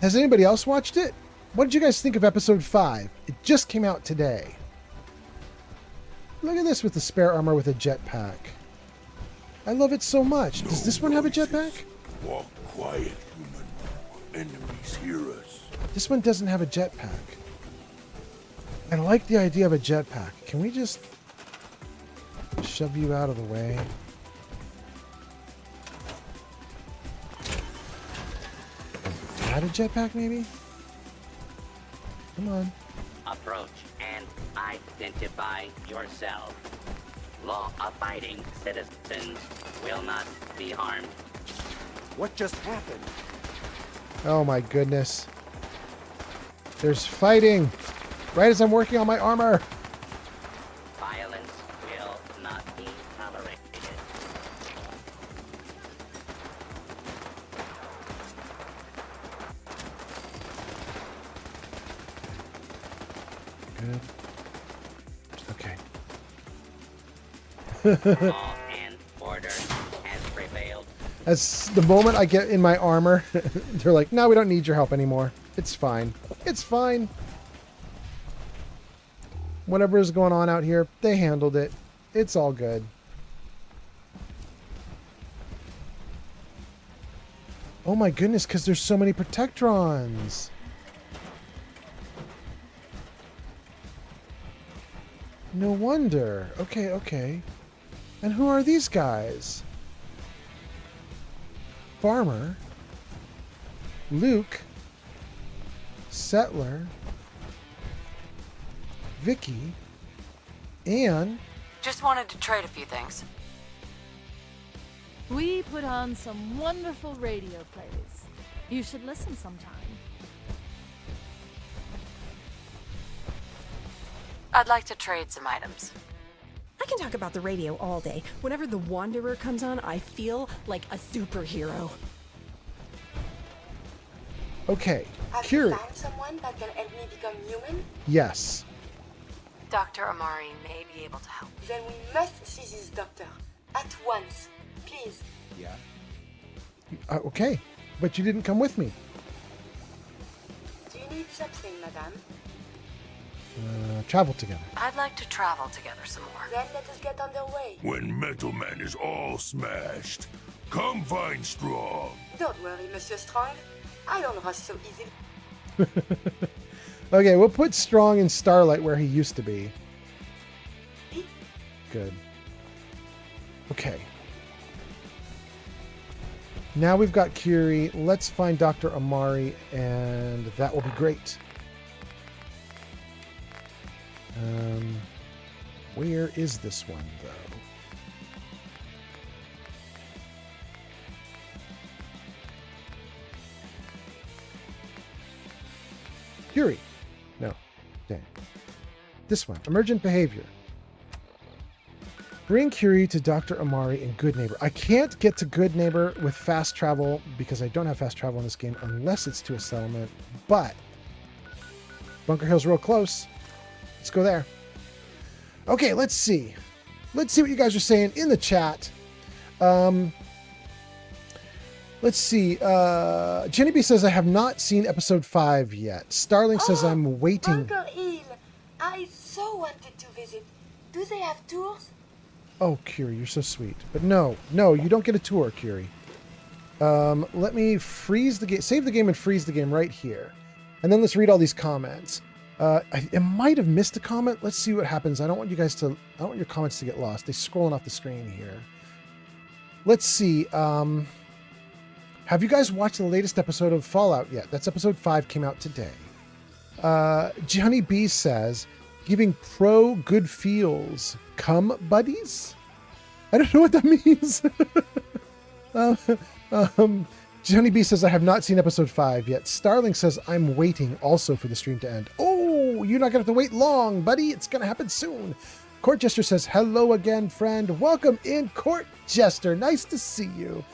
Has anybody else watched it? What did you guys think of episode 5? It just came out today. Look at this with the spare armor with a jetpack. I love it so much. Does this one have a jetpack? Walk quiet, human. Enemies hear us. This one doesn't have a jetpack. I like the idea of a jetpack. Can we just shove you out of the way? Add a jetpack, maybe? Come on. Approach and identify yourself. Law-abiding citizens will not be harmed. What just happened? Oh my goodness. There's fighting right as I'm working on my armor. Violence will not be tolerated. Good. Okay. Law and order has prevailed. As the moment I get in my armor, they're like, no, we don't need your help anymore. It's fine. It's fine. Whatever is going on out here, they handled it. It's all good. Oh my goodness, because there's so many Protectrons. No wonder. Okay, okay. And who are these guys? Farmer, Luke, Settler, Vicky, Anne. Just wanted to trade a few things. We put on some wonderful radio plays. You should listen sometime. I'd like to trade some items. I can talk about the radio all day. Whenever the Wanderer comes on, I feel like a superhero. Okay, Have Curie. you found someone that can help me become human? Yes. Dr. Amari may be able to help. Then we must see this doctor. At once. Please. Yeah? Okay, but you didn't come with me. Do you need something, madame? Travel together. I'd like to travel together some more. Then let us get underway. When Metal Man is all smashed, come find Strong. Don't worry, Monsieur Strong. I don't rush so easily. Okay, we'll put Strong and Starlight where he used to be. Good. Okay. Now we've got Curie. Let's find Dr. Amari, and that will be great. Where is this one, though? Curie. No. Dang. This one. Emergent behavior. Bring Curie to Dr. Amari in Good Neighbor. I can't get to Good Neighbor with fast travel because I don't have fast travel in this game unless it's to a settlement. But Bunker Hill's real close. Let's go there. Okay, let's see. Let's see what you guys are saying in the chat. Let's see. Jenny B says, I have not seen episode 5 yet. Starling says, I'm waiting. Bunker Hill. I so wanted to visit. Do they have tours? Oh, Curie, you're so sweet. But no, you don't get a tour, Curie. Let me freeze the game, save the game and freeze the game right here. And then let's read all these comments. I might have missed a comment. Let's see what happens. I don't want your comments to get lost. They're scrolling off the screen here. Let's see. Have you guys watched the latest episode of Fallout yet? That's episode 5, came out today. Johnny B says, giving pro good feels. Come, buddies? I don't know what that means. Johnny B says, I have not seen episode 5 yet. Starling says, I'm waiting also for the stream to end. Oh, you're not going to have to wait long, buddy. It's going to happen soon. Court Jester says, hello again, friend. Welcome in, Court Jester. Nice to see you.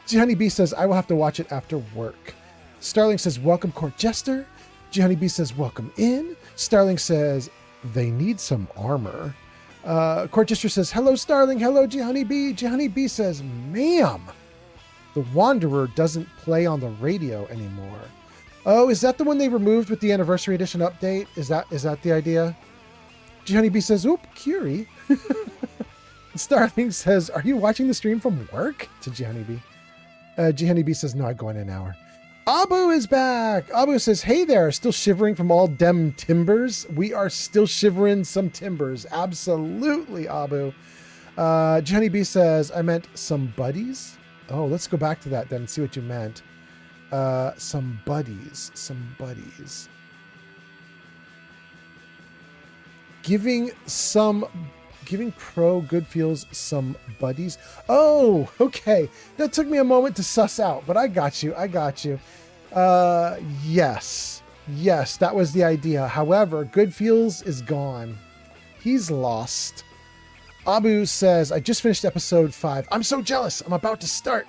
Johnny B says, I will have to watch it after work. Starling says, welcome, Court Jester. Johnny B says, welcome in. Starling says, they need some armor. Court Jester says, hello, Starling. Hello, Johnny B. Johnny B says, ma'am. The Wanderer doesn't play on the radio anymore. Oh, is that the one they removed with the Anniversary Edition update? Is that the idea? Johnny B says, oop, Curie. Starling says, are you watching the stream from work? To Johnny B. Johnny B says, no, I go in an hour. Abu is back. Abu says, hey there, still shivering from all dem timbers? We are still shivering some timbers. Absolutely, Abu. Johnny B says, I meant some buddies. Oh, let's go back to that then and see what you meant. Some buddies. Giving pro good feels some buddies. Oh, okay. That took me a moment to suss out, but I got you. Yes, that was the idea. However, good feels is gone. He's lost. Abu says, I just finished episode 5. I'm so jealous. I'm about to start.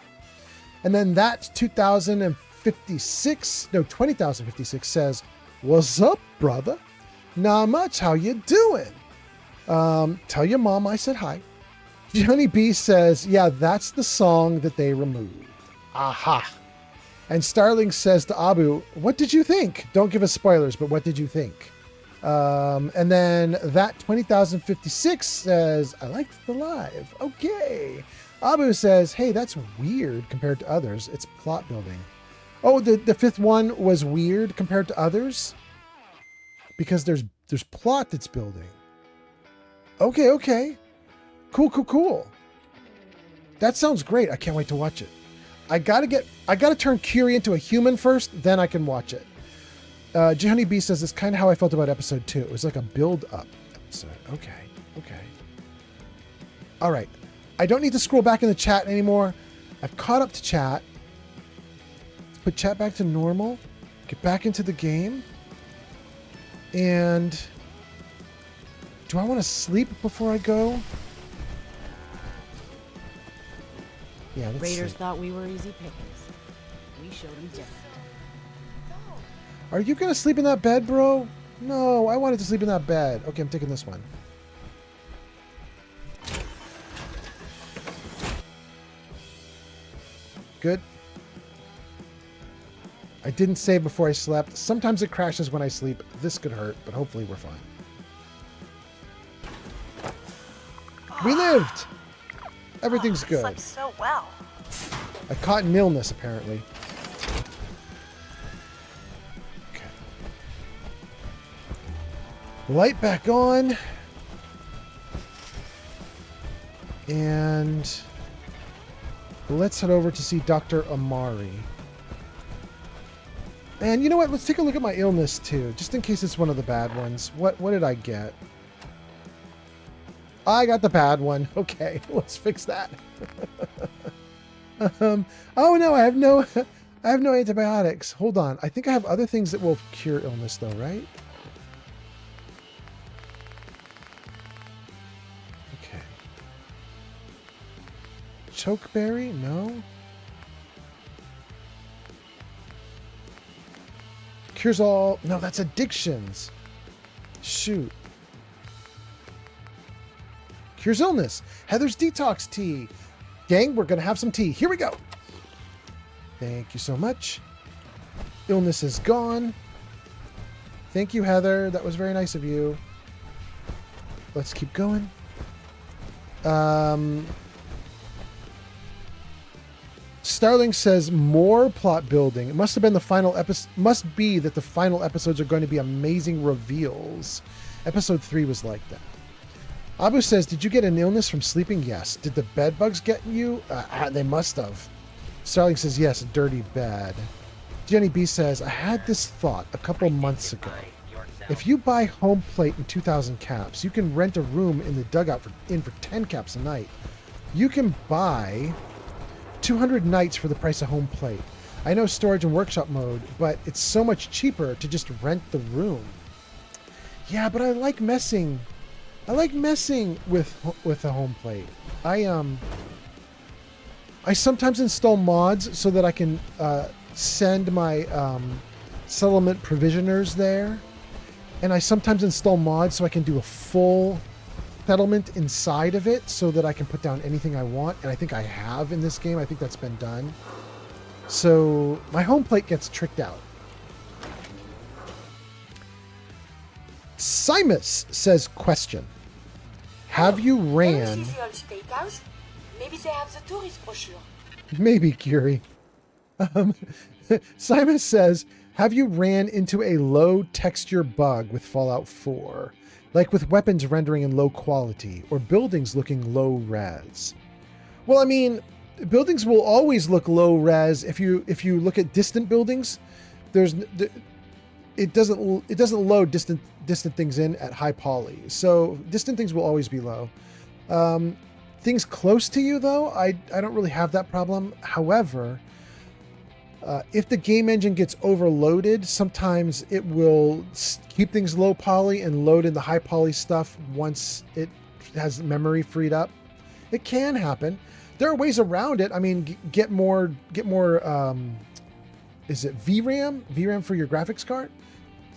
And then that 20,056 says, what's up, brother? Not much. How you doing? Tell your mom I said hi. Johnny B says, yeah, that's the song that they removed. Aha. And Starling says to Abu, what did you think? Don't give us spoilers, but what did you think? And then that 20,056 says, I liked the live. Okay. Abu says, hey, that's weird compared to others. It's plot building. Oh, the fifth one was weird compared to others? Because there's plot that's building. Okay. Cool. That sounds great. I can't wait to watch it. I gotta turn Curie into a human first, then I can watch it. Johnny B says, it's kind of how I felt about episode 2. It was like a build-up episode. Okay. All right. I don't need to scroll back in the chat anymore. I've caught up to chat. Let's put chat back to normal. Get back into the game. And do I want to sleep before I go? Yeah, let's Raiders sleep. thought we were easy pickings. We showed them different. Are you going to sleep in that bed, bro? No, I wanted to sleep in that bed. Okay, I'm taking this one. Good. I didn't save before I slept. Sometimes it crashes when I sleep. This could hurt, but hopefully we're fine. We lived! Everything's good. Slept so well. I caught an illness, apparently. Okay. Light back on. And let's head over to see Dr. Amari. And you know what? Let's take a look at my illness too, just in case it's one of the bad ones. What did I get? I got the bad one. Okay, let's fix that. Oh no, I have no antibiotics. Hold on. I think I have other things that will cure illness though, right? Okay. Chokeberry? No. Cures all... No, that's addictions. Shoot. Cures illness. Heather's detox tea. Gang, we're going to have some tea. Here we go. Thank you so much. Illness is gone. Thank you, Heather. That was very nice of you. Let's keep going. Starling says more plot building. It must have been the final episode. Must be that the final episodes are going to be amazing reveals. Episode 3 was like that. Abu says, did you get an illness from sleeping? Yes. Did the bed bugs get you? They must have. Starling says, yes, dirty bed. Jenny B says, I had this thought a couple months ago. If you buy home plate in 2,000 caps, you can rent a room in the dugout for 10 caps a night. You can buy 200 nights for the price of home plate. I know storage and workshop mode, but it's so much cheaper to just rent the room. Yeah, but I like messing. I like messing with a home plate. I sometimes install mods so that I can send my settlement provisioners there, and I sometimes install mods so I can do a full settlement inside of it so that I can put down anything I want, and I think I have in this game. I think that's been done. So my home plate gets tricked out. Simus says, question. Have you ran... Steakhouse? Maybe they have the tourist brochure. Maybe, Curie. Simus says, have you ran into a low texture bug with Fallout 4? Like with weapons rendering in low quality or buildings looking low res? Well, I mean, buildings will always look low res. If you look at distant buildings, it doesn't load distant things in at high poly. So distant things will always be low. Things close to you, though, I don't really have that problem. However, if the game engine gets overloaded, sometimes it will keep things low poly and load in the high poly stuff once it has memory freed up. It can happen. There are ways around it. I mean, get more. Is it VRAM? VRAM for your graphics card?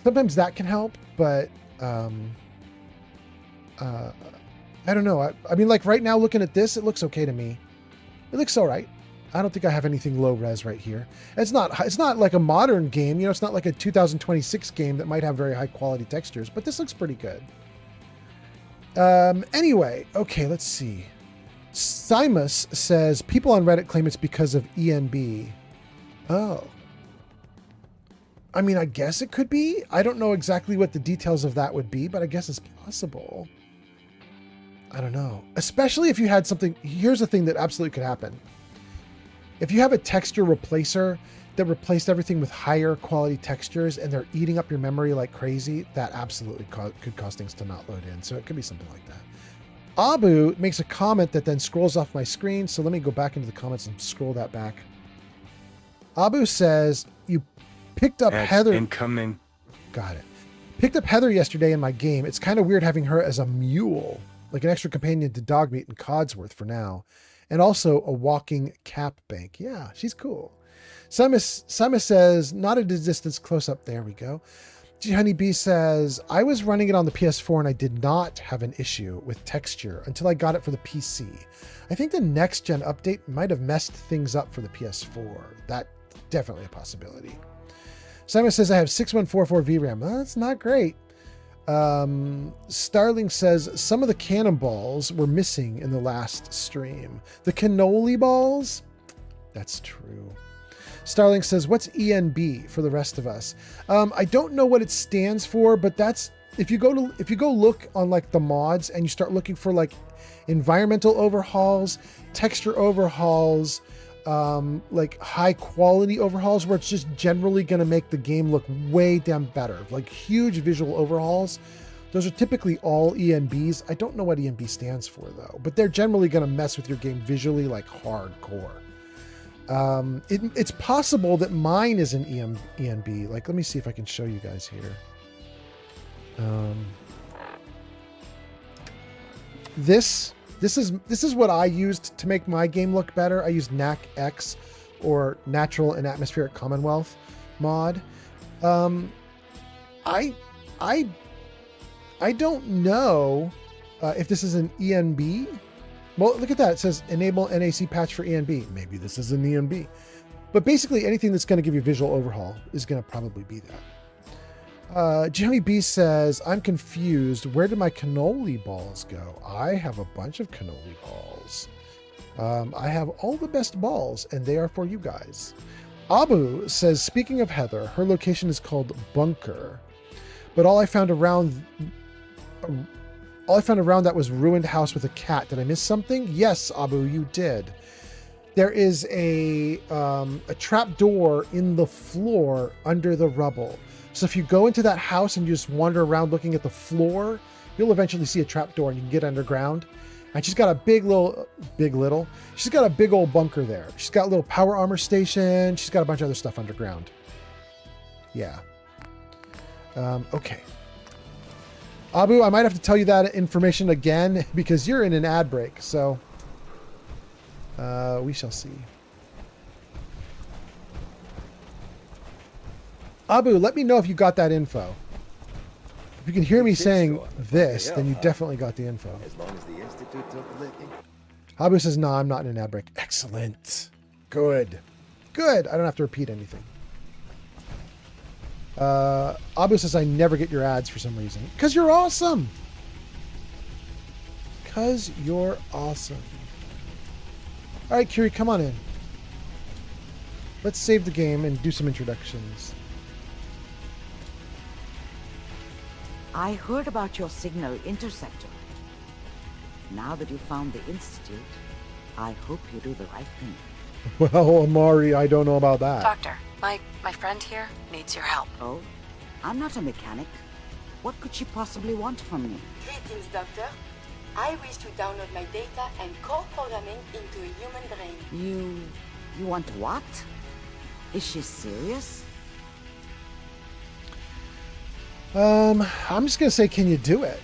Sometimes that can help, but I don't know. I mean, like right now, looking at this, it looks okay to me. It looks all right. I don't think I have anything low res right here. It's not like a modern game, you know, it's not like a 2026 game that might have very high quality textures, but this looks pretty good. Anyway, okay, let's see. Simus says, people on Reddit claim it's because of ENB. Oh. I mean, I guess it could be. I don't know exactly what the details of that would be, but I guess it's possible. I don't know. Especially if you had something, here's the thing that absolutely could happen. If you have a texture replacer that replaced everything with higher quality textures and they're eating up your memory like crazy, that absolutely could cause things to not load in. So it could be something like that. Abu makes a comment that then scrolls off my screen. So let me go back into the comments and scroll that back. Abu says, you picked up Heather. Incoming. Got it. Picked up Heather yesterday in my game. It's kind of weird having her as a mule, like an extra companion to Dogmeat and Codsworth for now. And also a walking cap bank. Yeah, she's cool. Simus says, not at a distance, close up. There we go. G Honey B says, I was running it on the PS4 and I did not have an issue with texture until I got it for the PC. I think the next gen update might have messed things up for the PS4. That's definitely a possibility. Simon says, I have 6144 VRAM. Well, that's not great. Starling says some of the cannonballs were missing in the last stream. The cannoli balls? That's true. Starling says, what's ENB for the rest of us? I don't know what it stands for, but that's if you go look on like the mods and you start looking for like environmental overhauls, texture overhauls, like high quality overhauls where it's just generally going to make the game look way damn better. Like huge visual overhauls. Those are typically all ENBs. I don't know what ENB stands for though, but they're generally going to mess with your game visually like hardcore. It's possible that mine is an ENB. Like, let me see if I can show you guys here. This is what I used to make my game look better. I used NAC-X, or Natural and Atmospheric Commonwealth mod. I don't know if this is an ENB. Well, look at that. It says enable NAC patch for ENB. Maybe this is an ENB. But basically anything that's going to give you visual overhaul is going to probably be that. Johnny B says, I'm confused. Where did my cannoli balls go? I have a bunch of cannoli balls. I have all the best balls, and they are for you guys. Abu says, speaking of Heather, her location is called Bunker. But all I found around that was ruined house with a cat. Did I miss something? Yes, Abu, you did. There is a trap door in the floor under the rubble. So if you go into that house and you just wander around looking at the floor, you'll eventually see a trap door and you can get underground. And she's got a she's got a big old bunker there. She's got a little power armor station. She's got a bunch of other stuff underground. Yeah. Okay. Abu, I might have to tell you that information again because you're in an ad break. So we shall see. Abu, let me know if you got that info. If you can hear me saying this, then you definitely got the info. As long as the Institute don't let me. Abu says, no, I'm not in an ad break. Excellent. Good. Good. I don't have to repeat anything. Abu says, I never get your ads for some reason. Because you're awesome. Because you're awesome. All right, Kiri, come on in. Let's save the game and do some introductions. I heard about your signal interceptor. Now that you found the Institute, I hope you do the right thing. Well, Amari, I don't know about that. Doctor, my friend here needs your help. Oh? I'm not a mechanic. What could she possibly want from me? Greetings, Doctor. I wish to download my data and core programming into a human brain. You want what? Is she serious? I'm just going to say, can you do it?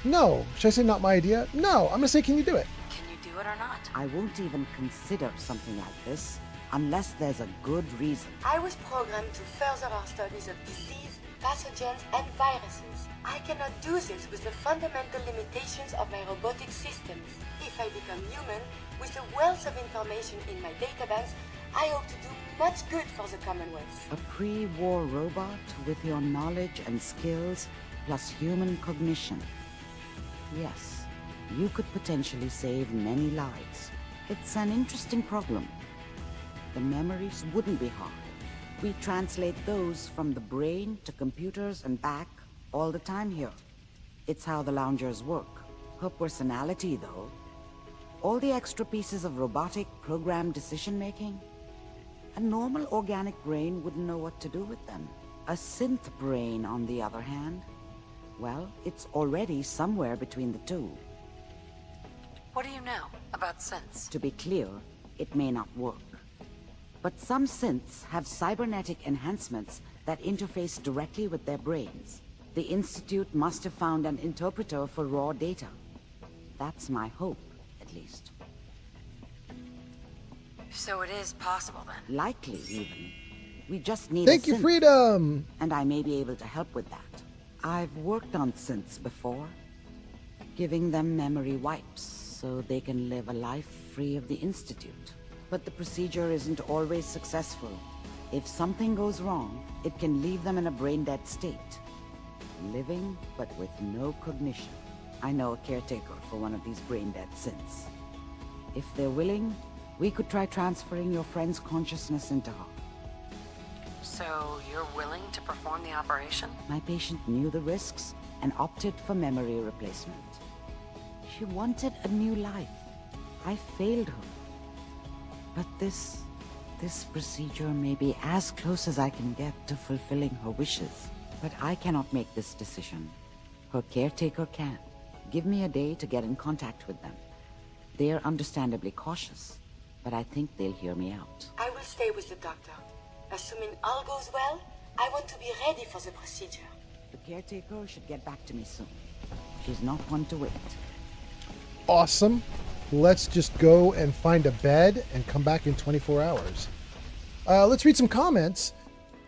No. Should I say not my idea? No. I'm going to say, can you do it? Can you do it or not? I won't even consider something like this unless there's a good reason. I was programmed to further our studies of disease, pathogens, and viruses. I cannot do this with the fundamental limitations of my robotic systems. If I become human, with a wealth of information in my database, I hope to do much good for the Commonwealth. A pre-war robot with your knowledge and skills plus human cognition. Yes, you could potentially save many lives. It's an interesting problem. The memories wouldn't be hard. We translate those from the brain to computers and back all the time here. It's how the loungers work. Her personality, though, all the extra pieces of robotic programmed decision-making, a normal organic brain wouldn't know what to do with them. A synth brain, on the other hand, well, it's already somewhere between the two. What do you know about synths? To be clear, it may not work. But some synths have cybernetic enhancements that interface directly with their brains. The Institute must have found an interpreter for raw data. That's my hope, at least. So it is possible then? Likely, even. We just need Thank a you, synth, Freedom! and I may be able to help with that. I've worked on synths before, giving them memory wipes so they can live a life free of the Institute. But the procedure isn't always successful. If something goes wrong, it can leave them in a brain-dead state. Living, but with no cognition. I know a caretaker for one of these brain-dead synths. If they're willing, we could try transferring your friend's consciousness into her. So you're willing to perform the operation? My patient knew the risks and opted for memory replacement. She wanted a new life. I failed her. But this procedure may be as close as I can get to fulfilling her wishes. But I cannot make this decision. Her caretaker can. Give me a day to get in contact with them. They are understandably cautious, but I think they'll hear me out. I will stay with the doctor. Assuming all goes well, I want to be ready for the procedure. The caretaker should get back to me soon. She's not one to wait. Awesome. Let's just go and find a bed and come back in 24 hours. Let's read some comments.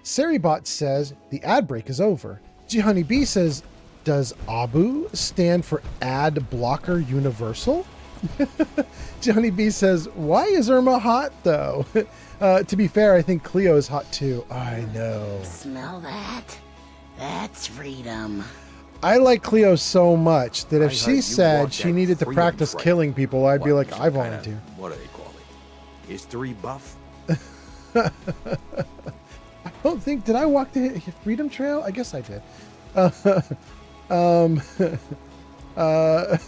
Saribot says, the ad break is over. Jihani B says, does ABU stand for Ad Blocker Universal? Jihani B says, why is Irma hot though? To be fair, I think Cleo is hot too. I know. Smell that? That's freedom. I like Cleo so much that if she said she that needed to freedom practice train. killing people, I'd be What, like, some I kinda- volunteer. What do they call it? History buff? I don't think, did I walk the Freedom Trail? I guess I did.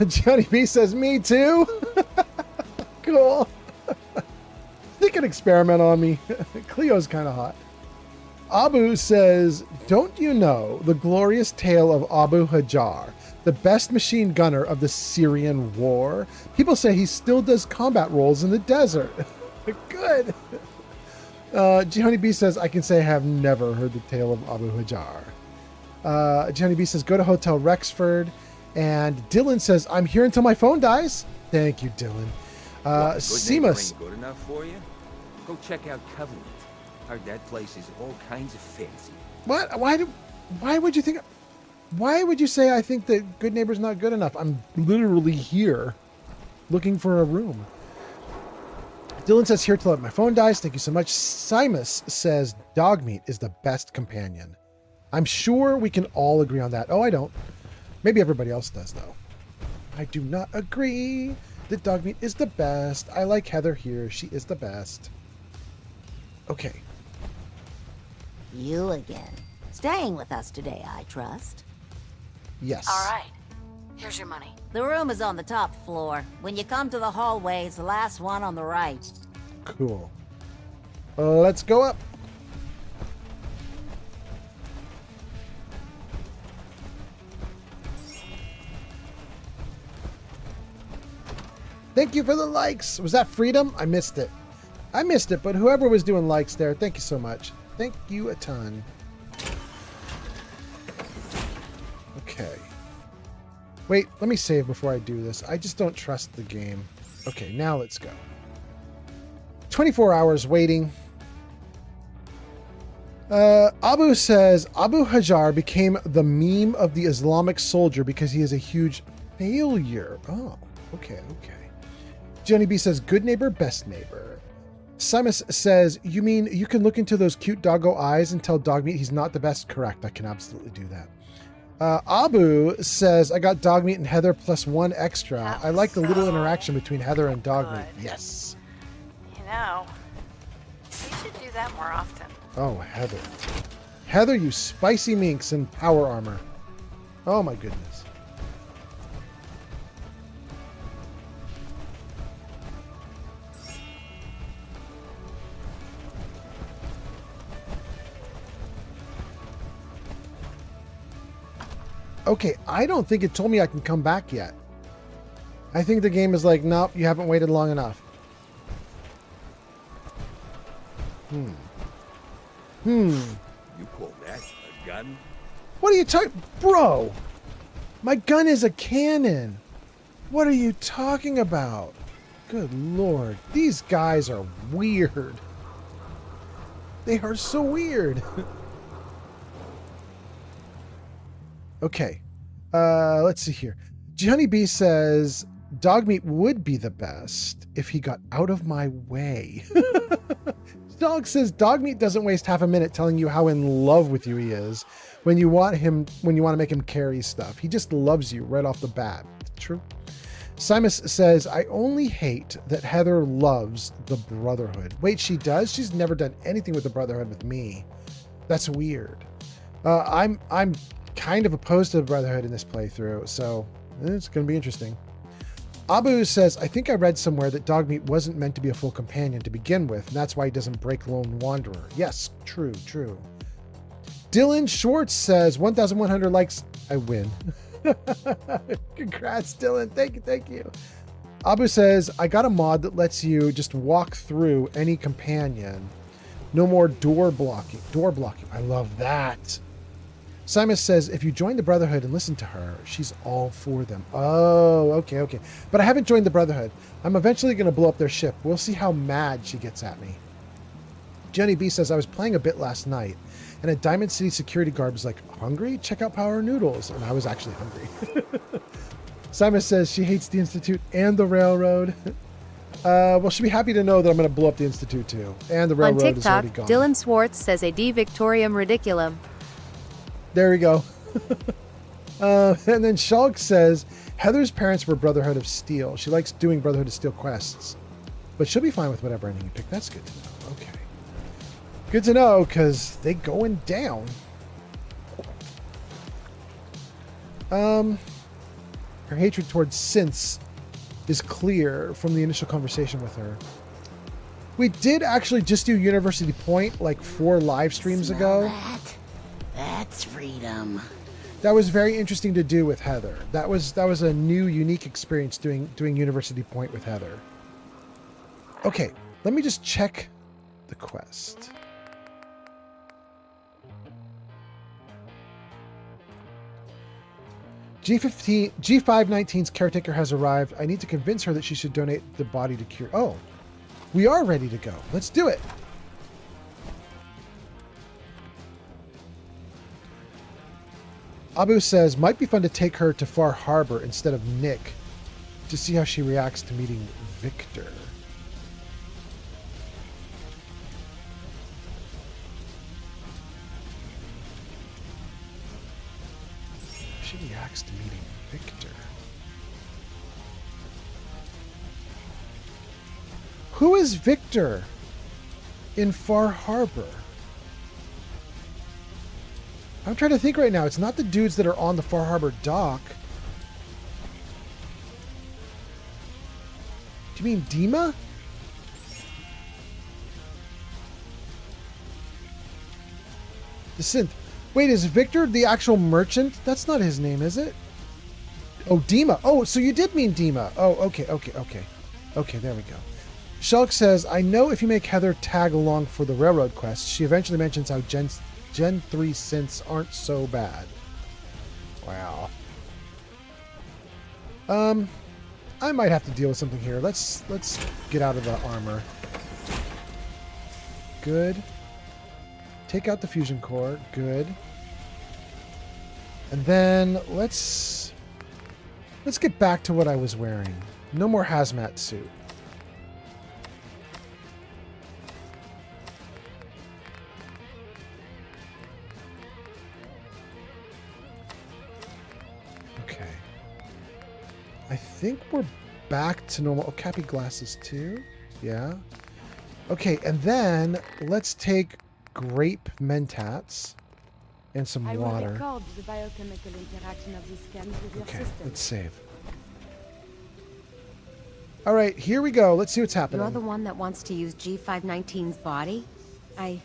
Johnny B says, me too. Cool. They can experiment on me. Cleo's kind of hot. Abu says, don't you know the glorious tale of Abu Hajar, the best machine gunner of the Syrian war? People say he still does combat roles in the desert. Good. Johnny B says, I can say I have never heard the tale of Abu Hajar. Johnny B says, go to Hotel Rexford. And Dylan says, I'm here until my phone dies. Thank you, Dylan. What, good neighbor Seamus. ain't good enough for you? Go check out Covenant. Heard that place is all kinds of fancy. What? Why would you think? Why would you say I think that Good Neighbor's not good enough? I'm literally here looking for a room. Dylan says, here till my phone dies. Thank you so much. Simus says, dog meat is the best companion. I'm sure we can all agree on that. Oh, I don't. Maybe everybody else does, though. I do not agree that dog meat is the best. I like Heather here. She is the best. Okay. You again. Staying with us today, I trust. Yes. All right. Here's your money. The room is on the top floor. When you come to the hallway, it's the last one on the right. Cool. Let's go up. Thank you for the likes. Was that Freedom? I missed it. I missed it, but whoever was doing likes there, thank you so much. Thank you a ton. Okay. Wait, let me save before I do this. I just don't trust the game. Okay, now let's go. 24 hours waiting. Abu says, Abu Hajar became the meme of the Islamic soldier because he is a huge failure. Oh, okay. Johnny B says, good neighbor, best neighbor. Simus says, you mean you can look into those cute doggo eyes and tell Dogmeat he's not the best? Correct, I can absolutely do that. Abu says, I got Dogmeat and Heather plus one extra. I like the little interaction between Heather and Dogmeat. Yes. You know, we should do that more often. Oh, Heather. Heather, you spicy minx in power armor. Oh my goodness. Okay, I don't think it told me I can come back yet. I think the game is like, nope, you haven't waited long enough. You call that a gun? What are you talking... Bro! My gun is a cannon. What are you talking about? Good lord. These guys are weird. They are so weird. Okay. Let's see here. Johnny B says, Dogmeat would be the best if he got out of my way. Dog says, Dogmeat doesn't waste half a minute telling you how in love with you he is when you want to make him carry stuff. He just loves you right off the bat. True. Simus says, I only hate that Heather loves the Brotherhood. Wait, she does? She's never done anything with the Brotherhood with me. That's weird. I'm kind of opposed to the Brotherhood in this playthrough, so it's going to be interesting. Abu says, I think I read somewhere that Dogmeat wasn't meant to be a full companion to begin with, and that's why he doesn't break Lone Wanderer. Yes, true. Dylan Schwartz says, 1,100 likes. I win. Congrats, Dylan. Thank you. Abu says, I got a mod that lets you just walk through any companion. No more door blocking. I love that. Simon says, if you join the Brotherhood and listen to her, she's all for them. Oh, okay. But I haven't joined the Brotherhood. I'm eventually going to blow up their ship. We'll see how mad she gets at me. Jenny B says, I was playing a bit last night, and a Diamond City security guard was like, hungry? Check out Power Noodles. And I was actually hungry. Simon says she hates the Institute and the Railroad. Well, she'll be happy to know that I'm going to blow up the Institute too. And the Railroad On TikTok, is already gone. Dylan Schwartz says a D Victorium Ridiculum. There we go. And then Shulk says, Heather's parents were Brotherhood of Steel. She likes doing Brotherhood of Steel quests. But she'll be fine with whatever ending you pick. That's good to know. Okay. Good to know, because they going down. Her hatred towards synths is clear from the initial conversation with her. We did actually just do University Point like 4 live streams ago. That's freedom. That was very interesting to do with Heather. That was a new, unique experience doing University Point with Heather. Okay, let me just check the quest. G519's caretaker has arrived. I need to convince her that she should donate the body to cure. Oh, we are ready to go. Let's do it. Abu says, might be fun to take her to Far Harbor instead of Nick to see how she reacts to meeting Victor. She reacts to meeting Victor. Who is Victor in Far Harbor? I'm trying to think right now. It's not the dudes that are on the Far Harbor dock. Do you mean Dima? The synth. Wait, is Victor the actual merchant? That's not his name, is it? Oh, Dima. Oh, so you did mean Dima. Oh, okay. Okay, there we go. Shulk says, I know if you make Heather tag along for the railroad quest, she eventually mentions how Gen 3 synths aren't so bad. Wow. I might have to deal with something here. Let's get out of the armor. Good. Take out the fusion core. Good. And then let's get back to what I was wearing. No more hazmat suit. Okay. I think we're back to normal. Oh, Cappy glasses too. Yeah. Okay, and then let's take grape mentats and some water. record the biochemical interaction of these scans with your Okay, system. let's save. All right, here we go. Let's see what's happening. You're the one that wants to use G519's body? I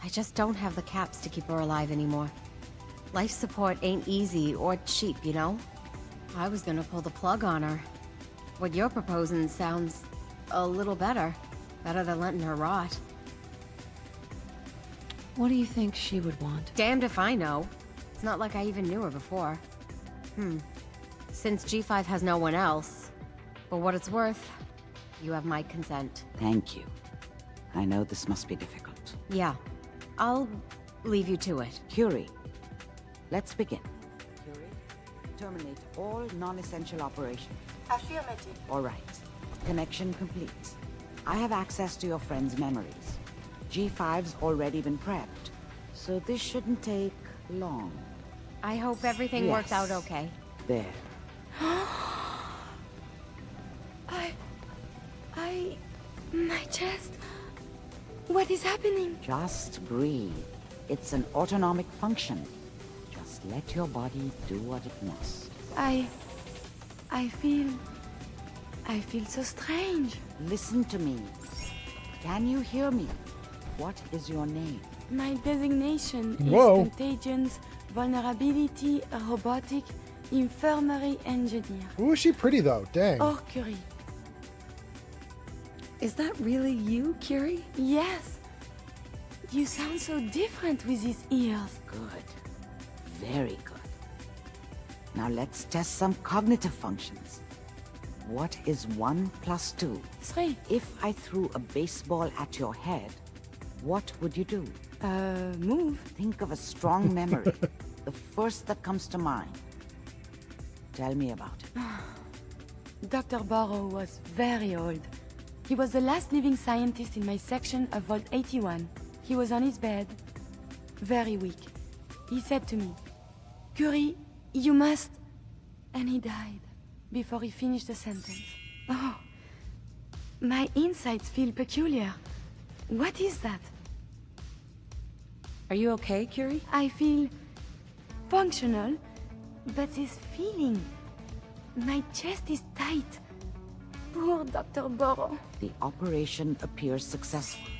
just don't have the caps to keep her alive anymore. Life support ain't easy or cheap, you know? I was gonna pull the plug on her. What you're proposing sounds a little better. Better than letting her rot. What do you think she would want? Damned if I know. It's not like I even knew her before. Since G5 has no one else, for what it's worth, you have my consent. Thank you. I know this must be difficult. Yeah, I'll leave you to it. Curie, let's begin. Curie, terminate all non-essential operations. Affirmative. All right. Connection complete. I have access to your friend's memories. G5's already been prepped, so this shouldn't take long. I hope everything works out okay. There. My chest. What is happening? Just breathe. It's an autonomic function. Just let your body do what it must. I feel I feel so strange. Listen to me. Can you hear me? What is your name? My designation is Whoa. Contagions, Vulnerability, Robotic, Infirmary Engineer. Ooh, is she pretty though? Dang. Or Curie. Is that really you, Curie? Yes. You sound so different with these ears. Good. Very good. Now let's test some cognitive functions. What is 1 plus 2? 3. If I threw a baseball at your head, what would you do? Move. Think of a strong memory. The first that comes to mind. Tell me about it. Dr. Burrow was very old. He was the last living scientist in my section of Vault 81. He was on his bed, very weak. He said to me, "Curie, you must..." And he died before he finished the sentence. Oh, my insights feel peculiar. What is that? Are you okay, Curie? I feel functional, but this feeling, my chest is tight. Poor Dr. Burrow. The operation appears successful.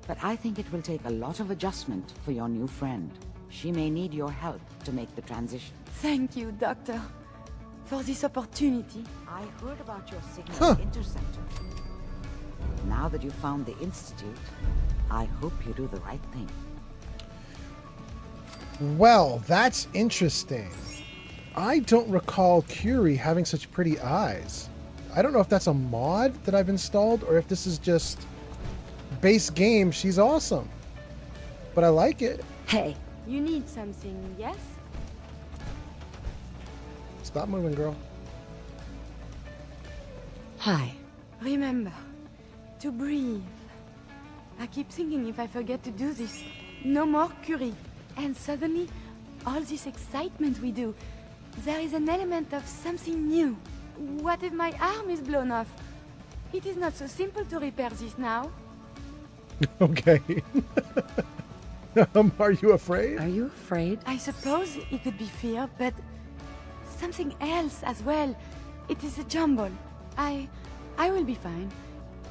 But I think it will take a lot of adjustment for your new friend. She may need your help to make the transition. Thank you, Doctor, for this opportunity. I heard about your signal interceptor. Now that you found the Institute, I hope you do the right thing. Well, that's interesting. I don't recall Curie having such pretty eyes. I don't know if that's a mod that I've installed or if this is just base game. She's awesome. But I like it. Hey. You need something, yes? Stop moving, girl. Hi. Remember, to breathe. I keep thinking if I forget to do this, no more Curie. And suddenly, all this excitement we do, there is an element of something new. What if my arm is blown off? It is not so simple to repair this now. Okay. Are you afraid? Are you afraid? I suppose it could be fear, but something else as well. It is a jumble. I will be fine.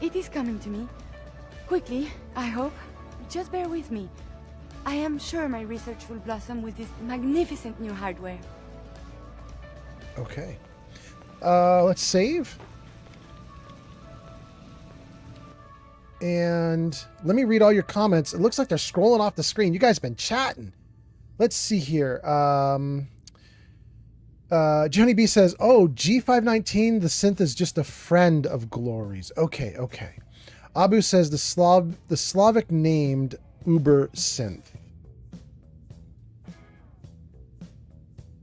It is coming to me. Quickly, I hope. Just bear with me. I am sure my research will blossom with this magnificent new hardware. Okay. Let's save. And let me read all your comments. It looks like they're scrolling off the screen. You guys have been chatting. Let's see here. Johnny B says, "Oh, G519, the synth is just a friend of Glory's." Okay, okay. Abu says the Slavic named Uber synth.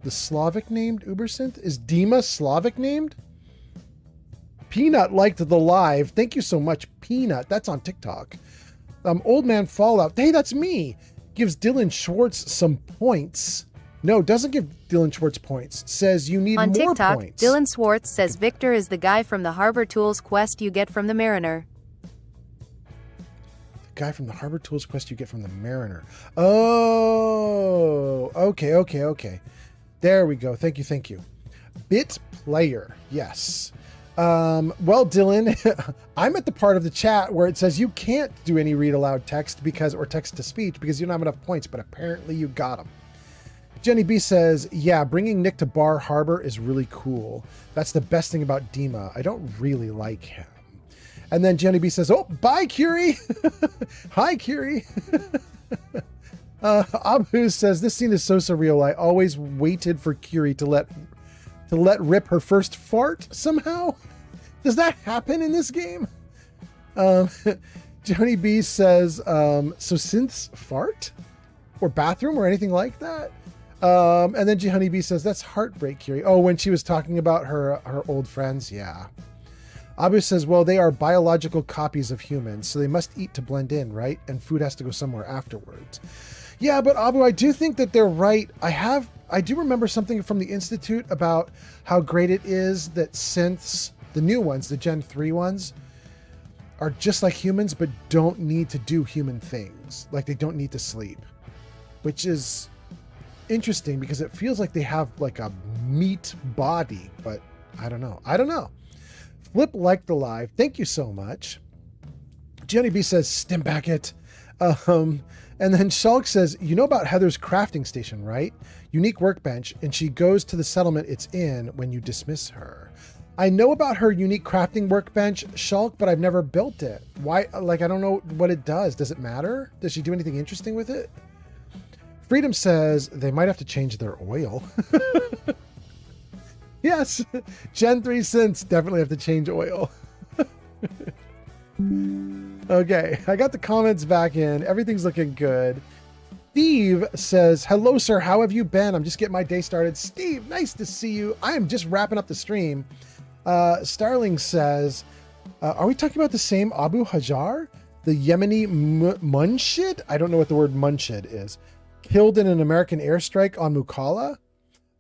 The Slavic named Uber synth? Is Dima Slavic named? Peanut liked the live. Thank you so much, Peanut. That's on TikTok. Old Man Fallout. Hey, that's me. Gives Dylan Schwartz some points. No, doesn't give Dylan Schwartz points. Says you need on more TikTok, points. Dylan Schwartz says Victor is the guy from the Harbor Tools quest you get from the Mariner. The guy from the Harbor Tools quest you get from the Mariner. Oh, okay, okay, okay. There we go. Thank you, thank you. Bit player. Yes. Well, Dylan, I'm at the part of the chat where it says you can't do any read aloud text or text to speech because you don't have enough points, but apparently you got them. Jenny B says, yeah, bringing Nick to Bar Harbor is really cool. That's the best thing about Dima. I don't really like him. And then Jenny B says, oh, bye, Curie. Hi, Curie. Abu says, this scene is so surreal. I always waited for Curie to let rip her first fart somehow. Does that happen in this game? Johnny B says, so synths fart or bathroom or anything like that? And then Honey B says, that's heartbreak, Curie. Oh, when she was talking about her old friends. Yeah. Abu says, well, they are biological copies of humans, so they must eat to blend in, right? And food has to go somewhere afterwards. Yeah, but Abu, I do think that they're right. I do remember something from the Institute about how great it is that synths, the new ones, the Gen 3 ones, are just like humans, but don't need to do human things. Like they don't need to sleep, which is interesting because it feels like they have like a meat body, but I don't know. Flip liked the live. Thank you so much. Jenny B says, stim back it. And then Shulk says, you know about Heather's crafting station, right? Unique workbench, and she goes to the settlement it's in when you dismiss her. I know about her unique crafting workbench, Shulk, but I've never built it. Why? Like, I don't know what it does. Does it matter? Does she do anything interesting with it? Freedom says they might have to change their oil. Yes, Gen 3 synths definitely have to change oil. Okay, I got the comments back in. Everything's looking good. Steve says, hello, sir. How have you been? I'm just getting my day started. Steve, nice to see you. I am just wrapping up the stream. Starling says, are we talking about the same Abu Hajar? The Yemeni Munshid? I don't know what the word Munshid is. Killed in an American airstrike on Mukalla?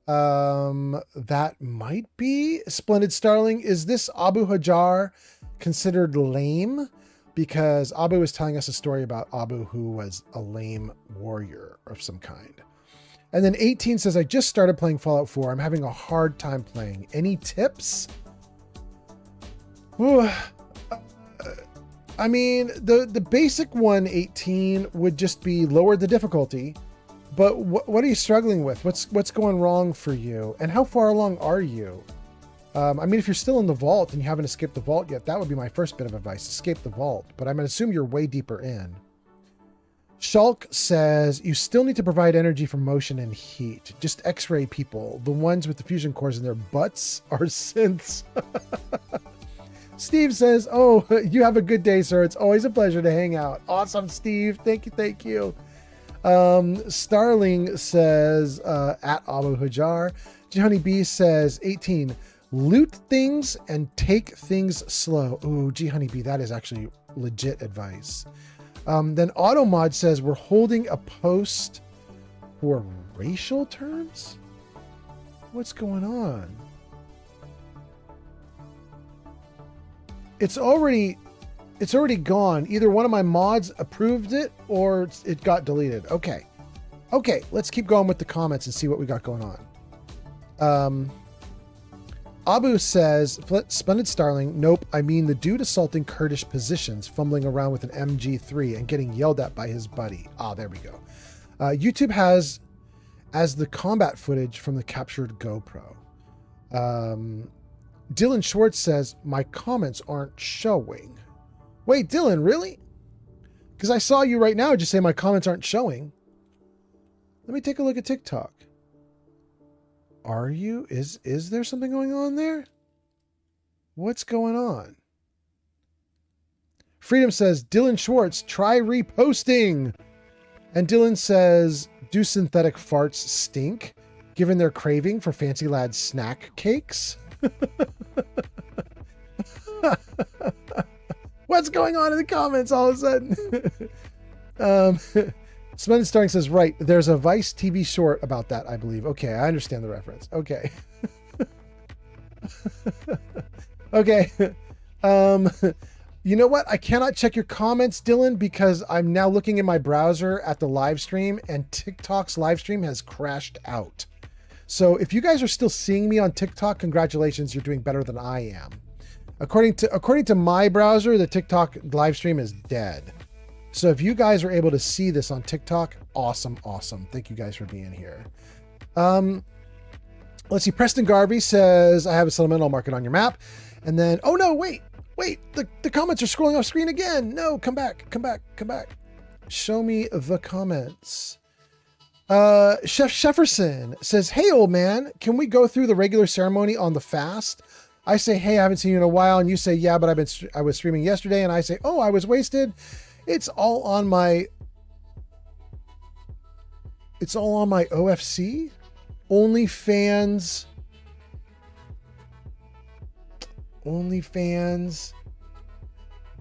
That might be. Splendid Starling, is this Abu Hajar considered lame? Because Abu was telling us a story about Abu who was a lame warrior of some kind. And then 18 says, I just started playing Fallout 4. I'm having a hard time playing. Any tips? Ooh, I mean, the basic one, 18, would just be lower the difficulty. But what are you struggling with? What's going wrong for you? And how far along are you? I mean, if you're still in the vault and you haven't escaped the vault yet, that would be my first bit of advice. Escape the vault. But I'm going to assume you're way deeper in. Shulk says, you still need to provide energy for motion and heat. Just X-ray people. The ones with the fusion cores in their butts are synths. Steve says, oh, you have a good day, sir. It's always a pleasure to hang out. Awesome, Steve. Thank you. Thank you. Starling says, at Abu Hajar. Johnny B says, 18, loot things and take things slow. Ooh, gee, honeybee, that is actually legit advice. Then Automod says, we're holding a post for racial terms? What's going on? It's already gone. Either one of my mods approved it or it got deleted. Okay. Okay, let's keep going with the comments and see what we got going on. Abu says, Splendid Starling, nope, I mean the dude assaulting Kurdish positions, fumbling around with an MG3 and getting yelled at by his buddy. Ah, there we go. YouTube has as the combat footage from the captured GoPro. Dylan Schwartz says, my comments aren't showing. Wait, Dylan, really? Because I saw you right now just say my comments aren't showing. Let me take a look at TikTok. Are you? Is there something going on there? What's going on? Freedom says, Dylan Schwartz, try reposting. And Dylan says, do synthetic farts stink, given their craving for Fancy Lad's snack cakes? What's going on in the comments all of a sudden? Splendid Starring says, right, there's a Vice TV short about that, I believe. Okay, I understand the reference. Okay. Okay. You know what? I cannot check your comments, Dylan, because I'm now looking in my browser at the live stream and TikTok's live stream has crashed out. So if you guys are still seeing me on TikTok, congratulations, you're doing better than I am. According to my browser, the TikTok live stream is dead. So if you guys are able to see this on TikTok, awesome, awesome. Thank you guys for being here. Let's see. Preston Garvey says, I have a settlement. I'll mark it on your map. And then, oh no, wait. The comments are scrolling off screen again. No, come back. Show me the comments. Chef Shefferson says, hey, old man, can we go through the regular ceremony on the fast? I say, hey, I haven't seen you in a while. And you say, yeah, but I was streaming yesterday. And I say, oh, I was wasted. It's all on my OFC. OnlyFans.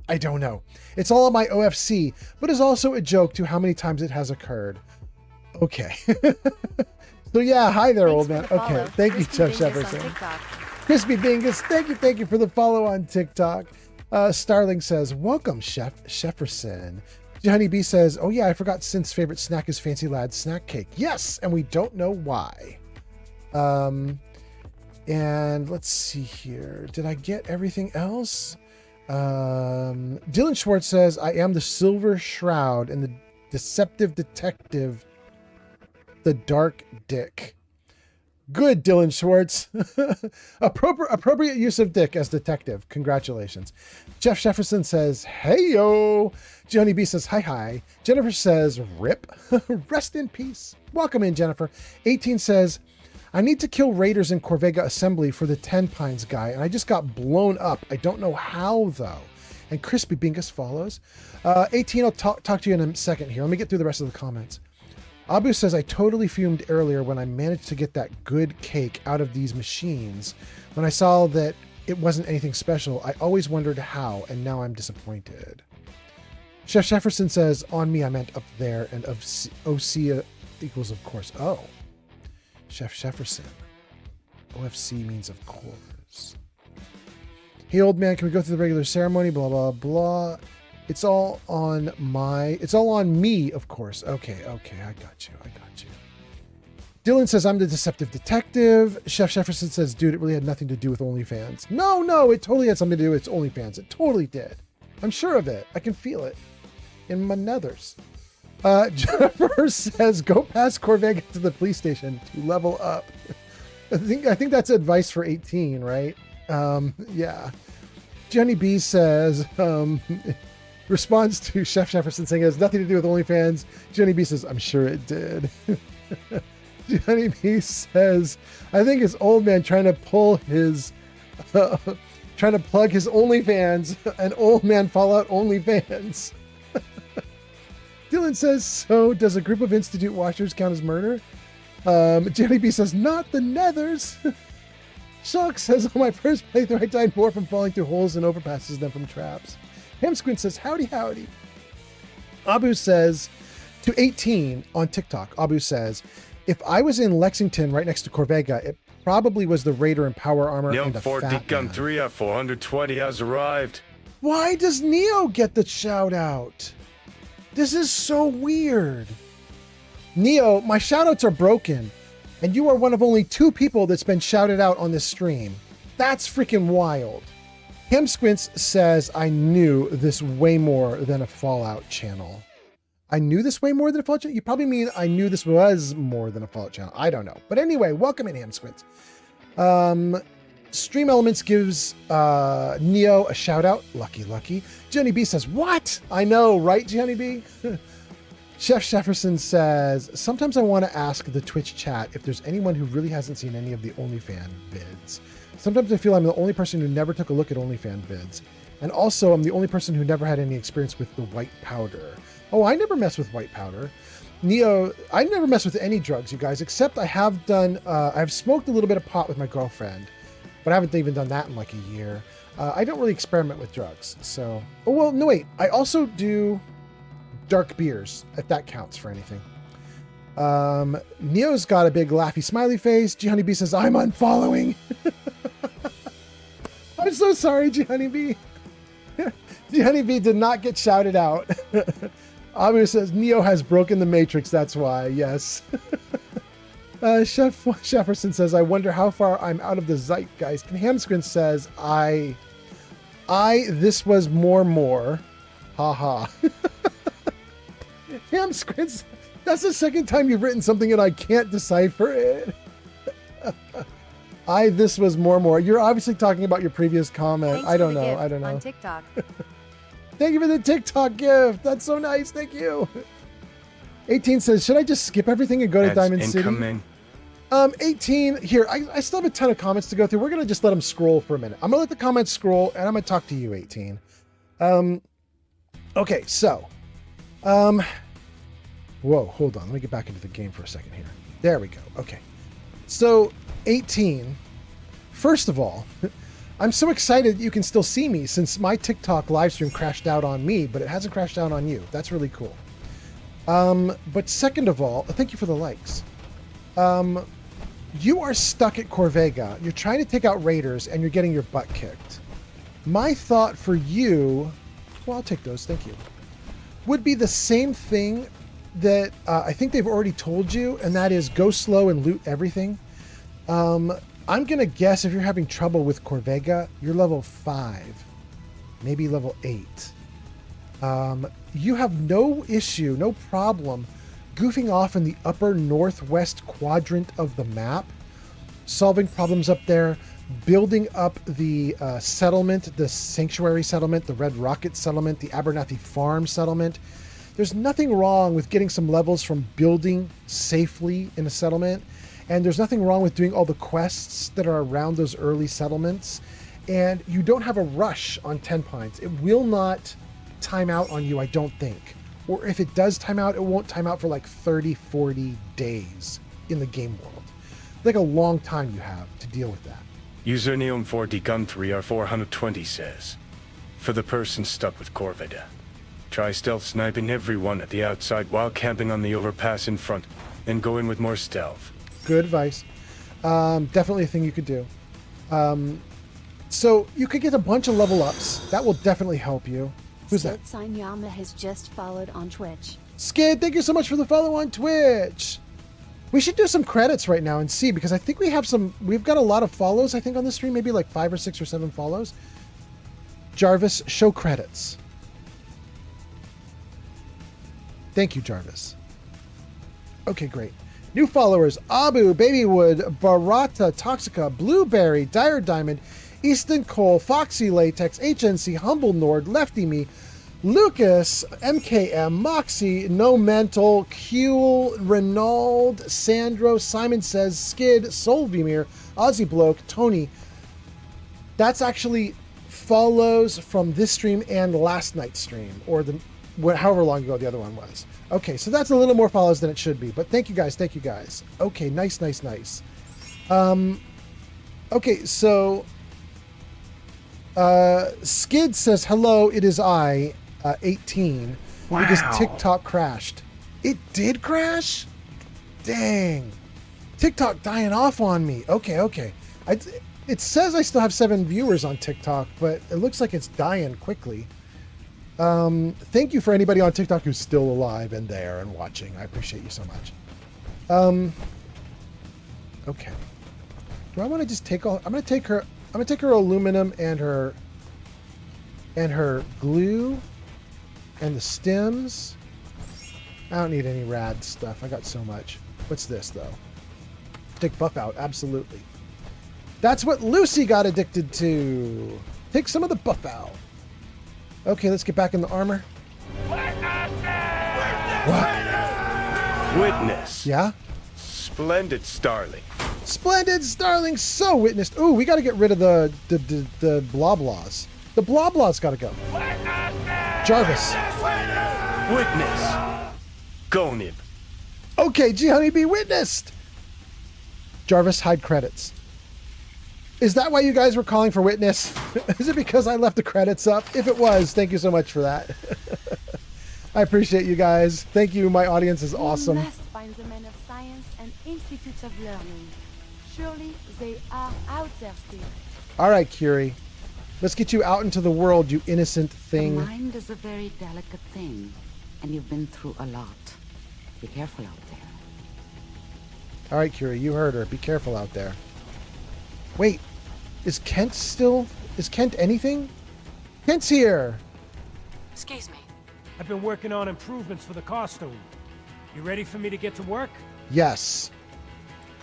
I don't know. It's all on my OFC, but is also a joke to how many times it has occurred. Okay. So yeah, hi there, old man. Okay, thank you, Chef Shefferson. Crispy Bingus, thank you for the follow on TikTok. Starling says, welcome, Chef Shefferson. Honey B says, oh yeah, I forgot Synth's favorite snack is Fancy Lad's snack cake. Yes, and we don't know why. And let's see here. Did I get everything else? Dylan Schwartz says, I am the Silver Shroud and the Deceptive Detective, the Dark Dick. Good, Dylan Schwartz. Appropriate use of Dick as detective. Congratulations. Jeff Jefferson says, hey, yo. Johnny B says, hi, hi. Jennifer says, rip. Rest in peace. Welcome in, Jennifer. 18 says, I need to kill raiders in Corvega Assembly for the 10 Pines guy, and I just got blown up. I don't know how, though. And Crispy Bingus follows. 18, I'll talk to you in a second here. Let me get through the rest of the comments. Abu says, I totally fumed earlier when I managed to get that good cake out of these machines. When I saw that it wasn't anything special, I always wondered how, and now I'm disappointed. Chef Jefferson says, on me, I meant up there, and of OC equals of course. Oh. Chef Jefferson. OFC means of course. Hey, old man, can we go through the regular ceremony? Blah, blah, blah. It's all on me, of course. Okay, I got you. Dylan says, I'm the deceptive detective. Chef Jefferson says, dude, it really had nothing to do with OnlyFans. No, it totally had something to do with OnlyFans. It totally did. I'm sure of it. I can feel it in my nethers. Jennifer says, go past Corvega to the police station to level up. I think that's advice for 18, right? Yeah. Jenny B says, responds to Chef Jefferson saying it has nothing to do with OnlyFans. Jenny B says, I'm sure it did. Jenny B says, I think it's old man trying to plug his OnlyFans and old man Fallout OnlyFans. Dylan says, so does a group of Institute washers count as murder? Jenny B says, not the nethers. Shock says, on my first playthrough, I died more from falling through holes and overpasses than from traps. Hamsquint says, howdy, howdy. Abu says, to 18 on TikTok, Abu says, if I was in Lexington right next to Corvega, it probably was the Raider in power armor and a Ford fat Gun man. 3 at 420 has arrived. Why does Neo get the shout out? This is so weird. Neo, my shoutouts are broken, and you are one of only 2 people that's been shouted out on this stream. That's freaking wild. Hamsquints says, I knew this way more than a Fallout channel. I knew this way more than a Fallout channel? You probably mean I knew this was more than a Fallout channel. I don't know. But anyway, welcome in, Hamsquints. Stream Elements gives Neo a shout out. Lucky. Jenny B says, what? I know, right, Jenny B? Chef Jefferson says, sometimes I want to ask the Twitch chat if there's anyone who really hasn't seen any of the OnlyFans vids. Sometimes I feel I'm the only person who never took a look at OnlyFans vids. And also, I'm the only person who never had any experience with the white powder. Oh, I never mess with white powder. Neo, I never mess with any drugs, you guys, except I have done, I've smoked a little bit of pot with my girlfriend, but I haven't even done that in like a year. I don't really experiment with drugs, so. Oh, well, no, wait. I also do dark beers, if that counts for anything. Neo's got a big laughy smiley face. Gianni B says, I'm unfollowing. I'm so sorry, Gianni B. Gianni B did not get shouted out. Abu says, Neo has broken the Matrix, that's why, yes. Chef Jefferson says, I wonder how far I'm out of the zeitgeist. And Hamscrin says, this was more. Haha. Hamscrin, that's the second time you've written something and I can't decipher it. This was more. You're obviously talking about your previous comment. Thanks I don't for the know. gift I don't know. on TikTok. Thank you for the TikTok gift. That's so nice. Thank you. 18 says, should I just skip everything and go to Diamond incoming. City? 18, here, I still have a ton of comments to go through. We're going to just let them scroll for a minute. I'm going to let the comments scroll, and I'm going to talk to you, 18. Okay, so. Whoa, hold on. Let me get back into the game for a second here. There we go. Okay. So, 18, first of all, I'm so excited that you can still see me since my TikTok live stream crashed out on me, but it hasn't crashed out on you. That's really cool. But second of all, thank you for the likes. You are stuck at Corvega. You're trying to take out raiders and you're getting your butt kicked. My thought for you, well, I'll take those. Thank you. Would be the same thing that I think they've already told you, and that is go slow and loot everything. I'm going to guess if you're having trouble with Corvega, you're level 5, maybe level 8. You have no issue, no problem goofing off in the upper northwest quadrant of the map, solving problems up there, building up the settlement, the Sanctuary settlement, the Red Rocket settlement, the Abernathy Farm settlement. There's nothing wrong with getting some levels from building safely in a settlement, and there's nothing wrong with doing all the quests that are around those early settlements, and you don't have a rush on 10 Pines. It will not time out on you, I don't think. Or if it does time out, it won't time out for like 30, 40 days in the game world. Like a long time you have to deal with that. User Neon 40 Gun 3 or 420 says, for the person stuck with Corvida, try stealth sniping everyone at the outside while camping on the overpass in front, then go in with more stealth. Good advice. Definitely a thing you could do. So you could get a bunch of level ups. That will definitely help you. Who's that? Sanyama has just followed on Twitch. Skid, thank you so much for the follow on Twitch. We should do some credits right now and see, because I think we've got a lot of follows, I think, on the stream, maybe like 5 or 6 or 7 follows. Jarvis, show credits. Thank you, Jarvis. Okay, great. New followers: Abu, Babywood, Barata, Toxica, Blueberry, Dire Diamond, Easton Cole, Foxy Latex, HNC, Humble Nord, Lefty Me, Lucas, MKM, Moxie, No Mental, Kuel, Renauld, Sandro, Simon Says, Skid, Solvimir, Aussie Bloke, Tony. That's actually follows from this stream and last night's stream, or however long ago the other one was. Okay, so that's a little more follows than it should be, but thank you guys, thank you guys. Okay, nice. Okay, so Skid says, hello, it is I, 18, wow, because TikTok crashed. It did crash? Dang. TikTok dying off on me. Okay. It says I still have 7 viewers on TikTok, but it looks like it's dying quickly. Thank you for anybody on TikTok who's still alive and there and watching. I appreciate you so much. Okay. Do I want to just take all... I'm going to take her aluminum and her glue and the stems. I don't need any rad stuff. I got so much. What's this, though? Take buff out. Absolutely. That's what Lucy got addicted to. Take some of the buff out. Okay, let's get back in the armor. Witness. Yeah? Splendid Starling. Splendid Starling, so witnessed. Ooh, we got to get rid of the bloblaws. The bloblaws got to go. Jarvis. Witness. Go, Nib. Okay, G Honeybee witnessed. Jarvis, hide credits. Is that why you guys were calling for witness? Is it because I left the credits up? If it was, thank you so much for that. I appreciate you guys. Thank you. My audience is awesome. We must find the men of science and institutes of learning. Surely they are out there still. All right, Curie. Let's get you out into the world, you innocent thing. The mind is a very delicate thing, and you've been through a lot. Be careful out there. All right, Curie, you heard her. Be careful out there. Wait, is Kent anything? Kent's here. Excuse me. I've been working on improvements for the costume. You ready for me to get to work? Yes.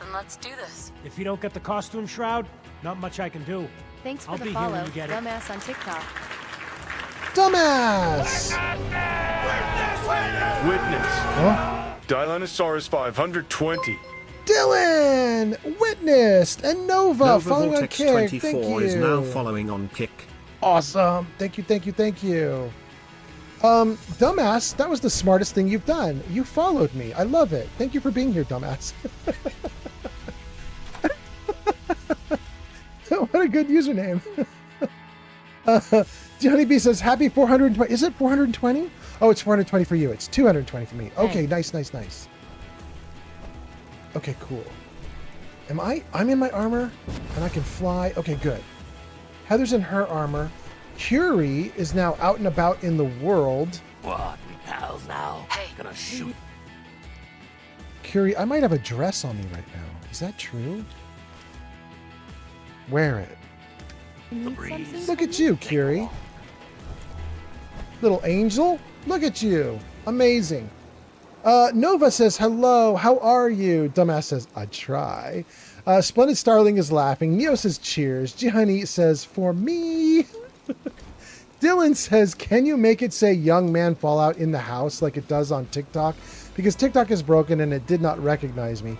Then let's do this. If you don't get the costume shroud, not much I can do. Thanks for I'll the be follow, here when you get dumbass on TikTok. Dumbass! Witness. Huh? Dilanosaurus 520. Dylan! Witnessed! And Nova following on Kick. 24 Thank you. is now following on Kick. Awesome. Thank you. Dumbass, that was the smartest thing you've done. You followed me. I love it. Thank you for being here, dumbass. What a good username. Johnny B says, happy 420. Is it 420? Oh, it's 420 for you. It's 220 for me. Okay, nice. Okay, cool. I'm in my armor and I can fly. Okay, good. Heather's in her armor. Curie is now out and about in the world. What, we pals now? Hey, gonna shoot. Curie, I might have a dress on me right now. Is that true? Wear it. Need something Look from at me? you, Curie. Little angel. Look at you. Amazing. Nova says, hello, how are you? Dumbass says, I try. Splendid Starling is laughing. Neo says, cheers. Jihani says, for me. Dylan says, can you make it say young man Fallout in the house like it does on TikTok? Because TikTok is broken and it did not recognize me.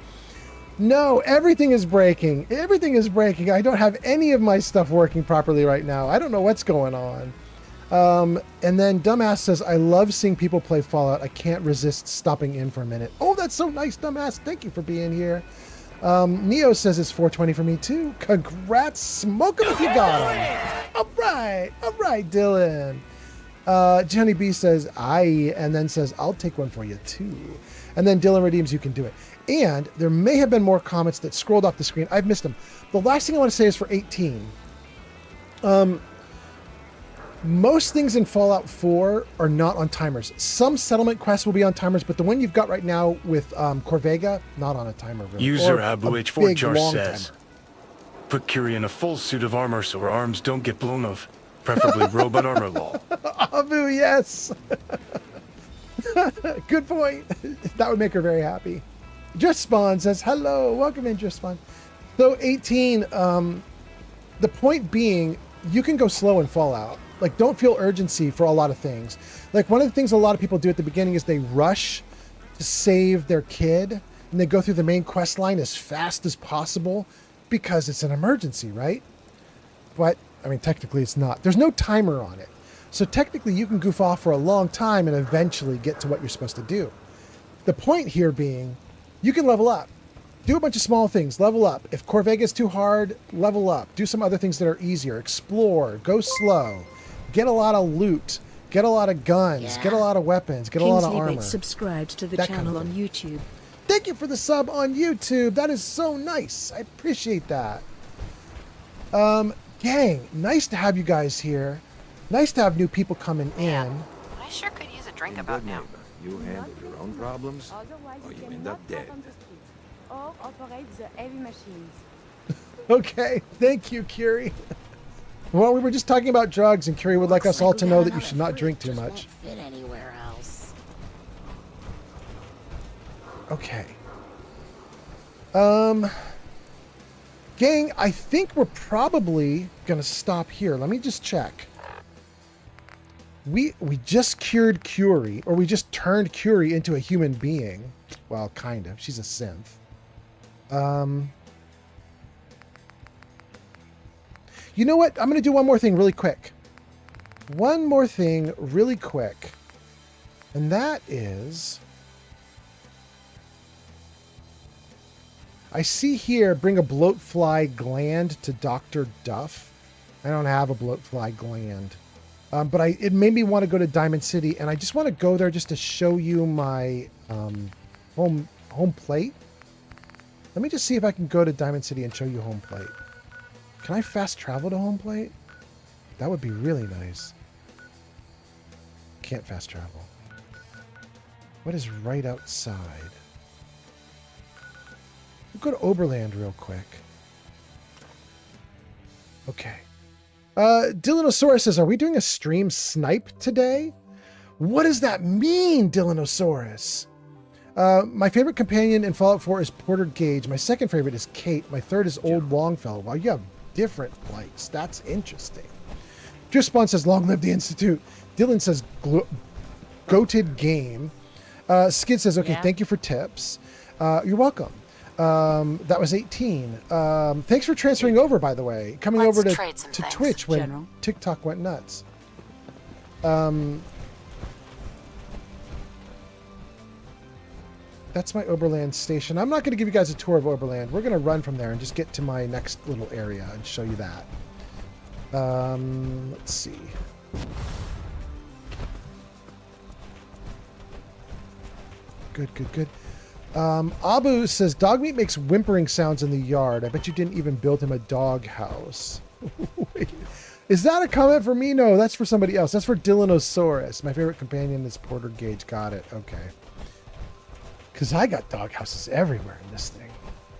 No, everything is breaking. Everything is breaking. I don't have any of my stuff working properly right now. I don't know what's going on. And then Dumbass says, I love seeing people play Fallout. I can't resist stopping in for a minute. Oh, that's so nice, Dumbass. Thank you for being here. Neo says it's 420 for me too. Congrats. Smoke them if you got them. All right, Dylan. Johnny B says, and then says, I'll take one for you too. And then Dylan redeems, you can do it. And there may have been more comments that scrolled off the screen. I've missed them. The last thing I want to say is for 18. Most things in Fallout 4 are not on timers. Some settlement quests will be on timers, but the one you've got right now with Corvega, not on a timer. Really. User Abu H4 says, put Curie in a full suit of armor so her arms don't get blown off. Preferably robot armor lol. Abu, yes. Good point. That would make her very happy. Just Spawn says, hello, welcome in, Just Spawn. So 18, the point being, you can go slow in Fallout. Like, don't feel urgency for a lot of things. Like, one of the things a lot of people do at the beginning is they rush to save their kid, and they go through the main quest line as fast as possible because it's an emergency, right? But, I mean, technically it's not. There's no timer on it. So technically you can goof off for a long time and eventually get to what you're supposed to do. The point here being, you can level up. Do a bunch of small things, level up. If Corvega is too hard, level up. Do some other things that are easier. Explore, go slow. Get a lot of loot, get a lot of guns, get a lot of weapons, get a lot of armor. Subscribed to the That channel kind of on YouTube. Thank you for the sub on YouTube. That is so nice. I appreciate that. Gang, nice to have you guys here. Nice to have new people coming in. I sure could use a drink about now. You handle your own problems, or you end up dead. Or operate the heavy machines. Okay, thank you, Curie. Well, we were just talking about drugs, and Curie would like us all to know that you should not drink too much. Fit anywhere else. Okay. Gang, I think we're probably gonna stop here. Let me just check. We just cured Curie, or we just turned Curie into a human being. Well, kind of. She's a synth. You know what? I'm going to do one more thing really quick. One more thing really quick. And that is... I see here, bring a bloatfly gland to Dr. Duff. I don't have a bloatfly gland. But it made me want to go to Diamond City, and I just want to go there just to show you my home plate. Let me just see if I can go to Diamond City and show you home plate. Can I fast travel to home plate? That would be really nice. Can't fast travel. What is right outside? We'll go to Oberland real quick. Okay. Dylanosaurus says, are we doing a stream snipe today? What does that mean, Dylanosaurus? My favorite companion in Fallout 4 is Porter Gage. My second favorite is Kate. My third is Old Longfellow. Wow, you have different likes. That's interesting. Driftspon says, long live the Institute. Dylan says, goated game. Skid says, okay, thank you for tips. You're welcome. That was 18. Thanks for transferring over, by the way. Coming over to Twitch when TikTok went nuts. That's my Oberland station. I'm not going to give you guys a tour of Oberland. We're going to run from there and just get to my next little area and show you that. Let's see. Good. Abu says, dog meat makes whimpering sounds in the yard. I bet you didn't even build him a dog house. Wait, is that a comment for me? No, that's for somebody else. That's for Dylanosaurus. My favorite companion is Porter Gage. Got it. Okay. Because I got dog houses everywhere in this thing.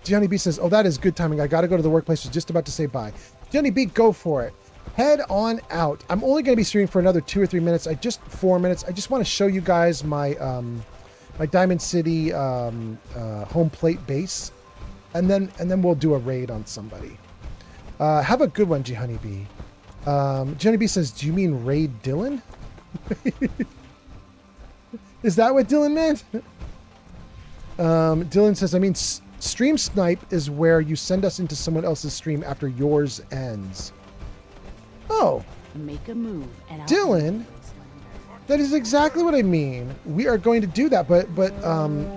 Johnny B says, oh, that is good timing. I got to go to the workplace. Was just about to say bye. Johnny B, go for it. Head on out. I'm only going to be streaming for another 2 or 3 minutes. 4 minutes. I just want to show you guys my my Diamond City home plate base, and then we'll do a raid on somebody. Have a good one, G Honeybee. Johnny B says, do you mean raid Dylan? Is that what Dylan meant? Dylan says, I mean, stream snipe is where you send us into someone else's stream after yours ends. Oh. Make a move. And Dylan, that is exactly what I mean. We are going to do that, but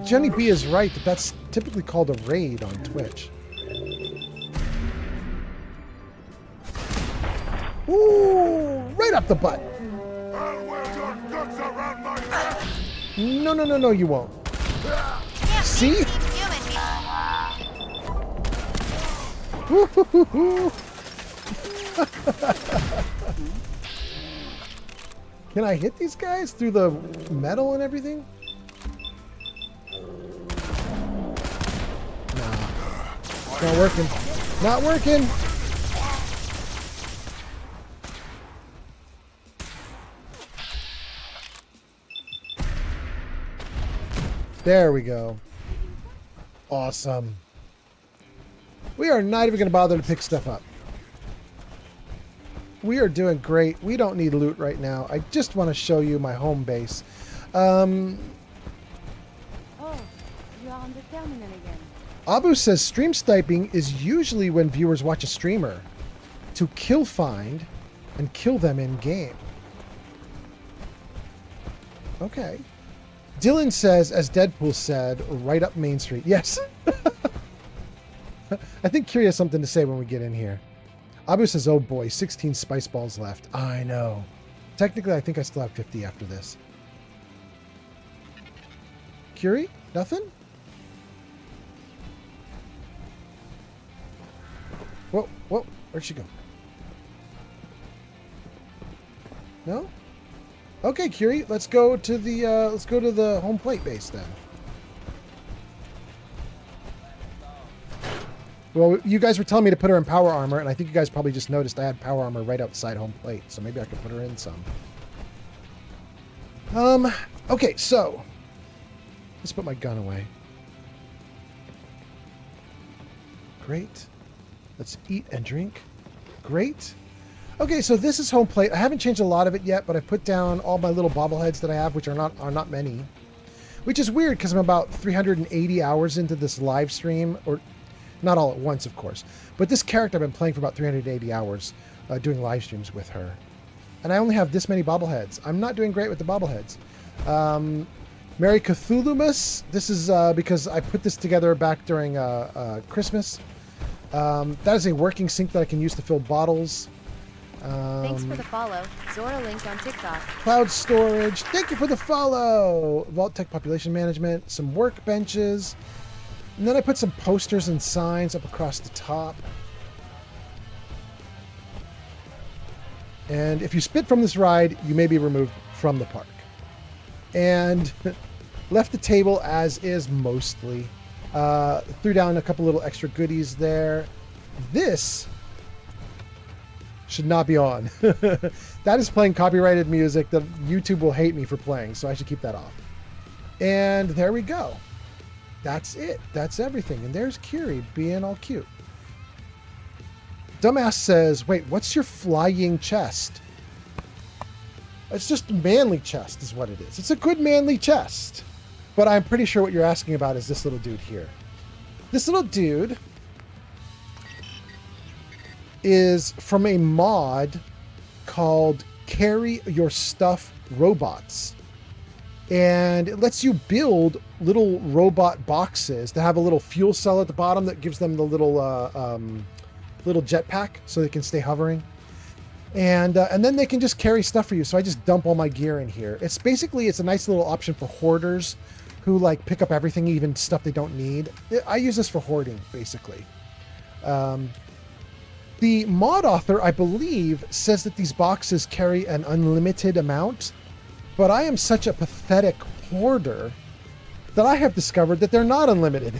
Jenny B is right that that's typically called a raid on Twitch. Ooh, right up the butt. I'll wear your guts around my neck. No, you won't. See? Can I hit these guys through the metal and everything? Nah. It's not working. Not working! There we go. Awesome. We are not even going to bother to pick stuff up. We are doing great. We don't need loot right now. I just want to show you my home base. Oh, you are on the terminal again. Abu says stream sniping is usually when viewers watch a streamer to kill find and kill them in game. Okay. Dylan says, as Deadpool said, right up Main Street. Yes. I think Kiri has something to say when we get in here. Abu says, oh boy, 16 spice balls left. I know. Technically, I think I still have 50 after this. Kiri? Nothing? Whoa, where'd she go? No? Okay, Kiri, let's go to the home plate base then. Well, you guys were telling me to put her in power armor, and I think you guys probably just noticed I had power armor right outside home plate, so maybe I could put her in some. Okay, so let's put my gun away. Great. Let's eat and drink. Great. Okay, so this is home plate. I haven't changed a lot of it yet, but I've put down all my little bobbleheads that I have, which are not many. Which is weird because I'm about 380 hours into this live stream, or not all at once, of course. But this character I've been playing for about 380 hours, doing live streams with her. And I only have this many bobbleheads. I'm not doing great with the bobbleheads. Merry Cthulhumas. This is because I put this together back during Christmas. That is a working sink that I can use to fill bottles. Thanks for the follow. Zora linked on TikTok. Cloud storage. Thank you for the follow. Vault Tech population management. Some workbenches. And then I put some posters and signs up across the top. And if you spit from this ride, you may be removed from the park. And left the table as is mostly. Threw down a couple little extra goodies there. This should not be on. That is playing copyrighted music that YouTube will hate me for playing, so I should keep that off. And there we go. That's it. That's everything. And there's Kiri being all cute. Dumbass says, wait, what's your flying chest? It's just a manly chest is what it is. It's a good manly chest. But I'm pretty sure what you're asking about is this little dude here. This little dude is from a mod called Carry Your Stuff Robots. And it lets you build little robot boxes that have a little fuel cell at the bottom that gives them the little little jetpack so they can stay hovering. And then they can just carry stuff for you. So I just dump all my gear in here. It's a nice little option for hoarders who like pick up everything, even stuff they don't need. I use this for hoarding, basically. The mod author, I believe, says that these boxes carry an unlimited amount, but I am such a pathetic hoarder that I have discovered that they're not unlimited.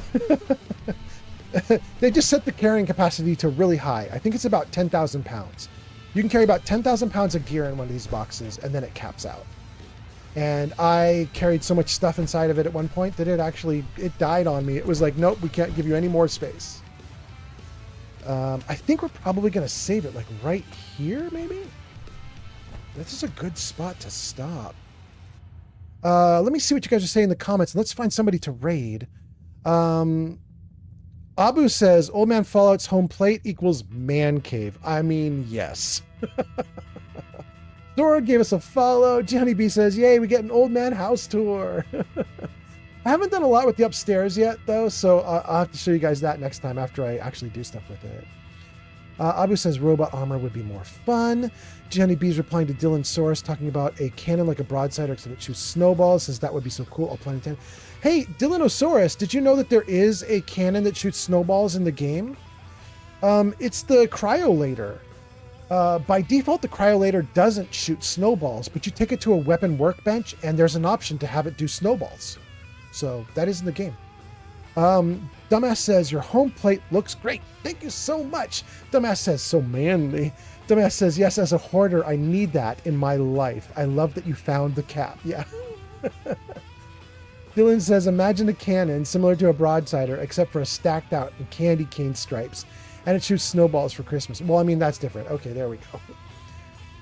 They just set the carrying capacity to really high. I think it's about 10,000 pounds. You can carry about 10,000 pounds of gear in one of these boxes, and then it caps out. And I carried so much stuff inside of it at one point that it died on me. It was like, nope, we can't give you any more space. I think we're probably going to save it like right here, maybe? This is a good spot to stop. Let me see what you guys are saying in the comments. Let's find somebody to raid. Abu says, Old Man Fallout's home plate equals man cave. I mean, yes. Dora gave us a follow. Johnny B says, yay, we get an old man house tour. I haven't done a lot with the upstairs yet, though, so I'll have to show you guys that next time after I actually do stuff with it. Abu says robot armor would be more fun. Johnny B's replying to Dylan Soros, talking about a cannon like a broadsider except it shoots snowballs. Says that would be so cool. All plenty 10. Hey, Dylan Osoris, did you know that there is a cannon that shoots snowballs in the game? It's the Cryolator. By default, the Cryolator doesn't shoot snowballs, but you take it to a weapon workbench and there's an option to have it do snowballs. So that is in the game. Dumbass says, your home plate looks great. Thank you so much. Dumbass says, so manly. Dumbass says, yes, as a hoarder, I need that in my life. I love that you found the cap. Yeah. Dylan says, imagine a cannon similar to a broadsider, except for a stacked out and candy cane stripes. And it shoots snowballs for Christmas. Well, I mean, that's different. Okay, there we go.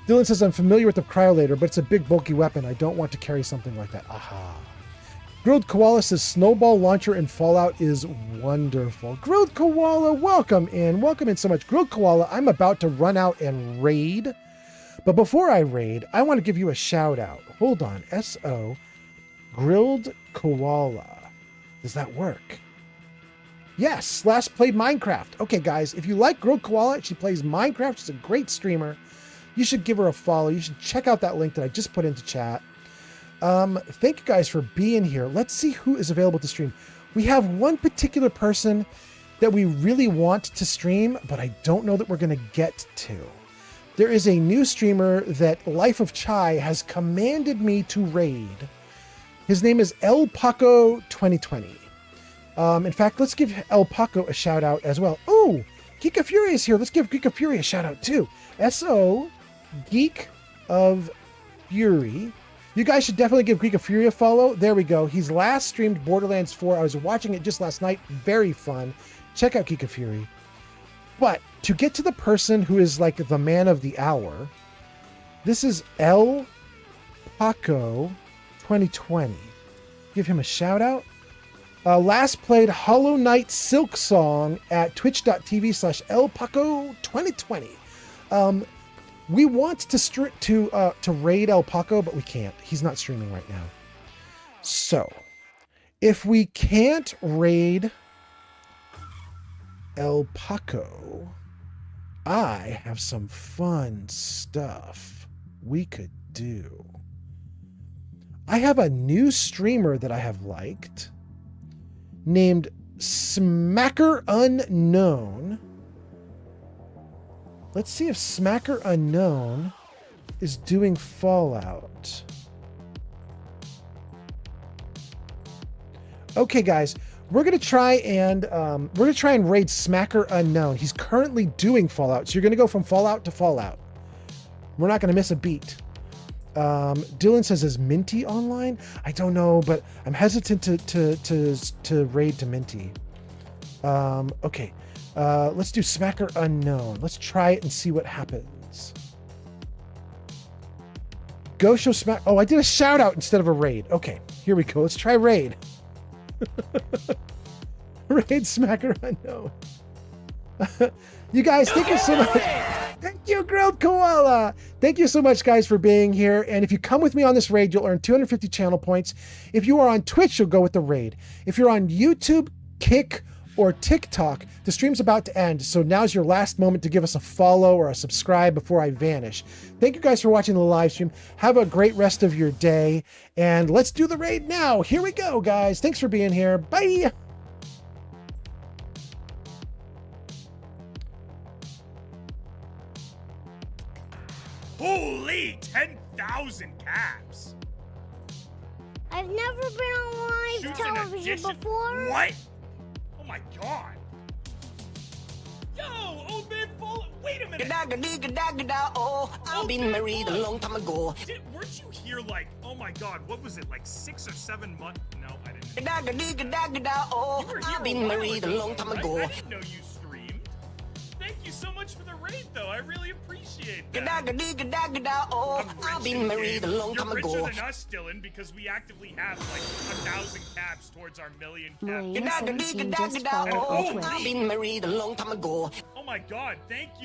Dylan says, I'm familiar with the Cryolator, but it's a big, bulky weapon. I don't want to carry something like that. Aha. Grilled Koala says, snowball launcher in Fallout is wonderful. Grilled Koala, welcome in. Welcome in so much. Grilled Koala, I'm about to run out and raid. But before I raid, I want to give you a shout out. Hold on. S-O, Grilled Koala. Does that work? Yes, last played Minecraft. Okay, guys, if you like Grilled Koala, she plays Minecraft. She's a great streamer. You should give her a follow. You should check out that link that I just put into chat. Thank you guys for being here. Let's see who is available to stream. We have one particular person that we really want to stream, but I don't know that we're going to get to. There is a new streamer that Life of Chai has commanded me to raid. His name is El Paco 2020. In fact, let's give El Paco a shout out as well. Oh, Geek of Fury is here. Let's give Geek of Fury a shout out too. S.O. Geek of Fury. You guys should definitely give Geek of Fury a follow. There we go. He's last streamed Borderlands 4. I was watching it just last night. Very fun. Check out Geek of Fury. But to get to the person who is like the man of the hour, this is El Paco 2020. Give him a shout out. Last played Hollow Knight Silk Song at twitch.tv/El Paco 2020. We want to raid El Paco, but we can't. He's not streaming right now. So, if we can't raid El Paco, I have some fun stuff we could do. I have a new streamer that I have liked named Smacker Unknown. Let's see if Smacker Unknown is doing Fallout. Okay, guys, we're gonna try and raid Smacker Unknown. He's currently doing Fallout, so you're gonna go from Fallout to Fallout. We're not gonna miss a beat. Dylan says, is Minty online? I don't know, but I'm hesitant to raid to Minty. Okay. Let's do Smacker Unknown. Let's try it and see what happens. Go show Smack. Oh, I did a shout out instead of a raid. Okay, here we go. Let's try raid. Raid Smacker Unknown. You guys, thank you so much. Thank you, Grilled Koala. Thank you so much, guys, for being here. And if you come with me on this raid, you'll earn 250 channel points. If you are on Twitch, you'll go with the raid. If you're on YouTube, Kick, or TikTok, the stream's about to end, so now's your last moment to give us a follow or a subscribe before I vanish. Thank you guys for watching the live stream. Have a great rest of your day, and let's do the raid now. Here we go, guys. Thanks for being here. Bye! Holy 10,000 caps! I've never been on live television before. What? Oh my god! Oh, I've been married a long time ago. Weren't you here like, oh my god, what was it, like 6 or 7 months? No, I didn't. Oh, I've been married a long time ago. I didn't know you streamed. Thank you so much for the raid, though. I really appreciate that. Oh, I've been married a long time ago. You're richer than us, Dylan, because we actively have like 1,000 caps towards our million caps. Marina 17 just followed Oh, Twitch. I've been married a long time ago. Oh my god, thank you.